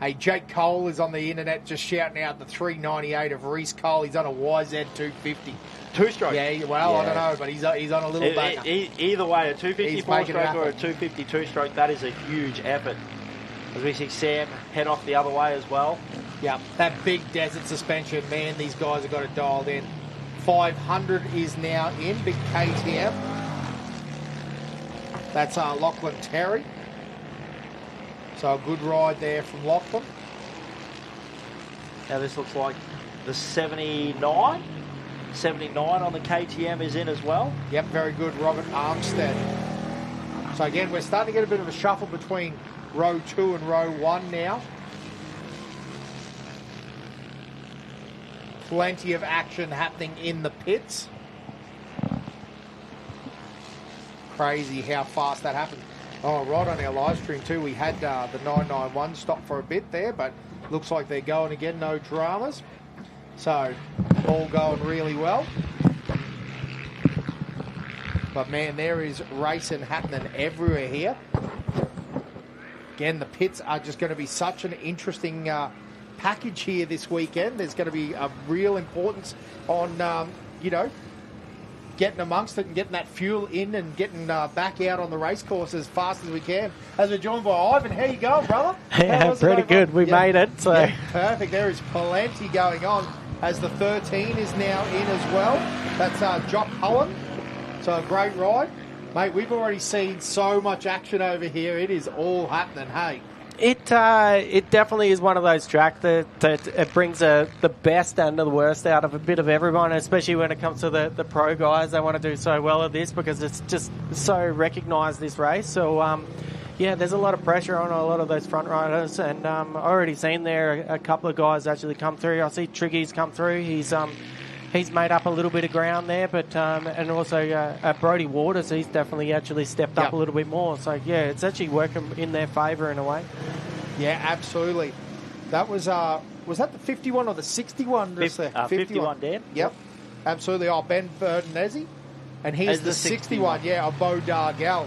Hey, Jake Cole is on the internet just shouting out the 398 of Reese Cole. He's on a YZ 250. Two-stroke? Yeah, I don't know, but he's on a little banger. Either way, a 250 4-stroke or a 250 2-stroke, that is a huge effort. As we see Sam head off the other way as well. Yeah, that big desert suspension, man, these guys have got it dialed in. 500 is now in, big KTM. That's Lachlan Terry. So a good ride there from Lachlan. Now this looks like the 79. 79 on the KTM is in as well. Yep, very good, Robert Armstead. So again, we're starting to get a bit of a shuffle between row 2 and row 1 now. plenty of action happening in the pits. Crazy how fast that happened. Oh, right on our live stream too, we had the 991 stop for a bit there, but looks like they're going again, no dramas. So, all going really well. But man, there is racing happening everywhere here. Again, the pits are just going to be such an interesting package here this weekend. There's going to be a real importance on, getting amongst it and getting that fuel in and getting back out on the race course as fast as we can. As we're joined by Ivan. How you going, brother? Yeah, pretty good. We made it. So yeah, perfect. There is plenty going on as the 13 is now in as well. That's Jock Cullen. So a great ride. Mate, we've already seen so much action over here. It is all happening, hey? It definitely is one of those tracks that it brings the best and the worst out of a bit of everyone, especially when it comes to the pro guys. They want to do so well at this because it's just so recognised, this race. So, there's a lot of pressure on a lot of those front riders, and I've already seen there a couple of guys actually come through. I see Triggy's come through. He's made up a little bit of ground there, but and also Brodie Waters, he's definitely actually stepped up a little bit more. So, it's actually working in their favour in a way. Yeah, absolutely. That was that the 51 or the 61? 51, Dan. Yep, absolutely. Oh, Ben Berdinezzi. And here's the 61, of Bo Dargell.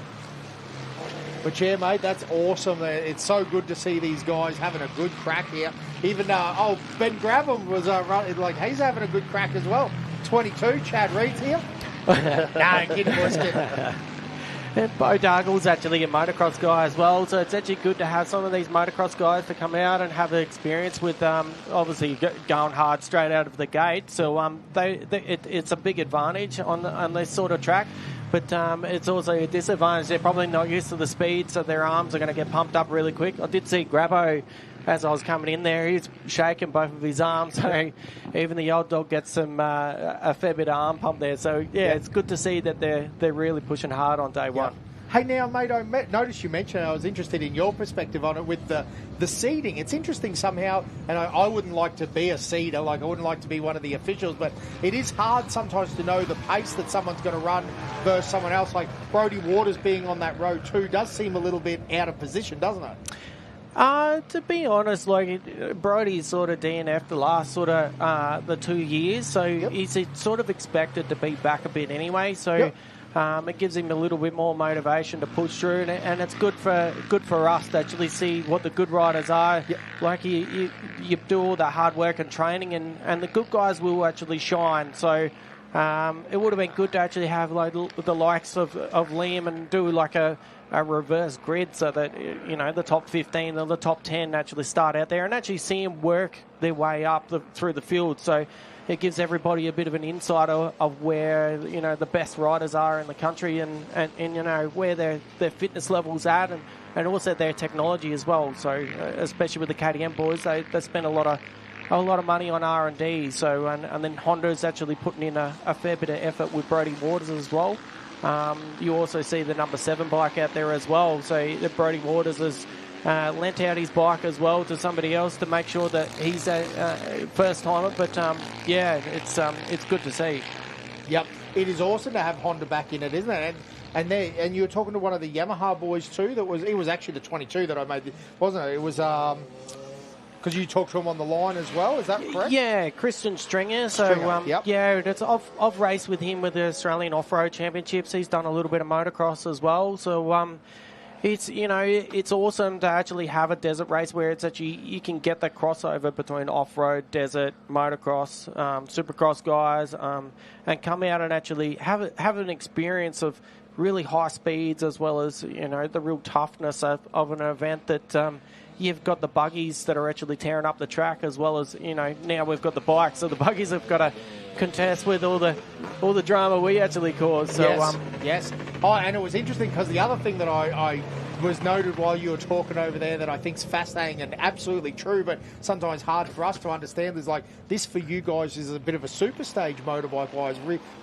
But yeah, mate, that's awesome. It's so good to see these guys having a good crack here. Even Ben Grabham was running, he's having a good crack as well. 22, Chad Reed's here. No, kidding, boys, kidding. And Bo Dargell's actually a motocross guy as well, so it's actually good to have some of these motocross guys to come out and have the experience with obviously going hard straight out of the gate. So it's a big advantage on this sort of track. But it's also a disadvantage. They're probably not used to the speed, so their arms are going to get pumped up really quick. I did see Grabo as I was coming in there. He's shaking both of his arms, so even the old dog gets some a fair bit of arm pump there. So, it's good to see that they're really pushing hard on day one. Hey, now, mate, I noticed you mentioned, I was interested in your perspective on it with the seeding. It's interesting somehow, and I wouldn't like to be a seeder, I wouldn't like to be one of the officials, but it is hard sometimes to know the pace that someone's going to run versus someone else. Like Brodie Waters being on that road too does seem a little bit out of position, doesn't it? To be honest, Brodie's sort of DNF the last sort of the 2 years, so he's sort of expected to be back a bit anyway, so... it gives him a little bit more motivation to push through, and it's good for us to actually see what the good riders are. Yep. You do all the hard work and training, and the good guys will actually shine. So it would have been good to actually have the likes of Liam and do a reverse grid so that the top 15 or the top 10 actually start out there and actually see them work their way up through the field. So it gives everybody a bit of an insight of where the best riders are in the country and where their fitness levels at and also their technology as well. So especially with the KTM boys, they spend a lot of money on R&D. So and then Honda's actually putting in a fair bit of effort with Brodie Waters as well. You also see the number 7 bike out there as well. So Brodie Waters has lent out his bike as well to somebody else to make sure that he's a first timer. But it's good to see. Yep, it is awesome to have Honda back in it, isn't it? And you were talking to one of the Yamaha boys too. It was actually the 22 that I made, wasn't it? It was because you talked to him on the line as well. Is that correct? Yeah, Christian Stringer. So I've raced with him with the Australian Off-Road Championships. He's done a little bit of motocross as well. So it's awesome to actually have a desert race where it's actually you can get that crossover between off-road, desert, motocross, supercross guys, and come out and actually have an experience of really high speeds as well as the real toughness of an event that. You've got the buggies that are actually tearing up the track as well as, now we've got the bikes. So the buggies have got to contest with all the drama we actually cause. So, yes. Oh, and it was interesting because the other thing that I was noted while you were talking over there that I think is fascinating and absolutely true, but sometimes hard for us to understand is this for you guys is a bit of a super stage motorbike wise.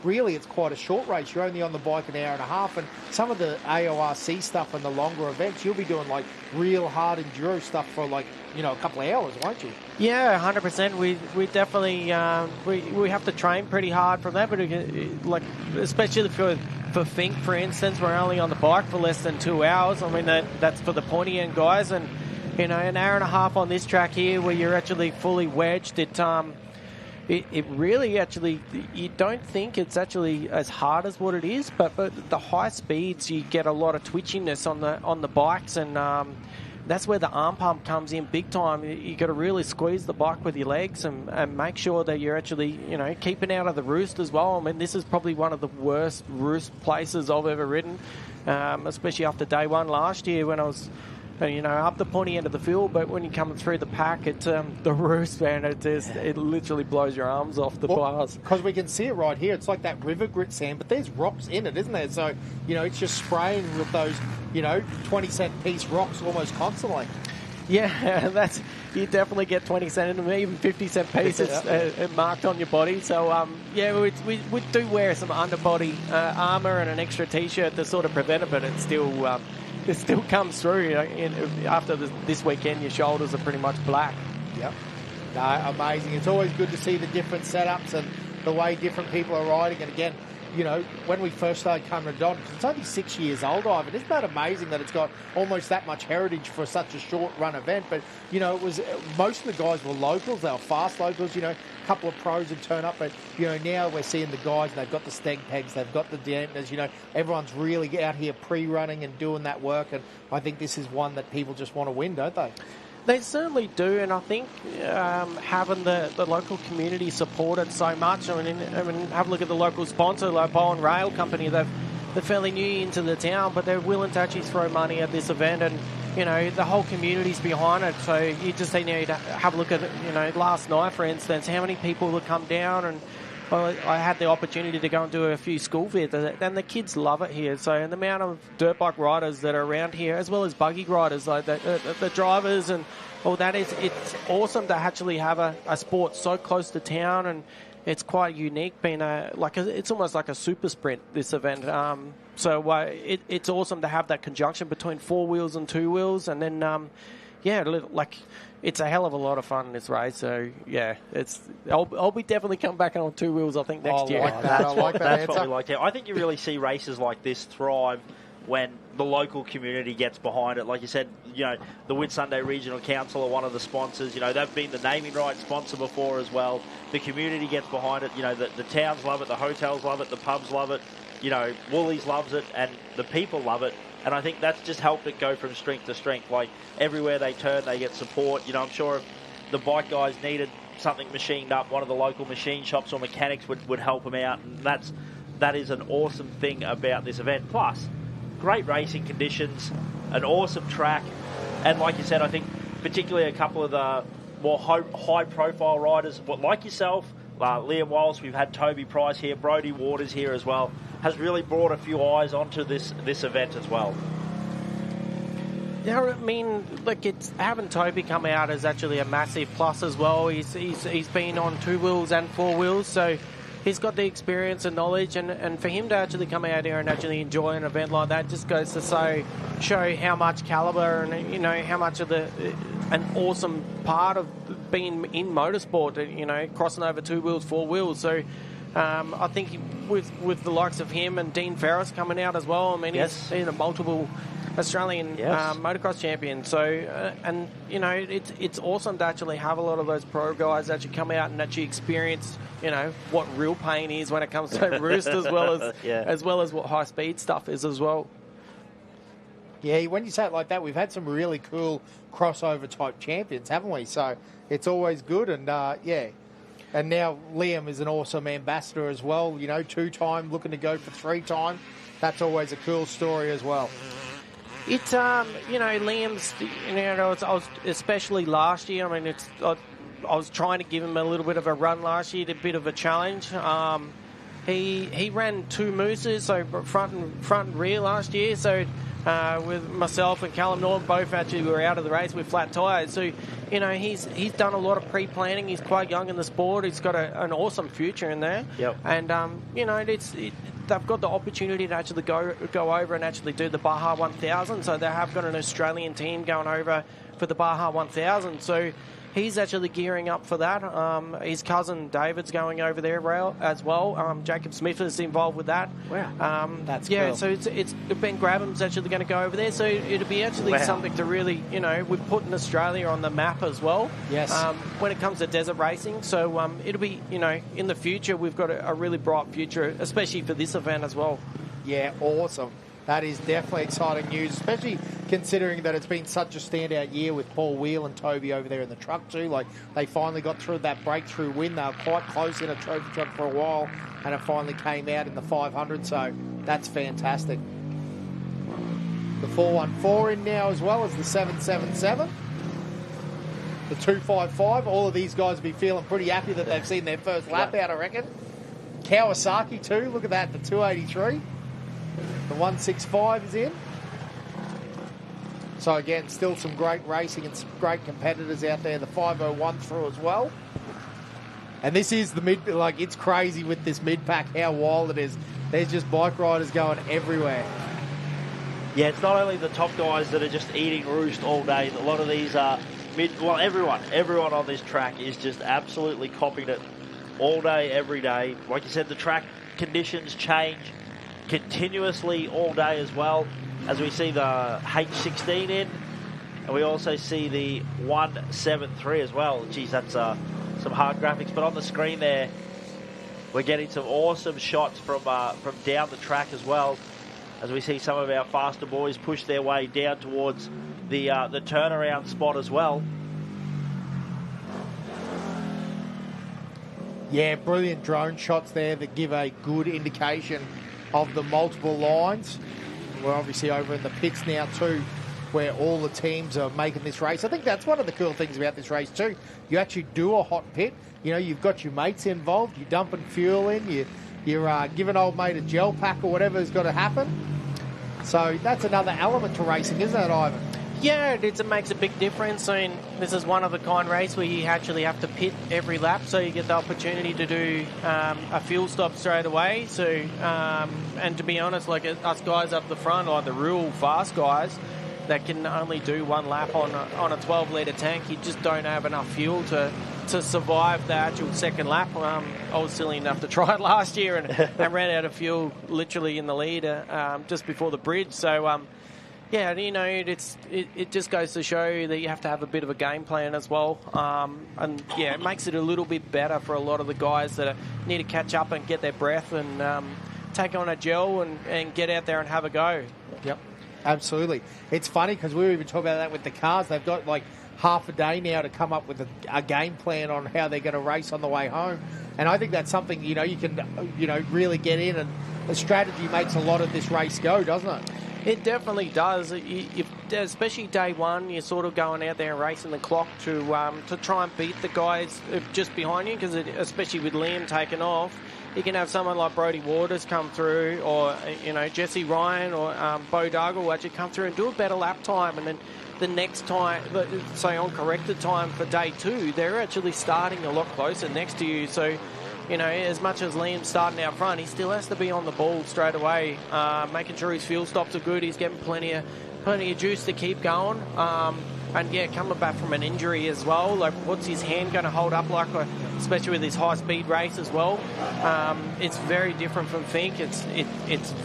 Really, it's quite a short race. You're only on the bike an hour and a half, and some of the AORC stuff and the longer events, you'll be doing real hard enduro stuff for like, you know, a couple of hours, won't you? Yeah, 100%. We definitely we have to train pretty hard from that, but like especially for Fink, for instance, we're only on the bike for less than 2 hours. I mean that's for the pointy end guys, and you know, an hour and a half on this track here where you're actually fully wedged. It really actually, you don't think it's actually as hard as what it is, but the high speeds you get a lot of twitchiness on the bikes, and that's where the arm pump comes in big time. You got to really squeeze the bike with your legs and make sure that you're actually, you know, keeping out of the roost as well. I mean, this is probably one of the worst roost places I've ever ridden, especially after day one last year when I was, you know, up the pointy end of the field, but when you're coming through the pack, it's the roost, man, it literally blows your arms off the bars. Because we can see it right here. It's like that river grit sand, but there's rocks in it, isn't there? So, you know, it's just spraying with those, you know, 20-cent piece rocks almost constantly. Yeah, you definitely get 20 cent in them, even 50-cent pieces marked on your body. So, yeah, we do wear some underbody armour and an extra T-shirt to sort of prevent it, but it still comes through. You know, after this weekend, your shoulders are pretty much black. Yep. No, amazing. It's always good to see the different setups and the way different people are riding. And again, you know, when we first started coming to Don, it's only 6 years old, Ivan. Isn't that amazing that it's got almost that much heritage for such a short run event? But, you know, it was most of the guys were locals. They were fast locals, you know, a couple of pros would turn up. But, you know, now we're seeing the guys, and they've got the steg pegs, they've got the dampers, you know, everyone's really out here pre-running and doing that work. And I think this is one that people just want to win, don't they? They certainly do, and I think having the local community support it so much. I mean, have a look at the local sponsor, like Bowen Rail Company. They're fairly new into the town, but they're willing to actually throw money at this event, and you know the whole community's behind it. So you just need to have a look at it. You know, last night, for instance, how many people would come down, and I had the opportunity to go and do a few school fairs, and the kids love it here. So, and the amount of dirt bike riders that are around here, as well as buggy riders, like the drivers and all that, it's awesome to actually have a sport so close to town, and it's quite unique. Being it's almost like a super sprint, this event. So it's awesome to have that conjunction between 4 wheels and 2 wheels, and then it's a hell of a lot of fun in this race. So yeah, I'll be definitely coming back on 2 wheels, I think, next year. That's what we like. I think you really see races like this thrive when the local community gets behind it. Like you said, you know, the Whitsunday Regional Council are one of the sponsors. You know, they've been the naming rights sponsor before as well. The community gets behind it. You know, the towns love it, the hotels love it, the pubs love it. You know, Woolies loves it, and the people love it. And I think that's just helped it go from strength to strength. Like, everywhere they turn, they get support. You know, I'm sure if the bike guys needed something machined up, one of the local machine shops or mechanics would help them out. And that is an awesome thing about this event. Plus, great racing conditions, an awesome track. And like you said, I think particularly a couple of the more high-profile riders, like yourself, Liam Wallace, we've had Toby Price here, Brodie Waters here as well, has really brought a few eyes onto this event as well. Yeah, I mean, look, it's having Toby come out is actually a massive plus as well. He's been on 2 wheels and 4 wheels, so he's got the experience and knowledge, and for him to actually come out here and actually enjoy an event like that just goes to show how much caliber and, you know, how much of an awesome part of being in motorsport, you know, crossing over 2 wheels, 4 wheels. So I think with the likes of him and Dean Ferris coming out as well, I mean, he's a multiple Australian motocross champion. So, and, you know, it's awesome to actually have a lot of those pro guys actually come out and actually experience, you know, what real pain is when it comes to roost as well as what high speed stuff is as well. Yeah, when you say it like that, we've had some really cool crossover type champions, haven't we? So it's always good, and yeah. And now Liam is an awesome ambassador as well, you know, 2-time, looking to go for 3-time. That's always a cool story as well. It's, you know, Liam's, you know, I was, especially last year, I mean, I was trying to give him a little bit of a run last year, a bit of a challenge. He ran 2 mooses, so front and rear last year, so with myself and Callum Norton both actually were out of the race with flat tyres. So, you know, he's done a lot of pre-planning. He's quite young in the sport. He's got an awesome future in there. Yep. And, you know, they've got the opportunity to actually go over and actually do the Baja 1000. So they have got an Australian team going over for the Baja 1000. So he's actually gearing up for that. His cousin David's going over there as well. Jacob Smith is involved with that. Wow. That's yeah. cool. So it's Ben Grabham's actually going to go over there. So it'll be actually something to really, you know, we've put in Australia on the map as well. Yes. When it comes to desert racing, so it'll be, you know, in the future we've got a really bright future, especially for this event as well. Yeah, awesome. That is definitely exciting news, especially considering that it's been such a standout year with Paul Wheel and Toby over there in the truck too. Like, they finally got through that breakthrough win. They were quite close in a trophy truck for a while, and it finally came out in the 500, so that's fantastic. The 414 in now as well as the 777. The 255, all of these guys will be feeling pretty happy that they've seen their first lap out, I reckon. Kawasaki too, look at that, the 283. The 165 is in. So again, still some great racing and some great competitors out there. The 501 through as well. And this is the mid, like, it's crazy with this mid-pack how wild it is. There's just bike riders going everywhere. Yeah, it's not only the top guys that are just eating roost all day. A lot of these are everyone on this track is just absolutely copying it all day, every day. Like you said, the track conditions change continuously all day as well, as we see the H16 in, and we also see the 173 as well. Geez, that's some hard graphics, but on the screen there we're getting some awesome shots from down the track as well, as we see some of our faster boys push their way down towards the turnaround spot as well. Yeah, brilliant drone shots there that give a good indication of the multiple lines. We're obviously over in the pits now too, where all the teams are making this race. I think that's one of the cool things about this race too. You actually do a hot pit. You know, you've got your mates involved. You're dumping fuel in. You're giving old mate a gel pack or whatever's got to happen. So that's another element to racing, isn't it, Ivan? Yeah, it makes a big difference. I mean, this is one of the kind race where you actually have to pit every lap, so you get the opportunity to do a fuel stop straight away. So, and to be honest, like us guys up the front, like the real fast guys that can only do one lap on a 12-litre tank, you just don't have enough fuel to survive the actual second lap. I was silly enough to try it last year and ran out of fuel literally in the lead just before the bridge. So, yeah, you know, it just goes to show that you have to have a bit of a game plan as well. And, yeah, it makes it a little bit better for a lot of the guys that need to catch up and get their breath and take on a gel and get out there and have a go. Yep, absolutely. It's funny because we were even talking about that with the cars. They've got, like, half a day now to come up with a game plan on how they're going to race on the way home. And I think that's something, you know, you can, you know, really get in, and the strategy makes a lot of this race go, doesn't it? It definitely does. Especially day one, you're sort of going out there and racing the clock to try and beat the guys just behind you, because especially with Liam taking off, you can have someone like Brodie Waters come through, or, you know, Jesse Ryan or Bo Duggar will actually come through and do a better lap time, and then the next time, say on corrected time for day two, they're actually starting a lot closer next to you. So, you know, as much as Liam's starting out front, he still has to be on the ball straight away, making sure his fuel stops are good. He's getting plenty of juice to keep going. And, yeah, coming back from an injury as well, like, what's his hand going to hold up like, especially with his high-speed race as well? It's very different from Fink. It's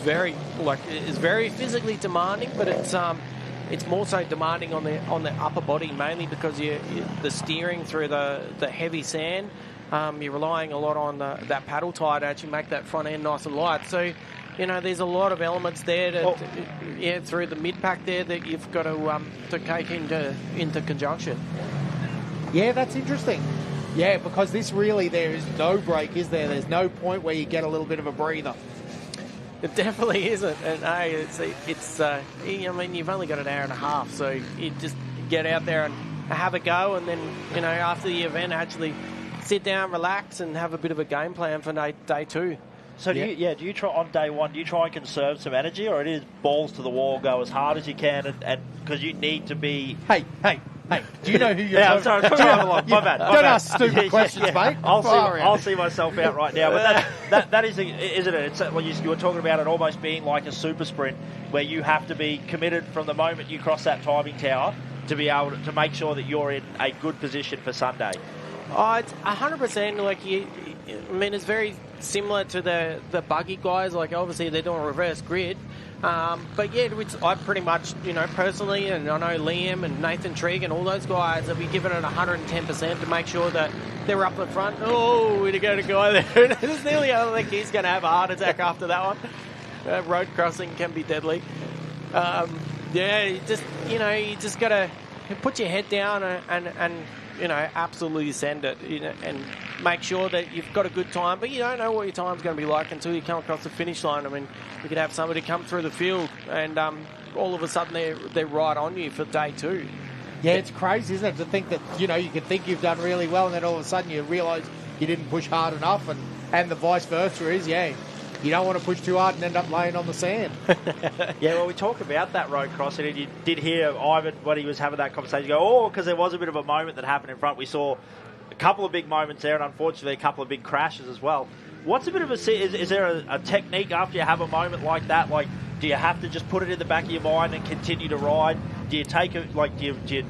very physically demanding, but it's more so demanding on the upper body, mainly because the steering through the heavy sand. You're relying a lot on that paddle tire to actually make that front end nice and light. So, you know, there's a lot of elements there through the mid-pack there that you've got to take into conjunction. Yeah, that's interesting. Yeah, because this really, there is no break, is there? There's no point where you get a little bit of a breather. It definitely isn't. And hey, I mean, you've only got an hour and a half, so you just get out there and have a go, and then, you know, after the event, actually sit down, relax, and have a bit of a game plan for day two. So do you try on day one? Do you try and conserve some energy, or it is balls to the wall, go as hard as you can, and because you need to be? Hey, do you know who you're I'm sorry, my bad. Don't ask stupid questions, mate. I'll see myself out right now. But that is, isn't it? It's well, you were talking about it almost being like a super sprint, where you have to be committed from the moment you cross that timing tower to be able to make sure that you're in a good position for Sunday. Oh, it's 100%. Like it's very similar to the buggy guys. Like obviously they're doing reverse grid. But yeah, I pretty much, personally, and I know Liam and Nathan Trigg and all those guys have been giving it 110% to make sure that they're up the front. Oh, we got a guy there. It's nearly, I think he's going to have a heart attack after that one. Road crossing can be deadly. You just got to put your head down and absolutely send it, and make sure that you've got a good time. But you don't know what your time's going to be like until you come across the finish line. I mean, you could have somebody come through the field and all of a sudden they're right on you for day two. Yeah, it's crazy, isn't it, to think that, you can think you've done really well and then all of a sudden you realise you didn't push hard enough, and the vice versa is, you don't want to push too hard and end up laying on the sand. Yeah, well, we talk about that road crossing, and you did hear Ivan, when he was having that conversation, go, because there was a bit of a moment that happened in front. We saw a couple of big moments there, and unfortunately a couple of big crashes as well. What's a bit of is there a technique after you have a moment like that? Like, do you have to just put it in the back of your mind and continue to ride? Do you take it, do you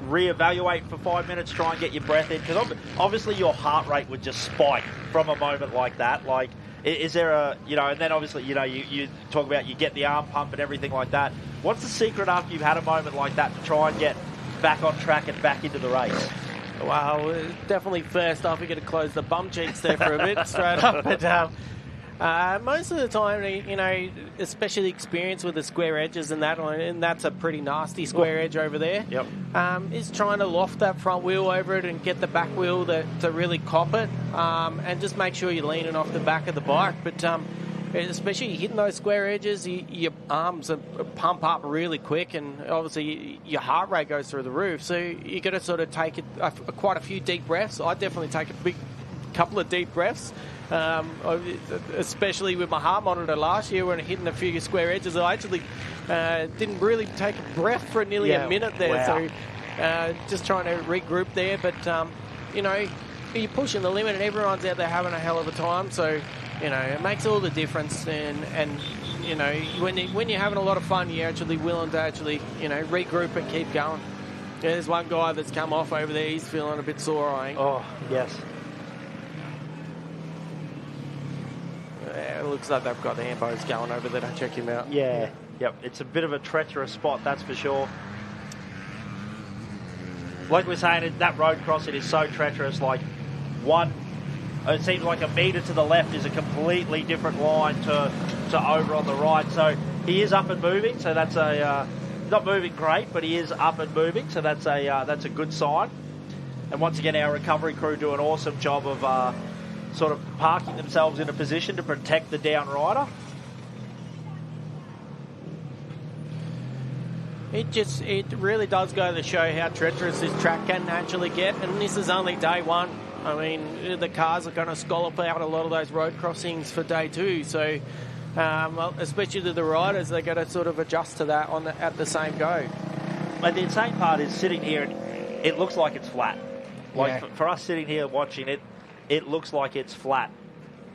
reevaluate for 5 minutes, try and get your breath in? Because obviously your heart rate would just spike from a moment like that. Like, is there and then obviously, you talk about you get the arm pump and everything like that. What's the secret after you've had a moment like that to try and get back on track and back into the race? Well, definitely first off, you got to close the bum cheeks there for a bit, straight up. But most of the time, especially the experience with the square edges and that's a pretty nasty square edge over there. Yep. Is trying to loft that front wheel over it and get the back wheel to really cop it, and just make sure you're leaning off the back of the bike. But especially hitting those square edges, your arms pump up really quick, and obviously your heart rate goes through the roof. So you got to sort of take quite a few deep breaths. I definitely take a big couple of deep breaths. Especially with my heart monitor last year when hitting a few square edges, I actually didn't really take a breath for nearly a minute there. Wow. So just trying to regroup there. But, you're pushing the limit and everyone's out there having a hell of a time. So, it makes all the difference. And when you're having a lot of fun, you're actually willing to regroup and keep going. There's one guy that's come off over there. He's feeling a bit sore, I think. Oh, yes. It looks like they've got the ambos going over there to check him out. Yeah. Yep. It's a bit of a treacherous spot, that's for sure. Like we're saying, that road crossing is so treacherous. Like it seems like a metre to the left is a completely different line to over on the right. So he is up and moving. So that's not moving great, but he is up and moving. So that's a good sign. And once again, our recovery crew do an awesome job of sort of parking themselves in a position to protect the down rider. It really does go to show how treacherous this track can actually get, and this is only day one. I mean, the cars are going to scallop out a lot of those road crossings for day two, so especially to the riders, they've got to sort of adjust to that at the same go. And the insane part is sitting here, and it looks like it's flat. Like for us sitting here watching it, it looks like it's flat,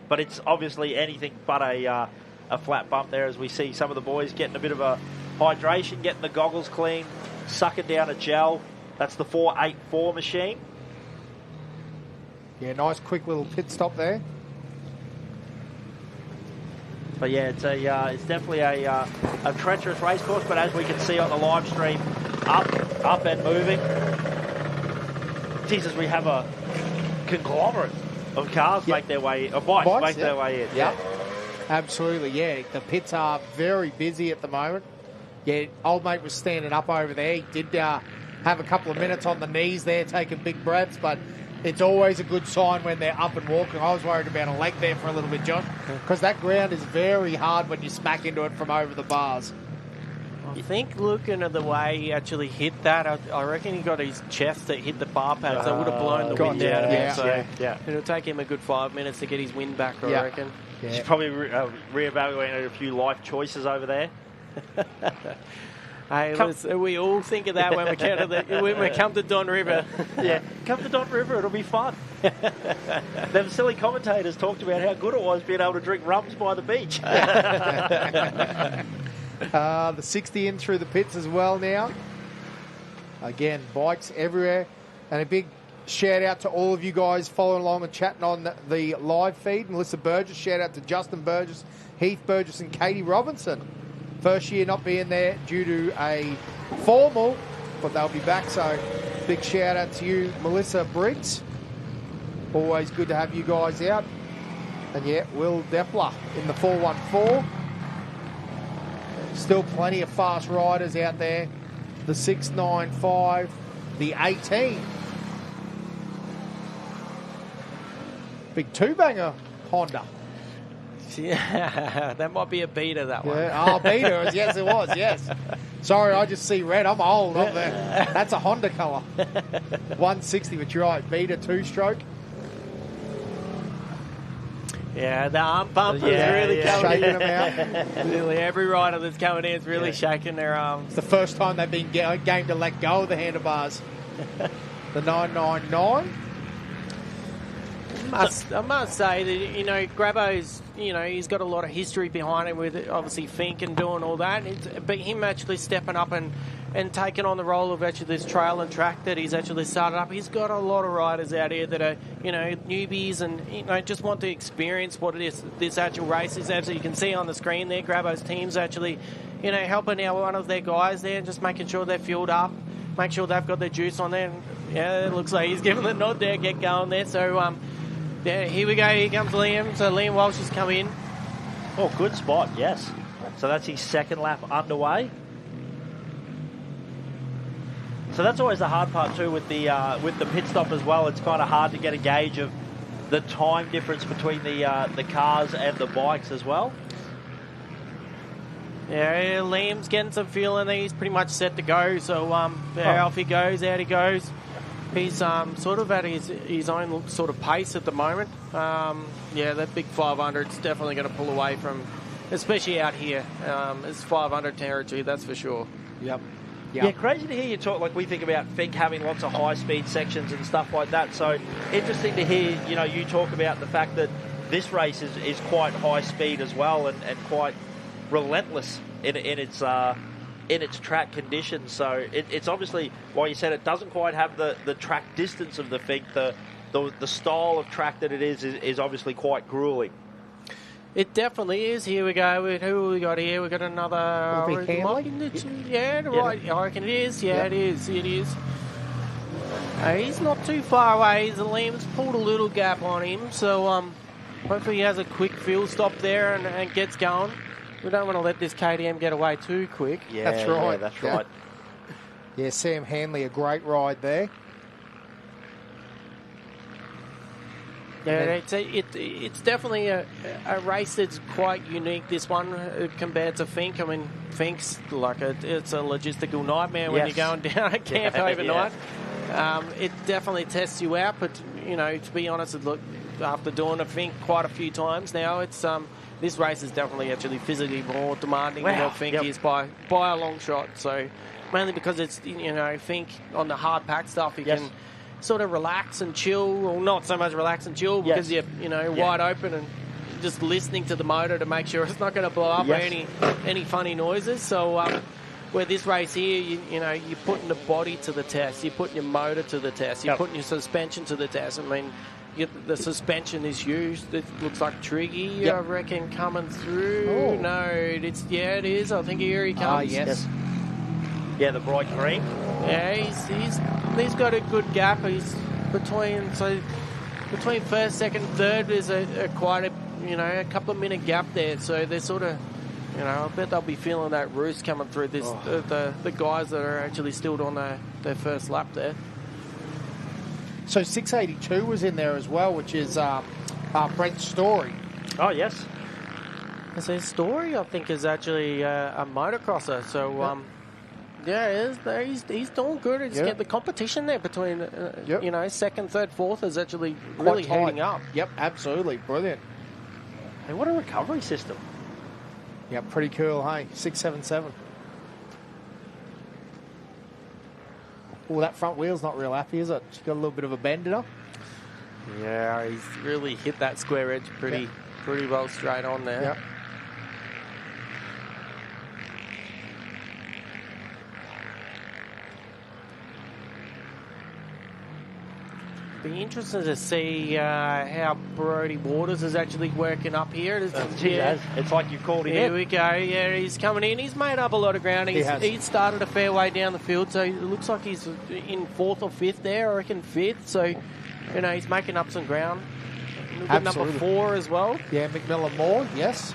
but it's obviously anything but a flat bump there, as we see some of the boys getting a bit of a hydration, getting the goggles clean, sucking down a gel. That's the 484 machine. Yeah, nice quick little pit stop there. But yeah, it's definitely a treacherous race course, but as we can see on the live stream, up and moving. Jesus, we have a conglomerate of cars make their way, of bikes make their way in. Yeah, absolutely. Yeah, the pits are very busy at the moment. Yeah, old mate was standing up over there. He did have a couple of minutes on the knees there, taking big breaths, but it's always a good sign when they're up and walking. I was worried about a leg there for a little bit, John, because that ground is very hard when you smack into it from over the bars. I think looking at the way he actually hit that, I reckon he got his chest that hit the bar pads. That would have blown the wind out of him. So it'll take him a good 5 minutes to get his wind back, I reckon. Yeah. She's probably reevaluating a few life choices over there. Hey, we all think of that when we come to Don River. Yeah, come to Don River, it'll be fun. Them silly commentators talked about how good it was being able to drink rums by the beach. The 60 in through the pits as well now. Again, bikes everywhere. And a big shout out to all of you guys following along and chatting on the live feed. Melissa Burgess, shout out to Justin Burgess, Heath Burgess and Katie Robinson. First year not being there due to a formal, but they'll be back. So big shout out to you, Melissa Briggs. Always good to have you guys out. And yeah, Will Depler in the 414. Still plenty of fast riders out there. The 695, the 18. Big two-banger Honda. Yeah, that might be a beater, that one. Yeah. Oh, beater. Yes, it was. Yes. Sorry, I just see red. I'm old. I'm there. That's a Honda colour. 160, but you're right. Beater, two-stroke. Yeah, the arm pump is really coming shaking them out. Really, every rider that's coming in is really shaking their arms. It's the first time they've been game to let go of the handlebars. The 999. I must say that, Grabbo's, he's got a lot of history behind him with, obviously, Fink and doing all that. But him actually stepping up and taking on the role of actually this trail and track that he's actually started up. He's got a lot of riders out here that are, newbies and, just want to experience what it is, this actual race is. As you can see on the screen there, Grabbo's team's actually, helping out one of their guys there and just making sure they're fueled up, make sure they've got their juice on there. And, it looks like he's giving the nod there, get going there. So, here we go. Here comes Liam. So Liam Walsh has come in. Oh, good spot, yes. So that's his second lap underway. So that's always the hard part too with the pit stop as well. It's kind of hard to get a gauge of the time difference between the cars and the bikes as well. Yeah, Liam's getting some feeling that he's pretty much set to go. So off he goes, out he goes. He's sort of at his own sort of pace at the moment. That big 500 is definitely going to pull away from, especially out here. It's 500 territory, that's for sure. Yep. Yeah, crazy to hear you talk. Like, we think about Fink having lots of high-speed sections and stuff like that. So interesting to hear, you talk about the fact that this race is quite high speed as well and quite relentless in its track conditions. So it's obviously, while you said it doesn't quite have the track distance of the Fink, the style of track that it is obviously quite grueling. It definitely is. Here we go. Who have we got here? We've got another... right. I reckon it is. It is. It is. He's not too far away. Liam's pulled a little gap on him. So hopefully he has a quick fuel stop there and gets going. We don't want to let this KTM get away too quick. Yeah, that's right. Yeah, that's right. Yeah, Sam Hanley, a great ride there. Yeah, it's definitely a race that's quite unique, this one, compared to Fink. I mean, Fink's like it's a logistical nightmare when you're going down at camp overnight. Yeah. It definitely tests you out, but, to be honest, after doing a Fink quite a few times now, it's this race is definitely actually physically more demanding than what Fink is by a long shot. So, mainly because it's, Fink on the hard pack stuff, you can sort of relax and chill, or not so much relax and chill because you're wide open and just listening to the motor to make sure it's not going to blow up or any funny noises. So where this race here, you're putting the body to the test, you're putting your motor to the test, you're putting your suspension to the test. I mean, the suspension is used. It looks like Triggy, I reckon, coming through. Oh. No, it is. I think here he comes. Yes. Yeah, the bright green. Yeah, he's got a good gap. He's between first, second, third. There's quite a couple of minute gap there. So they're sort of, I bet they'll be feeling that roost coming through this. The guys that are actually still on their first lap there. So 682 was in there as well, which is Brent Story. Oh yes. So Story, I think, is actually a motocrosser. So. He's doing good. The competition there between, second, third, fourth is actually really heating up. Yep, absolutely. Brilliant. Hey, what a recovery system. Yeah, pretty cool, hey? 677. Well, that front wheel's not real happy, is it? She's got a little bit of a bend in her. Yeah, he's really hit that square edge pretty well straight on there. Yep. Be interested to see how Brody Waters is actually working up here. It's like you called him Here in. we go. Yeah, he's coming in. He's made up a lot of ground. He's started a fair way down the field, so it looks like he's in 4th or 5th there. I reckon 5th. So, you know, he's making up some ground. Good number 4 as well. Yeah, McMillan Moore, yes.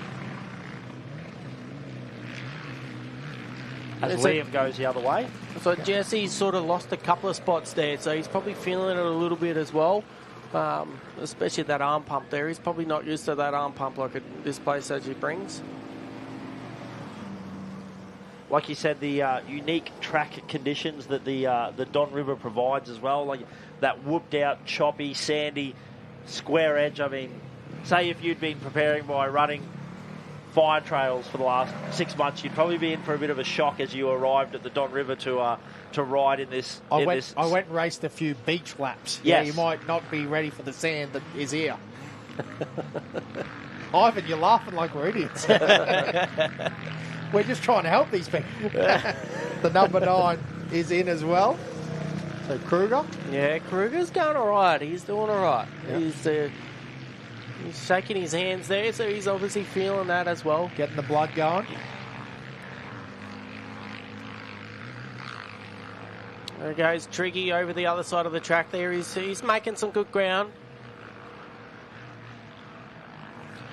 As Liam goes the other way. So Jesse's sort of lost a couple of spots there, so he's probably feeling it a little bit as well, especially that arm pump there. He's probably not used to that arm pump like this place actually brings. Like you said, the unique track conditions that the Don River provides as well, like that whooped out, choppy, sandy, square edge. I mean, say if you'd been preparing by running fire trails for the last 6 months, you'd probably be in for a bit of a shock as you arrived at the Don River to ride in this. I went and raced a few beach laps. Yes. Yeah, you might not be ready for the sand that is here. Ivan, you're laughing like we're idiots. We're just trying to help these people. The number 9 is in as well. So Kruger. Yeah, Kruger's going all right. He's doing all right. Yep. He's shaking his hands there, so he's obviously feeling that as well. Getting the blood going. There goes Triggy over the other side of the track there. He's making some good ground.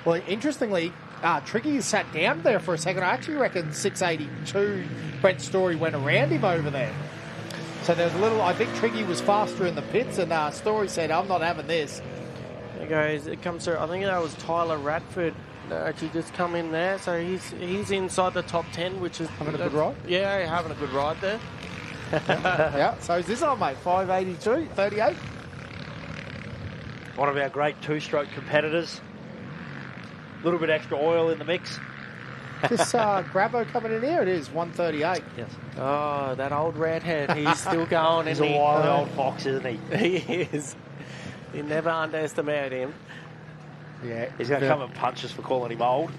Well, interestingly, Triggy sat down there for a second. I actually reckon 682 Brent Story went around him over there. So there's a little, I think Triggy was faster in the pits, and Story said, I'm not having this. There goes, it comes through, I think that was Tyler Radford actually just come in there. So he's inside the top 10, which is... Having a good ride? Yeah, having a good ride there. Yeah, so is this on, mate? 582, 38? One of our great two-stroke competitors. A little bit extra oil in the mix. This Grabo coming in here, it is 138. Yes. Oh, that old redhead, he's still going. He's a wild old fox, isn't he? He is. You never underestimate him. Yeah. He's going to come and punch us for calling him old.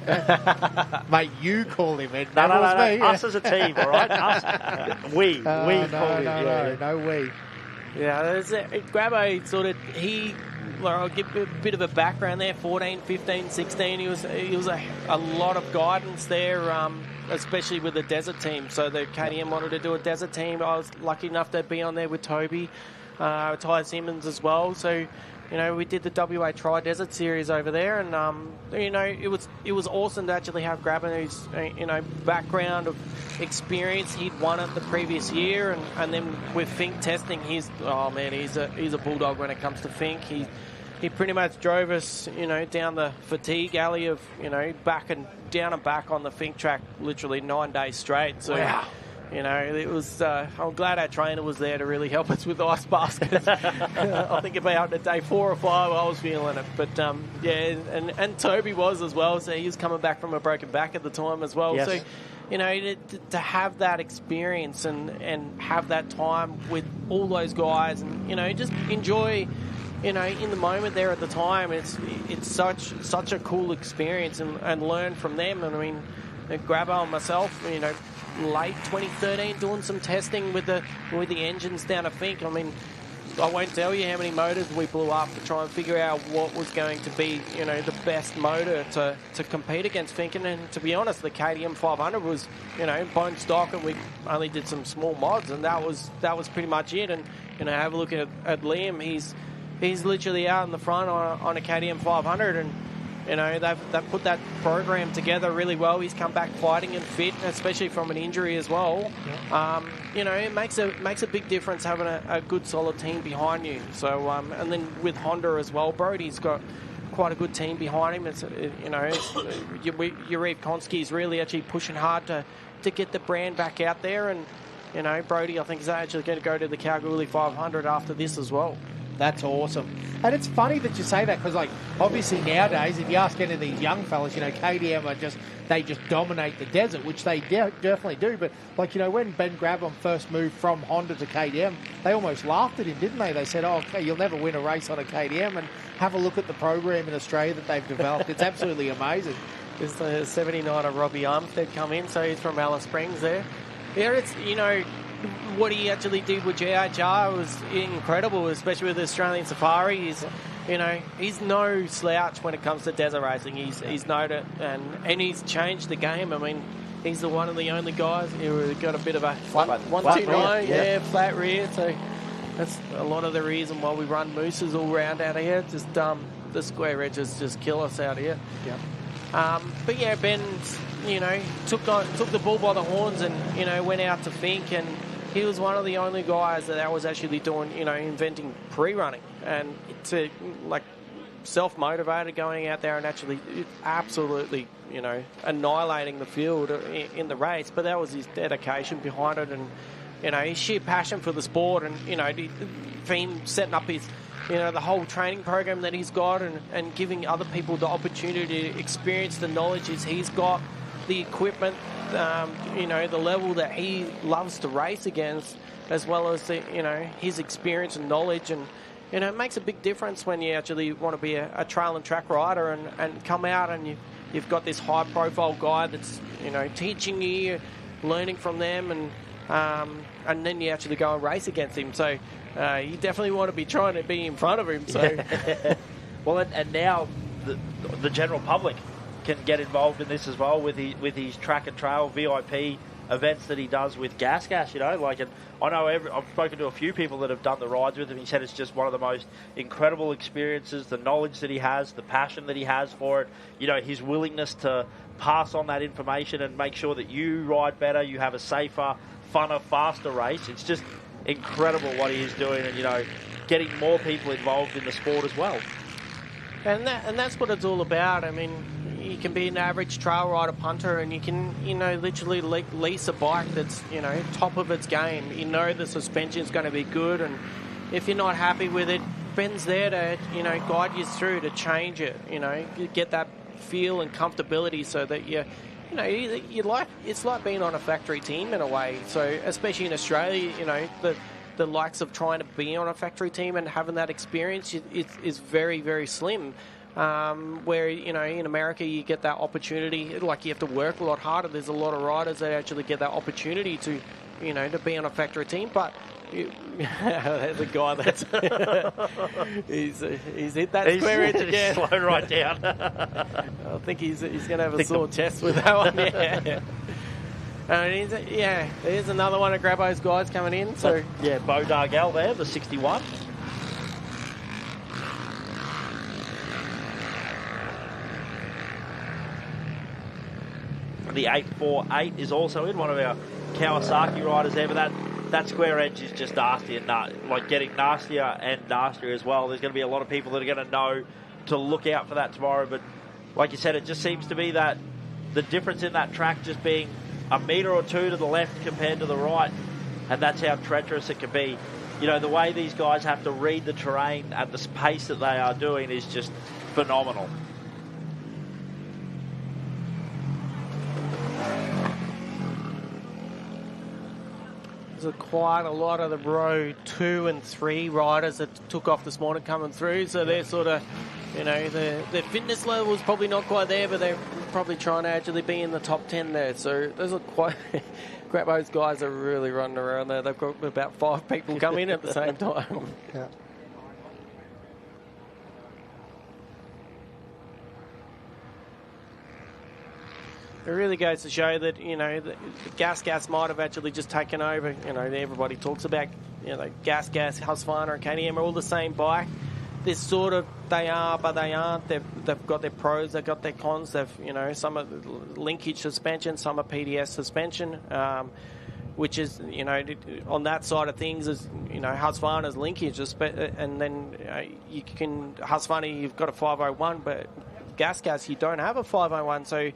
Mate, you call him Ed. No, Me. us as a team, all right? Us. We call him. No, we. Yeah, Grabo sort of, I'll give a bit of a background there, 14, 15, 16. He was a lot of guidance there, especially with the desert team. So the KTM wanted to do a desert team. I was lucky enough to be on there with Toby, Ty Simmons as well. So, you know, we did the WA Tri-Desert Series over there, and, you know, it was awesome to actually have Grabban, who's, you know, background of experience. He'd won it the previous year, and then with Fink testing, he's a bulldog when it comes to Fink. He pretty much drove us, you know, down the fatigue alley of, you know, down and back on the Fink track literally 9 days straight. So, wow. You know, it was. I'm glad our trainer was there to really help us with ice baskets. I think about the day 4 or 5, I was feeling it. But yeah, and Toby was as well. So he was coming back from a broken back at the time as well. Yes. So, you know, to have that experience and have that time with all those guys, and you know, just enjoy. You know, in the moment there at the time, it's such a cool experience and learn from them. And I mean, Grabo and myself, you know, late 2013 doing some testing with the engines down at Fink. I mean, I won't tell you how many motors we blew up to try and figure out what was going to be, you know, the best motor to compete against Fink. And to be honest, the KTM 500 was, you know, bone stock, and we only did some small mods, and that was pretty much it. And you know, have a look at Liam. He's literally out in the front on a KTM 500, and you know, they've put that program together really well. He's come back fighting and fit, especially from an injury as well. Yeah. You know, it makes a big difference having a good solid team behind you. So and then with Honda as well, Brody's got quite a good team behind him. It's Yuriv Konski's really actually pushing hard to get the brand back out there, and you know, Brody I think is actually going to go to the Kalgoorlie 500 after this as well. That's awesome. And it's funny that you say that because, like, obviously nowadays, if you ask any of these young fellas, you know, KTM they just dominate the desert, which they definitely do. But, like, you know, when Ben Grabham first moved from Honda to KTM, they almost laughed at him, didn't they? They said, oh, okay, you'll never win a race on a KTM. And have a look at the program in Australia that they've developed. It's absolutely amazing. There's the 79er Robbie Armstead come in, so he's from Alice Springs there. Yeah, it's, you know, what he actually did with GHR was incredible, especially with the Australian Safari. He's no slouch when it comes to desert racing. He's known it, and he's changed the game. I mean, he's one of the only guys who got a bit of a 129, flat rear. So that's a lot of the reason why we run mooses all round out of here. Just the square edges just kill us out here. Yeah. But yeah, Ben, you know, took the bull by the horns and, you know, went out to Fink, and he was one of the only guys that was actually doing, you know, inventing pre-running and to, like, self-motivated, going out there and actually absolutely, you know, annihilating the field in the race. But that was his dedication behind it, and, you know, his sheer passion for the sport, and, you know, him setting up his, you know, the whole training program that he's got, and giving other people the opportunity to experience the knowledge he's got, the equipment, you know, the level that he loves to race against, as well as the, you know, his experience and knowledge. And, you know, it makes a big difference when you actually want to be a trail and track rider and come out and you've got this high profile guy that's, you know, teaching you, learning from them, and then you actually go and race against him. So you definitely want to be trying to be in front of him. So, well, and now the general public can get involved in this as well with his track and trail VIP events that he does with Gas, you know, like, and I know I've spoken to a few people that have done the rides with him. He said it's just one of the most incredible experiences, the knowledge that he has, the passion that he has for it, you know, his willingness to pass on that information and make sure that you ride better, you have a safer, funner, faster race. It's just incredible what he is doing, and, you know, getting more people involved in the sport as well. And that's what it's all about. I mean, you can be an average trail rider punter, and you can, you know, literally lease a bike that's, you know, top of its game. You know the suspension's going to be good, and if you're not happy with it, Ben's there to, you know, guide you through to change it. You know, you get that feel and comfortability so that you know, it's like being on a factory team in a way. So especially in Australia, you know, the likes of trying to be on a factory team and having that experience is very, very slim. Where, you know, in America you get that opportunity, like, you have to work a lot harder. There's a lot of riders that actually get that opportunity to, you know, to be on a factory team. But there's a guy that's he's hit that square edge again. He's slowed right down. I think he's going to have a sore chest with that one. Yeah. And there's another one of Grabbo's guys coming in. So yeah, Bo Dargell there, the 61. The 848 is also in, one of our Kawasaki riders there, but that square edge is just nasty and like getting nastier and nastier as well. There's going to be a lot of people that are going to know to look out for that tomorrow, but like you said, it just seems to be that the difference in that track just being a metre or two to the left compared to the right, and that's how treacherous it can be. You know, the way these guys have to read the terrain at the pace that they are doing is just phenomenal. There's quite a lot of the row 2 and 3 riders that took off this morning coming through, so they're sort of, you know, their fitness level is probably not quite there, but they're probably trying to actually be in the top 10 there. So those are quite... Grabbo's guys are really running around there. They've got about 5 people come in at the same time. Yeah. It really goes to show that, you know, the Gas might have actually just taken over. You know, everybody talks about, you know, Gas, Husqvarna and KTM are all the same bike. They're sort of, they are, but they aren't. They've got their pros, they've got their cons. They've, you know, some are linkage suspension, some are PDS suspension, which is, you know, on that side of things is, you know, Husqvarna's linkage, and then you can, Husqvarna, you've got a 501, but Gas, you don't have a 501, so,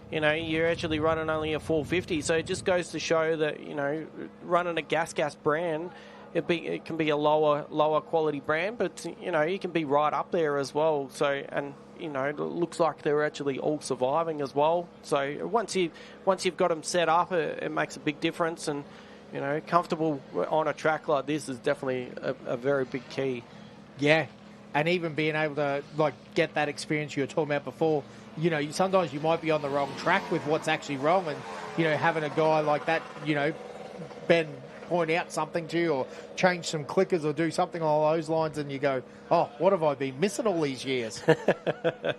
you know, you're actually running only a 450. So it just goes to show that, you know, running a Gas brand it can be a lower quality brand, but you know, you can be right up there as well. So, and you know, it looks like they're actually all surviving as well. So once you've got them set up, it makes a big difference. And you know, comfortable on a track like this is definitely a very big key. Yeah, and even being able to like get that experience you were talking about before. You know, sometimes you might be on the wrong track with what's actually wrong, and you know, having a guy like that, you know, Ben, point out something to you or change some clickers or do something along those lines, and you go, oh, what have I been missing all these years? And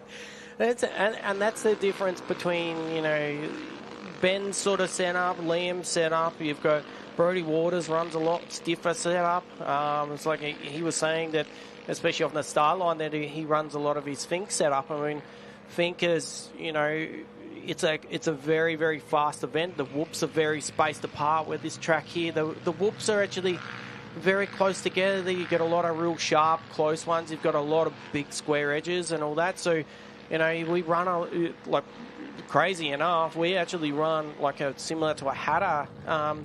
that's the difference between, you know, Ben's sort of set up, Liam's set up. You've got Brodie Waters runs a lot stiffer set up. It's like he was saying that, especially off the start line, that he runs a lot of his Fink set up. I mean, Fink is, you know, it's a very, very fast event. The whoops are very spaced apart. With this track here, the whoops are actually very close together. You get a lot of real sharp, close ones. You've got a lot of big square edges and all that. So, you know, we run like crazy enough. We actually run like similar to a Hatter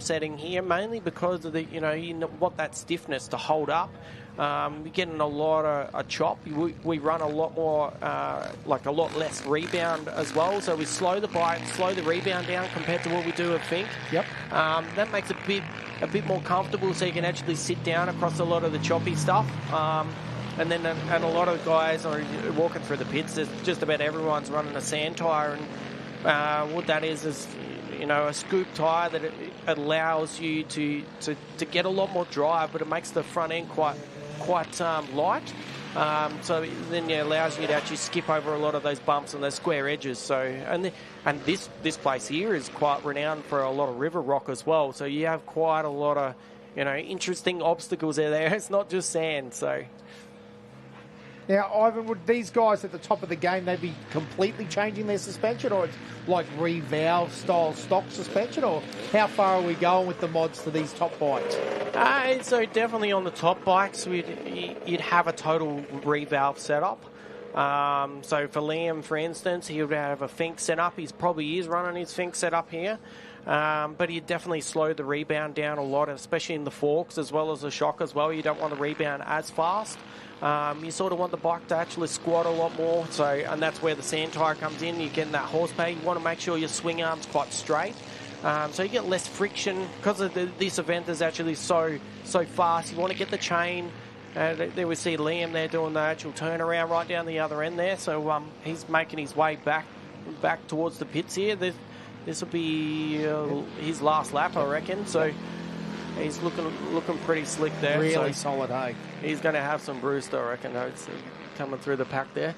setting here, mainly because of you want that stiffness to hold up. We're getting a lot of chop. We run a lot more, like a lot less rebound as well. So we slow the rebound down compared to what we do at Fink. Yep. That makes it a bit more comfortable, so you can actually sit down across a lot of the choppy stuff. And a lot of the guys are walking through the pits. Just about everyone's running a sand tyre, and what that is you know, a scoop tyre that it allows you to get a lot more drive, but it makes the front end quite light. So then it allows you to actually skip over a lot of those bumps and those square edges. So and this place here is quite renowned for a lot of river rock as well. So you have quite a lot of, you know, interesting obstacles there. It's not just sand. So. Now, Ivan, would these guys at the top of the game, they'd be completely changing their suspension, or it's like revalve style stock suspension, or how far are we going with the mods to these top bikes? So definitely on the top bikes, you'd have a total revalve setup. So for Liam, for instance, he would have a Fink setup. He probably is running his Fink setup here. But he'd definitely slow the rebound down a lot, especially in the forks as well as the shock as well. You don't want the rebound as fast. You sort of want the bike to actually squat a lot more. So, and that's where the sand tyre comes in. You're getting that horsepower. You want to make sure your swing arm's quite straight. So you get less friction because this event is actually so fast. You want to get the chain. There we see Liam there doing the actual turnaround right down the other end there. So he's making his way back towards the pits here. This will be his last lap, I reckon. So he's looking pretty slick there. Really solid, hey? He's going to have some Brewster, I reckon, coming through the pack there.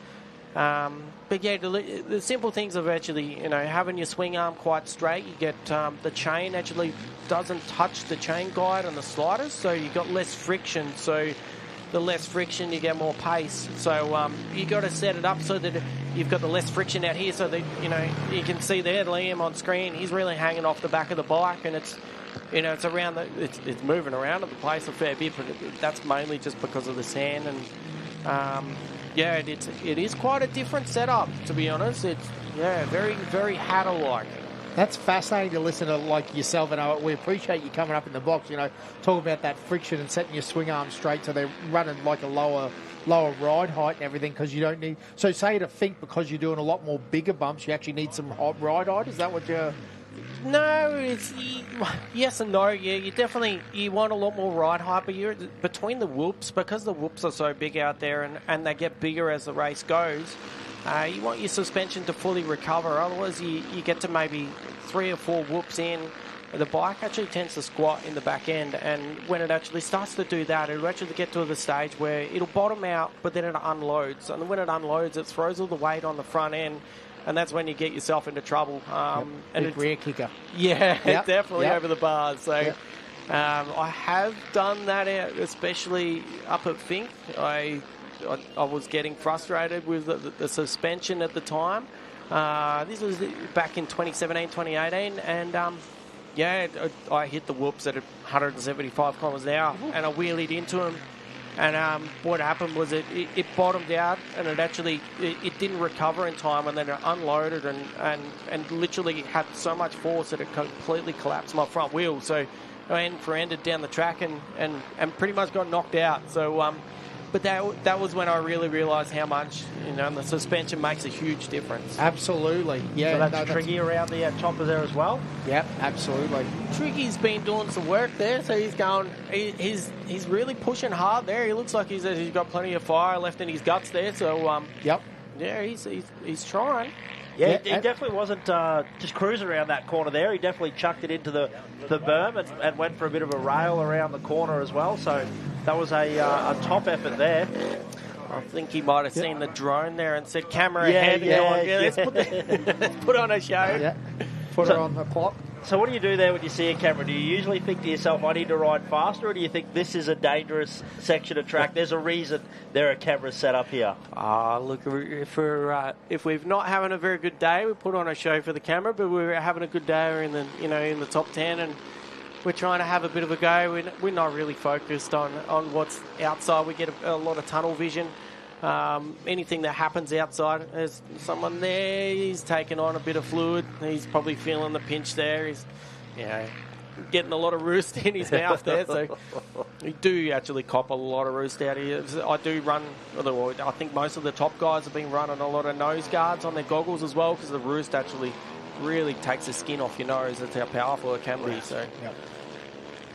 But yeah, the simple things of actually, you know, having your swing arm quite straight. You get the chain actually doesn't touch the chain guide on the sliders, so you got less friction. So the less friction, you get more pace. So you got to set it up so that you've got the less friction out here, so that, you know, you can see there Liam on screen. He's really hanging off the back of the bike, and it's, you know, it's around it's moving around at the place a fair bit, but that's mainly just because of the sand. And yeah, it is quite a different setup, to be honest. It's very, very Hatter-like. That's fascinating to listen to, like yourself, and we appreciate you coming up in the box, you know, talking about that friction and setting your swing arm straight so they're running like a lower ride height and everything, because you don't need... So say to think, because you're doing a lot more bigger bumps, you actually need some hot ride height? Is that what you're... No, it's yes and no. Yeah, you want a lot more ride height, but you're between the whoops, because the whoops are so big out there and they get bigger as the race goes. You want your suspension to fully recover. Otherwise, you get to maybe 3 or 4 whoops in. The bike actually tends to squat in the back end, and when it actually starts to do that, it'll actually get to the stage where it'll bottom out, but then it unloads. And when it unloads, it throws all the weight on the front end, and that's when you get yourself into trouble. And big rear kicker. Yeah, yep. Definitely yep. over the bars. So yep. I have done that, especially up at Fink. I was getting frustrated with the suspension at the time. This was back in 2017, 2018, and I hit the whoops at 175 kilometres an hour, and I wheelied into him. And what happened was it bottomed out, and it didn't recover in time, and then it unloaded and literally had so much force that it completely collapsed my front wheel. So end-for-ended down the track and pretty much got knocked out. So, but that was when I really realised how much, the suspension makes a huge difference. Absolutely, yeah. So that's tricky around the chopper there as well? Yep, absolutely. Triggy's been doing some work there, so he's going. He's really pushing hard there. He looks like he's got plenty of fire left in his guts there. So yep, yeah, he's trying. Yeah, he definitely wasn't just cruising around that corner there. He definitely chucked it into the berm and went for a bit of a rail around the corner as well. So that was a top effort there. I think he might have seen the drone there and said, camera ahead. Let's put on a show. Yeah. Put her on the clock. So what do you do there when you see a camera? Do you usually think to yourself, I need to ride faster, or do you think this is a dangerous section of track? There's a reason there are cameras set up here. Look, if we're not having a very good day, we put on a show for the camera, but we're having a good day, we're in the top 10, and we're trying to have a bit of a go. We're not really focused on what's outside. We get a lot of tunnel vision. Anything that happens outside, there's someone there, he's taking on a bit of fluid. He's probably feeling the pinch there. He's, getting a lot of roost in his mouth there. So we do actually cop a lot of roost out here. I do run, I think most of the top guys have been running a lot of nose guards on their goggles as well, because the roost actually really takes the skin off your nose. That's how powerful it can be. So. Yep.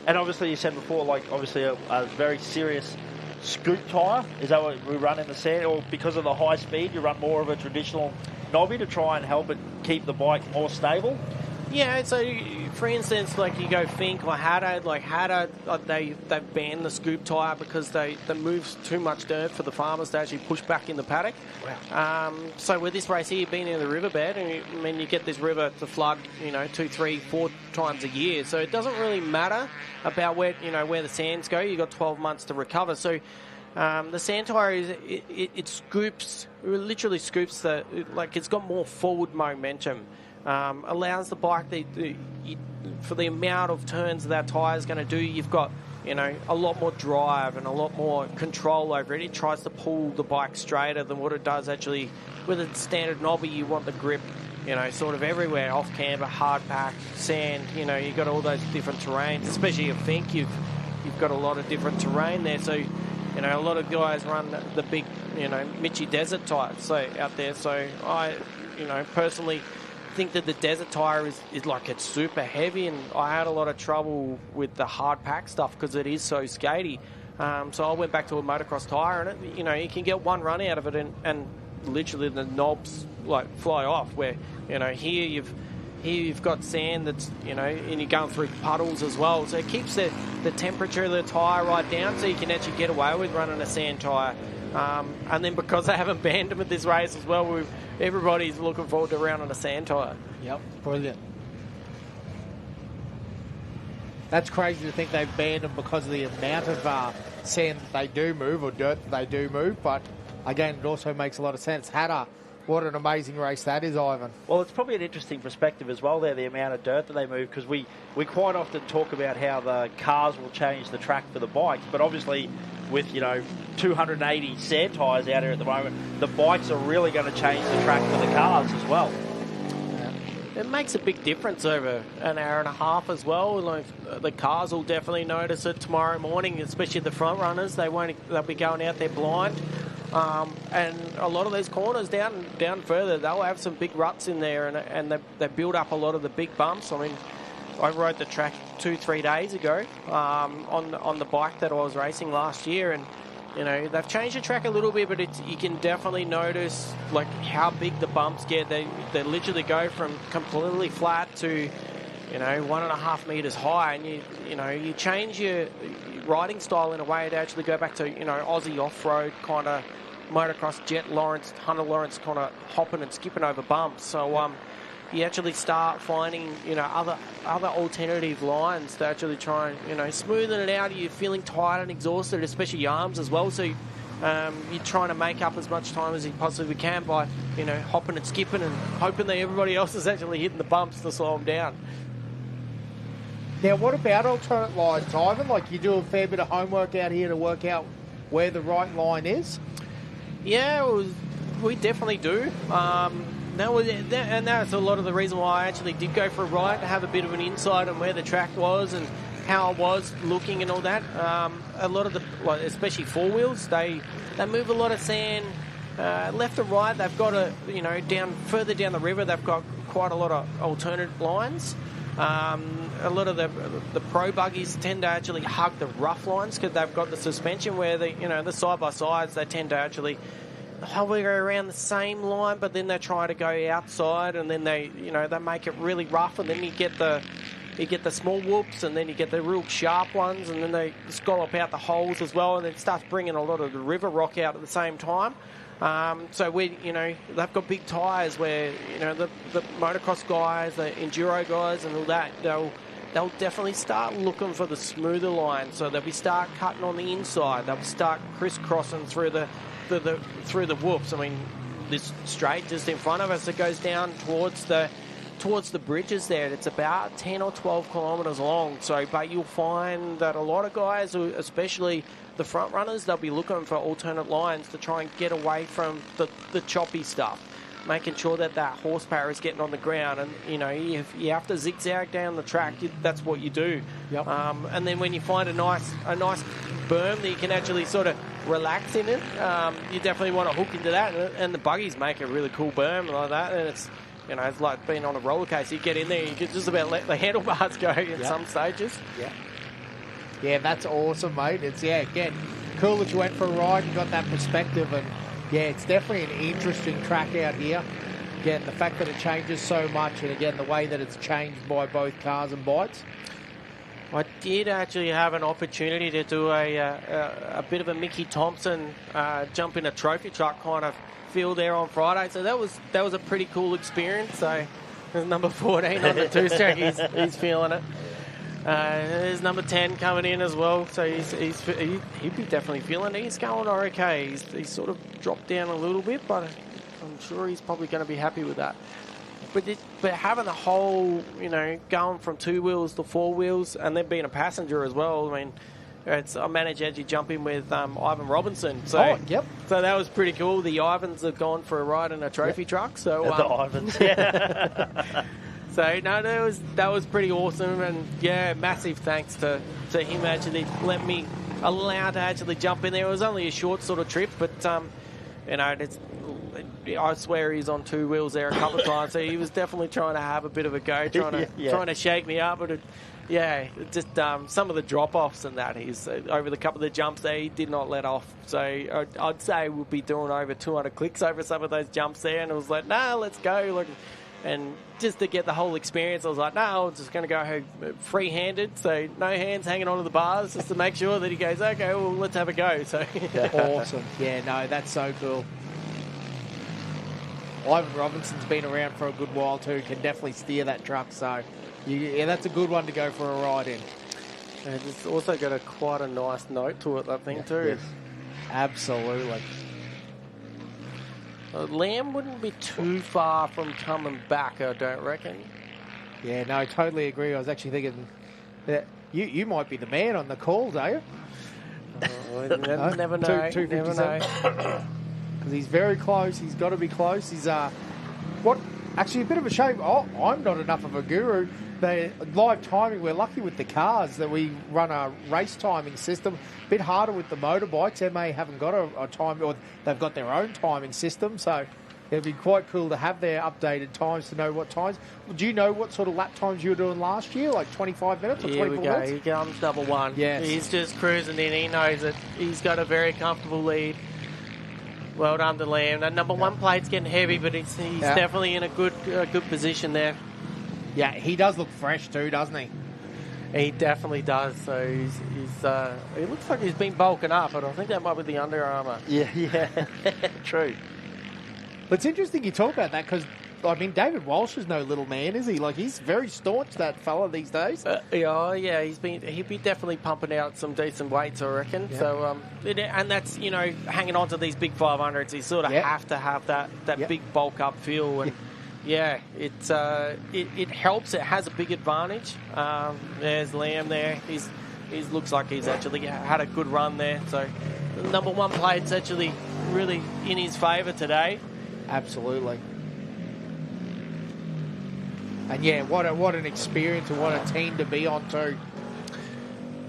And obviously you said before, obviously a very serious scoop tyre. Is that what we run in the sand? Or because of the high speed, you run more of a traditional knobby to try and help it keep the bike more stable? Yeah, so for instance, you go Fink or Hatter, they've banned the scoop tyre because they move too much dirt for the farmers to actually push back in the paddock. Wow. So with this race here, being in the riverbed, you get this river to flood, 2, 3, 4 times a year. So it doesn't really matter about where the sands go. You've got 12 months to recover. So the sand tyre it literally scoops it's got more forward momentum. Allows the bike for the amount of turns that tyre is going to do. You've got a lot more drive and a lot more control over it. It tries to pull the bike straighter than what it does actually with a standard knobby. You want the grip sort of everywhere, off camber, hard pack, sand. You've got all those different terrains, especially at Fink. You've got a lot of different terrain there. So a lot of guys run the big Mitchie desert tyres out there. So I personally think that the desert tyre is it's super heavy, and I had a lot of trouble with the hard pack stuff because it is so skatey. So I went back to a motocross tyre, and you can get one run out of it, and literally the knobs fly off. Where here you've got sand that's and you're going through puddles as well, so it keeps the temperature of the tyre right down, so you can actually get away with running a sand tyre. And then because they haven't banned them at this race as well, everybody's looking forward to a round on a sand tyre. Yep, brilliant. That's crazy to think they've banned them because of the amount of sand that they do move, or dirt that they do move. But again, it also makes a lot of sense. Hatter, what an amazing race that is, Ivan. Well, it's probably an interesting perspective as well there, the amount of dirt that they move, because we quite often talk about how the cars will change the track for the bikes, but obviously with 280 sand tyres out here at the moment, the bikes are really going to change the track for the cars as well. It makes a big difference over an hour and a half as well. The cars will definitely notice it tomorrow morning, especially the front runners. They'll be going out there blind, and a lot of those corners down further, they'll have some big ruts in there, and they build up a lot of the big bumps. I mean, I rode the track 2-3 days ago on the bike that I was racing last year, and they've changed the track a little bit, but you can definitely notice how big the bumps get. They literally go from completely flat to 1.5 meters high, and you change your riding style in a way to actually go back to Aussie off-road kind of motocross, Jet Lawrence, Hunter Lawrence kind of hopping and skipping over bumps. So you actually start finding other alternative lines to actually try and smoothen it out. You're feeling tired and exhausted, especially your arms as well. So you're trying to make up as much time as you possibly can by hopping and skipping and hoping that everybody else is actually hitting the bumps to slow them down. Now, what about alternate lines, Ivan? You do a fair bit of homework out here to work out where the right line is? Yeah, we definitely do. And that's a lot of the reason why I actually did go for a ride, to have a bit of an insight on where the track was and how I was looking and all that. A lot of the, like, especially four wheels, they move a lot of sand left and right. They've got further down the river, they've got quite a lot of alternate lines. A lot of the pro buggies tend to actually hug the rough lines because they've got the suspension where the side by sides, they tend to actually hover around the same line, but then they try to go outside, and then they make it really rough, and then you get the small whoops, and then you get the real sharp ones, and then they scallop out the holes as well, and it starts bringing a lot of the river rock out at the same time. So they've got big tyres where the motocross guys, the enduro guys, and all that, they'll definitely start looking for the smoother line. So they'll start cutting on the inside. They'll start crisscrossing through the whoops. I mean, this straight just in front of us, it goes down towards the bridges there. It's about 10 or 12 kilometres long. So, but you'll find that a lot of guys, especially the front runners, they'll be looking for alternate lines to try and get away from the choppy stuff, making sure that horsepower is getting on the ground. And if you have to zigzag down the track, that's what you do. Yep. And then when you find a nice berm that you can actually sort of relax in it, you definitely want to hook into that. And the buggies make a really cool berm like that, and it's like being on a roller coaster. You get in there, you can just about let the handlebars go in some stages. Yeah. Yeah, that's awesome, mate. It's, again, cool that you went for a ride and got that perspective. And, it's definitely an interesting track out here. Again, the fact that it changes so much, and, again, the way that it's changed by both cars and bikes. I did actually have an opportunity to do a bit of a Mickey Thompson jump in a trophy truck kind of feel there on Friday. So that was a pretty cool experience. So there's number 14 on the two-stroke. He's feeling it. There's number 10 coming in as well, so he'd be definitely feeling it. He's going okay. He's sort of dropped down a little bit, but I'm sure he's probably going to be happy with that. But having the whole, going from two wheels to four wheels, and then being a passenger as well, I mean, I managed to actually jump in with Ivan Robinson. So, yep. So that was pretty cool. The Ivans have gone for a ride in a trophy truck. So the Ivans, yeah. So, no, that was pretty awesome. And, massive thanks to him actually let me allow to actually jump in there. It was only a short sort of trip, but, I swear he's on two wheels there a couple of times. So he was definitely trying to have a bit of a go, trying to shake me up. But, just some of the drop-offs and that. He's over the couple of the jumps there, he did not let off. So I'd say we'll be doing over 200 clicks over some of those jumps there. And it was like, no, let's go. And just to get the whole experience, I was like, no, I'm just going to go free-handed, so no hands hanging onto the bars, just to make sure that he goes, okay, well, let's have a go. So awesome. Yeah, no, that's so cool. Ivan Robinson's been around for a good while too, can definitely steer that truck, so that's a good one to go for a ride in. And it's also got quite a nice note to it, that thing too. Yes. Absolutely. Liam wouldn't be too far from coming back, I don't reckon. Yeah, no, totally agree. I was actually thinking that you might be the man on the calls, are you? Never know. 257. Because he's very close. He's got to be close. He's actually a bit of a shame. I'm not enough of a guru. The live timing, we're lucky with the cars that we run a race timing system. A bit harder with the motorbikes. MA haven't got a time, or they've got their own timing system. So it'd be quite cool to have their updated times to know what times. Do you know what sort of lap times you were doing last year? Like 25 minutes or 24 minutes? Here we go. He comes number one. Yes. He's just cruising in. He knows it. He's got a very comfortable lead. Well done to Liam. That number one plate's getting heavy, but he's definitely in a good position there. Yeah, he does look fresh too, doesn't he? He definitely does. So he looks like he's been bulking up, but I think that might be the Under Armour. Yeah, true. But it's interesting you talk about that because, I mean, David Walsh is no little man, is he? Like, he's very staunch, that fella, these days. He'd be definitely pumping out some decent weights, I reckon. Yeah. So, and that's, hanging on to these big 500s, you sort of have to have that big bulk up feel. And it helps. It has a big advantage. There's Liam there. He looks like he's actually had a good run there. So the number one plate's actually really in his favour today. Absolutely. And what an experience and what a team to be on too.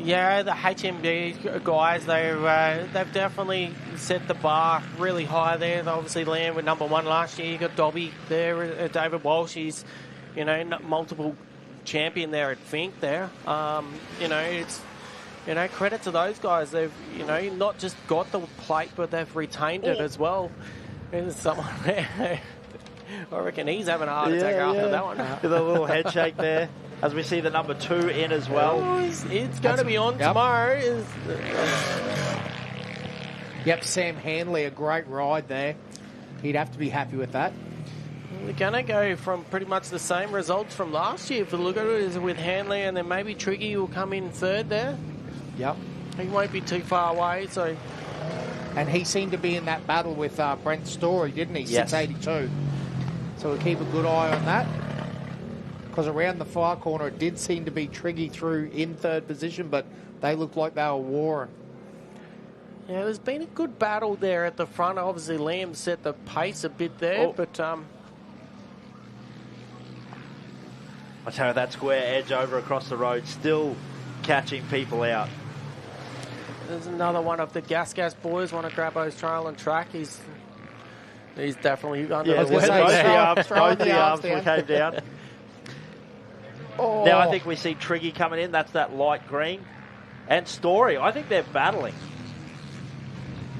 Yeah, the HMB guys, they've definitely set the bar really high there. They obviously land with number 1 last year. You got Dobby there, David Walsh. He's, multiple champion there at Fink there. It's, credit to those guys. They've, not just got the plate, but they've retained it as well. There's someone there. I reckon he's having a heart attack after that one. With a little head shake there. As we see the number 2 in as well. Oh, it's going to be on tomorrow. Yep, Sam Hanley, a great ride there. He'd have to be happy with that. We're going to go from pretty much the same results from last year. If you look at it, is with Hanley, and then maybe Triggy will come in third there. Yep. He won't be too far away, so... And he seemed to be in that battle with Brent Story, didn't he? Yes. 682. So we'll keep a good eye on that. Because around the far corner, it did seem to be Triggy through in third position, but they looked like they were warring. Yeah, there's been a good battle there at the front. Obviously, Liam set the pace a bit there, but... I tell you, that square edge over across the road still catching people out. There's another one of the Gas boys, one of Grabbo's trail and track. He's definitely under the weather. Both the arms came down. Oh. Now I think we see Triggy coming in. That's that light green. And Story. I think they're battling.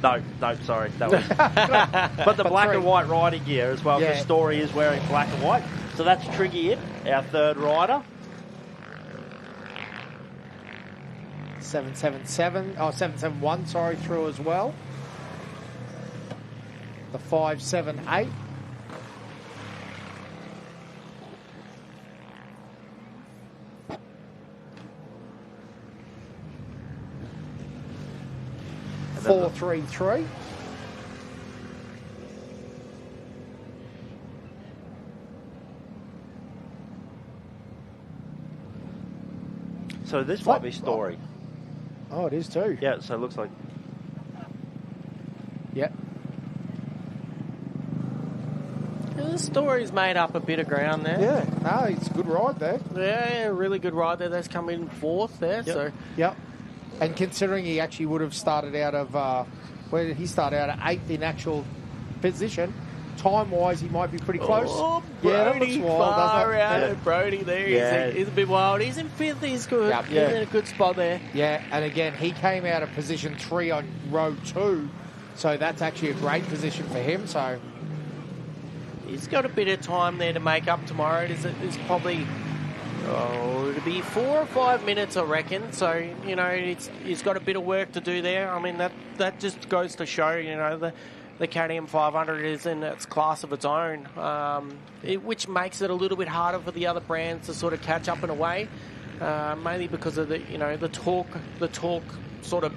No, sorry. That was. But the black and white riding gear as well, because Story is wearing black and white. So that's Triggy in, our third rider. 771, through as well. The 578. And 433. So this might be Story. Oh, it is too. Yeah, so it looks like... Yep. The Story's made up a bit of ground there. Yeah, no, it's a good ride there. Yeah, really good ride there. That's come in fourth there. Yep. So Yep. And considering he actually would have started out of... where did he start out at 8th in actual position? Time-wise, he might be pretty close. Oh, yeah, that Brody, looks wild, far doesn't it? out Yeah. of Brody there. Yeah. He's a bit wild. He's in fifth. He's good. Yep. He's in a good spot there. Yeah, and again, he came out of position 3 on row 2, so that's actually a great position for him. So he's got a bit of time there to make up tomorrow. It's probably it'll be 4 or 5 minutes, I reckon. So he's got a bit of work to do there. I mean that just goes to show the KTM 500 is in its class of its own, which makes it a little bit harder for the other brands to sort of catch up in a way, mainly because of the torque sort of,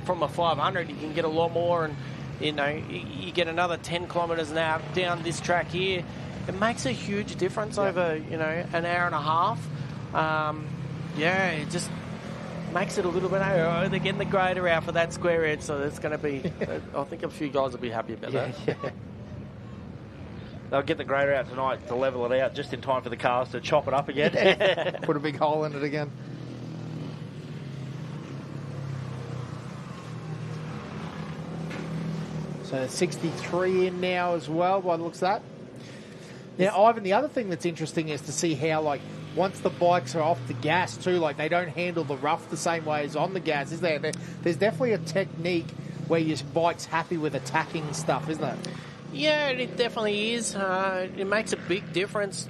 from a 500 you can get a lot more, and you get another 10 kilometres an hour down this track here. It makes a huge difference over an hour and a half. It just makes it a little bit. They're getting the grader out for that square edge, so it's going to be. I think a few guys will be happy about that. Yeah. They'll get the grader out tonight to level it out just in time for the cars to chop it up again. put a big hole in it again. So 63 in now as well, by the looks of that. Now, Ivan, the other thing that's interesting is to see how, once the bikes are off the gas too, they don't handle the rough the same way as on the gas, is there? There's definitely a technique where your bike's happy with attacking stuff, isn't it? Yeah, it definitely is. It makes a big difference,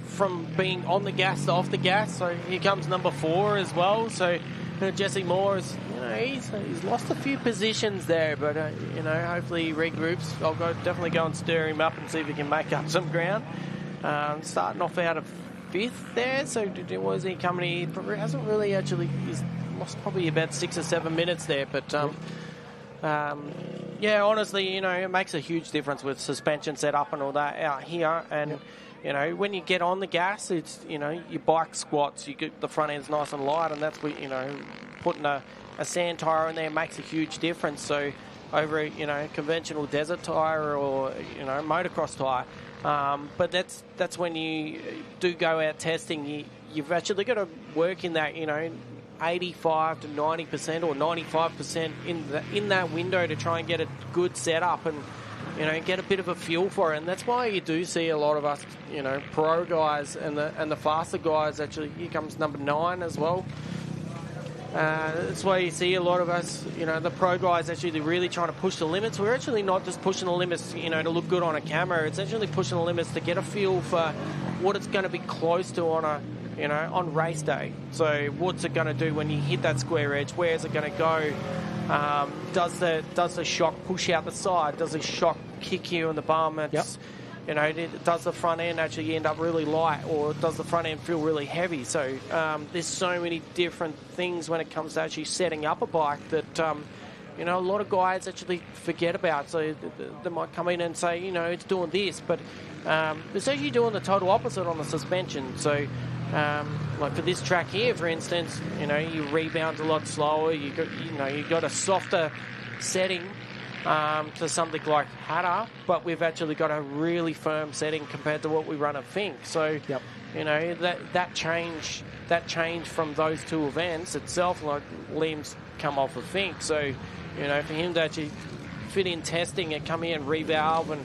from being on the gas to off the gas. So here comes number 4 as well. So Jesse Moore is, he's lost a few positions there, but hopefully he regroups. I'll definitely go and stir him up and see if he can make up some ground. Starting off out of 5th there, so was he coming? He hasn't really actually. He's lost probably about 6 or 7 minutes there, but honestly, it makes a huge difference with suspension setup and all that out here. And when you get on the gas, it's your bike squats. You get the front end's nice and light, and that's what putting a sand tire in there makes a huge difference. So over a conventional desert tire or motocross tire. But that's when you do go out testing. You've actually got to work in that 85 to 90% or 95% in that window to try and get a good setup and, you know, get a bit of a feel for it. And that's why you do see a lot of us, you know, pro guys and the faster guys. Actually, here comes number 9 as well. That's why you see a lot of us, you know, the pro guys actually really trying to push the limits. We're actually not just pushing the limits, you know, to look good on a camera. It's actually pushing the limits to get a feel for what it's going to be close to on a, you know, on race day. So what's it going to do when you hit that square edge? Where is it going to go? Does the shock push out the side? Does the shock kick you in the bum? It's, you know, does the front end actually end up really light, or does the front end feel really heavy? So there's so many different things when it comes to actually setting up a bike that, you know, a lot of guys actually forget about. So they might come in and say, you know, it's doing this, but it's actually doing the total opposite on the suspension. So like for this track here, for instance, you know, you rebound a lot slower. You got a softer setting to something like Hatter, but we've actually got a really firm setting compared to what we run at Fink. So, you know, that change from those two events itself, like Liam's come off of Fink. So, you know, for him to actually fit in testing and come here and revalve and,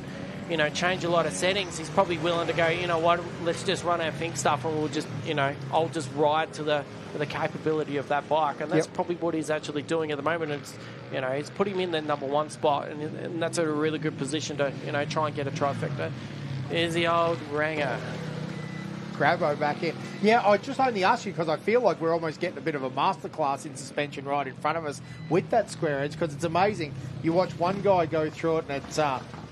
you know, change a lot of settings, he's probably willing to go, you know what, let's just run our Fink stuff and we'll just, you know, I'll just ride to the capability of that bike. And that's probably what he's actually doing at the moment. It's, you know, he's putting him in the number 1 spot, and that's a really good position to, you know, try and get a trifecta. There's the old Ranger. Grabo back in. Yeah, I just only asked you because I feel like we're almost getting a bit of a masterclass in suspension right in front of us with that square edge, because it's amazing. You watch one guy go through it and it's,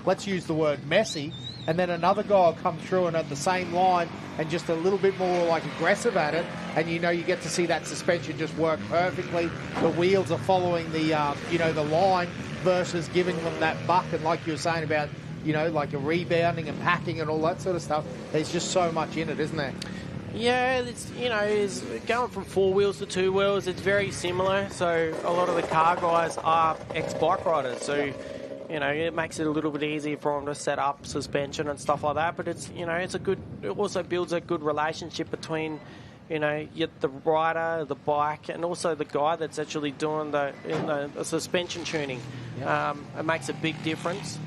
let's use the word messy, and then another guy will come through and at the same line and just a little bit more like aggressive at it, and you know you get to see that suspension just work perfectly. The wheels are following the you know, the line versus giving them that buck, and like you were saying about, you know, like a rebounding and packing and all that sort of stuff. There's just so much in it, isn't there? Yeah, it's, you know, it's going from 4 wheels to 2 wheels. It's very similar. So a lot of the car guys are ex-bike riders. So, you know, it makes it a little bit easier for them to set up suspension and stuff like that. But it's, you know, it also builds a good relationship between, you know, the rider, the bike, and also the guy that's actually doing the suspension tuning. It makes a big difference.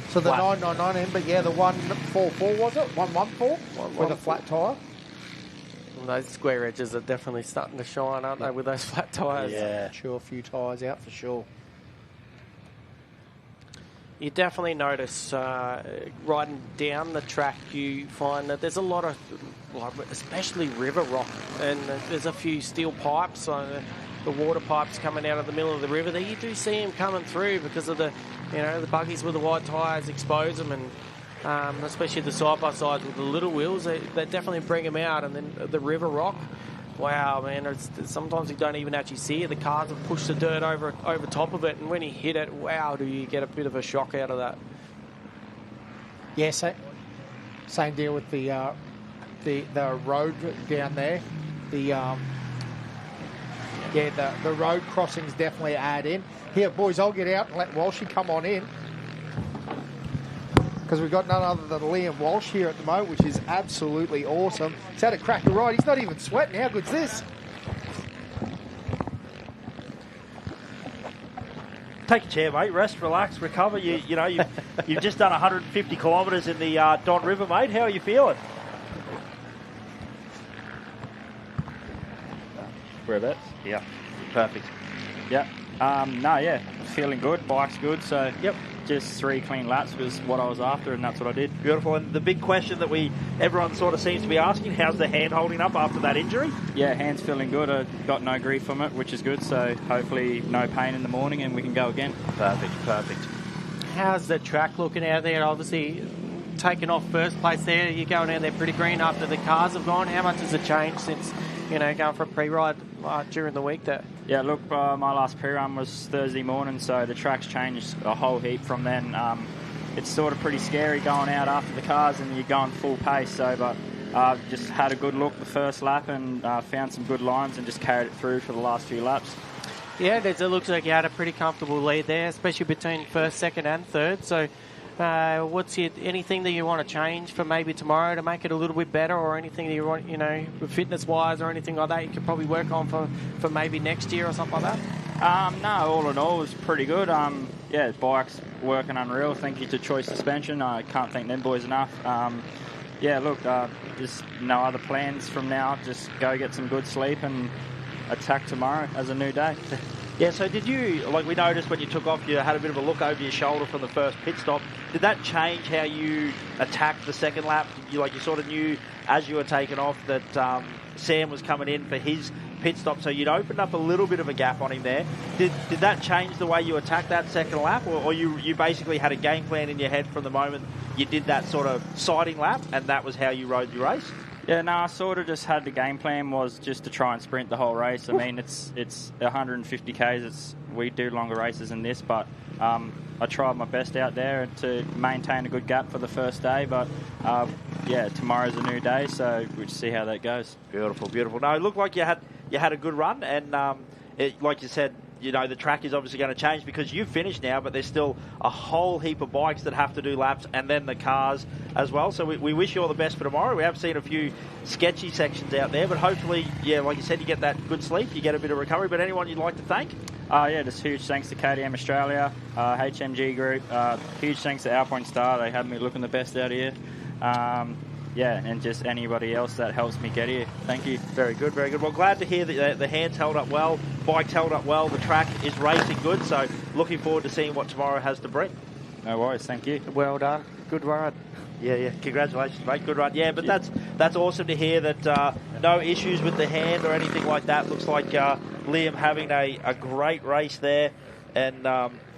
So the 999M, but yeah, the 144 was it? 114 with a flat tyre. Well, those square edges are definitely starting to shine, aren't they, with those flat tyres? Yeah, sure, a few tyres out for sure. You definitely notice riding down the track, you find that there's a lot of, especially river rock, and there's a few steel pipes, the water pipes coming out of the middle of the river. There you do see them coming through because of the, you know, the buggies with the wide tyres expose them, and especially the side-by-sides with the little wheels, they definitely bring them out. And then the river rock, wow, man, sometimes you don't even actually see it. The cars have pushed the dirt over top of it, and when you hit it, wow, do you get a bit of a shock out of that. Yeah, same deal with the road down there. The road crossings definitely add in. Here, boys, I'll get out and let Walshy come on in, because we've got none other than Liam Walsh here at the moment, which is absolutely awesome. He's had a crack to ride. He's not even sweating. How good's this? Take a chair, mate. Rest, relax, recover. You know, you've just done 150 kilometres in the Don River, mate. How are you feeling? Whereabouts? Yeah, perfect. Yeah. Feeling good. Bike's good. So, just 3 clean laps was what I was after, and that's what I did. Beautiful. And the big question that everyone sort of seems to be asking, how's the hand holding up after that injury? Yeah, hand's feeling good. I got no grief from it, which is good. So, hopefully no pain in the morning and we can go again. Perfect. How's the track looking out there? Obviously, taking off first place there, you're going out there pretty green after the cars have gone. How much has it changed since, you know, going for a pre-ride during the week there? Yeah, look, my last pre-run was Thursday morning, so the track's changed a whole heap from then. It's sort of pretty scary going out after the cars and you're going full pace, but just had a good look the first lap and found some good lines and just carried it through for the last few laps. Yeah, it looks like you had a pretty comfortable lead there, especially between first, second and third. So What's anything that you want to change for maybe tomorrow to make it a little bit better, or anything that you want, fitness-wise or anything like that you could probably work on for maybe next year or something like that? No, all in all, it was pretty good. Yeah, bike's working unreal. Thank you to Choice Suspension. I can't thank them boys enough. Yeah, look, there's no other plans from now. Just go get some good sleep and attack tomorrow as a new day. Yeah, so did you, like we noticed when you took off, you had a bit of a look over your shoulder from the first pit stop. Did that change how you attacked the second lap? You sort of knew as you were taking off that Sam was coming in for his pit stop, so you'd opened up a little bit of a gap on him there. Did that change the way you attacked that second lap, or you basically had a game plan in your head from the moment you did that sort of sighting lap, and that was how you rode your race? Yeah, no, I sort of just had the game plan was just to try and sprint the whole race. I mean, it's 150 Ks. We do longer races than this, but I tried my best out there to maintain a good gap for the first day. But yeah, tomorrow's a new day, so we'll see how that goes. Beautiful, beautiful. No, it looked like you had a good run, and like you said, the track is obviously going to change because you've finished now, but there's still a whole heap of bikes that have to do laps, and then the cars as well. So we wish you all the best for tomorrow. We have seen a few sketchy sections out there, but hopefully, yeah, like you said, you get that good sleep, you get a bit of recovery. But anyone you'd like to thank? Yeah, just huge thanks to KTM Australia, HMG Group. Huge thanks to Alpoint Star. They had me looking the best out here. Yeah, and just anybody else that helps me get here. Thank you. Very good, very good. Well, glad to hear that the hands held up well, bike's held up well, the track is racing good, so looking forward to seeing what tomorrow has to bring. No worries, thank you. Well done. Good ride. Yeah, congratulations, mate. Good run. Yeah, but that's awesome to hear that no issues with the hand or anything like that. Looks like Liam having a great race there, and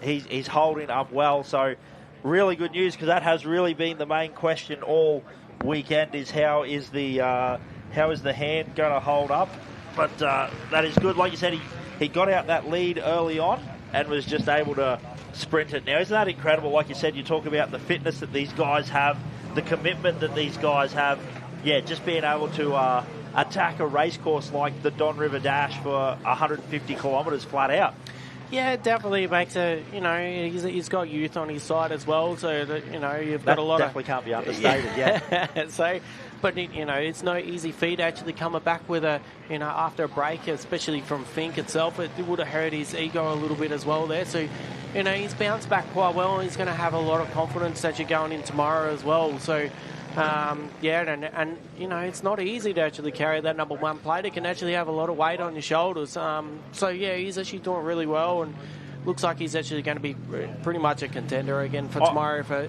he's holding up well, so really good news, because that has really been the main question all weekend, is how is the hand going to hold up. But that is good. Like you said, he got out that lead early on and was just able to sprint it. Now, isn't that incredible? Like you said, you talk about the fitness that these guys have, the commitment that these guys have. Yeah, just being able to attack a race course like the Don River Dash for 150 kilometres flat out. Yeah, it definitely makes he's got youth on his side as well, so that, you've got that a lot definitely can't be understated, yeah. So, but it's no easy feat actually coming back with after a break, especially from Fink itself. It would have hurt his ego a little bit as well there. So, he's bounced back quite well, and he's going to have a lot of confidence that you're going in tomorrow as well. So, it's not easy to actually carry that number one plate. It can actually have a lot of weight on your shoulders. So yeah, he's actually doing really well, and looks like he's actually going to be pretty much a contender again for tomorrow for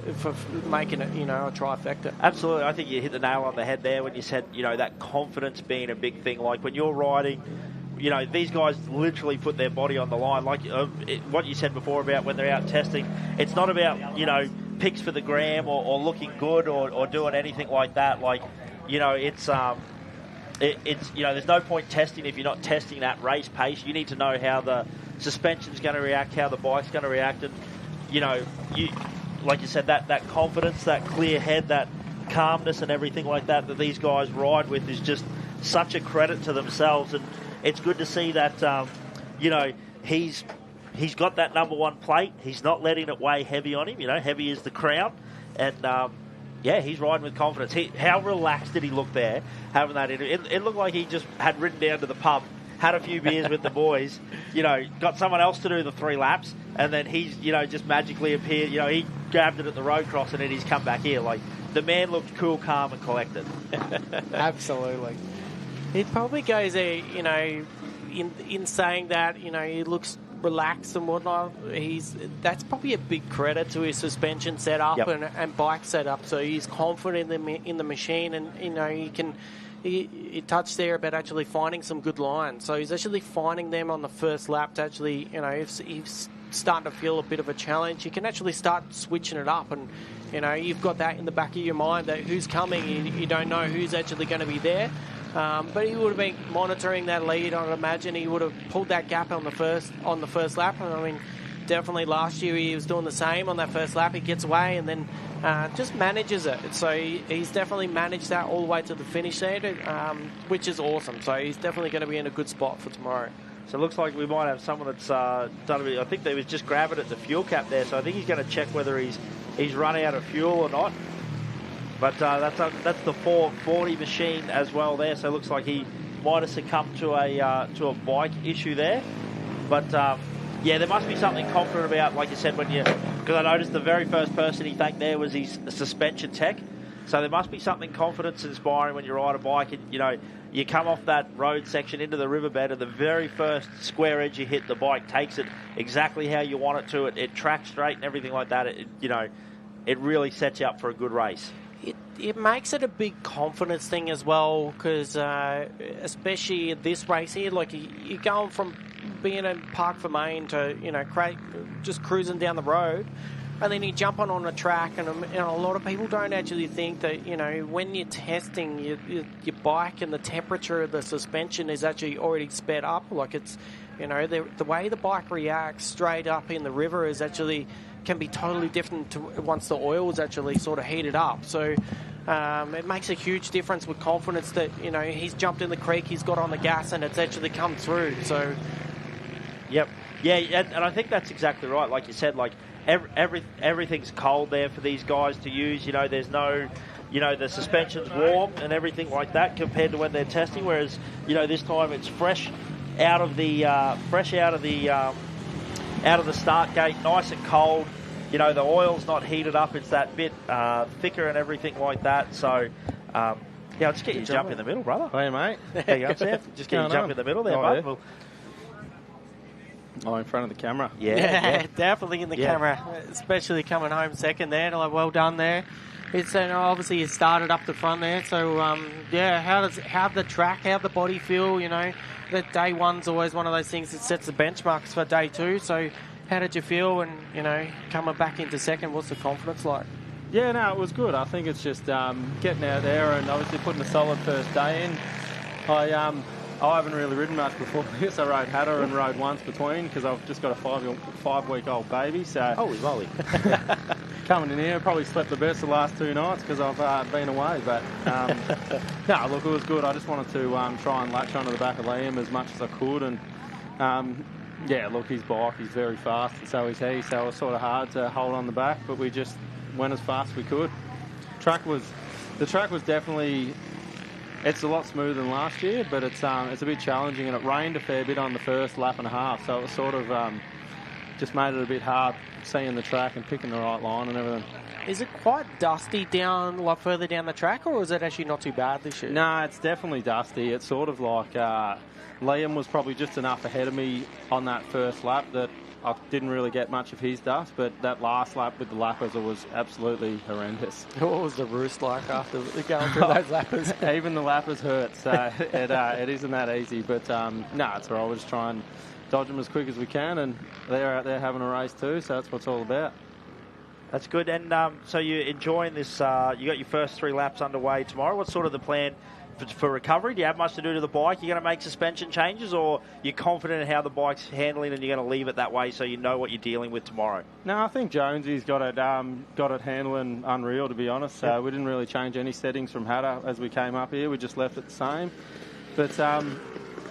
making it, a trifecta. Absolutely. I think you hit the nail on the head there when you said, that confidence being a big thing. Like when you're riding, these guys literally put their body on the line. Like what you said before about when they're out testing, it's not about, pics for the gram or looking good or doing anything like that. Like, it's there's no point testing if you're not testing that race pace. You need to know how the suspension's going to react, how the bike's going to react, and like you said, that confidence, that clear head, that calmness and everything like that these guys ride with is just such a credit to themselves. And it's good to see that he's got that number one plate. He's not letting it weigh heavy on him. Heavy is the crown. And, he's riding with confidence. How relaxed did he look there, having that interview? It looked like he just had ridden down to the pub, had a few beers with the boys, got someone else to do the 3 laps, and then he's, just magically appeared. He grabbed it at the road cross, and then he's come back here. Like, the man looked cool, calm, and collected. Absolutely. It probably goes, in saying that, he looks relaxed and whatnot. That's probably a big credit to his suspension setup and bike setup. So he's confident in the machine, and he touched there about actually finding some good lines. So he's actually finding them on the first lap to actually, if he's starting to feel a bit of a challenge, you can actually start switching it up, and you've got that in the back of your mind that who's coming. You don't know who's actually going to be there. But he would have been monitoring that lead. I'd imagine he would have pulled that gap on the first lap. I mean, definitely last year he was doing the same on that first lap. He gets away and then just manages it. So he's definitely managed that all the way to the finish there, which is awesome. So he's definitely going to be in a good spot for tomorrow. So it looks like we might have someone that's done a bit. I think they was just grabbing at the fuel cap there. So I think he's going to check whether he's he's run out of fuel or not. But that's the 440 machine as well there. So it looks like he might have succumbed to a bike issue there. But yeah, there must be something confident about, like you said, because I noticed the very first person he thanked there was his suspension tech. So there must be something confidence inspiring when you ride a bike and, you come off that road section into the riverbed and the very first square edge you hit, the bike takes it exactly how you want it to. It tracks straight and everything like that. It really sets you up for a good race. It makes it a big confidence thing as well, because especially at this race here, like you're going from being in Park for Main to just cruising down the road, and then you jump on a track, and a lot of people don't actually think that when you're testing your bike and the temperature of the suspension is actually already sped up. Like it's the way the bike reacts straight up in the river is actually can be totally different to once the oil is actually sort of heated up. So it makes a huge difference with confidence that he's jumped in the creek, he's got on the gas, and it's actually come through. So yep, yeah, and I think that's exactly right. Like you said, like everything's cold there for these guys to use. There's no, the suspension's warm and everything like that compared to when they're testing. Whereas this time it's fresh out of the start gate, nice and cold. The oil's not heated up; it's that bit thicker and everything like that. So, I'll just get you to jump in the middle, brother. Hey, mate. There you go, Sam. Just get you to jump in the middle there, bud. Yeah. Oh, in front of the camera. Yeah. Definitely in the camera, especially coming home second there. Like, well done there. It's obviously you started up the front there. So how'd the track, how'd the body feel? That day one's always one of those things that sets the benchmarks for day two. So how did you feel? And coming back into second, what's the confidence like? Yeah, no, it was good. I think it's just getting out there and obviously putting a solid first day in. I haven't really ridden much before this. I rode Hatter and rode once between because I've just got a 5-week-old baby. So holy moly! Coming in here, probably slept the best the last 2 nights because I've been away. But no, look, it was good. I just wanted to try and latch onto the back of Liam as much as I could. And look, his bike, he's very fast, and so is he. So it was sort of hard to hold on the back, but we just went as fast as we could. The track was definitely. It's a lot smoother than last year, but it's a bit challenging, and it rained a fair bit on the first lap and a half, so it was sort of just made it a bit hard seeing the track and picking the right line and everything. Is it quite dusty down, like further down the track, or is it actually not too bad this year? No, it's definitely dusty. It's sort of like Liam was probably just enough ahead of me on that first lap that I didn't really get much of his dust, but that last lap with the lappers, it was absolutely horrendous. What was the roost like after going through those lappers? Even the lappers hurt, so it isn't that easy. But it's all right. We'll just try and dodge them as quick as we can, and they're out there having a race too, so that's what it's all about. That's good. And so you're enjoying this, you got your first 3 laps underway tomorrow. What's sort of the plan for recovery? Do you have much to do to the bike? You're going to make suspension changes, or you're confident in how the bike's handling and you're going to leave it that way so you know what you're dealing with tomorrow? No, I think Jonesy's got it handling unreal, to be honest. So we didn't really change any settings from Hatter as we came up here. We just left it the same. But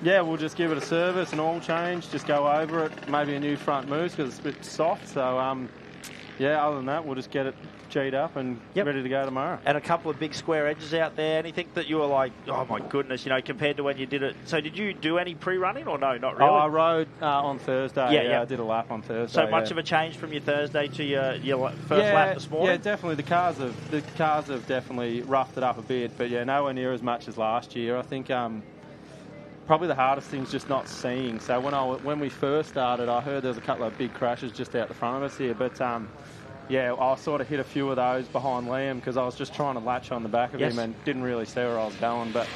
we'll just give it a service, an oil change, just go over it, maybe a new front mousse because it's a bit soft. So other than that, we'll just get it G'd up and ready to go tomorrow. And a couple of big square edges out there. Anything that you were like, oh my goodness, compared to when you did it? So did you do any pre-running or no, not really? I rode on Thursday. I did a lap on Thursday. So much of a change from your Thursday to your first lap this morning? Yeah, definitely. The cars have definitely roughed it up a bit, but nowhere near as much as last year. I think probably the hardest thing is just not seeing. So when we first started, I heard there was a couple of big crashes just out the front of us here, but I sort of hit a few of those behind Liam because I was just trying to latch on the back of him and didn't really see where I was going. But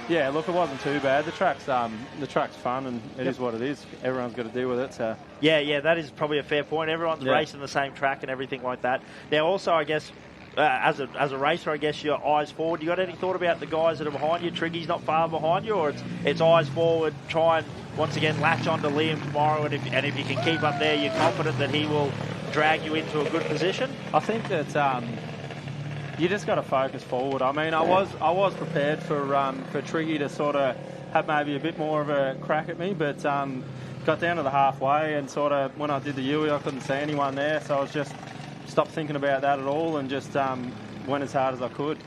look, it wasn't too bad. The track's fun and it is what it is. Everyone's got to deal with it. So that is probably a fair point. Everyone's racing the same track and everything like that. Now, also, I guess. As a racer, I guess your eyes forward. You got any thought about the guys that are behind you? Triggy's not far behind you, or it's eyes forward. Try and once again latch onto Liam tomorrow, and if you can keep up there, you're confident that he will drag you into a good position. I think that you just got to focus forward. I mean, I was prepared for Triggy to sort of have maybe a bit more of a crack at me, but got down to the halfway and sort of when I did the Yui, I couldn't see anyone there, so I was just stopped thinking about that at all and just went as hard as I could.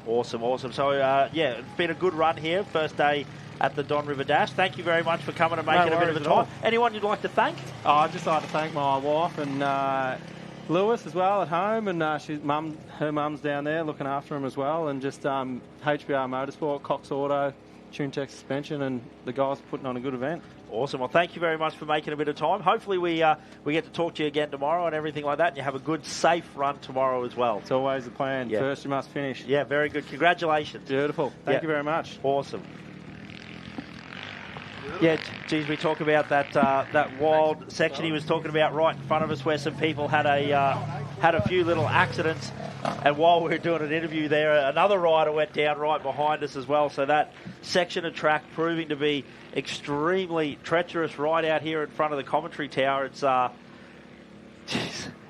Awesome. So, it's been a good run here. First day at the Don River Dash. Thank you very much for coming and making a bit of a time. Anyone you'd like to thank? I'd just like to thank my wife and Lewis as well at home, and her mum's down there looking after him as well, and just HBR Motorsport, Cox Auto, TuneTech Suspension, and the guys putting on a good event. Awesome. Well, thank you very much for making a bit of time. Hopefully we get to talk to you again tomorrow and everything like that, and you have a good, safe run tomorrow as well. It's always the plan. Yeah. First you must finish. Yeah, very good. Congratulations. Beautiful. Thank you very much. Awesome. Yeah, geez, we talk about that wild section he was talking about right in front of us, where some people had a few little accidents, and while we were doing an interview there, another rider went down right behind us as well. So that section of track proving to be extremely treacherous right out here in front of the commentary tower.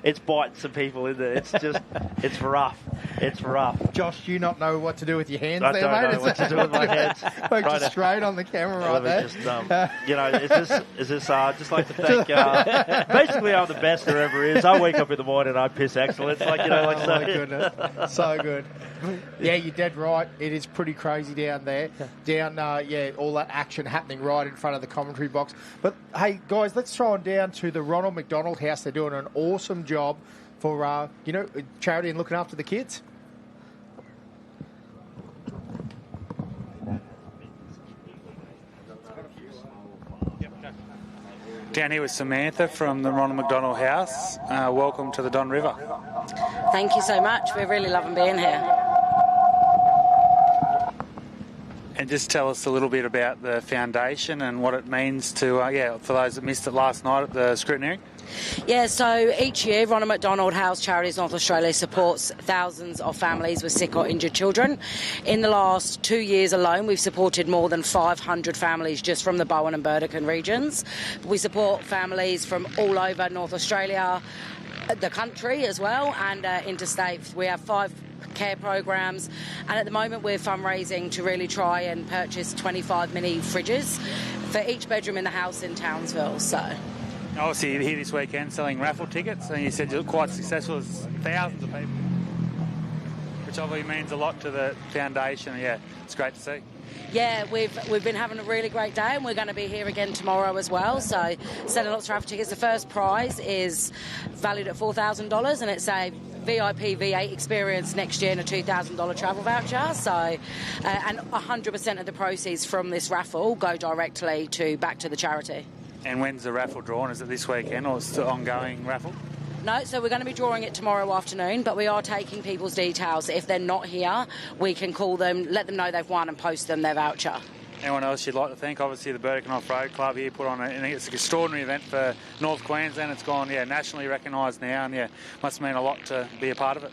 It's biting some people in there. It's just, it's rough. It's rough. Josh, do you not know what to do with your hands I there, don't mate? know what to do with my hands. Like just straight on the camera right there. Just, is this just like to thank, basically I'm the best there ever is. I wake up in the morning and I piss excellence. Oh, my goodness. So good. Yeah, you're dead right. It is pretty crazy down there. Down, all that action happening right in front of the commentary box. But, hey, guys, let's throw on down to the Ronald McDonald House. They're doing an awesome job for, charity and looking after the kids. Down here with Samantha from the Ronald McDonald House. Welcome to the Don River. Thank you so much. We're really loving being here. And just tell us a little bit about the foundation and what it means to, for those that missed it last night at the scrutineering. Yeah, so each year Ronald McDonald House Charities North Australia supports thousands of families with sick or injured children. In the last 2 years alone, we've supported more than 500 families just from the Bowen and Burdekin regions. We support families from all over North Australia, the country as well, and interstate. We have 5 care programs, and at the moment we're fundraising to really try and purchase 25 mini fridges for each bedroom in the house in Townsville. So obviously you're here this weekend selling raffle tickets, and you said you're quite successful. There's thousands of people, which obviously means a lot to the foundation. Yeah, it's great to see. Yeah, we've been having a really great day, and we're going to be here again tomorrow as well. So selling lots of raffle tickets. The first prize is valued at $4,000, and it's a VIP V8 experience next year and a $2,000 travel voucher. So, and 100% of the proceeds from this raffle go directly back to the charity. And when's the raffle drawn? Is it this weekend or is it an ongoing raffle? No, so we're going to be drawing it tomorrow afternoon, but we are taking people's details. If they're not here, we can call them, let them know they've won and post them their voucher. Anyone else you'd like to thank? Obviously the Burdekin Off-Road Club here put on it's an extraordinary event for North Queensland. It's gone nationally recognised now, and must mean a lot to be a part of it.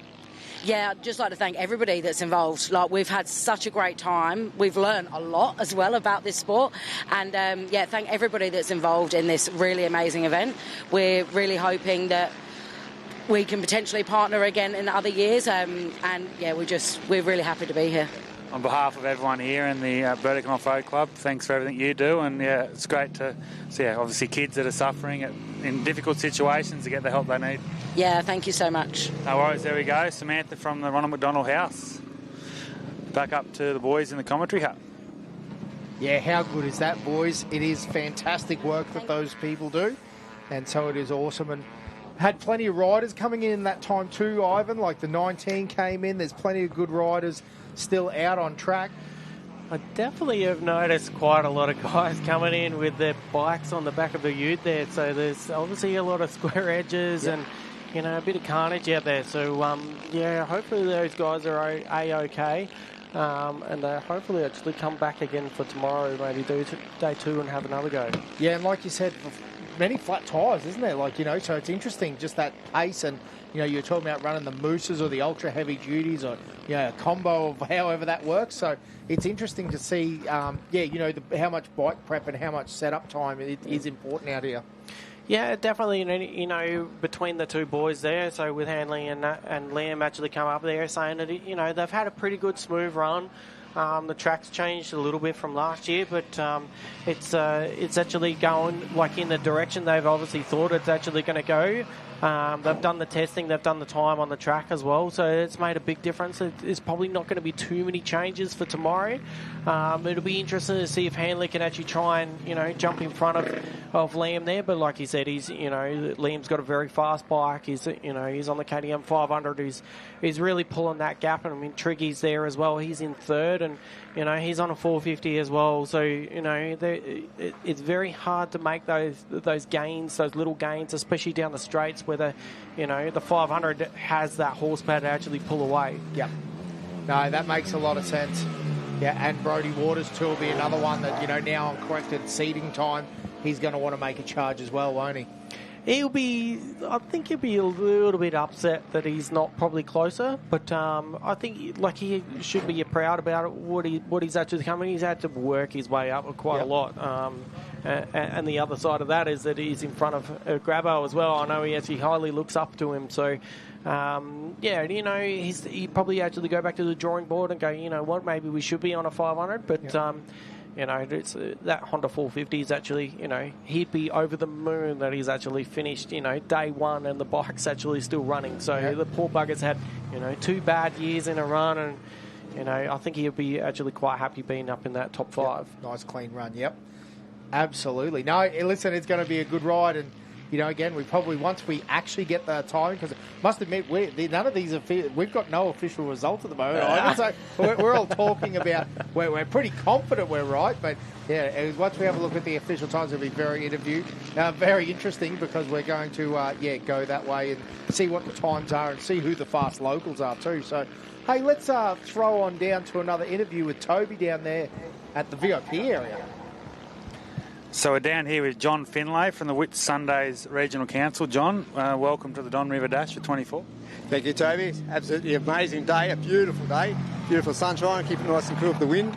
Yeah, I'd just like to thank everybody that's involved. Like, we've had such a great time. We've learned a lot as well about this sport. And, thank everybody that's involved in this really amazing event. We're really hoping that we can potentially partner again in other years. We're really happy to be here. On behalf of everyone here in the Burdekin Off-Road Club, thanks for everything you do, and it's great to see obviously kids that are suffering in difficult situations to get the help they need. Yeah, thank you so much. No worries, there we go. Samantha from the Ronald McDonald House. Back up to the boys in the commentary hut. Yeah, how good is that, boys? It is fantastic work that those people do, and so it is awesome. And had plenty of riders coming in that time too, Ivan, like the 19 came in. There's plenty of good riders still out on track. I definitely have noticed quite a lot of guys coming in with their bikes on the back of the ute there. So there's obviously a lot of square edges and, a bit of carnage out there. So, hopefully those guys are A-OK. And hopefully actually come back again for tomorrow, maybe do day 2 and have another go. Yeah, and like you said, many flat tyres, isn't there? So it's interesting, just that pace and, you're talking about running the Mooses or the ultra heavy duties or, a combo of however that works. So it's interesting to see, how much bike prep and how much setup time is important out here. Yeah, definitely. Between the two boys there, so with Hanley and Liam actually come up there saying that, they've had a pretty good smooth run. The track's changed a little bit from last year, but it's actually going like in the direction they've obviously thought it's actually going to go. They've done the testing, they've done the time on the track as well, so it's made a big difference. It's probably not going to be too many changes for tomorrow. It'll be interesting to see if Hanley can actually try and jump in front of Liam there. But like he said, Liam's got a very fast bike. He's on the KTM 500. He's really pulling that gap, and I mean Triggy's there as well. He's in third, and he's on a 450 as well. So it's very hard to make those gains, those little gains, especially down the straights where the 500 has that horsepower to actually pull away. Yep. No, that makes a lot of sense. Yeah, and Brodie Waters too will be another one that, now on corrected seating time, he's going to want to make a charge as well, won't he? I think he'll be a little bit upset that he's not probably closer, but I think he should be proud about it, what he's actually coming. He's had to work his way up quite a lot. And the other side of that is that he's in front of Grabo as well. I know he actually highly looks up to him, so he probably actually go back to the drawing board and go, what, maybe we should be on a 500, but it's that Honda 450 is actually, he'd be over the moon that he's actually finished, day one, and the bike's actually still running. So the poor bugger's had, 2 bad years in a run, and I think he'll be actually quite happy being up in that top 5. Yep. Nice clean run. Yep, absolutely. No, listen, it's going to be a good ride, and again, we probably, once we actually get the time, because must admit, none of these we've got no official results at the moment either, so we're all talking about, we're pretty confident we're right, but once we have a look at the official times, it'll be very interesting, because we're going to go that way and see what the times are and see who the fast locals are too. So, hey, let's throw on down to another interview with Toby down there at the VIP area. So we're down here with John Finlay from the Whitsundays Regional Council. John, welcome to the Don River Dash for 24. Thank you, Toby. Absolutely amazing day, a beautiful day, beautiful sunshine, keeping nice and cool with the wind,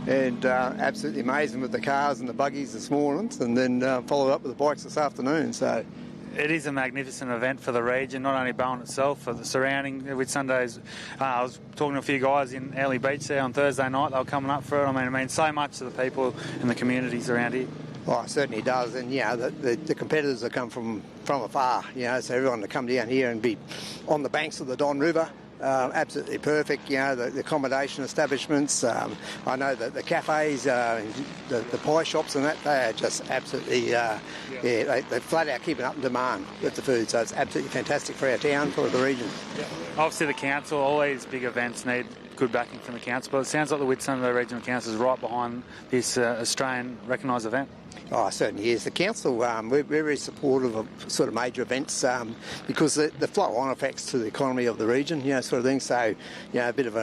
and absolutely amazing with the cars and the buggies this morning, and then followed up with the bikes this afternoon. So it is a magnificent event for the region, not only Bowen itself, for the surrounding Whitsundays. I was talking to a few guys in Early Beach there on Thursday night. They were coming up for it. I mean so much to the people and the communities around here. Oh, it certainly does, and the competitors have come from afar, so everyone to come down here and be on the banks of the Don River, absolutely perfect. The accommodation establishments, I know that the cafes, the pie shops and that, they are just absolutely, they flat out keeping up in demand with the food, so it's absolutely fantastic for our town, for the region. Obviously the council, all these big events need good backing from the council, but it sounds like the Whitsunday Regional Council is right behind this Australian recognised event. Oh, it certainly is. The council, we're very supportive of sort of major events because the flow-on effects to the economy of the region, sort of thing. So, a bit of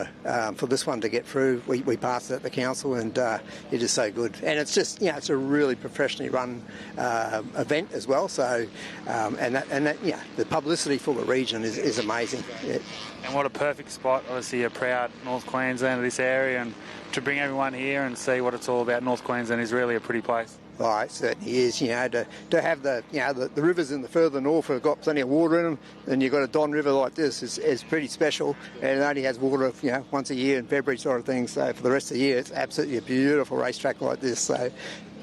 for this one to get through, we passed it at the council, and it is so good. And it's just, it's a really professionally run event as well. So, the publicity for the region is amazing. Yeah. And what a perfect spot, obviously a proud North Queensland, this area, and to bring everyone here and see what it's all about. North Queensland is really a pretty place. Oh, it certainly is. To have the rivers in the further north have got plenty of water in them, and you've got a Don River like this is pretty special, and it only has water once a year in February sort of thing. So for the rest of the year, it's absolutely a beautiful racetrack like this. So.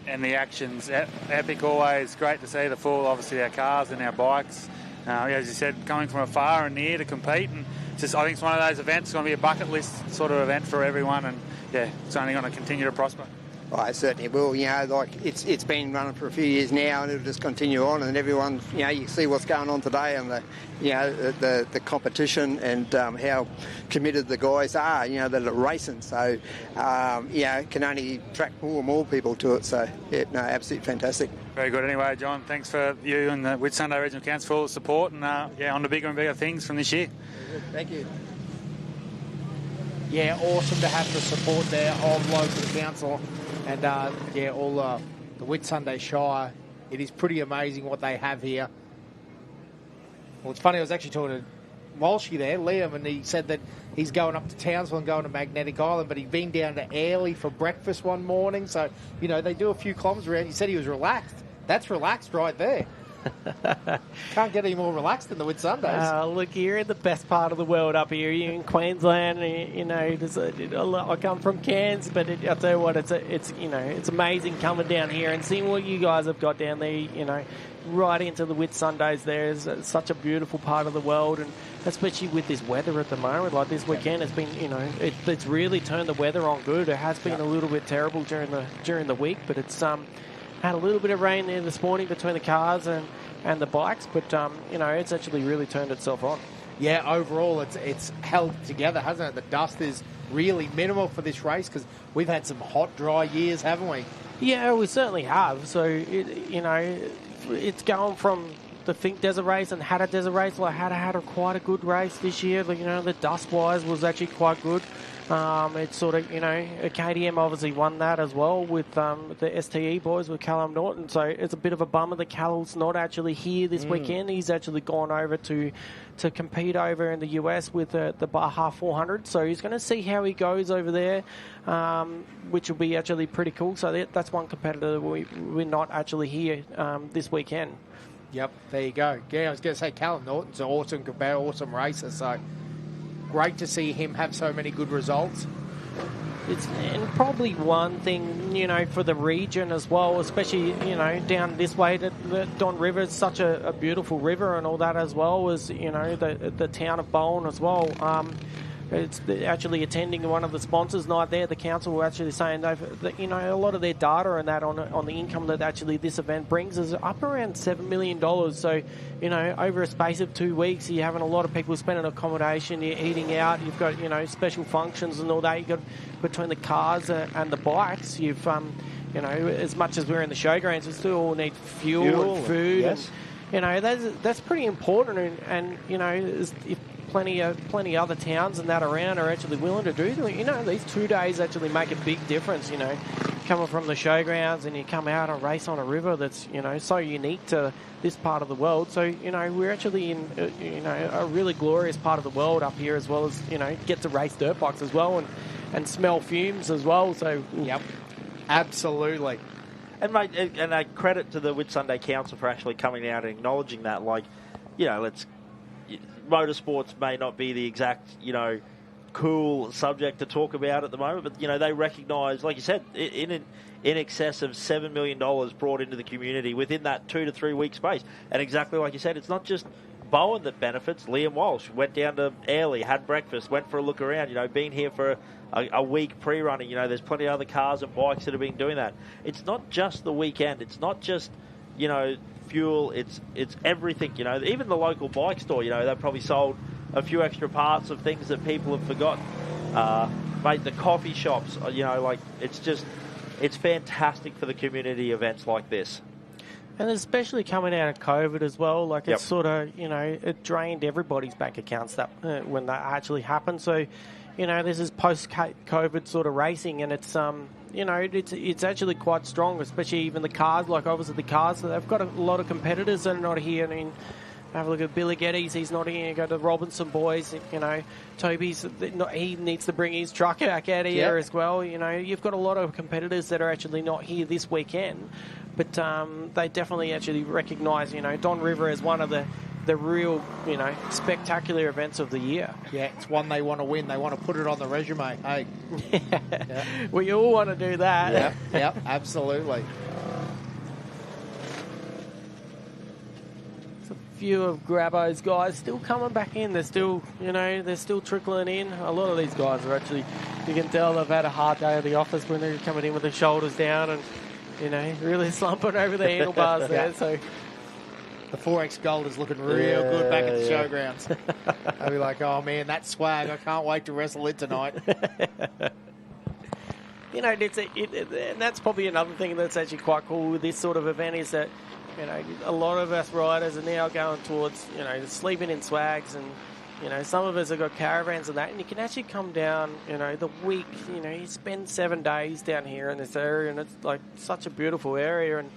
And the action's epic always. Great to see the full, obviously, our cars and our bikes. As you said, coming from afar and near to compete, and I think it's one of those events. It's going to be a bucket list sort of event for everyone, and it's only going to continue to prosper. Oh, it certainly will. It's been running for a few years now, and it'll just continue on. And everyone, you see what's going on today, and the competition, and how committed the guys are, that are racing. So, can only attract more and more people to it. So, absolutely fantastic. Very good. Anyway, John, thanks for you and the Whitsunday Regional Council for all the support, and on to bigger and bigger things from this year. Thank you. Yeah, awesome to have the support there of local council. And, all the Whitsunday Shire. It is pretty amazing what they have here. Well, it's funny, I was actually talking to Walshy there, Liam, and he said that he's going up to Townsville and going to Magnetic Island, but he'd been down to Airlie for breakfast one morning. So, they do a few kilometres around. He said he was relaxed. That's relaxed right there. Can't get any more relaxed than the Whitsundays. Look, you're in the best part of the world up here. You're in Queensland. There's a lot. I come from Cairns, but I'll tell you what, it's amazing coming down here and seeing what you guys have got down there. Right into the Whitsundays. There's such a beautiful part of the world, and especially with this weather at the moment, like this weekend, it's been, it's really turned the weather on good. It has been a little bit terrible during the week, but it's had a little bit of rain there this morning between the cars and the bikes, but it's actually really turned itself on. Yeah, overall it's held together, hasn't it? The dust is really minimal for this race because we've had some hot, dry years, haven't we? Yeah, we certainly have. So it's going from the Fink Desert race and Hatta Desert race. Like Hatta had quite a good race this year. The dust wise was actually quite good. It's sort of, KTM obviously won that as well with the STE boys with Callum Norton. So it's a bit of a bummer that Callum's not actually here this weekend. He's actually gone over to compete over in the US with the Baja 400. So he's going to see how he goes over there, which will be actually pretty cool. So that's one competitor that we're not actually here this weekend. Yep, there you go. Yeah, I was going to say Callum Norton's an awesome racer. So great to see him have so many good results. And probably one thing, for the region as well, especially, down this way, the Don River is such a beautiful river and all that as well as, the town of Bowen as well. It's actually attending one of the sponsors night there. The council were actually saying that, a lot of their data and that on the income that actually this event brings is up around $7 million. So, over a space of 2 weeks, you're having a lot of people spending accommodation, you're eating out, you've got, special functions and all that. You've got between the cars and the bikes, you've, as much as we're in the showgrounds, we still all need fuel and food. Yes. And, that's pretty important. And if plenty other towns and that around are actually willing to do them. These 2 days actually make a big difference, coming from the showgrounds and you come out and race on a river that's, so unique to this part of the world. So, we're actually in, a really glorious part of the world up here as well as, get to race dirt bikes as well and smell fumes as well. So, yep, absolutely. And, mate, and a credit to the Whitsunday Council for actually coming out and acknowledging that, motorsports may not be the exact, cool subject to talk about at the moment, but, they recognise, like you said, in excess of $7 million brought into the community within that 2 to 3 week space. And exactly like you said, it's not just Bowen that benefits. Liam Walsh went down to Airlie, had breakfast, went for a look around, been here for a week pre-running. There's plenty of other cars and bikes that have been doing that. It's not just the weekend. It's not just, fuel, it's everything, even the local bike store, they've probably sold a few extra parts of things that people have forgotten. Mate, the coffee shops, it's fantastic for the community events like this. And especially coming out of COVID as well, it's sort of, it drained everybody's bank accounts when that actually happened. So, this is post-COVID sort of racing, and it's it's actually quite strong, especially even the cars. Like obviously the cars, they've got a lot of competitors that are not here. I mean, have a look at Billy Geddes, he's not here. You go to the Robinson boys, Toby's, he needs to bring his truck back out of here as well. You've got a lot of competitors that are actually not here this weekend, but they definitely actually recognise, Don River as one of the real, spectacular events of the year. Yeah, it's one they want to win. They want to put it on the resume. Hey, yeah. We all want to do that. Yeah, absolutely. There's a few of Grabbo's guys still coming back in. They're still, they're still trickling in. A lot of these guys are actually, you can tell they've had a hard day at the office when they're coming in with their shoulders down and, really slumping over the handlebars there. So. The 4X Gold is looking real good back at the showgrounds. I'll be like, oh man, that swag, I can't wait to wrestle it tonight. And that's probably another thing that's actually quite cool with this sort of event is that, a lot of us riders are now going towards, sleeping in swags and, some of us have got caravans and that, and you can actually come down, the week, you spend 7 days down here in this area, and it's like such a beautiful area, and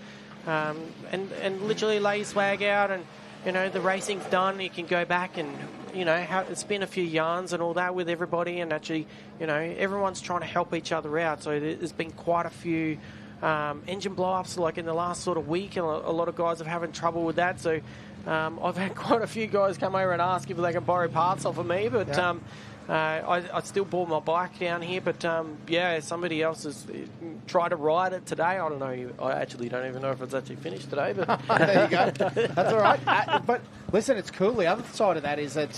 literally lay your swag out, and the racing's done. You can go back and spin a few yarns and all that with everybody, and actually everyone's trying to help each other out. So there's been quite a few engine blow-ups like in the last sort of week, and a lot of guys are having trouble with that. So I've had quite a few guys come over and ask if they can borrow parts off of me, but I still bought my bike down here. But somebody else has tried to ride it today. I don't know. I actually don't even know if it's actually finished today. But there you go. That's all right. But listen, it's cool. The other side of that is that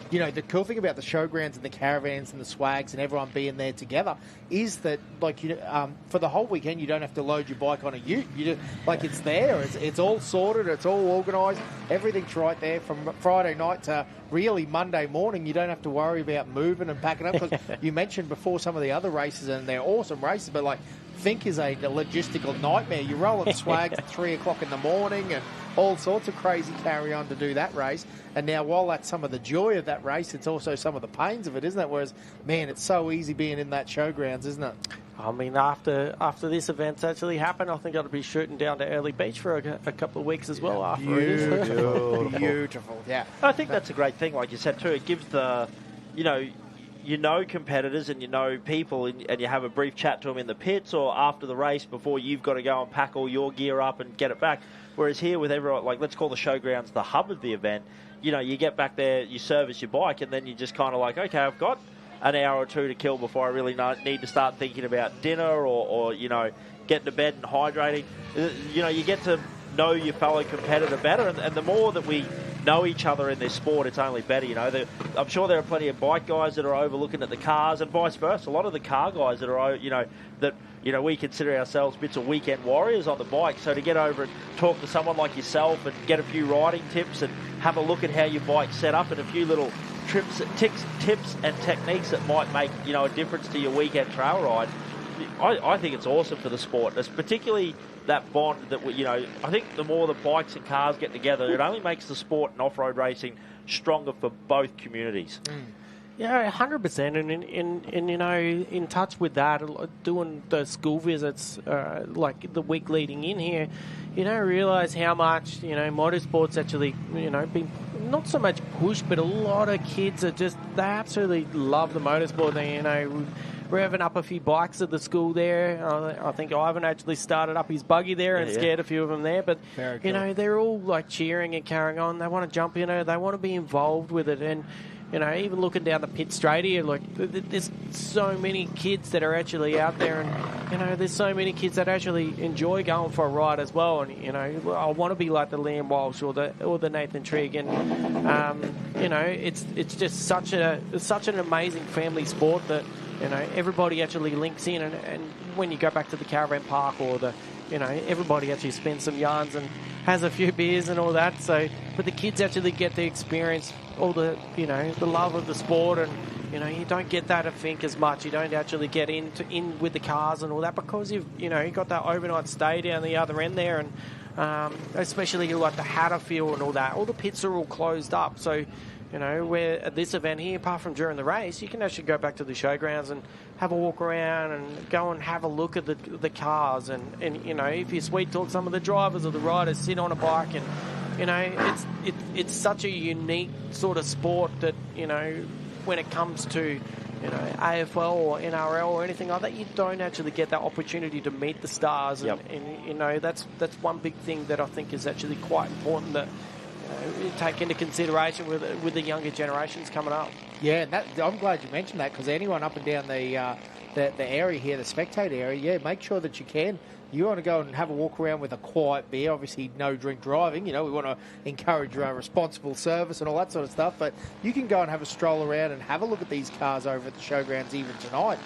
the cool thing about the showgrounds and the caravans and the swags and everyone being there together is that, for the whole weekend, you don't have to load your bike on a ute. You just, it's there. It's all sorted. It's all organised. Everything's right there from Friday night to really Monday morning. You don't have to worry about moving and packing up, because you mentioned before some of the other races, and they're awesome races, but Think is a logistical nightmare. You're rolling swags at 3 o'clock in the morning and all sorts of crazy carry on to do that race. And now, while that's some of the joy of that race, it's also some of the pains of it, isn't it? Whereas, man, it's so easy being in that showgrounds, isn't it? I mean, after this event's actually happened, I think I'll be shooting down to Early Beach for a couple of weeks as well after Beautiful. Beautiful, yeah. I think that's a great thing, like you said, too. It gives the, competitors and people, and you have a brief chat to them in the pits or after the race before you've got to go and pack all your gear up and get it back. Whereas here with everyone, let's call the showgrounds the hub of the event, you get back there, you service your bike, and then you just kind of okay, I've got an hour or two to kill before I really need to start thinking about dinner or getting to bed and hydrating. You get to know your fellow competitor better, and the more that we know each other in this sport, it's only better. I'm sure there are plenty of bike guys that are overlooking at the cars, and vice versa. A lot of the car guys that are, we consider ourselves bits of weekend warriors on the bike. So to get over and talk to someone like yourself and get a few riding tips and have a look at how your bike's set up and a few little tips and techniques that might make a difference to your weekend trail ride. I think it's awesome for the sport. It's particularly that bond that I think the more the bikes and cars get together, it only makes the sport and off-road racing stronger for both communities. Yeah, 100%, and in touch with that, doing the school visits the week leading in here, you don't realise how much motorsport's actually been not so much pushed, but a lot of kids are they absolutely love the motorsport. We're having up a few bikes at the school there. I think Ivan actually started up his buggy there and scared a few of them there. But, cool. They're all cheering and carrying on. They want to jump in, they want to be involved with it. And, even looking down the pit straight here, there's so many kids that are actually out there. And, there's so many kids that actually enjoy going for a ride as well. And, I want to be like the Liam Walsh or the Nathan Trigg. And, it's just such an amazing family sport that, everybody actually links in, and when you go back to the caravan park or everybody actually spends some yarns and has a few beers and all that. So, but the kids actually get to experience all the, the love of the sport, and you don't get that at Fink as much. You don't actually get in with the cars and all that because you've got that overnight stay down the other end there, and especially the Hatterfield and all that. All the pits are all closed up, so. Where at this event here, apart from during the race, you can actually go back to the showgrounds and have a walk around and go and have a look at the cars. And if you sweet talk some of the drivers or the riders, sit on a bike. And, it's such a unique sort of sport that, when it comes to, AFL or NRL or anything like that, you don't actually get that opportunity to meet the stars. Yep. And that's one big thing that I think is actually quite important that take into consideration with the younger generations coming up. Yeah, and I'm glad you mentioned that, because anyone up and down the area here, the spectator area, make sure that you can. You want to go and have a walk around with a quiet beer, obviously no drink driving, we want to encourage responsible service and all that sort of stuff, but you can go and have a stroll around and have a look at these cars over at the showgrounds even tonight.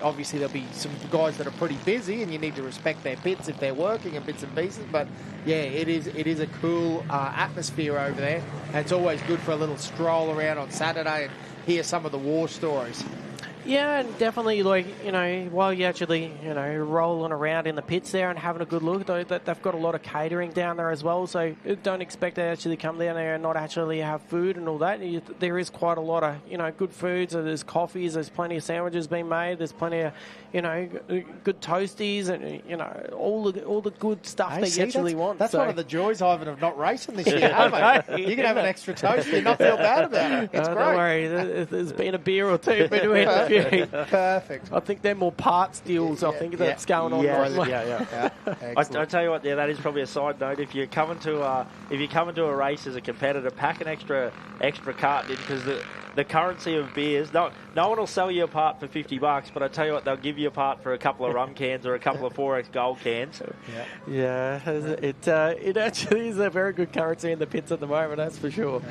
Obviously, there'll be some guys that are pretty busy, and you need to respect their pits if they're working and bits and pieces. But yeah, it is a cool atmosphere over there, and it's always good for a little stroll around on Saturday and hear some of the war stories. Yeah, and definitely, while you're actually, rolling around in the pits there and having a good look, they've got a lot of catering down there as well, so don't expect to actually come down there and not actually have food and all that. There is quite a lot of, good foods. So there's coffees, there's plenty of sandwiches being made, there's plenty of, good toasties and, all the good stuff that you actually want. That's one of the joys, Ivan, of not racing this year, mate. You can have an extra toast and not feel bad about it. It's great. Don't worry, there's been a beer or two between Yeah. Perfect. I think they're more parts deals. I think that's going on. Yeah. I tell you what, that is probably a side note. If you come into a race as a competitor, pack an extra carton in, because the currency of beers. No one will sell you a part for $50, but I tell you what, they'll give you a part for a couple of rum cans or a couple of 4X Gold cans. Yeah, it actually is a very good currency in the pits at the moment, that's for sure.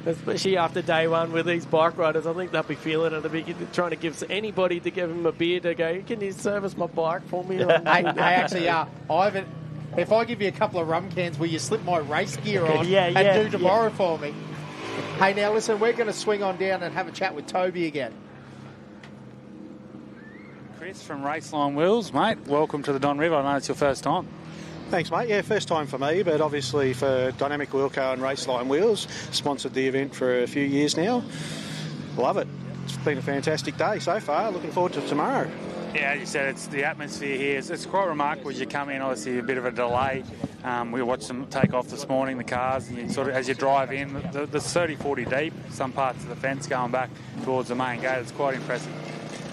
Especially after day one with these bike riders, I think they'll be feeling it. They'll be trying to give anybody to give them a beer to go, can you service my bike for me? Ivan, if I give you a couple of rum cans, will you slip my race gear on and do tomorrow for me? Hey, now listen, we're going to swing on down and have a chat with Toby again. Chris from Raceline Wheels, mate. Welcome to the Don River. I know it's your first time. Thanks, mate. Yeah, first time for me, but obviously for Dynamic Wheel Co and Raceline Wheels, sponsored the event for a few years now. Love it. It's been a fantastic day so far. Looking forward to tomorrow. Yeah, as you said, it's the atmosphere here. It's quite remarkable as you come in. Obviously, a bit of a delay. We watched them take off this morning, the cars, and you sort of, as you drive in, the 30-40 deep, some parts of the fence going back towards the main gate. It's quite impressive.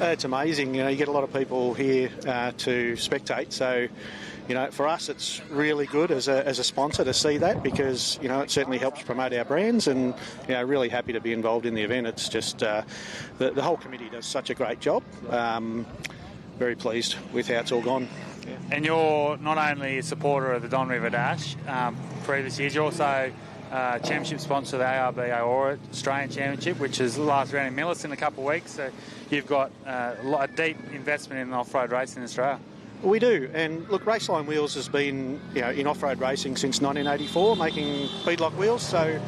It's amazing. You get a lot of people here to spectate, so for us it's really good as a sponsor to see that, because it certainly helps promote our brands, and really happy to be involved in the event. It's just the whole committee does such a great job. Very pleased with how it's all gone. Yeah. And you're not only a supporter of the Don River Dash previous years, you're also championship sponsor of the ARB Aura Australian Championship, which is the last round in Millis in a couple of weeks. So you've got a deep investment in off-road racing in Australia. We do, and look, Raceline Wheels has been in off-road racing since 1984, making beadlock wheels, so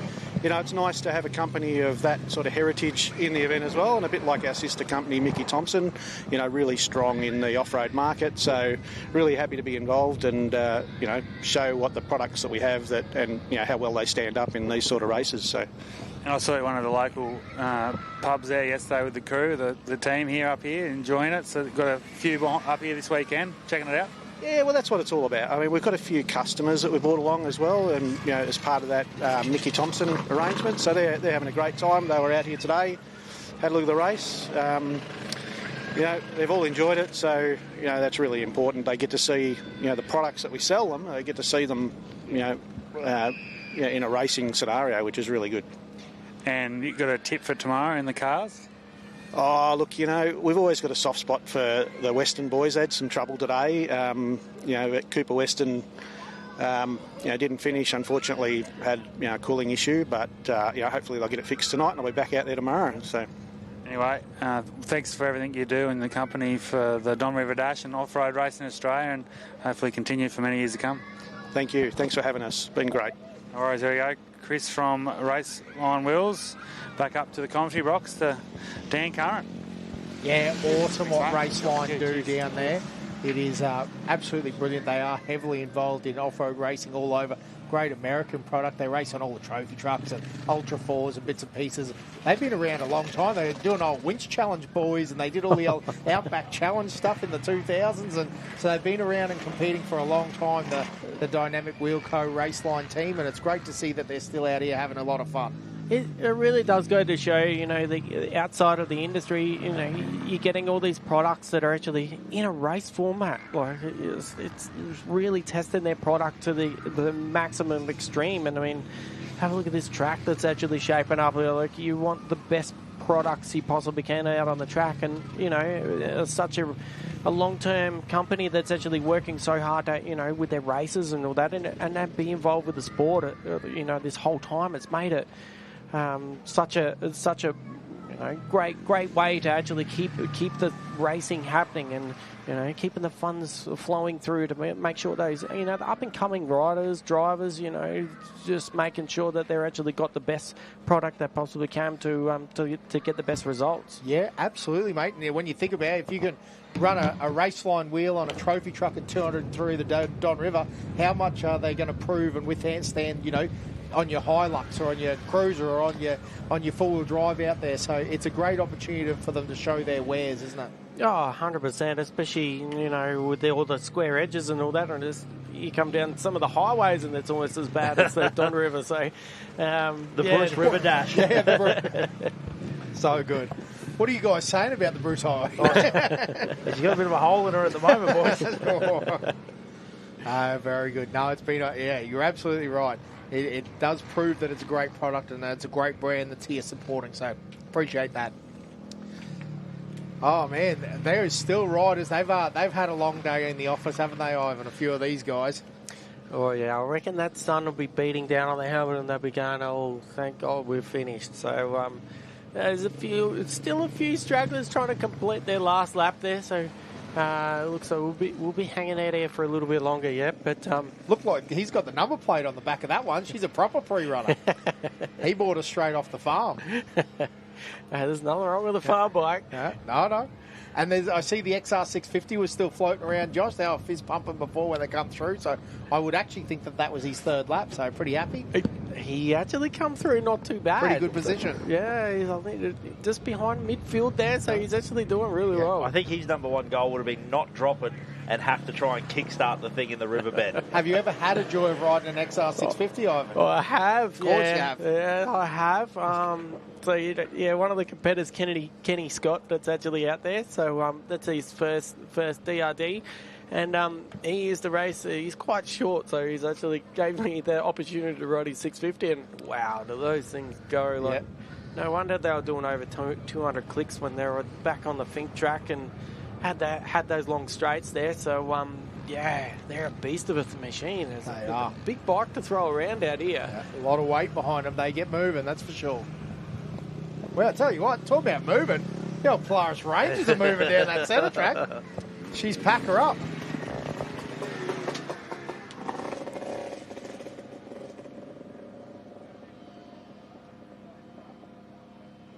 it's nice to have a company of that sort of heritage in the event as well, and a bit like our sister company Mickey Thompson, really strong in the off-road market, so really happy to be involved and show what the products that we have and how well they stand up in these sort of races. So. And I saw you at one of the local pubs there yesterday with the crew, the team here up here, enjoying it. So got a few up here this weekend, checking it out. Yeah, well, that's what it's all about. I mean, we've got a few customers that we brought along as well, and as part of that Mickey Thompson arrangement. So they're having a great time. They were out here today, had a look at the race. They've all enjoyed it, so that's really important. They get to see the products that we sell them. They get to see them in a racing scenario, which is really good. And you got a tip for tomorrow in the cars? Oh, look, we've always got a soft spot for the Western boys. They had some trouble today. At Cooper Western, didn't finish. Unfortunately, had a cooling issue, but hopefully they'll get it fixed tonight, and I'll be back out there tomorrow. So. Anyway, thanks for everything you do in the company for the Don River Dash and off-road racing in Australia, and hopefully continue for many years to come. Thank you. Thanks for having us. Been great. No worries, there we go. Chris from Raceline Wheels. Back up to the commentary box to Dan Curran. Yeah, awesome what Raceline do down there. It is absolutely brilliant. They are heavily involved in off-road racing all over. Great American product. They race on all the trophy trucks and Ultra 4s and bits and pieces. They've been around a long time. They were doing old Winch Challenge boys, and they did all the old Outback Challenge stuff in the 2000s. And so they've been around and competing for a long time, the Dynamic Wheel Co. Raceline team. And it's great to see that they're still out here having a lot of fun. It really does go to show, the outside of the industry, you're getting all these products that are actually in a race format. Like it's really testing their product to the maximum extreme. And I mean, have a look at this track that's actually shaping up. Like, you want the best products you possibly can out on the track, and such a long-term company that's actually working so hard to, with their races and all that, and be involved with the sport. This whole time, it's made it. Such a great way to actually keep the racing happening, and keeping the funds flowing through to make sure those the up and coming riders, drivers, just making sure that they're actually got the best product they possibly can to get the best results. Yeah, absolutely, mate. And when you think about it, if you can run a Raceline wheel on a trophy truck at 200 through the Don River, how much are they going to prove and withstand, on your Hilux or on your Cruiser or on your four-wheel drive out there? So it's a great opportunity for them to show their wares, isn't it? Oh, 100%, especially, with all the square edges and all that. And you come down some of the highways and it's almost as bad as the Don River. So, the Bush River Dash. Yeah, so good. What are you guys saying about the Bruce Highway? She's got a bit of a hole in her at the moment, boys. Very good. No, it's been, yeah, you're absolutely right. It does prove that it's a great product and that it's a great brand that's here supporting. So appreciate that. Oh man, there is still riders. They've had a long day in the office, haven't they, Ivan? A few of these guys. Oh yeah, I reckon that sun will be beating down on the helmet, and they'll be going, "Oh, thank God we're finished." So there's still a few stragglers trying to complete their last lap there. So it looks like we'll be hanging out here for a little bit longer yet. But look like he's got the number plate on the back of that one. She's a proper pre-runner. He bought her straight off the farm. There's nothing wrong with the farm bike. No. And I see the XR650 was still floating around, Josh. They were fizz pumping before when they come through. So I would actually think that was his third lap. So pretty happy. He actually come through not too bad. Pretty good position. Yeah, he's I think just behind midfield there. So he's actually doing really well. I think his number one goal would have been not drop it and have to try and kickstart the thing in the riverbed. Have you ever had a joy of riding an XR650, Ivan? Oh, I have. Of course you have. Yeah, I have. So one of the competitors, Kenny Scott, that's actually out there. So that's his first DRD, and he used to race. He's quite short, so he's actually gave me the opportunity to ride his 650, and wow, do those things go like? No wonder they were doing over 200 clicks when they were back on the Fink track and had those long straights there. So yeah, they're a beast of a machine. It's a big bike to throw around out here. Yeah, a lot of weight behind them. They get moving, that's for sure. Well, I tell you what, talk about moving. The old Polaris Rangers are moving down that centre track. She's pack her up.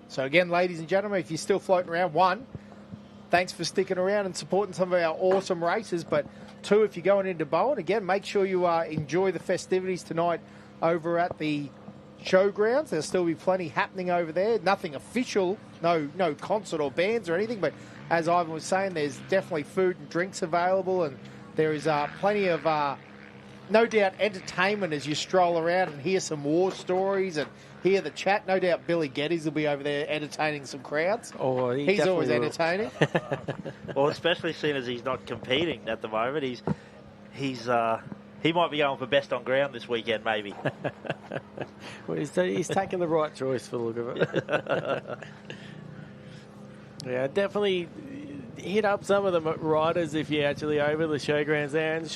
So again, ladies and gentlemen, if you're still floating around, 1, thanks for sticking around and supporting some of our awesome races. But 2, if you're going into Bowen, again, make sure you enjoy the festivities tonight over at the showgrounds. There'll still be plenty happening over there. Nothing official, no concert or bands or anything, but as Ivan was saying, there's definitely food and drinks available, and there is plenty of no doubt entertainment as you stroll around and hear some war stories and hear the chat. No doubt Billy Geddes will be over there entertaining some crowds. Oh, he's always entertaining. Well, especially seeing as he's not competing at the moment, he might be going for best on ground this weekend, maybe. Well, he's taking the right choice for the look of it. Yeah, definitely hit up some of the riders if you're actually over the showgrounds there and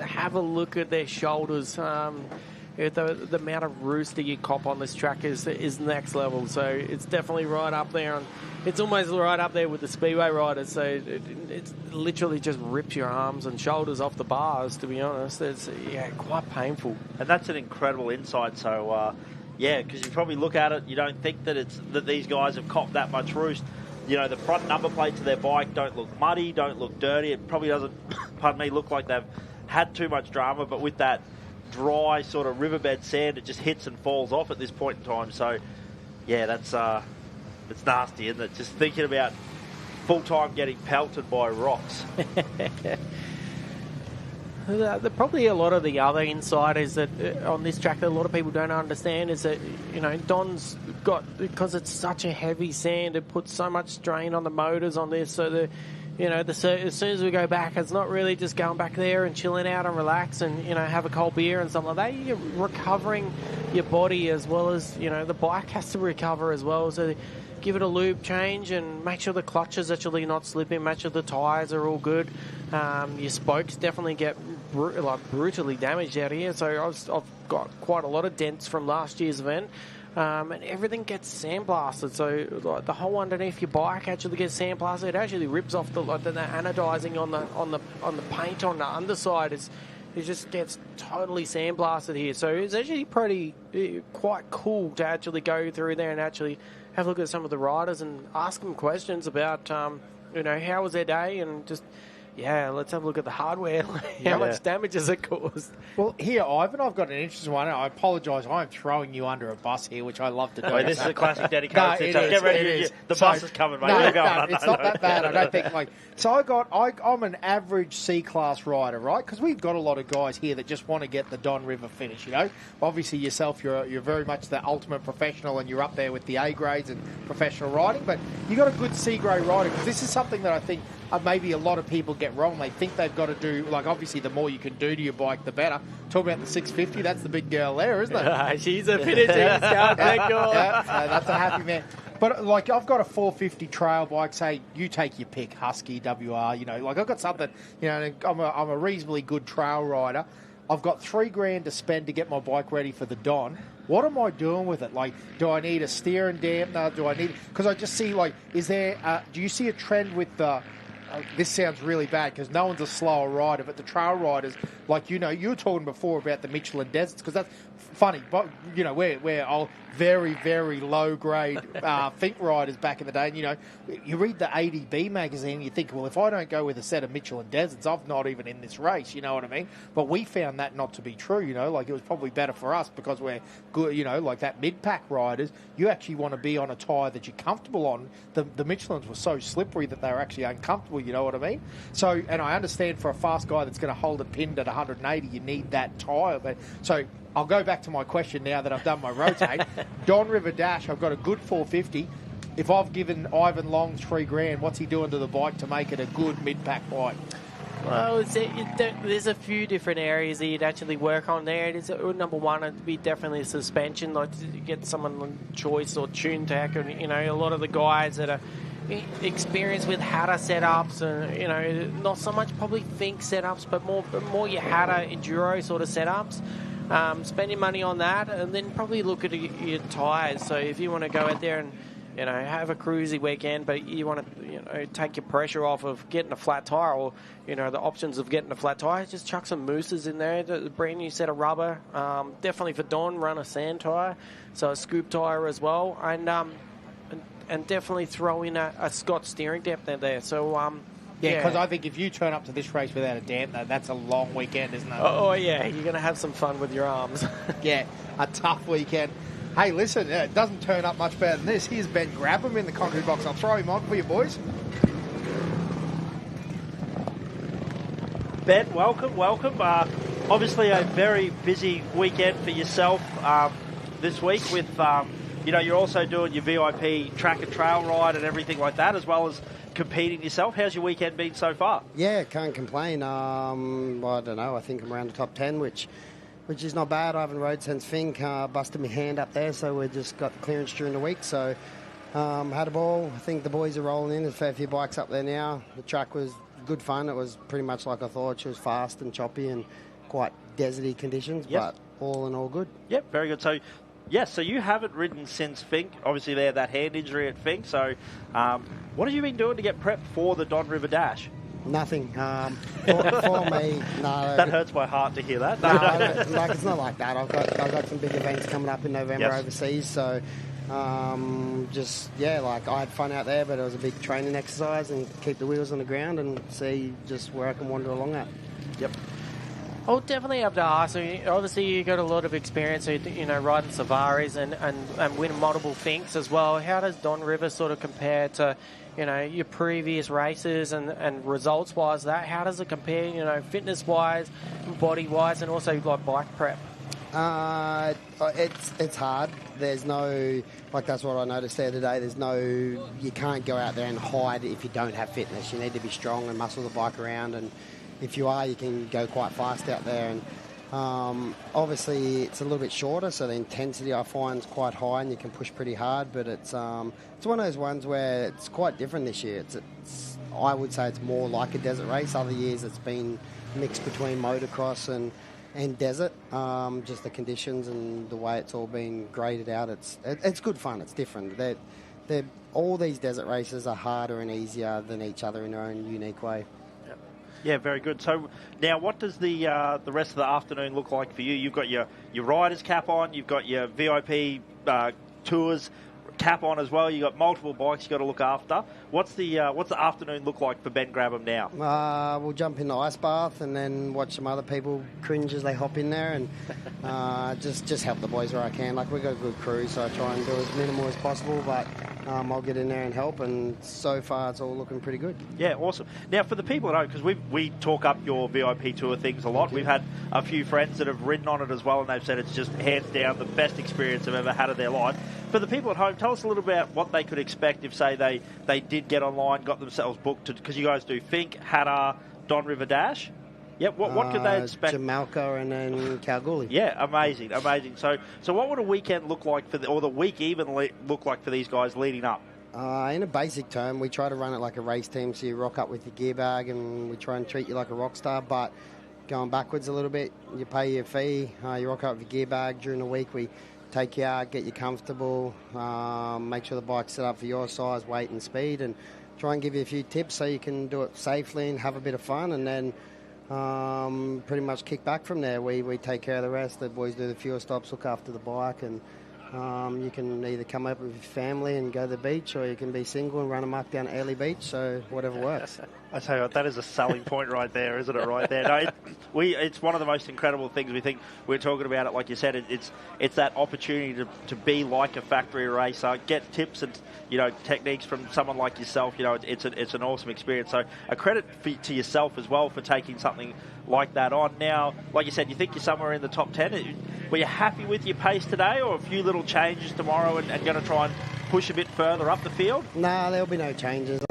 have a look at their shoulders. The amount of roost that you cop on this track is next level. So it's definitely right up there. And it's almost right up there with the speedway riders. So it literally just rips your arms and shoulders off the bars, to be honest. It's quite painful. And that's an incredible insight. So, because you probably look at it, you don't think that these guys have copped that much roost. You know, the front number plates of their bike don't look muddy, don't look dirty. It probably doesn't, look like they've had too much drama. But with that dry sort of riverbed sand, it just hits and falls off at this point in time. So, yeah, that's it's nasty, isn't it? Just thinking about full time getting pelted by rocks. Probably a lot of the other insiders that on this track that a lot of people don't understand is that Don's got, because it's such a heavy sand, it puts so much strain on the motors on this. So as soon as we go back, it's not really just going back there and chilling out and relax and have a cold beer and something like that. You're recovering your body as well as the bike has to recover as well. So give it a lube change and make sure the clutch is actually not slipping. Make sure the tyres are all good. Your spokes definitely get brutally damaged out here. So I've got quite a lot of dents from last year's event. And everything gets sandblasted. So the whole underneath your bike actually gets sandblasted. It actually rips off the anodizing on the paint on the underside. It just gets totally sandblasted here. So it's actually quite cool to actually go through there and actually have a look at some of the riders and ask them questions about how was their day and just yeah, let's have a look at the hardware. How much damage has it caused? Well, here, Ivan, I've got an interesting one. I apologise, I'm throwing you under a bus here, which I love to do. Oh, this is a classic Daddy No, Carrot. it Get is, ready. it is. The bus is coming, mate. No, it's not that bad. I don't think. So I'm an average C-class rider, right? Because we've got a lot of guys here that just want to get the Don River finish. You know, obviously yourself, you're very much the ultimate professional, and you're up there with the A grades and professional riding. But you got a good C grade rider, because this is something that I think maybe a lot of people get wrong. They think they've got to do, like, obviously the more you can do to your bike, the better. Talk about the 650, that's the big girl there, isn't it? She's a fitter team scout. Yeah, so that's a happy man. But, like, I've got a 450 trail bike, say, you take your pick, Husky, WR, you know, like, I've got something, you know, I'm a reasonably good trail rider. I've got $3,000 to spend to get my bike ready for the Don. What am I doing with it? Like, do I need a steering dampener? Do I need... Because I just see, like, is there... do you see a trend with the... this sounds really bad because no one's a slower rider, but the trail riders, like, you know, you were talking before about the Michelin Deserts, because that's funny, but, you know, we're all very, very low-grade Fink riders back in the day, and, you know, you read the ADB magazine and you think, well, if I don't go with a set of Michelin Deserts, I'm not even in this race, you know what I mean? But we found that not to be true, you know, like, it was probably better for us because we're good, you know, like that mid-pack riders, you actually want to be on a tyre that you're comfortable on. The Michelins were so slippery that they were actually uncomfortable, you know what I mean? So, and I understand for a fast guy that's going to hold it pinned at 180, you need that tyre. But so I'll go back to my question now that I've done my rotate. Don River Dash, I've got a good 450. If I've given Ivan Long $3,000, what's he doing to the bike to make it a good mid-pack bike? Well, there's a few different areas that you'd actually work on there. It is, number one, it'd be definitely suspension, like to get someone on choice or tune tech, and, you know, a lot of the guys that are experienced with Hatter setups, and, you know, not so much probably Fink setups, but more your Hatter enduro sort of setups. Spending money on that, and then probably look at your tyres. So if you want to go out there and, you know, have a cruisy weekend, but you want to, you know, take your pressure off of getting a flat tyre, or, you know, the options of getting a flat tyre, just chuck some mooses in there, a brand new set of rubber. Definitely for Don, run a sand tyre, so a scoop tyre as well, and definitely throw in a Scott steering dampener there. So yeah, because I think if you turn up to this race without a dampener, that's a long weekend, isn't it? Oh yeah, you're going to have some fun with your arms. Yeah, a tough weekend. Hey, listen, it doesn't turn up much better than this. Here's Ben Grabham in the concrete box. I'll throw him on for you, boys. Ben, welcome. Obviously a very busy weekend for yourself this week with, you know, you're also doing your VIP track and trail ride and everything like that, as well as competing yourself. How's your weekend been so far? Yeah, can't complain. I don't know, I think I'm around the top 10, which is not bad. I haven't rode since Fink busted my hand up there, so we just got clearance during the week. So had a ball. I think the boys are rolling in. There's a fair few bikes up there now. The track was good fun. It was pretty much like I thought. She was fast and choppy and quite deserty conditions, but all in all good. Yep, very good. So, yes, so you haven't ridden since Fink. Obviously, they had that hand injury at Fink. So, what have you been doing to get prepped for the Don River Dash? Nothing. For me, no. That hurts my heart to hear that. No, like, it's not like that. I've got some big events coming up in November overseas, so like I had fun out there, but it was a big training exercise and keep the wheels on the ground and see just where I can wander along at. Yep. I'll definitely have to ask. Obviously, you got a lot of experience, you know, riding Savaris and winning multiple Finks as well. How does Don River sort of compare to, you know, your previous races and results-wise? How does it compare, you know, fitness-wise, body-wise, and also like bike prep? It's hard. There's no, like, that's what I noticed the other day. There's no, you can't go out there and hide if you don't have fitness. You need to be strong and muscle the bike around, and if you are, you can go quite fast out there. And obviously, it's a little bit shorter, so the intensity I find is quite high, and you can push pretty hard. But it's one of those ones where it's quite different this year. It's I would say it's more like a desert race. Other years, it's been mixed between motocross and desert. Just the conditions and the way it's all been graded out. It's good fun. It's different. All these desert races are harder and easier than each other in their own unique way. Yeah, very good. So now, what does the rest of the afternoon look like for you? You've got your rider's cap on. You've got your VIP tours. cap on as well. You got multiple bikes you got to look after. What's the afternoon look like for Ben Grabham now? We'll jump in the ice bath and then watch some other people cringe as they hop in there, and just help the boys where I can. Like, we've got a good crew, so I try and do as minimal as possible, but I'll get in there and help, and so far it's all looking pretty good. Yeah, awesome. Now, for the people at home, because we talk up your VIP tour things a lot, we've had a few friends that have ridden on it as well, and they've said it's just hands down the best experience they've ever had of their life. For the people at home, tell us a little about what they could expect if, say, they did get online, got themselves booked, because you guys do Fink, Hattah, Don River Dash. Yep, what could they expect? Jamalca and then Kalgoorlie. Yeah, amazing. So what would a weekend look like or the week even look like for these guys leading up? In a basic term, we try to run it like a race team, so you rock up with your gear bag and we try and treat you like a rock star, but going backwards a little bit, you pay your fee, you rock up with your gear bag. During the week, we take you out, get you comfortable, make sure the bike's set up for your size, weight and speed, and try and give you a few tips so you can do it safely and have a bit of fun, and then pretty much kick back from there. We take care of the rest. The boys do the fuel stops, look after the bike, and you can either come up with your family and go to the beach, or you can be single and run amok down Early Beach, so whatever works. I tell you what, that is a selling point right there, isn't it? Right there. No, it's one of the most incredible things. We think we're talking about it, like you said. It's that opportunity to be like a factory racer, get tips and techniques from someone like yourself. It's an awesome experience. So a credit to yourself as well for taking something like that on. Now, like you said, you think you're somewhere in the top 10. Were you happy with your pace today, or a few little changes tomorrow, and going to try and push a bit further up the field? Nah, there'll be no changes.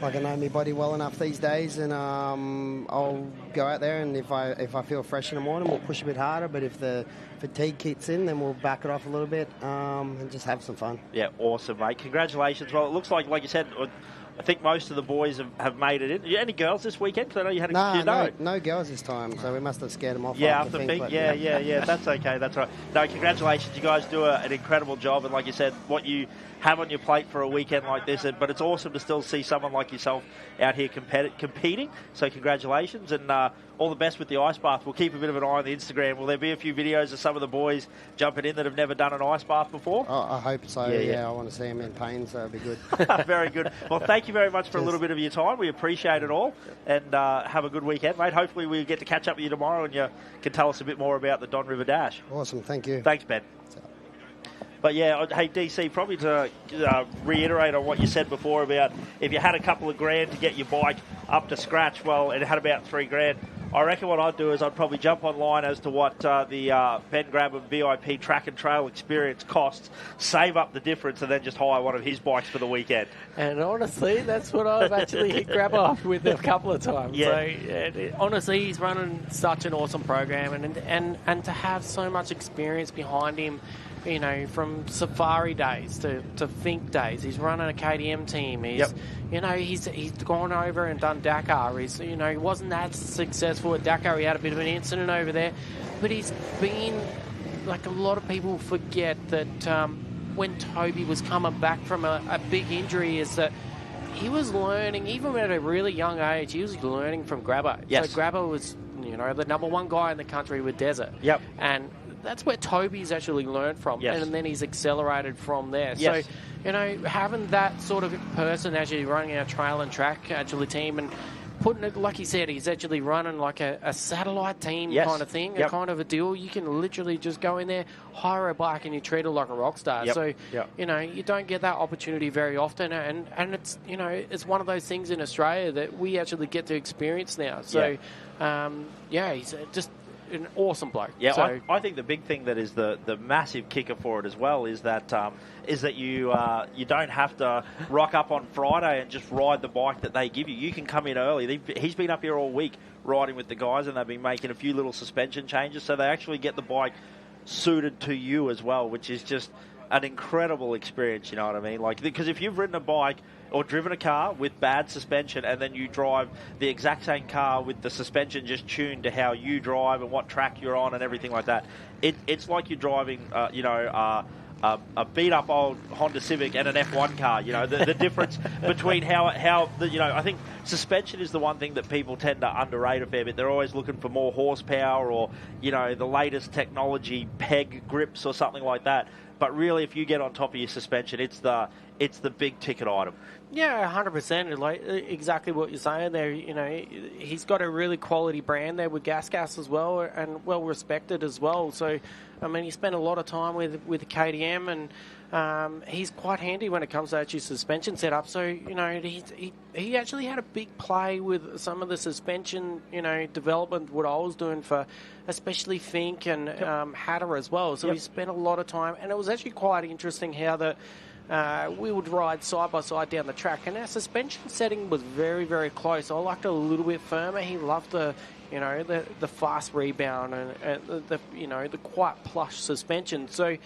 I know my body well enough these days, and I'll go out there, and if I feel fresh in the morning, we'll push a bit harder, but if the fatigue kicks in, then we'll back it off a little bit and just have some fun. Yeah, awesome, mate. Congratulations. Well, it looks like you said, I think most of the boys have made it in. Any girls this weekend? Because I know you had no girls this time, so we must have scared them off. Yeah, after Fink. Yeah. That's okay. That's right. No, congratulations. You guys do an incredible job, and like you said, what you have on your plate for a weekend like this, but it's awesome to still see someone like yourself out here competing. So congratulations, and all the best with the ice bath. We'll keep a bit of an eye on the Instagram. Will there be a few videos of some of the boys jumping in that have never done an ice bath before? Oh, I hope so. Yeah, I want to see them in pain, so it'll be good. Very good. Well, thank you very much for a little bit of your time. We appreciate it all, and have a good weekend, mate. Hopefully we get to catch up with you tomorrow and you can tell us a bit more about the Don River Dash. Awesome, thank you. Thanks, Ben. But yeah, hey, DC, probably to reiterate on what you said before about if you had a couple of grand to get your bike up to scratch, well, it had about $3,000. I reckon what I'd do is I'd probably jump online as to what the Ben Grabham VIP track and trail experience costs, save up the difference, and then just hire one of his bikes for the weekend. And honestly, that's what I've actually hit Grab off with a couple of times. Yeah. So, honestly, he's running such an awesome program, and to have so much experience behind him, from safari days to Fink days. He's running a KTM team. He's gone over and done Dakar. He wasn't that successful at Dakar. He had a bit of an incident over there, but he's been, like a lot of people forget that when Toby was coming back from a big injury, is that he was learning, even at a really young age, he was learning from Grabber. Yes. So Grabber was, the number one guy in the country with Desert. Yep. And that's where Toby's actually learned from, and then he's accelerated from there. Yes. So, having that sort of person actually running our trail and track actually team and putting it, like he said, he's actually running like a satellite team kind of thing, a kind of a deal. You can literally just go in there, hire a bike, and you treat it like a rock star. So, you don't get that opportunity very often, and it's, it's one of those things in Australia that we actually get to experience now. So, he's just an awesome bloke. Yeah, so, I think the big thing that is the massive kicker for it as well is that you don't have to rock up on Friday and just ride the bike that they give you. You can come in early. He's been up here all week riding with the guys, and they've been making a few little suspension changes, so they actually get the bike suited to you as well, which is just an incredible experience, you know what I mean? Like, because if you've ridden a bike or driven a car with bad suspension and then you drive the exact same car with the suspension just tuned to how you drive and what track you're on and everything like that, it's like you're driving, a beat-up old Honda Civic and an F1 car. The difference between I think suspension is the one thing that people tend to underrate a fair bit. They're always looking for more horsepower or, the latest technology, peg grips or something like that. But really, if you get on top of your suspension, it's the big ticket item. Yeah, 100%. Like exactly what you're saying there. You know, he's got a really quality brand there with Gas as well, and well respected as well. So, I mean, he spent a lot of time with KTM, and he's quite handy when it comes to actually suspension setup. So, you know, he actually had a big play with some of the suspension, you know, development. What I was doing for, especially Fink and Hatter as well. So he spent a lot of time, and it was actually quite interesting how the. We would ride side by side down the track, and our suspension setting was very, very close. I liked it a little bit firmer. He loved the fast rebound and the quite plush suspension. So,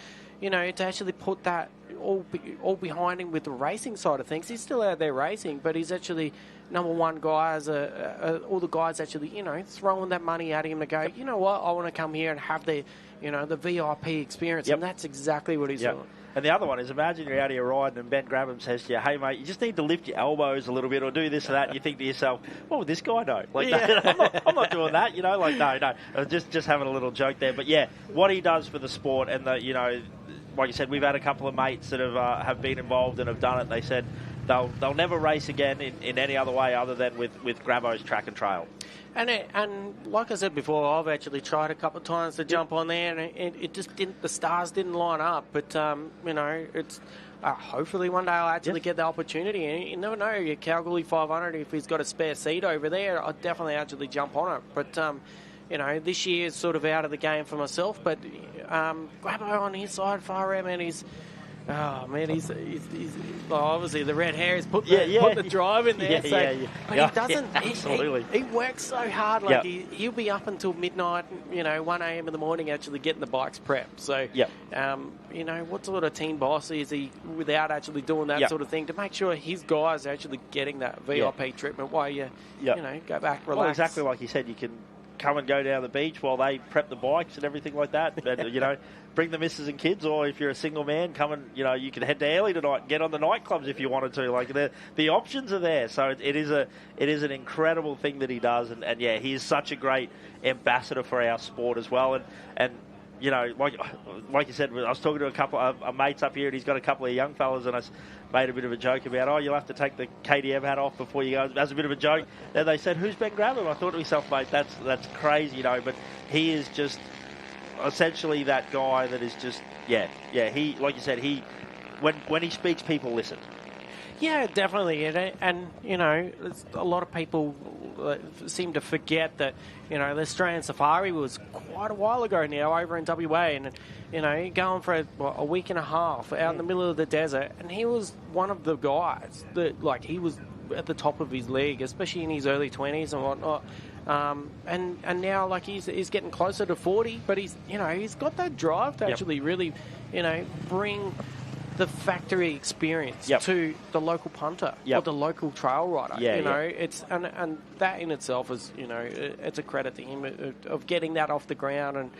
you know, to actually put that all behind him with the racing side of things, he's still out there racing, but he's actually number one guy as all the guys actually, you know, throwing that money at him to go, you know what, I want to come here and have the VIP experience, and that's exactly what he's doing. And the other one is, imagine you're out here riding and Ben Graham says to you, hey, mate, you just need to lift your elbows a little bit or do this or that. And you think to yourself, what would this guy know? Like, no, I'm not doing that, you know. Like, no. Just having a little joke there. But, yeah, what he does for the sport and, like you said, we've had a couple of mates that have been involved and have done it. They said they'll never race again in any other way other than with Grabo's track and trail. And like I said before, I've actually tried a couple of times to jump on there, and it just didn't. The stars didn't line up. But you know, it's hopefully one day I'll actually get the opportunity. And you never know. Your Kalgoorlie 500, if he's got a spare seat over there, I'd definitely actually jump on it. But you know, this year is sort of out of the game for myself. But Grabo on his side, far out, man, he's. Oh man, he's well, obviously the red hair has put the drive in there. But he doesn't. Absolutely. He works so hard. Like he'll be up until midnight, 1 a.m. in the morning, actually getting the bikes prepped. So, you know, what sort of team boss is he without actually doing that sort of thing to make sure his guys are actually getting that VIP treatment while you go back, relax. Well, exactly like you said, you can come and go down the beach while they prep the bikes and everything like that. And, bring the missus and kids, or if you're a single man, come and, you can head to Airlie tonight and get on the nightclubs if you wanted to. Like, the options are there. So it is an incredible thing that he does. And he is such a great ambassador for our sport as well. And like you said, I was talking to a couple of mates up here, and he's got a couple of young fellas, and I made a bit of a joke about, you'll have to take the KTM hat off before you go, as a bit of a joke. Then they said, who's Ben Graham? I thought to myself, mate, that's crazy, but he is just essentially that guy that is just, he, like you said, when he speaks, people listen. Yeah, definitely. And a lot of people seem to forget that, the Australian Safari was quite a while ago now over in WA. And, going for a week and a half out in the middle of the desert. And he was one of the guys that, he was at the top of his league, especially in his early 20s and whatnot. And now, he's getting closer to 40, but he's got that drive to actually really, bring the factory experience to the local punter or the local trail rider. It's and that in itself is it's a credit to him of getting that off the ground,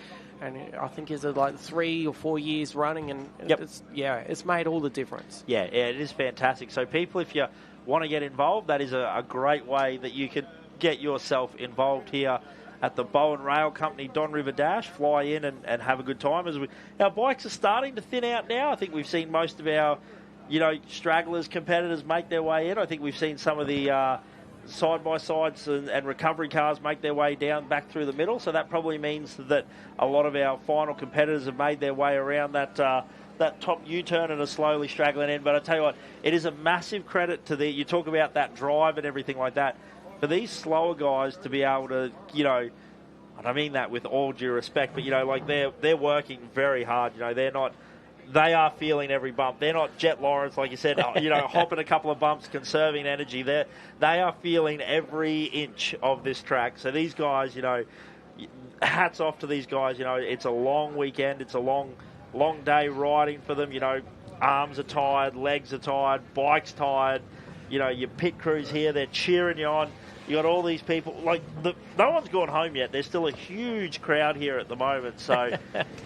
and I think is 3 or 4 years running, and it's made all the difference. Yeah, it is fantastic. So people, if you want to get involved, that is a great way that you can get yourself involved here at the Bowen Rail Company Don River Dash. Fly in and have a good time. Our bikes are starting to thin out now. I think we've seen most of our, stragglers, competitors make their way in. I think we've seen some of the side-by-sides and recovery cars make their way down back through the middle. So that probably means that a lot of our final competitors have made their way around that top U-turn and are slowly straggling in. But I tell you what, it is a massive credit to you talk about that drive and everything like that. For these slower guys to be able to, and I mean that with all due respect, but, they're working very hard. They are feeling every bump. They're not Jet Lawrence, like you said, hopping a couple of bumps, conserving energy. They are feeling every inch of this track. So these guys, hats off to these guys. It's a long weekend. It's a long day riding for them. Arms are tired, legs are tired, bike's tired. Your pit crews here, they're cheering you on. You got all these people. Like no one's gone home yet. There's still a huge crowd here at the moment. So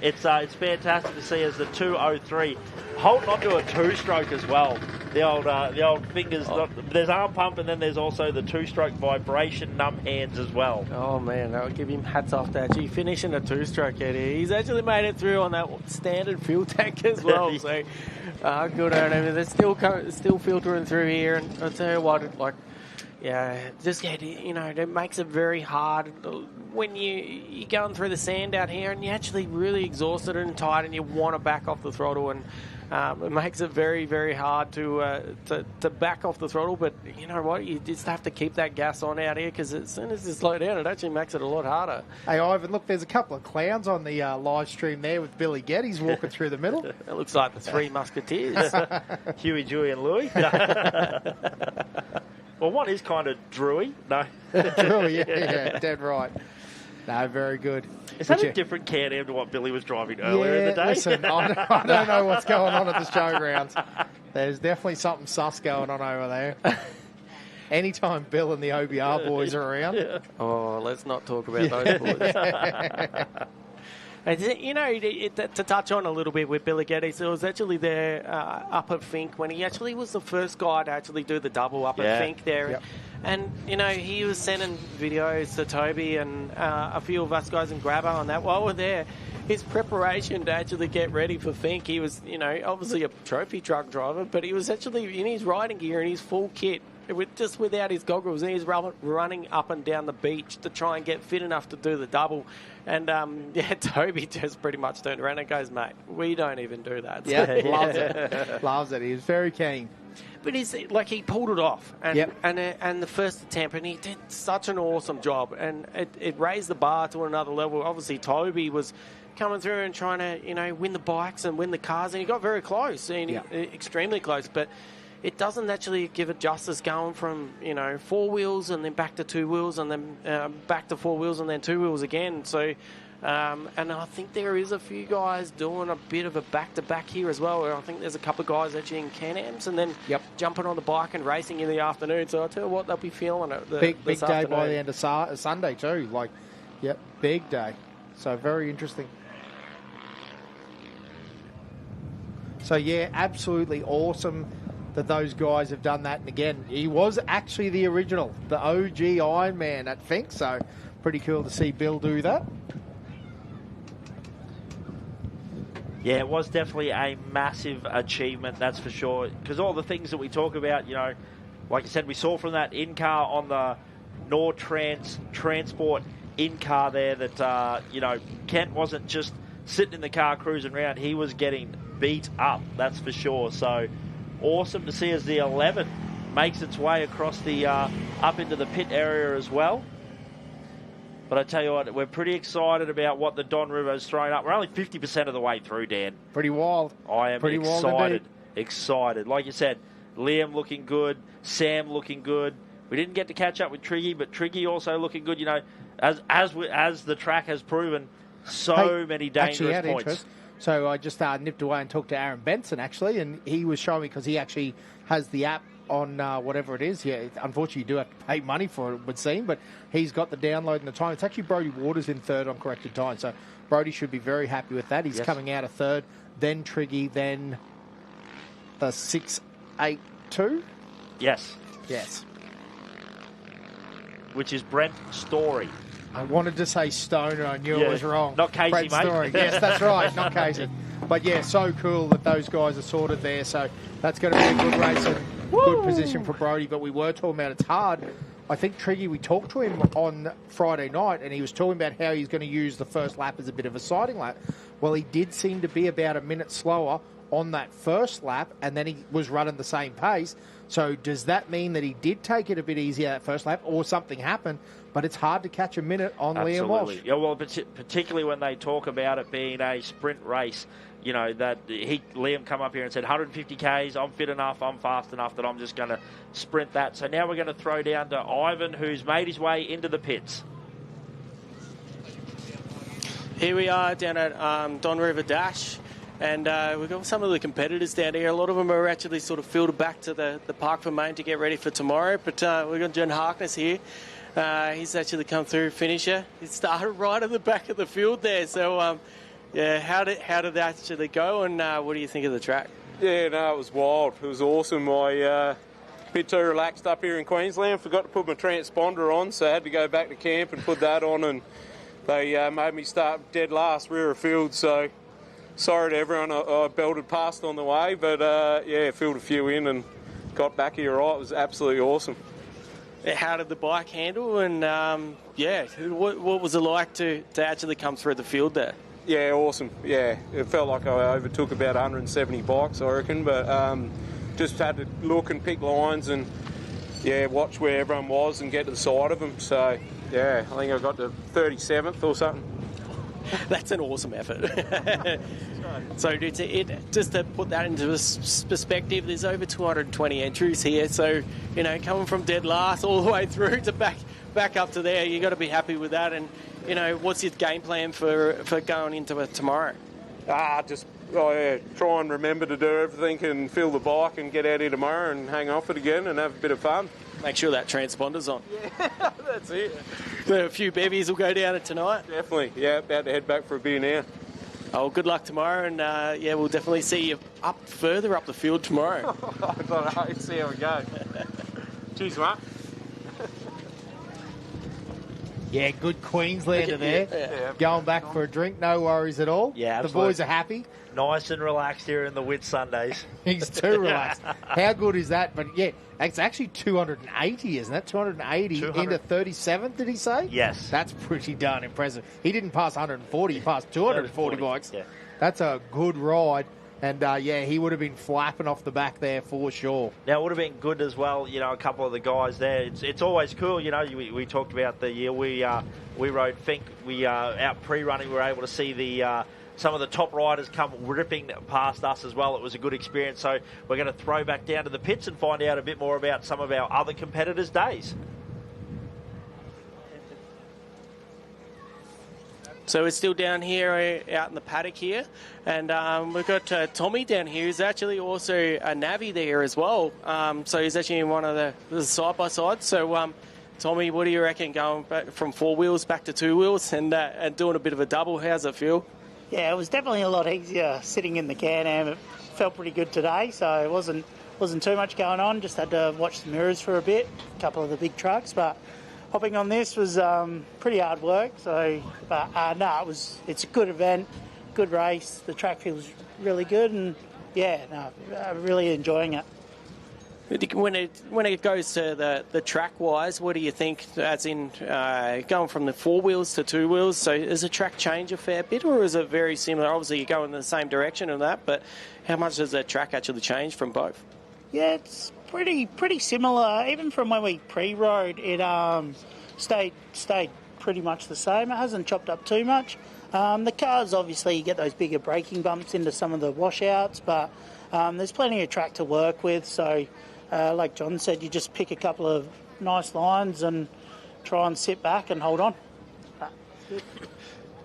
it's fantastic to see as the 203 holding on to a two-stroke as well. The old fingers. There's arm pump, and then there's also the two-stroke vibration numb hands as well. Oh man, I would give him hats off to actually finishing a two-stroke, Eddie. He's actually made it through on that standard fuel tank as well. So good on him. They're still filtering through here, and I'll tell you what, like. Yeah, it makes it very hard when you're going through the sand out here and you're actually really exhausted and tired and you want to back off the throttle, and it makes it very, very hard to back off the throttle. But you know what? You just have to keep that gas on out here, because as soon as you slow down, it actually makes it a lot harder. Hey, Ivan, look, there's a couple of clowns on the live stream there with Billy Geddes walking through the middle. It looks like the Three Musketeers. Huey, Dewey and Louie. Well, one is kind of Drewy. No. Drewy, yeah, dead right. No, very good. Is that a different Can-Am to what Billy was driving earlier in the day? Listen, I don't know what's going on at the showgrounds. There's definitely something sus going on over there. Anytime Bill and the OBR boys are around. Yeah. Oh, let's not talk about those boys. To touch on a little bit with Billy Geddes, it was actually there up at Fink when he actually was the first guy to actually do the double up at Fink there. Yep. And, he was sending videos to Toby and a few of us guys in Grabber on that while we're there. His preparation to actually get ready for Fink, he was, obviously a trophy truck driver, but he was actually in his riding gear and his full kit, just without his goggles, and he's running up and down the beach to try and get fit enough to do the double. And, Toby just pretty much turned around and goes, mate, we don't even do that. Yeah, loves it. Loves it. He was very keen. But he pulled it off. And the first attempt, and he did such an awesome job. And it raised the bar to another level. Obviously, Toby was coming through and trying to, win the bikes and win the cars. And he got very close, extremely close. But it doesn't actually give it justice going from, 4 wheels and then back to 2 wheels and then back to 4 wheels and then 2 wheels again. So, and I think there is a few guys doing a bit of a back-to-back here as well. I think there's a couple of guys actually in Can-Ams and then jumping on the bike and racing in the afternoon. So I'll tell you what, they'll be feeling it big day afternoon. By the end of Sunday too. Big day. So very interesting. So, yeah, absolutely awesome that those guys have done that. And again, he was actually the original, the OG Ironman at Fink. So pretty cool to see Bill do that. Yeah, it was definitely a massive achievement, that's for sure. Because all the things that we talk about, like I said, we saw from that in-car on the Nortrans transport in-car there that, Kent wasn't just sitting in the car cruising around. He was getting beat up, that's for sure. So awesome to see as the 11 makes its way across the up into the pit area as well. But I tell you what, we're pretty excited about what the Don River's thrown up. We're only 50% of the way through, Dan. Pretty wild. I am pretty excited. Excited. Like you said, Liam looking good, Sam looking good. We didn't get to catch up with Triggy, but Triggy also looking good. As the track has proven, many dangerous points. Interest. So I just nipped away and talked to Aaron Benson, actually, and he was showing me, because he actually has the app on whatever it is. Yeah, unfortunately, you do have to pay money for it, it would seem, but he's got the download and the time. It's actually Brodie Waters in third on corrected time, so Brodie should be very happy with that. He's coming out of third, then Triggy, then the 682. Yes. Which is Brent Story. I wanted to say Stoner. I knew it was wrong. Not Casey, Brent mate. Story. Yes, that's right. Not Casey. But, yeah, so cool that those guys are sorted there. So that's going to be a good race and good position for Brodie. But we were talking about it's hard. I think Triggy, we talked to him on Friday night, and he was talking about how he's going to use the first lap as a bit of a sighting lap. Well, he did seem to be about a minute slower on that first lap, and then he was running the same pace. So does that mean that he did take it a bit easier that first lap, or something happened? But it's hard to catch a minute on Liam Walsh. Yeah, well, particularly when they talk about it being a sprint race, that Liam come up here and said 150 Ks, I'm fit enough, I'm fast enough that I'm just going to sprint that. So now we're going to throw down to Ivan, who's made his way into the pits. Here we are down at Don River Dash. And we've got some of the competitors down here. A lot of them are actually sort of filtered back to the park for Maine to get ready for tomorrow. But we've got John Harkness here. He's actually come through finisher. He started right at the back of the field there. So, yeah, how did that actually go? And what do you think of the track? Yeah, no, it was wild. It was awesome. I bit too relaxed up here in Queensland. Forgot to put my transponder on, so I had to go back to camp and put that on. And they made me start dead last, rear of field. So sorry to everyone. I belted past on the way, but yeah, filled a few in and got back here right. It was absolutely awesome. How did the bike handle? And yeah, what was it like to actually come through the field there? Yeah, awesome. Yeah, it felt like I overtook about 170 bikes, I reckon, but just had to look and pick lines and, yeah, watch where everyone was and get to the side of them. So, yeah, I think I got to 37th or something. That's an awesome effort. So just to put that into perspective, there's over 220 entries here. So, you know, coming from dead last all the way through to back up to there, you've got to be happy with that. And, you know, what's your game plan for going into it tomorrow? Just try and remember to do everything and fill the bike and get out here tomorrow and hang off it again and have a bit of fun. Make sure that transponder's on. Yeah, that's it. A few bevies will go down tonight. Definitely, yeah, about to head back for a beer now. Oh, good luck tomorrow, and yeah, we'll definitely see you further up the field tomorrow. I don't know, let's see how we go. Cheers, mate. Yeah, good Queenslander there. Yeah. Going back for a drink, no worries at all. Yeah, the boys are happy. Nice and relaxed here in the Whit Sundays. He's too relaxed. How good is that? But yeah, it's actually 280, isn't it? 280 into 37th, did he say? Yes. That's pretty darn impressive. He didn't pass 140, he passed 240 bikes. Yeah. That's a good ride. And, yeah, he would have been flapping off the back there for sure. Now, it would have been good as well, you know, a couple of the guys there. It's always cool, you know, we talked about the year we rode Fink. We out pre-running, we were able to see the some of the top riders come ripping past us as well. It was a good experience. So we're going to throw back down to the pits and find out a bit more about some of our other competitors' days. So we're still down here out in the paddock here, and we've got Tommy down here who's actually also a navvy there as well. So he's actually in one of the side-by-sides. So Tommy, what do you reckon going back from 4 wheels back to 2 wheels and doing a bit of a double? How's it feel? Yeah, it was definitely a lot easier sitting in the Can-Am. It felt pretty good today, so it wasn't too much going on. Just had to watch the mirrors for a bit, a couple of the big trucks, but hopping on this was pretty hard work. So, but no, it's a good event, good race. The track feels really good, and yeah, no, I'm really enjoying it. When it goes to the track wise, what do you think? As in going from the 4 wheels to 2 wheels, so does the track change a fair bit, or is it very similar? Obviously, you're going in the same direction and that, but how much does the track actually change from both? Yeah, it's pretty similar. Even from when we pre-rode, it stayed pretty much the same. It hasn't chopped up too much. The cars, obviously, you get those bigger braking bumps into some of the washouts, but there's plenty of track to work with. So, like John said, you just pick a couple of nice lines and try and sit back and hold on.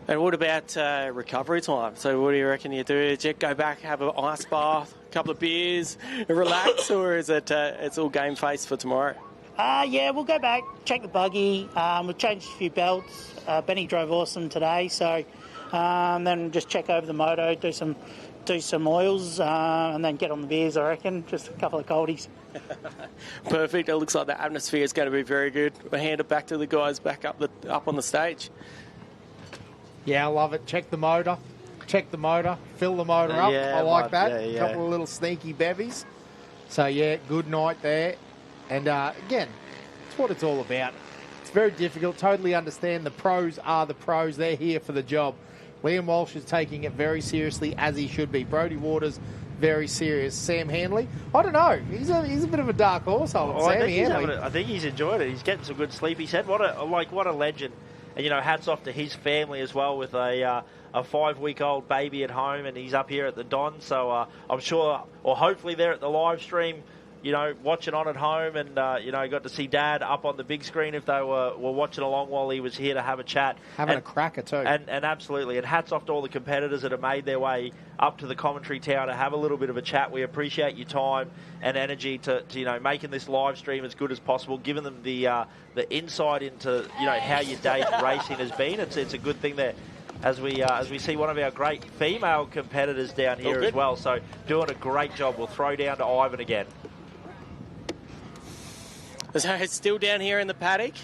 And what about recovery time? So what do you reckon you do? Do you go back, have an ice bath, a couple of beers, and relax, or is it it's all game face for tomorrow? Yeah, we'll go back, check the buggy. We've changed a few belts. Benny drove awesome today, so then just check over the moto, do some oils, and then get on the beers, I reckon. Just a couple of coldies. Perfect. It looks like the atmosphere is going to be very good. We'll hand it back to the guys back up on the stage. Yeah, I love it. Check the motor, fill the motor up. Yeah, I like that. Yeah. Couple of little sneaky bevies. So, yeah, good night there. And, again, it's what it's all about. It's very difficult. Totally understand the pros are the pros. They're here for the job. Liam Walsh is taking it very seriously, as he should be. Brody Waters, very serious. Sam Hanley, I don't know. He's a bit of a dark horse, I think he's enjoyed it. He's getting some good sleep. He said, what a legend. And, you know, hats off to his family as well with a 5-week-old baby at home, and he's up here at the Don. So I'm sure, or hopefully they're at the live stream watching on at home and, got to see Dad up on the big screen if they were watching along while he was here to have a chat. Having a cracker too. And absolutely. And hats off to all the competitors that have made their way up to the commentary tower to have a little bit of a chat. We appreciate your time and energy to making this live stream as good as possible, giving them the insight into, how your day's racing has been. It's a good thing there. As we see one of our great female competitors down here as well. So doing a great job. We'll throw down to Ivan again. So it's still down here in the paddock,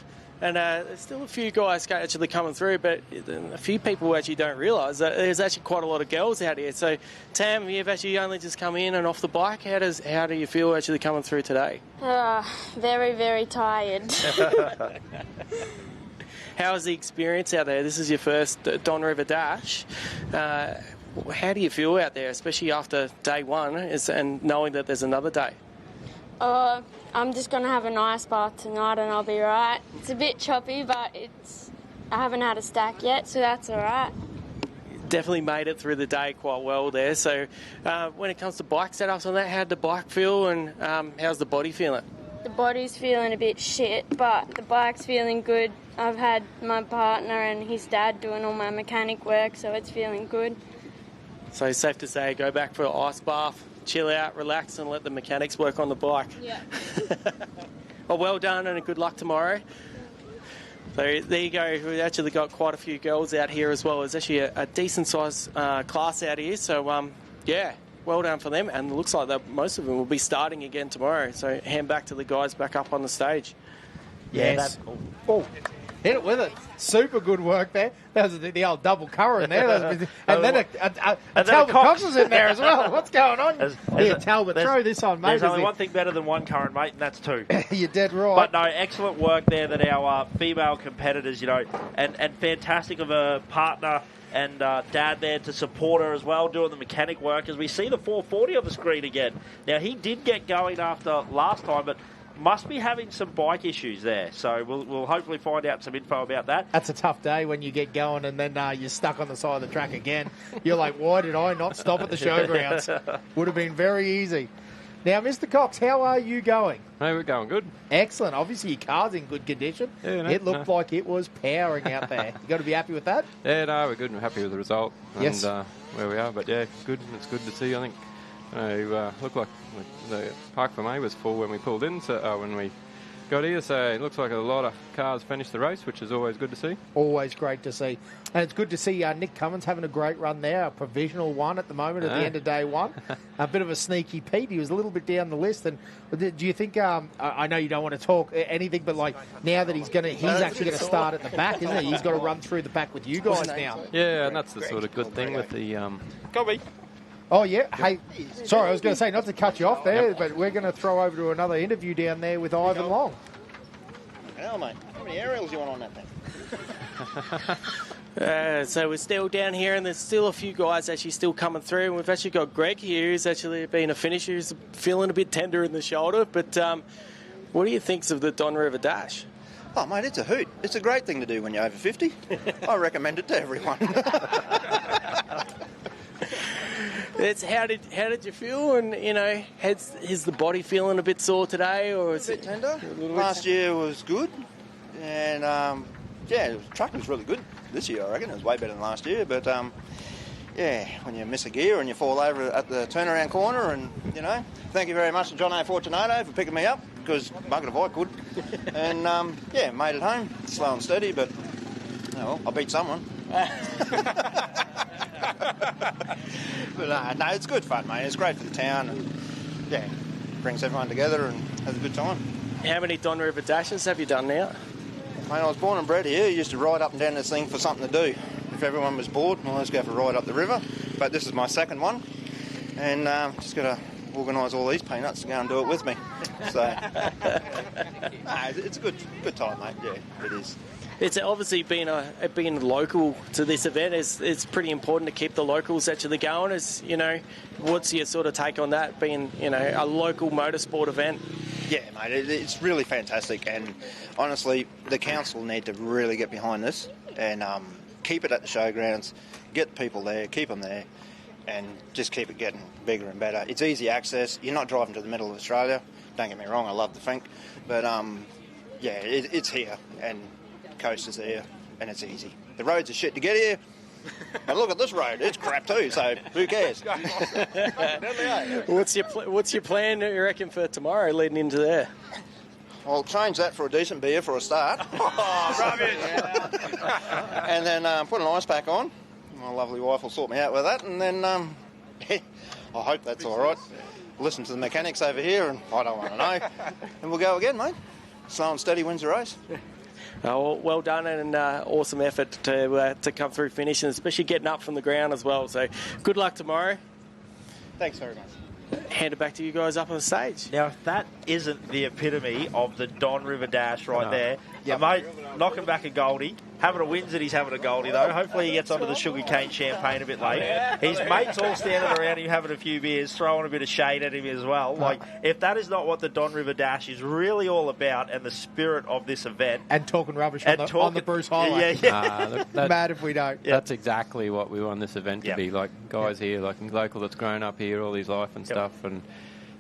and there's still a few guys actually coming through, but a few people actually don't realise that there's actually quite a lot of girls out here. So, Tam, you've actually only just come in and off the bike. How do you feel actually coming through today? Very, very tired. How was the experience out there? This is your first Don River Dash. How do you feel out there, especially after day one and knowing that there's another day? I'm just going to have a nice bath tonight and I'll be right. It's a bit choppy, but I haven't had a stack yet, so that's all right. Definitely made it through the day quite well there. So when it comes to bike setups on that, how'd the bike feel and how's the body feeling? The body's feeling a bit shit, but the bike's feeling good. I've had my partner and his dad doing all my mechanic work, so it's feeling good. So it's safe to say go back for an ice bath, chill out, relax, and let the mechanics work on the bike. Yeah. Well done and good luck tomorrow. So there you go. We've actually got quite a few girls out here as well. There's actually a decent-sized class out here. So, well done for them. And it looks like that most of them will be starting again tomorrow. So hand back to the guys back up on the stage. Yes. Hit it with it. Super good work there. That was the old double current there. And then Talbot Cox was in there as well. What's going on? Here, Talbot, throw this on, mate. There's only one thing better than one current, mate, and that's two. You're dead right. But no, excellent work there that our female competitors, and fantastic of a partner and Dad there to support her as well, doing the mechanic work as we see the 440 on the screen again. Now, he did get going after last time, but must be having some bike issues there. So we'll hopefully find out some info about that. That's a tough day when you get going and then you're stuck on the side of the track again. You're like, why did I not stop at the showgrounds? Would have been very easy. Now, Mr. Cox, how are you going? Hey, we're going good. Excellent. Obviously, your car's in good condition. Yeah, it looked like it was powering out there. You got to be happy with that? Yeah, no, we're good. We're happy with the result yes. and where we are. But yeah, good. It's good to see. I think looked like the park for me was full when we pulled in. So when we got here, so it looks like a lot of cars finished the race, which is always good to see. Always great to see. And it's good to see Nick Cummins having a great run there, a provisional one at the moment at the end of day one. A bit of a sneaky Pete. He was a little bit down the list. And do you think, I know you don't want to talk anything, but like now that he's actually going to start at the back, isn't he? He's got to run through the pack with you guys now. Yeah, and that's the sort of good thing with the... Copy. Oh, yeah. Hey, sorry, I was going to say, not to cut you off there, but we're going to throw over to another interview down there with Ivan Long. Hell, mate. How many aerials you want on that thing? So we're still down here, and there's still a few guys actually still coming through. And we've actually got Greg here, who's actually been a finisher, who's feeling a bit tender in the shoulder. But what do you think of the Don River Dash? Oh, mate, it's a hoot. It's a great thing to do when you're over 50. I recommend it to everyone. How did you feel? And is the body feeling a bit sore today, or is it tender? Last year was good, and the truck was really good this year. I reckon it was way better than last year. But when you miss a gear and you fall over at the turnaround corner, and thank you very much to John A. Fortunato for picking me up because buggered if I could, and made it home slow and steady. But I beat someone. But no, it's good fun, mate. It's great for the town, and brings everyone together and has a good time. How many Don River Dashes have you done now? Mate, I was born and bred here. I used to ride up and down this thing for something to do. If everyone was bored, well, let's go for a ride up the river. But this is my second one, and just got to organise all these peanuts to go and do it with me. So it's a good time, mate. Yeah, it is. It's obviously being local to this event. It's pretty important to keep the locals actually going. What's your sort of take on that, being a local motorsport event? Yeah, mate, it's really fantastic, and honestly, the council need to really get behind this and keep it at the showgrounds, get people there, keep them there, and just keep it getting bigger and better. It's easy access. You're not driving to the middle of Australia. don't get me wrong, I love the Fink, but yeah, it's here, and coaster's there, and it's easy. The roads are shit to get here, and look at this road, it's crap too, so who cares? What's your plan, you reckon, for tomorrow leading into there? I'll change that for a decent beer for a start. Oh, rubbish! And then put an ice pack on. My lovely wife will sort me out with that, and then I hope that's all right. Listen to the mechanics over here, and I don't want to know. And we'll go again, mate. Slow and steady wins the race. Well done, and awesome effort to come through finish, and especially getting up from the ground as well. So good luck tomorrow. Thanks very much. Hand it back to you guys up on the stage. Now, if that isn't the epitome of the Don River Dash right there, mate, knocking back a Goldie. Having a wins that he's having a Goldie, though. Hopefully he gets onto the sugarcane champagne a bit late. His mates all standing around him having a few beers, throwing a bit of shade at him as well. Like, if that is not what the Don River Dash is really all about and the spirit of this event. And talking rubbish on the Bruce Highway. Mad if we don't. That's exactly what we want this event to be. Like, guys here, like local that's grown up here all his life and stuff.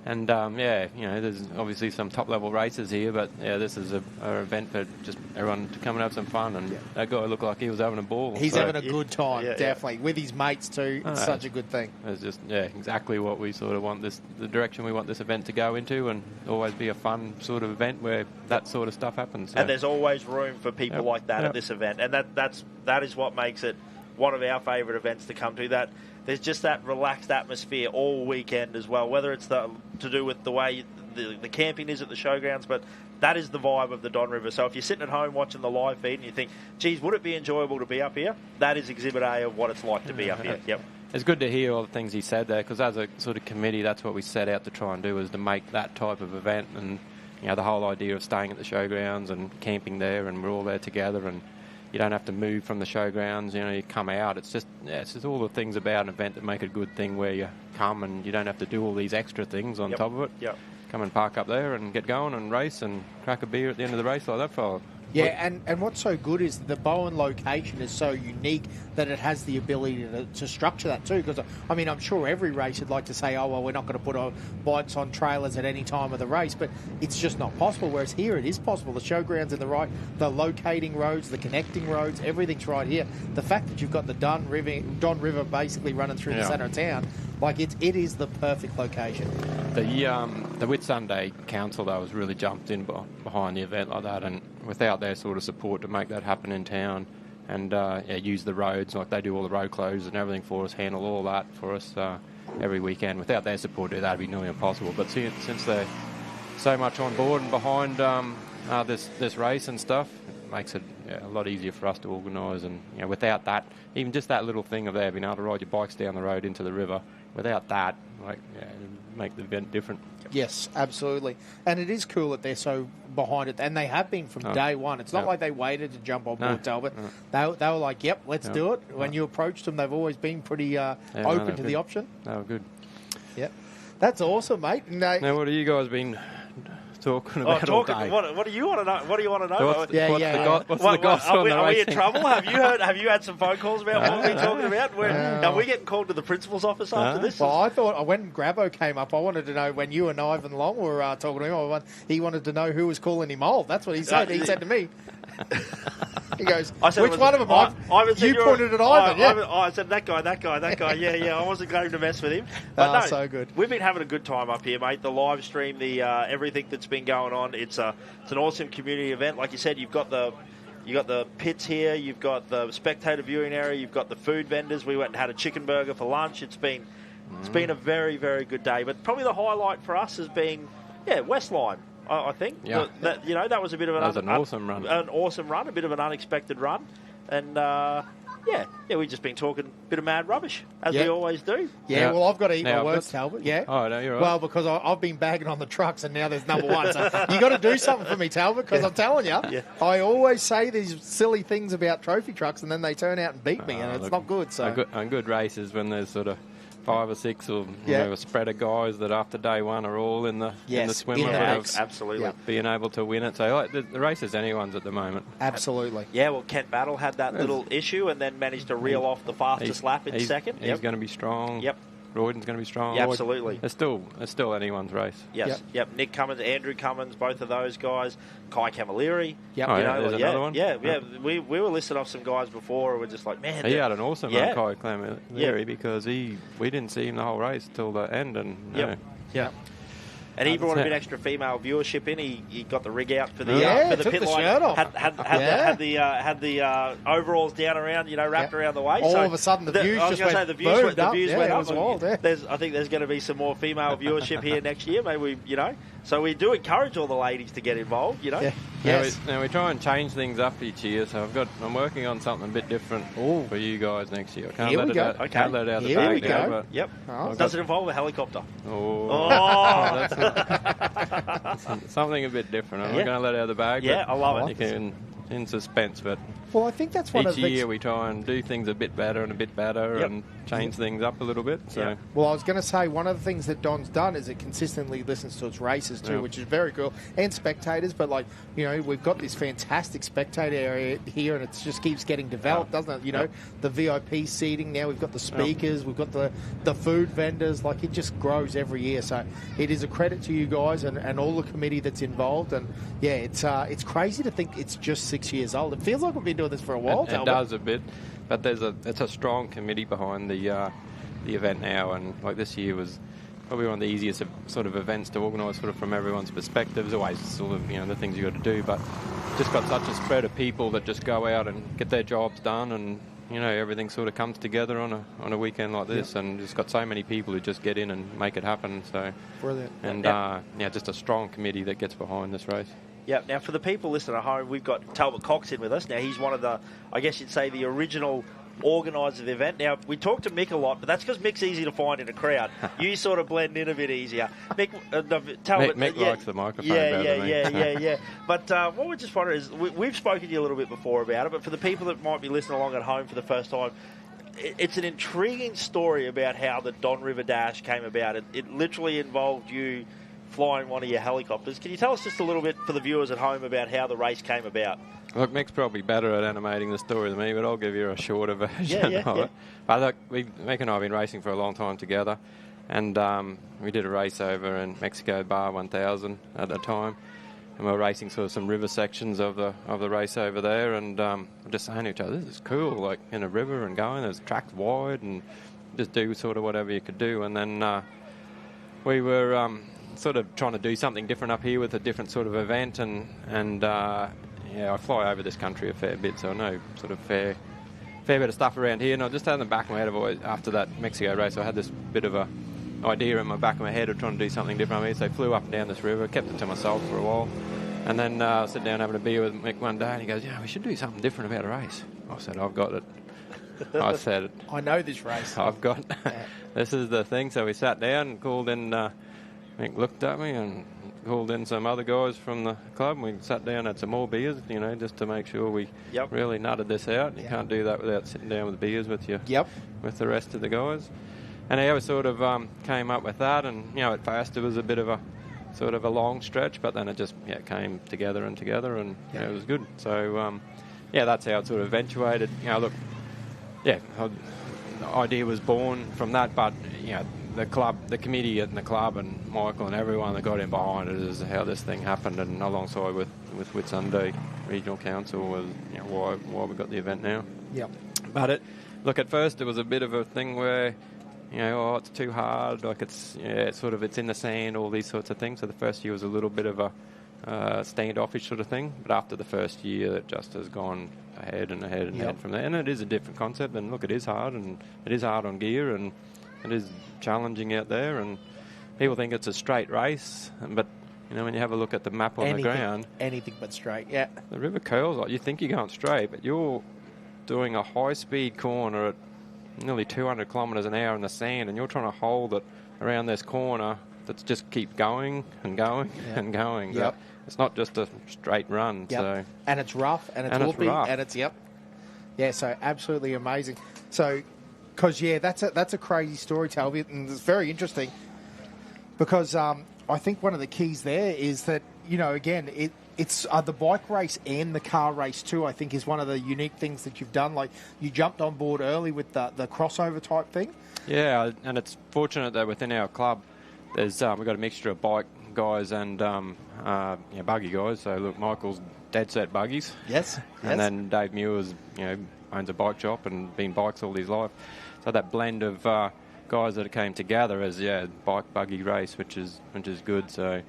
And yeah, you know, there's obviously some top-level races here, but yeah, this is an event for just everyone to come and have some fun. And that guy looked like he was having a ball. He's having a good time, definitely. With his mates too, it's such a good thing. It's just, exactly what we sort of want the direction we want this event to go into, and always be a fun sort of event where that sort of stuff happens. So. And there's always room for people like that at this event. And that is what makes it one of our favourite events to come to. That there's just that relaxed atmosphere all weekend as well, whether it's to do with the way the camping is at the showgrounds, but that is the vibe of the Don River. So if you're sitting at home watching the live feed and you think, geez, would it be enjoyable to be up here? That is Exhibit A of what it's like to be up here. Yep. It's good to hear all the things he said there, because as a sort of committee, that's what we set out to try and do, is to make that type of event. And you know, the whole idea of staying at the showgrounds and camping there, and we're all there together, and you don't have to move from the showgrounds, you know, you come out. It's just all the things about an event that make it a good thing, where you come and you don't have to do all these extra things on top of it. Yep. Come and park up there and get going and race and crack a beer at the end of the race like that fella. Yeah, and what's so good is the Bowen location is so unique that it has the ability to structure that too. Because, I mean, I'm sure every race would like to say, oh, well, we're not going to put our bikes on trailers at any time of the race, but it's just not possible. Whereas here it is possible. The showgrounds in the locating roads, the connecting roads, everything's right here. The fact that you've got the Don River basically running through the centre of town, like it is the perfect location. The Whitsunday Council, though, has really jumped in behind the event like that, and without their sort of support to make that happen in town, and use the roads, like they do all the road closures and everything for us, handle all that for us every weekend. Without their support, that'd be nearly impossible. But since they're so much on board and behind this race and stuff, it makes it a lot easier for us to organise. And you know, without that, even just that little thing of there being able to ride your bikes down the road into the river, without that, it'd make the event different. Yes, absolutely. And it is cool that they're so behind it, and they have been from day one. It's not like they waited to jump on board, Talbot. They were like, yep, let's do it. When you approached them, they've always been pretty open to the option. They were good. Yep. That's awesome, mate. Now, what have you guys been talking about all day? What do you want to know? What do you want to know? What's the gossip on the Are we in racing? trouble? Have you had some phone calls about what we're talking about? Are we getting called to the principal's office after this? Well, I thought when Grabo came up, I wanted to know when you and Ivan Long were talking to him. He wanted to know who was calling him old. That's what he said. He said to me. He goes, which one of them? You pointed at Ivan, I said, that guy. Yeah. I wasn't going to mess with him. But no, so good. We've been having a good time up here, mate. The live stream, the everything that's been going on. It's an awesome community event. Like you said, you've got the pits here. You've got the spectator viewing area. You've got the food vendors. We went and had a chicken burger for lunch. It's been a very, very good day. But probably the highlight for us has been, Westline. I think that was a bit of an awesome run. An awesome run, a bit of an unexpected run, and we've just been talking a bit of mad rubbish as we always do. Yeah, well, I've got to eat my words, Talbot. Yeah. Oh no, you're right. Well, because I've been bagging on the trucks, and now there's number one. So you got to do something for me, Talbot, because I'm telling you, I always say these silly things about trophy trucks, and then they turn out and beat me, and it's not good. So on good races, when there's sort of 5 or 6 or a spread of guys that after day one are all in the swimmer, absolutely being able to win it. So the race is anyone's at the moment. Absolutely. Yeah, well, Kent Battle had that little issue and then managed to reel off the fastest lap in second. He's going to be strong. Yep. Royden's going to be strong. Yeah, absolutely. It's still anyone's race. Yes. Yep. Nick Cummins, Andrew Cummins, both of those guys. Kai Camilleri. Yep. Oh, yeah, there's another one. Yeah. We were listed off some guys before, and we're just like, man. He had an awesome run, Kai Camilleri, because we didn't see him the whole race till the end, and yeah. And he brought a bit extra female viewership in. He got the rig out for the took pit the line. Shirt off. Had the overalls down around, wrapped around the waist. All of a sudden, the views just went the views went up. It was wild, I think there's going to be some more female viewership here next year. Maybe So we do encourage all the ladies to get involved. Now we try and change things up each year. So I'm working on something a bit different for you guys next year. I can't let it out. Can't let it out the bag now. But yep. Does it involve a helicopter? That's something a bit different. I'm not going to let it out of the bag. Yeah, I love it. You can in suspense, but well, I think that's one each year we try and do things a bit better and a bit better and change things up a little bit. So well, I was going to say one of the things that Don's done is it consistently listens to its races too, which is very cool, and spectators. But we've got this fantastic spectator area here, and it just keeps getting developed, doesn't it? The VIP seating now. We've got the speakers, we've got the food vendors. It just grows every year. So it is a credit to you guys and all the committee that's involved. And it's crazy to think it's just 6 years old. It feels like we've been doing this for a while. It does a bit, but it's a strong committee behind the event now, and this year was probably one of the easiest sort of events to organise, sort of from everyone's perspective. There's always sort of the things you got to do, but just got such a spread of people that just go out and get their jobs done, and everything sort of comes together on a weekend like this, and just got so many people who just get in and make it happen. So brilliant, and just a strong committee that gets behind this race. Yeah. Now, for the people listening at home, we've got Talbot Cox in with us. Now, he's one of the, I guess you'd say, the original organiser of the event. Now, we talk to Mick a lot, but that's because Mick's easy to find in a crowd. You sort of blend in a bit easier. Mick, Talbot, Mick likes the microphone better than me. Yeah. But what we just wonder is, we've spoken to you a little bit before about it, but for the people that might be listening along at home for the first time, it's an intriguing story about how the Don River Dash came about. It literally involved you flying one of your helicopters. Can you tell us just a little bit for the viewers at home about how the race came about? Look, Mick's probably better at animating the story than me, but I'll give you a shorter version of it. But look, Mick and I have been racing for a long time together, and we did a race over in Mexico, Bar 1000 at the time, and we were racing sort of some river sections of the race over there, and just saying to each other, this is cool, in a river and going, there's tracks wide, and just do sort of whatever you could do. And then we were sort of trying to do something different up here with a different sort of event, and I fly over this country a fair bit, so I know sort of fair bit of stuff around here. And I just had in the back of my head, after that Mexico race, I had this bit of a idea in my back of my head of trying to do something different. So I flew up and down this river, kept it to myself for a while, and then sat down having a beer with Mick one day, and he goes, we should do something different about a race. I said, I've got it. I said, I know this race. I've got this is the thing. So we sat down and called in, Mick looked at me and called in some other guys from the club, and we sat down, had some more beers, just to make sure we really nutted this out. You can't do that without sitting down with beers with you, with the rest of the guys. And we sort of came up with that, and at first it was a bit of a sort of a long stretch, but then it just came together, and it was good. So that's how it sort of eventuated. The idea was born from that, but the club, the committee and the club, and Michael and everyone that got in behind it is how this thing happened, and alongside with Whitsunday Regional Council was why we got the event now. Yep. But at first it was a bit of a thing where it's too hard, it's in the sand, all these sorts of things. So the first year was a little bit of a standoffish sort of thing, but after the first year it just has gone ahead and ahead from there. And it is a different concept, and look, it is hard, and it is hard on gear, and it is challenging out there, and people think it's a straight race, but when you have a look at the map on the ground, anything but straight. The river curls. You think you're going straight, but you're doing a high-speed corner at nearly 200 kilometres an hour in the sand, and you're trying to hold it around this corner that's just keep going and going and going. Yep. It's not just a straight run. Yep. So and it's rough, and it's whoopy, and it's so absolutely amazing. So, because that's a crazy story, Talbot, and it's very interesting because I think one of the keys there is that again it's the bike race and the car race too, I think, is one of the unique things that you've done. Like, you jumped on board early with the crossover type thing. Yeah, and it's fortunate that within our club, we've got a mixture of bike guys and buggy guys. So look, Michael's dead set buggies. Yes. And then Dave Muir's, owns a bike shop and been bikes all his life. So that blend of guys that came together as bike buggy race, which is good. So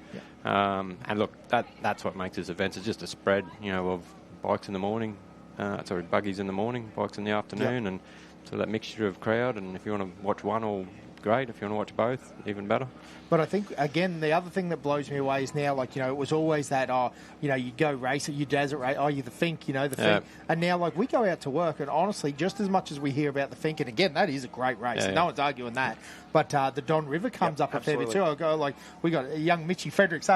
and look, that's what makes this event. It's just a spread, of bikes in the morning, buggies in the morning, bikes in the afternoon, and so that mixture of crowd. And if you want to watch one, all great. If you want to watch both, even better. But I think, again, the other thing that blows me away is now, it was always that, you go race it, you desert race, you're the Fink, the Fink. And now, we go out to work, and honestly, just as much as we hear about the Fink, and again, that is a great race, no one's arguing that, but the Don River comes up a fair bit too. I go, we got a young Mitchy Fredericks,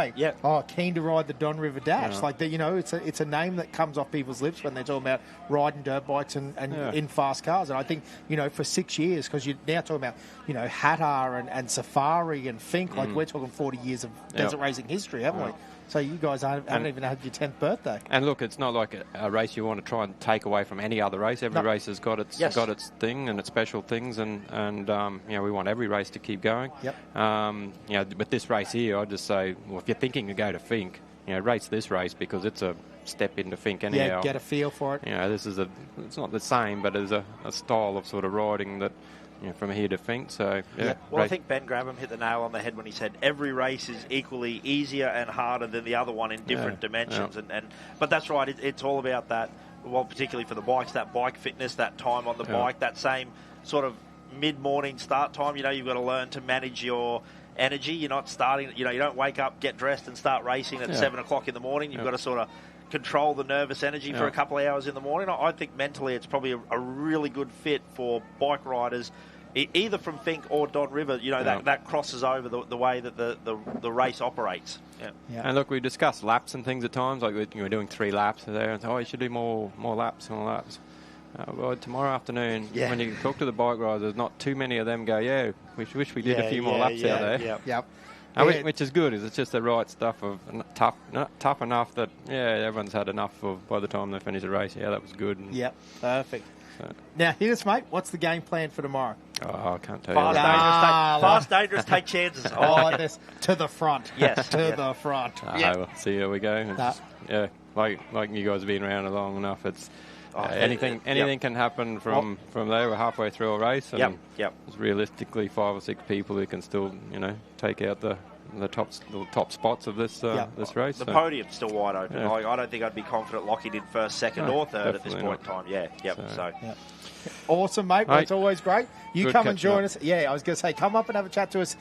keen to ride the Don River Dash. It's a name that comes off people's lips when they're talking about riding dirt bikes and in fast cars. And I think, for 6 years, because you're now talking about, Hatar and Safari and Fink, we're talking 40 years of desert racing history, haven't we? So you guys haven't even had your 10th birthday. And look, it's not like a race you want to try and take away from any other race. Every race has got its thing and its special things, and we want every race to keep going. With this race here, I'd just say, well, if you're thinking to go to Fink, race this race because it's a step into Fink anyhow. Yeah, get a feel for it. This is it's not the same, but it's a style of sort of riding that. From here to Fink, so Well, I think Ben Grabham hit the nail on the head when he said every race is equally easier and harder than the other one in different dimensions. But that's right, it's all about that. Well, particularly for the bikes, that bike fitness, that time on the bike, that same sort of mid-morning start time. You've got to learn to manage your energy. You're not starting. You don't wake up, get dressed, and start racing at 7 o'clock in the morning. You've got to sort of control the nervous energy for a couple of hours in the morning. I think mentally it's probably a really good fit for bike riders, either from Fink or Don River. That crosses over the way that the race operates. And look, we discussed laps and things at times, like we're doing 3 laps there, and you should do more laps. Well, tomorrow afternoon, when you talk to the bike riders, there's not too many of them go, we wish we did a few more laps out there. Which is good, it's just the right stuff of tough enough that everyone's had enough of by the time they finish the race. That was good. Perfect. So. Now, hit us, mate. What's the game plan for tomorrow? I can't tell you. Fast, dangerous, take chances. This to the front. Yes, to the front. Well, see how we go. Like you guys have been around long enough. It's anything can happen from there. We're halfway through a race, and there's realistically 5 or 6 people who can still take out the top spots of this race. The podium's still wide open. I don't think I'd be confident locking in first, second, or third at this point in time. Awesome, mate. Well, it's always great. You Good come and join up. us. I was going to say, come up and have a chat to us.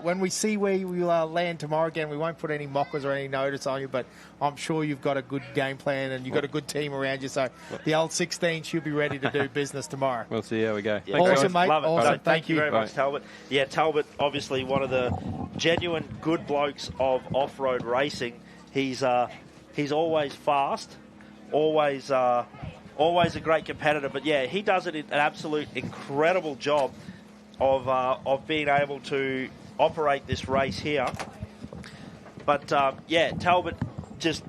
When we see where you will land tomorrow again, we won't put any mockers or any notice on you, but I'm sure you've got a good game plan and you've got a good team around you. So the old 16 should be ready to do business tomorrow. We'll see how we go. Awesome, mate. Love it. Awesome. Thank you very much, Talbot. Talbot, obviously one of the genuine good blokes of off-road racing. He's always fast, always a great competitor. But he does an absolute incredible job of being able to operate this race here. But Talbot, just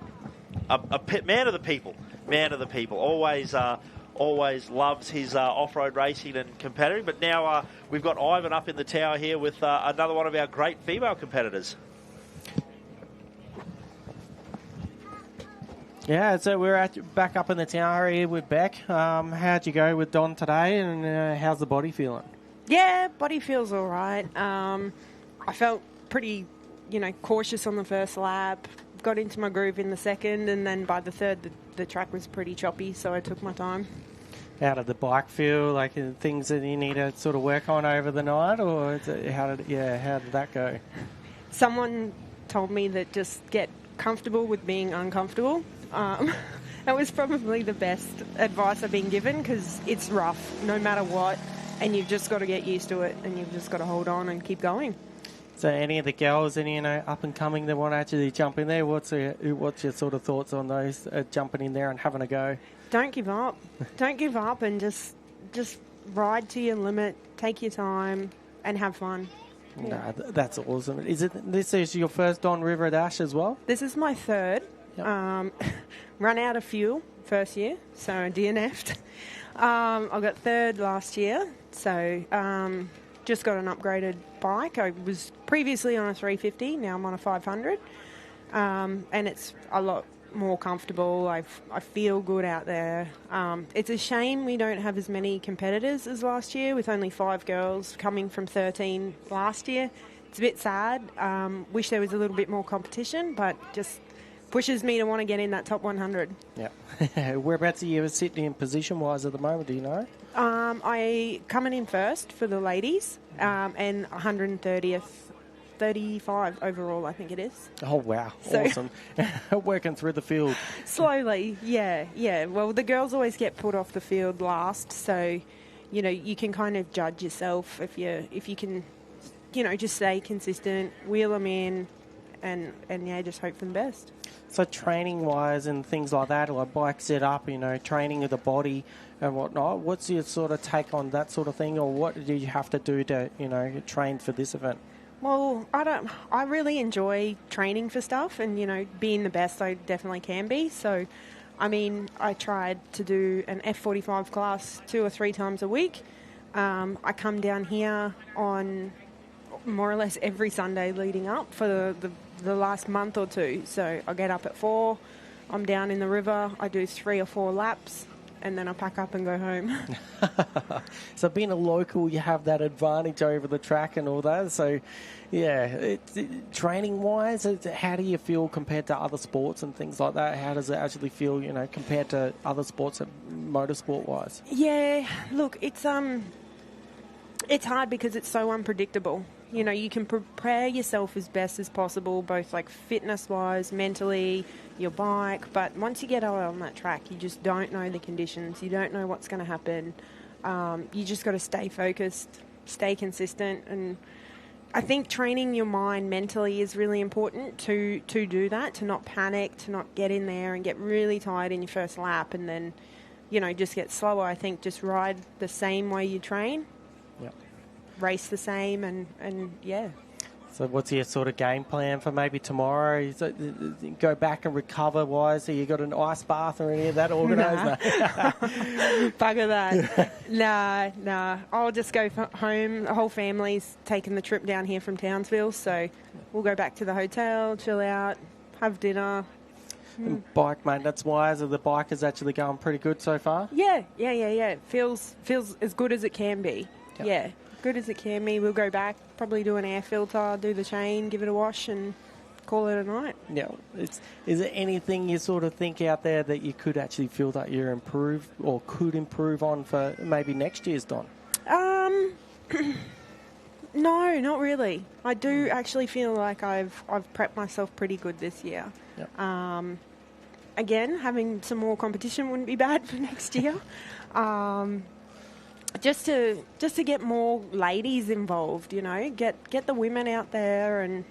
a man of the people. Always loves his off-road racing and competiting. But now we've got Ivan up in the tower here with another one of our great female competitors. So we're back up in the tower here with Beck. How'd you go with Don today, and how's the body feeling? Yeah, body feels all right. I felt pretty, cautious on the first lap. Got into my groove in the second, and then by the third, the track was pretty choppy, so I took my time. How did the bike feel? Like things that you need to sort of work on over the night, or how did that go? Someone told me that just get comfortable with being uncomfortable. That was probably the best advice I've been given, because it's rough no matter what, and you've just got to get used to it, and you've just got to hold on and keep going. So any of the girls, any up and coming that want to actually jump in there, what's your sort of thoughts on those jumping in there and having a go? Don't give up. Don't give up, and just ride to your limit, take your time, and have fun. No, that's awesome. This is your first Don River Dash as well? This is my third. Yep. Run out of fuel first year, so DNF'd. I got third last year, so just got an upgraded bike. I was previously on a 350, now I'm on a 500, and it's a lot more comfortable. I feel good out there. It's a shame we don't have as many competitors as last year, with only 5 girls coming from 13 last year. It's a bit sad. Wish there was a little bit more competition, but just pushes me to want to get in that top 100. Yeah. Whereabouts are you sitting in position-wise at the moment, do you know? I coming in first for the ladies, and 130th, 35 overall, I think it is. Oh, wow. So awesome. Working through the field. Slowly, yeah. Well, the girls always get put off the field last, so, you know, you can kind of judge yourself if you can, you know, just stay consistent, wheel them in, and yeah, just hope for the best. So training-wise and things like that, like bike set up, you know, training of the body and whatnot, what's your sort of take on that sort of thing, or what do you have to do to, you know, train for this event? Well, I really enjoy training for stuff, and, you know, being the best I definitely can be. So, I mean, I tried to do an F45 class 2 or 3 times a week. I come down here on more or less every Sunday leading up for the last month or 2. So I get up at 4, I'm down in the river, I do 3 or 4 laps, and then I pack up and go home. So being a local, you have that advantage over the track and all that. So, yeah, training-wise, how do you feel compared to other sports and things like that? How does it actually feel, you know, compared to other sports, motorsport-wise? Yeah, look, it's hard because it's so unpredictable. You know, you can prepare yourself as best as possible, both like fitness-wise, mentally, your bike. But once you get out on that track, you just don't know the conditions. You don't know what's going to happen. You just got to stay focused, stay consistent. And I think training your mind mentally is really important to do that, to not panic, to not get in there and get really tired in your first lap and then, you know, just get slower. I think just ride the same way you train. Yep. Race the same and yeah. So what's your sort of game plan for maybe tomorrow? Is it, go back and recover wise? Have you got an ice bath or any of that organised? Nah. Bugger that. Nah. I'll just go home. The whole family's taking the trip down here from Townsville, so we'll go back to the hotel, chill out, have dinner. Bike maintenance wise, the bike is actually going pretty good so far? Yeah. Feels as good as it can be. Yep. Yeah. Good as it can be. We'll go back, probably do an air filter, do the chain, give it a wash, and call it a night. Yeah. Is there anything you sort of think out there that you could actually feel that you're improved or could improve on for maybe next year's Don? No, not really. I do actually feel like I've prepped myself pretty good this year. Yep. Again, having some more competition wouldn't be bad for next year. Just to get more ladies involved, you know, get the women out there and,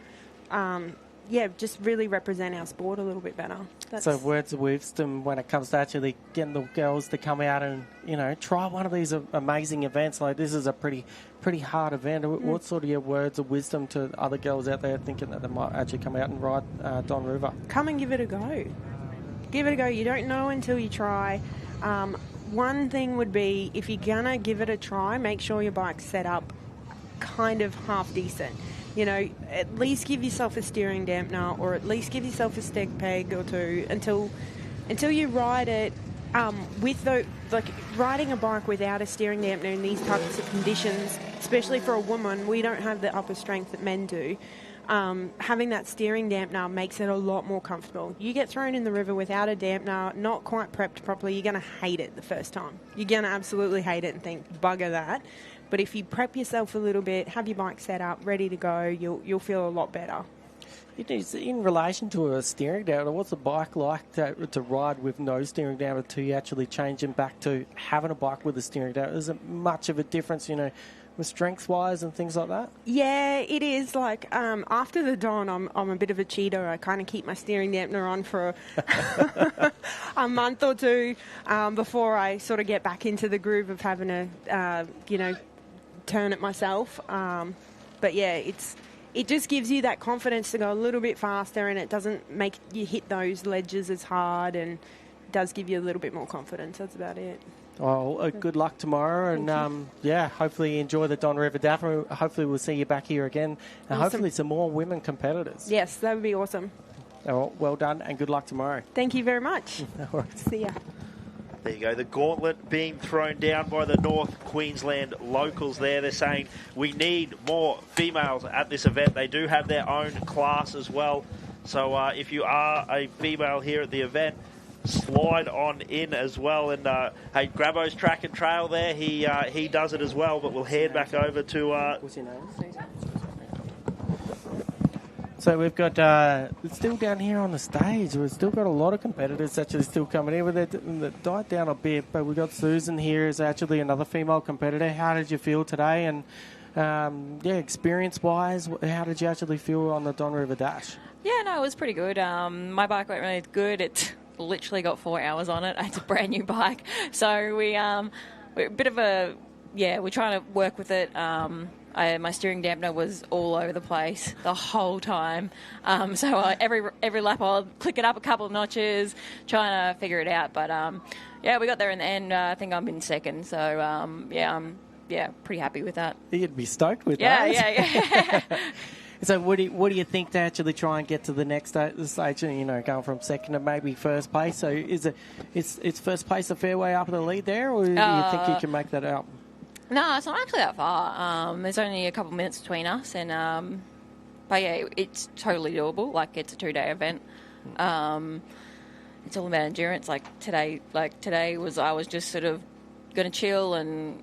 just really represent our sport a little bit better. So words of wisdom when it comes to actually getting the girls to come out and, you know, try one of these amazing events. Like this is a pretty hard event. What sort of your words of wisdom to other girls out there thinking that they might actually come out and ride Don River? Come and give it a go. Give it a go. You don't know until you try. One thing would be, if you're going to give it a try, make sure your bike's set up kind of half decent. You know, at least give yourself a steering dampener or at least give yourself a steg peg or 2 until you ride it riding a bike without a steering dampener in these types of conditions, especially for a woman, we don't have the upper strength that men do. Having that steering dampener makes it a lot more comfortable. You get thrown in the river without a dampener, not quite prepped properly, you're going to hate it the first time. You're going to absolutely hate it and think, bugger that. But if you prep yourself a little bit, have your bike set up, ready to go, you'll feel a lot better. In relation to a steering dampener, what's a bike like to ride with no steering dampener to actually changing back to having a bike with a steering dampener? Is it much of a difference, you know, with strength-wise and things like that? Yeah, it is. Like, after the Don, I'm a bit of a cheater. I kind of keep my steering dampener on for a month or 2 before I sort of get back into the groove of having to, turn it myself. But, yeah, it just gives you that confidence to go a little bit faster, and it doesn't make you hit those ledges as hard, and does give you a little bit more confidence. That's about it. Well, good luck tomorrow, and hopefully you enjoy the Don River Daff. Hopefully we'll see you back here again, and hopefully some more women competitors. Yes, that would be awesome. Well done, and good luck tomorrow. Thank you very much. All right. See ya. There you go, the gauntlet being thrown down by the North Queensland locals there. They're saying we need more females at this event. They do have their own class as well. So if you are a female here at the event, slide on in as well. And hey, Grabbo's track and trail there, he does it as well. But we'll head back over to... What's your name? So we've got, still down here on the stage, we've still got a lot of competitors actually still coming in. They died down a bit, but we've got Susan here is actually another female competitor. How did you feel today? And, experience-wise, how did you actually feel on the Don River Dash? Yeah, no, it was pretty good. My bike went really good. It literally got 4 hours on it. It's a brand new bike. So we're a bit of a, we're trying to work with it. My steering dampener was all over the place the whole time. So every lap I'll click it up a couple of notches, trying to figure it out. But, we got there in the end. I think I'm in second. So, I'm pretty happy with that. You'd be stoked with that. Yeah. So what do you think to actually try and get to the next stage, going from second to maybe first place? So is first place a fair way up the lead there, or do you think you can make that out? No, it's not actually that far. There's only a couple of minutes between us, and it's totally doable. Like, it's a 2-day event. It's all about endurance. Today I was just sort of going to chill and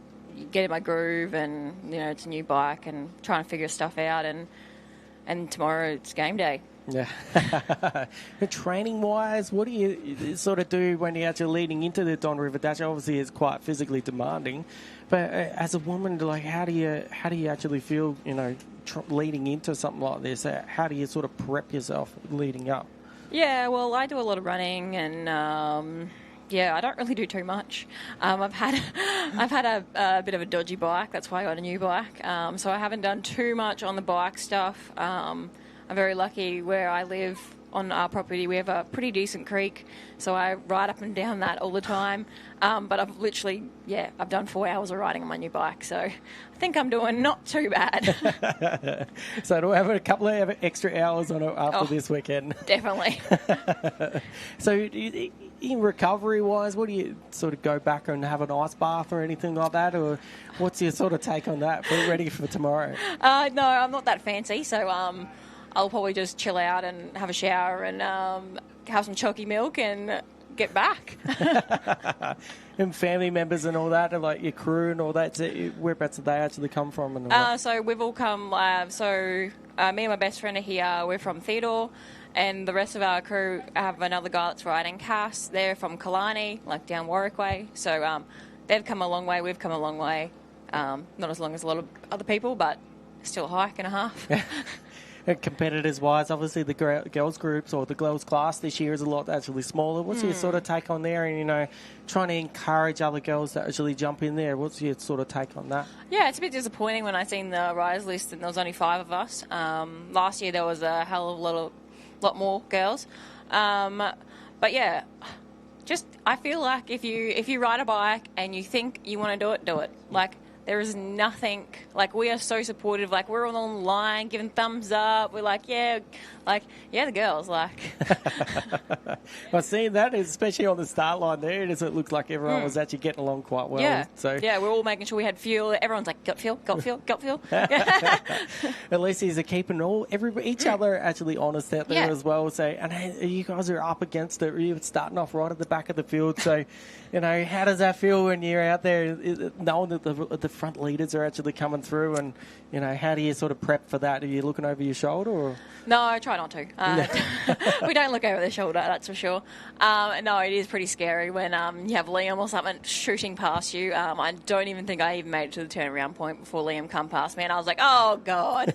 get in my groove, and it's a new bike and trying to figure stuff out, and tomorrow it's game day. Yeah. Training-wise, what do you sort of do when you're actually leading into the Don River Dash? Obviously, it's quite physically demanding, but as a woman, how do you actually feel, leading into something like this? How do you sort of prep yourself leading up? Yeah, well, I do a lot of running, and I don't really do too much. I've had a bit of a dodgy bike. That's why I got a new bike. So I haven't done too much on the bike stuff. I'm very lucky where I live on our property. We have a pretty decent creek, so I ride up and down that all the time. But I've literally, I've done 4 hours of riding on my new bike, so I think I'm doing not too bad. So do we have a couple of extra hours on it after this weekend? Definitely. So in recovery-wise, what do you sort of go back and have an ice bath or anything like that, or what's your sort of take on that? We're ready for tomorrow. No, I'm not that fancy, so I'll probably just chill out and have a shower and have some chalky milk and get back. And family members and all that, and like your crew and all that, whereabouts did they actually come from? And so we've all come, me and my best friend are here. We're from Theodore, and the rest of our crew have another guy that's riding Cass. They're from Killarney, down Warwick way. So they've come a long way, we've come a long way. Not as long as a lot of other people, but still a hike and a half. Competitors-wise, obviously the girls groups or the girls class this year is a lot actually smaller. What's your sort of take on there? And, trying to encourage other girls to actually jump in there. What's your sort of take on that? Yeah, it's a bit disappointing when I seen the rise list and there was only 5 of us. Last year there was a hell of a lot more girls. But yeah, just I feel like if you ride a bike and you think you want to do it, do it. There is nothing, we are so supportive, we're all online, giving thumbs up, we're the girls, Well, seeing that, especially on the start line there, it looks like everyone was actually getting along quite well. Yeah, so we're all making sure we had fuel. Everyone's got fuel. At least he's keeping each other actually honest out there as well. So, and hey, you guys are up against it. You're starting off right at the back of the field. So, how does that feel when you're out there knowing that the front leaders are actually coming through? And, how do you sort of prep for that? Are you looking over your shoulder? Or? No, I try not to. We don't look over the shoulder, that's for sure. No, it is pretty scary when you have Liam or something shooting past you. I don't even think I even made it to the turnaround point before Liam come past me, and I was like, oh, God.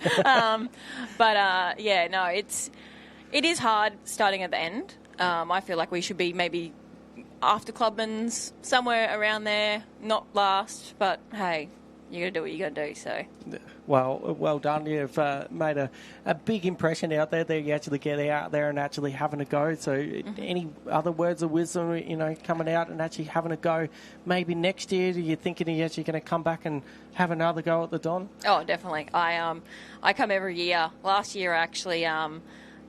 It is hard starting at the end. I feel like we should be maybe after Clubman's, somewhere around there, not last, but hey, you got to do what you got to do. So, well done. You've made a big impression out there that you actually get out there and actually having a go. So, any other words of wisdom, coming out and actually having a go? Maybe next year, are you thinking you're actually going to come back and have another go at the Don? Oh, definitely. I come every year. Last year, actually,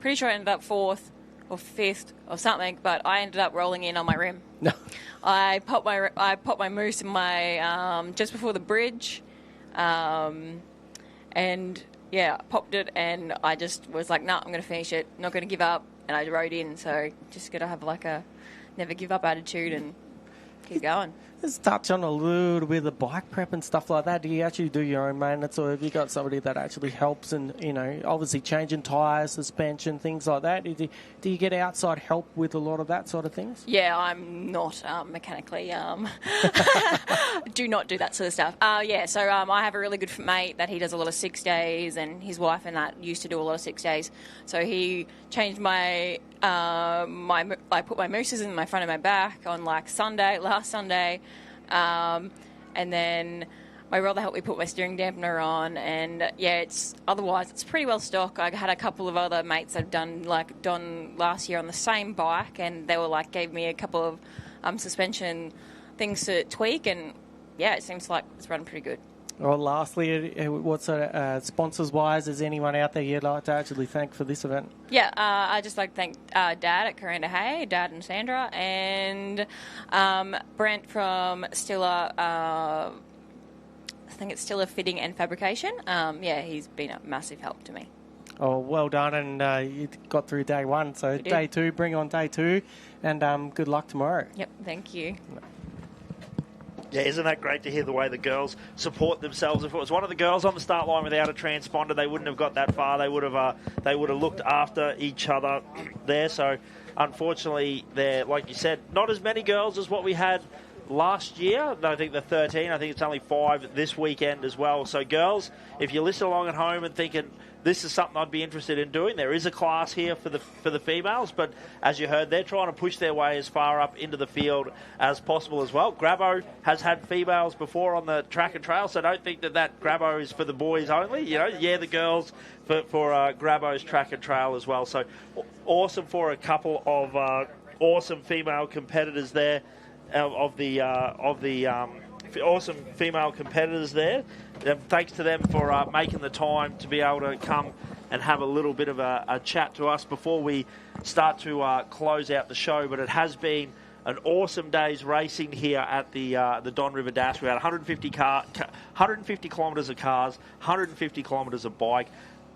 pretty sure I ended up 4th or 5th or something, but I ended up rolling in on my rim. No. I popped my moose in my just before the bridge, and popped it, and I just was like, I'm going to finish it, not going to give up, and I rode in. So just got to have like a never give up attitude and keep going. Let's touch on a little bit of the bike prep and stuff like that. Do you actually do your own maintenance, or have you got somebody that actually helps and, obviously changing tyres, suspension, things like that? Do you get outside help with a lot of that sort of things? Yeah, I'm not mechanically... do not do that sort of stuff. So I have a really good mate that he does a lot of 6 days, and his wife and that used to do a lot of 6 days. So he changed my... I put my mooses in my front and my back on last Sunday. And then my brother helped me put my steering dampener on, and otherwise it's pretty well stock. I had a couple of other mates that have done last year on the same bike, and they were gave me a couple of suspension things to tweak, and it seems like it's running pretty good. Well, lastly, what sort of sponsors-wise, is anyone out there you'd like to actually thank for this event? Yeah, I'd just like to thank Dad at Corinda Hay, Dad and Sandra, and Brent from Stiller, I think it's Stiller Fitting and Fabrication. He's been a massive help to me. Oh, well done, and you got through day one. So day 2, bring on day 2, and good luck tomorrow. Yep, thank you. Yeah, isn't that great to hear the way the girls support themselves? If it was one of the girls on the start line without a transponder, they wouldn't have got that far. They would have looked after each other there. So, unfortunately, there, like you said, not as many girls as what we had last year. I think the 13. I think it's only 5 this weekend as well. So, girls, if you listen along at home and thinking this is something I'd be interested in doing, there is a class here for the females, but as you heard, they're trying to push their way as far up into the field as possible as well. Grabo has had females before on the track and trail, so don't think that Grabo is for the boys only. The girls for Grabo's track and trail as well. So awesome for a couple of awesome female competitors there, awesome female competitors there. Thanks to them for making the time to be able to come and have a little bit of a chat to us before we start to close out the show. But it has been an awesome day's racing here at the Don River Dash. We had 150 kilometres of cars, 150 kilometres of bike.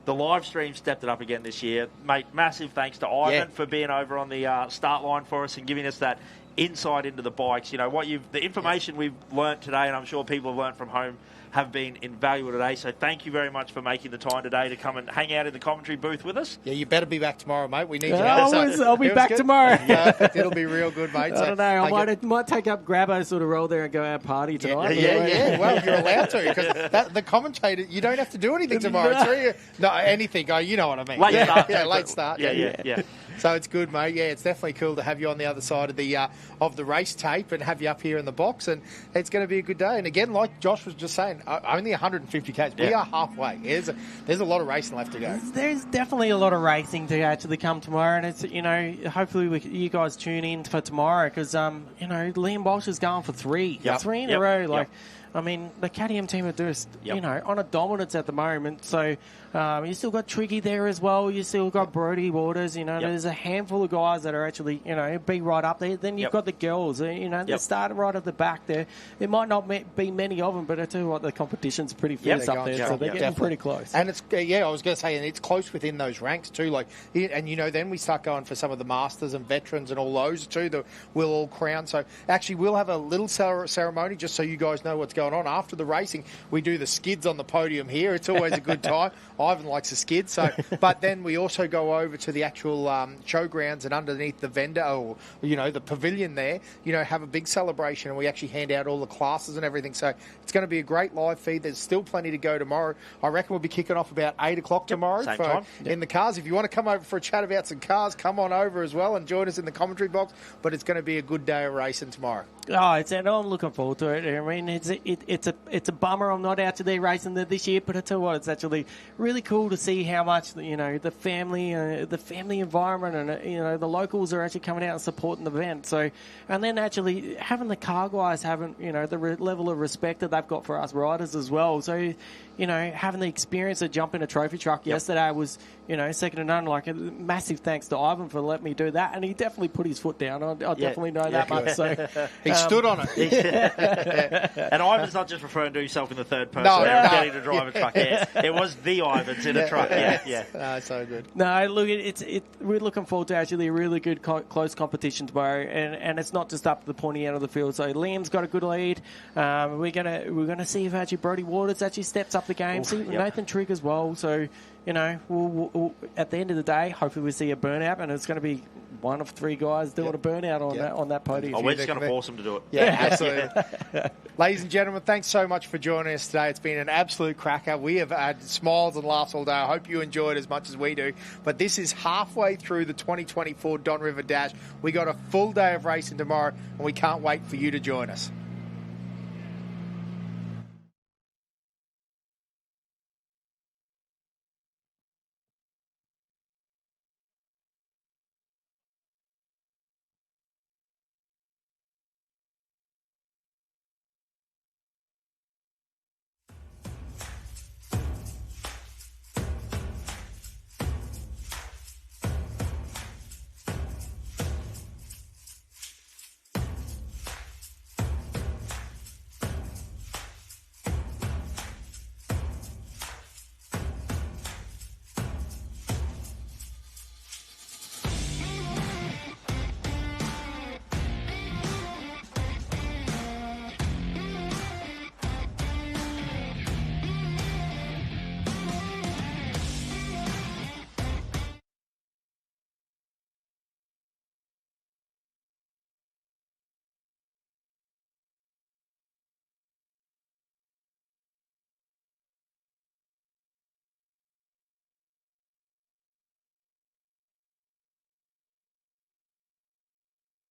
The live stream stepped it up again this year. Mate, massive thanks to Ivan for being over on the start line for us and giving us that insight into the bikes. The information we've learnt today, and I'm sure people have learnt from home, have been invaluable today. So thank you very much for making the time today to come and hang out in the commentary booth with us. Yeah, you better be back tomorrow, mate. We need you. I'll be back tomorrow. Perfect. It'll be real good, mate. I don't know. I might take up Grabo, sort of roll there and go out party tonight. Yeah. Well, you're allowed to, because the commentator, you don't have to do anything tomorrow. Anything. You know what I mean. Late start. Yeah, late start. Yeah. So it's good, mate. Yeah, it's definitely cool to have you on the other side of the race tape and have you up here in the box, and it's going to be a good day. And again, like Josh was just saying, only 150 k's. We are halfway. There's a lot of racing left to go. There's definitely a lot of racing to actually come tomorrow, and it's hopefully you guys tune in for tomorrow because Liam Walsh is going for 3 in a row. I mean, the KTM team are just, on a dominance at the moment. So you still got Triggy there as well. You still got Brody Waters. There's a handful of guys that are actually, be right up there. Then you've got the girls. They're starting right at the back there. There might not be many of them, but I tell you what, the competition's pretty fierce up there. So they're getting pretty close. And it's, I was going to say, and it's close within those ranks too. Then we start going for some of the masters and veterans and all those too that we'll all crown. So actually, we'll have a little ceremony just so you guys know what's going on. After the racing, we do the skids on the podium here. It's always a good time. Ivan likes a skid. But then we also go over to the actual showgrounds and underneath the vendor or, the pavilion there, have a big celebration, and we actually hand out all the classes and everything. So it's going to be a great live feed. There's still plenty to go tomorrow. I reckon we'll be kicking off about 8 o'clock tomorrow in the cars. If you want to come over for a chat about some cars, come on over as well and join us in the commentary box. But it's going to be a good day of racing tomorrow. And I'm looking forward to it. I mean, it's a bummer I'm not out there racing this year, but I tell you what, it's actually really cool to see how much the family environment and the locals are actually coming out and supporting the event. So, and then actually having the car guys having the level of respect that they've got for us riders as well. So, having the experience of jumping a trophy truck yesterday was second to none. Like, a massive thanks to Ivan for letting me do that, and he definitely put his foot down. I definitely know that much. So. He stood on it. And Ivan's not just referring to himself in the third person getting to drive a truck. Yeah. It was the Ivans in a truck. Yeah. So good. No, look, we're looking forward to actually a really good close competition tomorrow, and it's not just up to the pointy end of the field. So Liam's got a good lead. We're gonna see if actually Brodie Waters actually steps up the game. See Nathan Trigg as well. So. We'll, at the end of the day, hopefully we see a burnout, and it's going to be one of three guys doing a burnout on that podium. We're just going to force them to do it. Yeah, absolutely. Ladies and gentlemen, thanks so much for joining us today. It's been an absolute cracker. We have had smiles and laughs all day. I hope you enjoyed as much as we do. But this is halfway through the 2024 Don River Dash. We got a full day of racing tomorrow, and we can't wait for you to join us.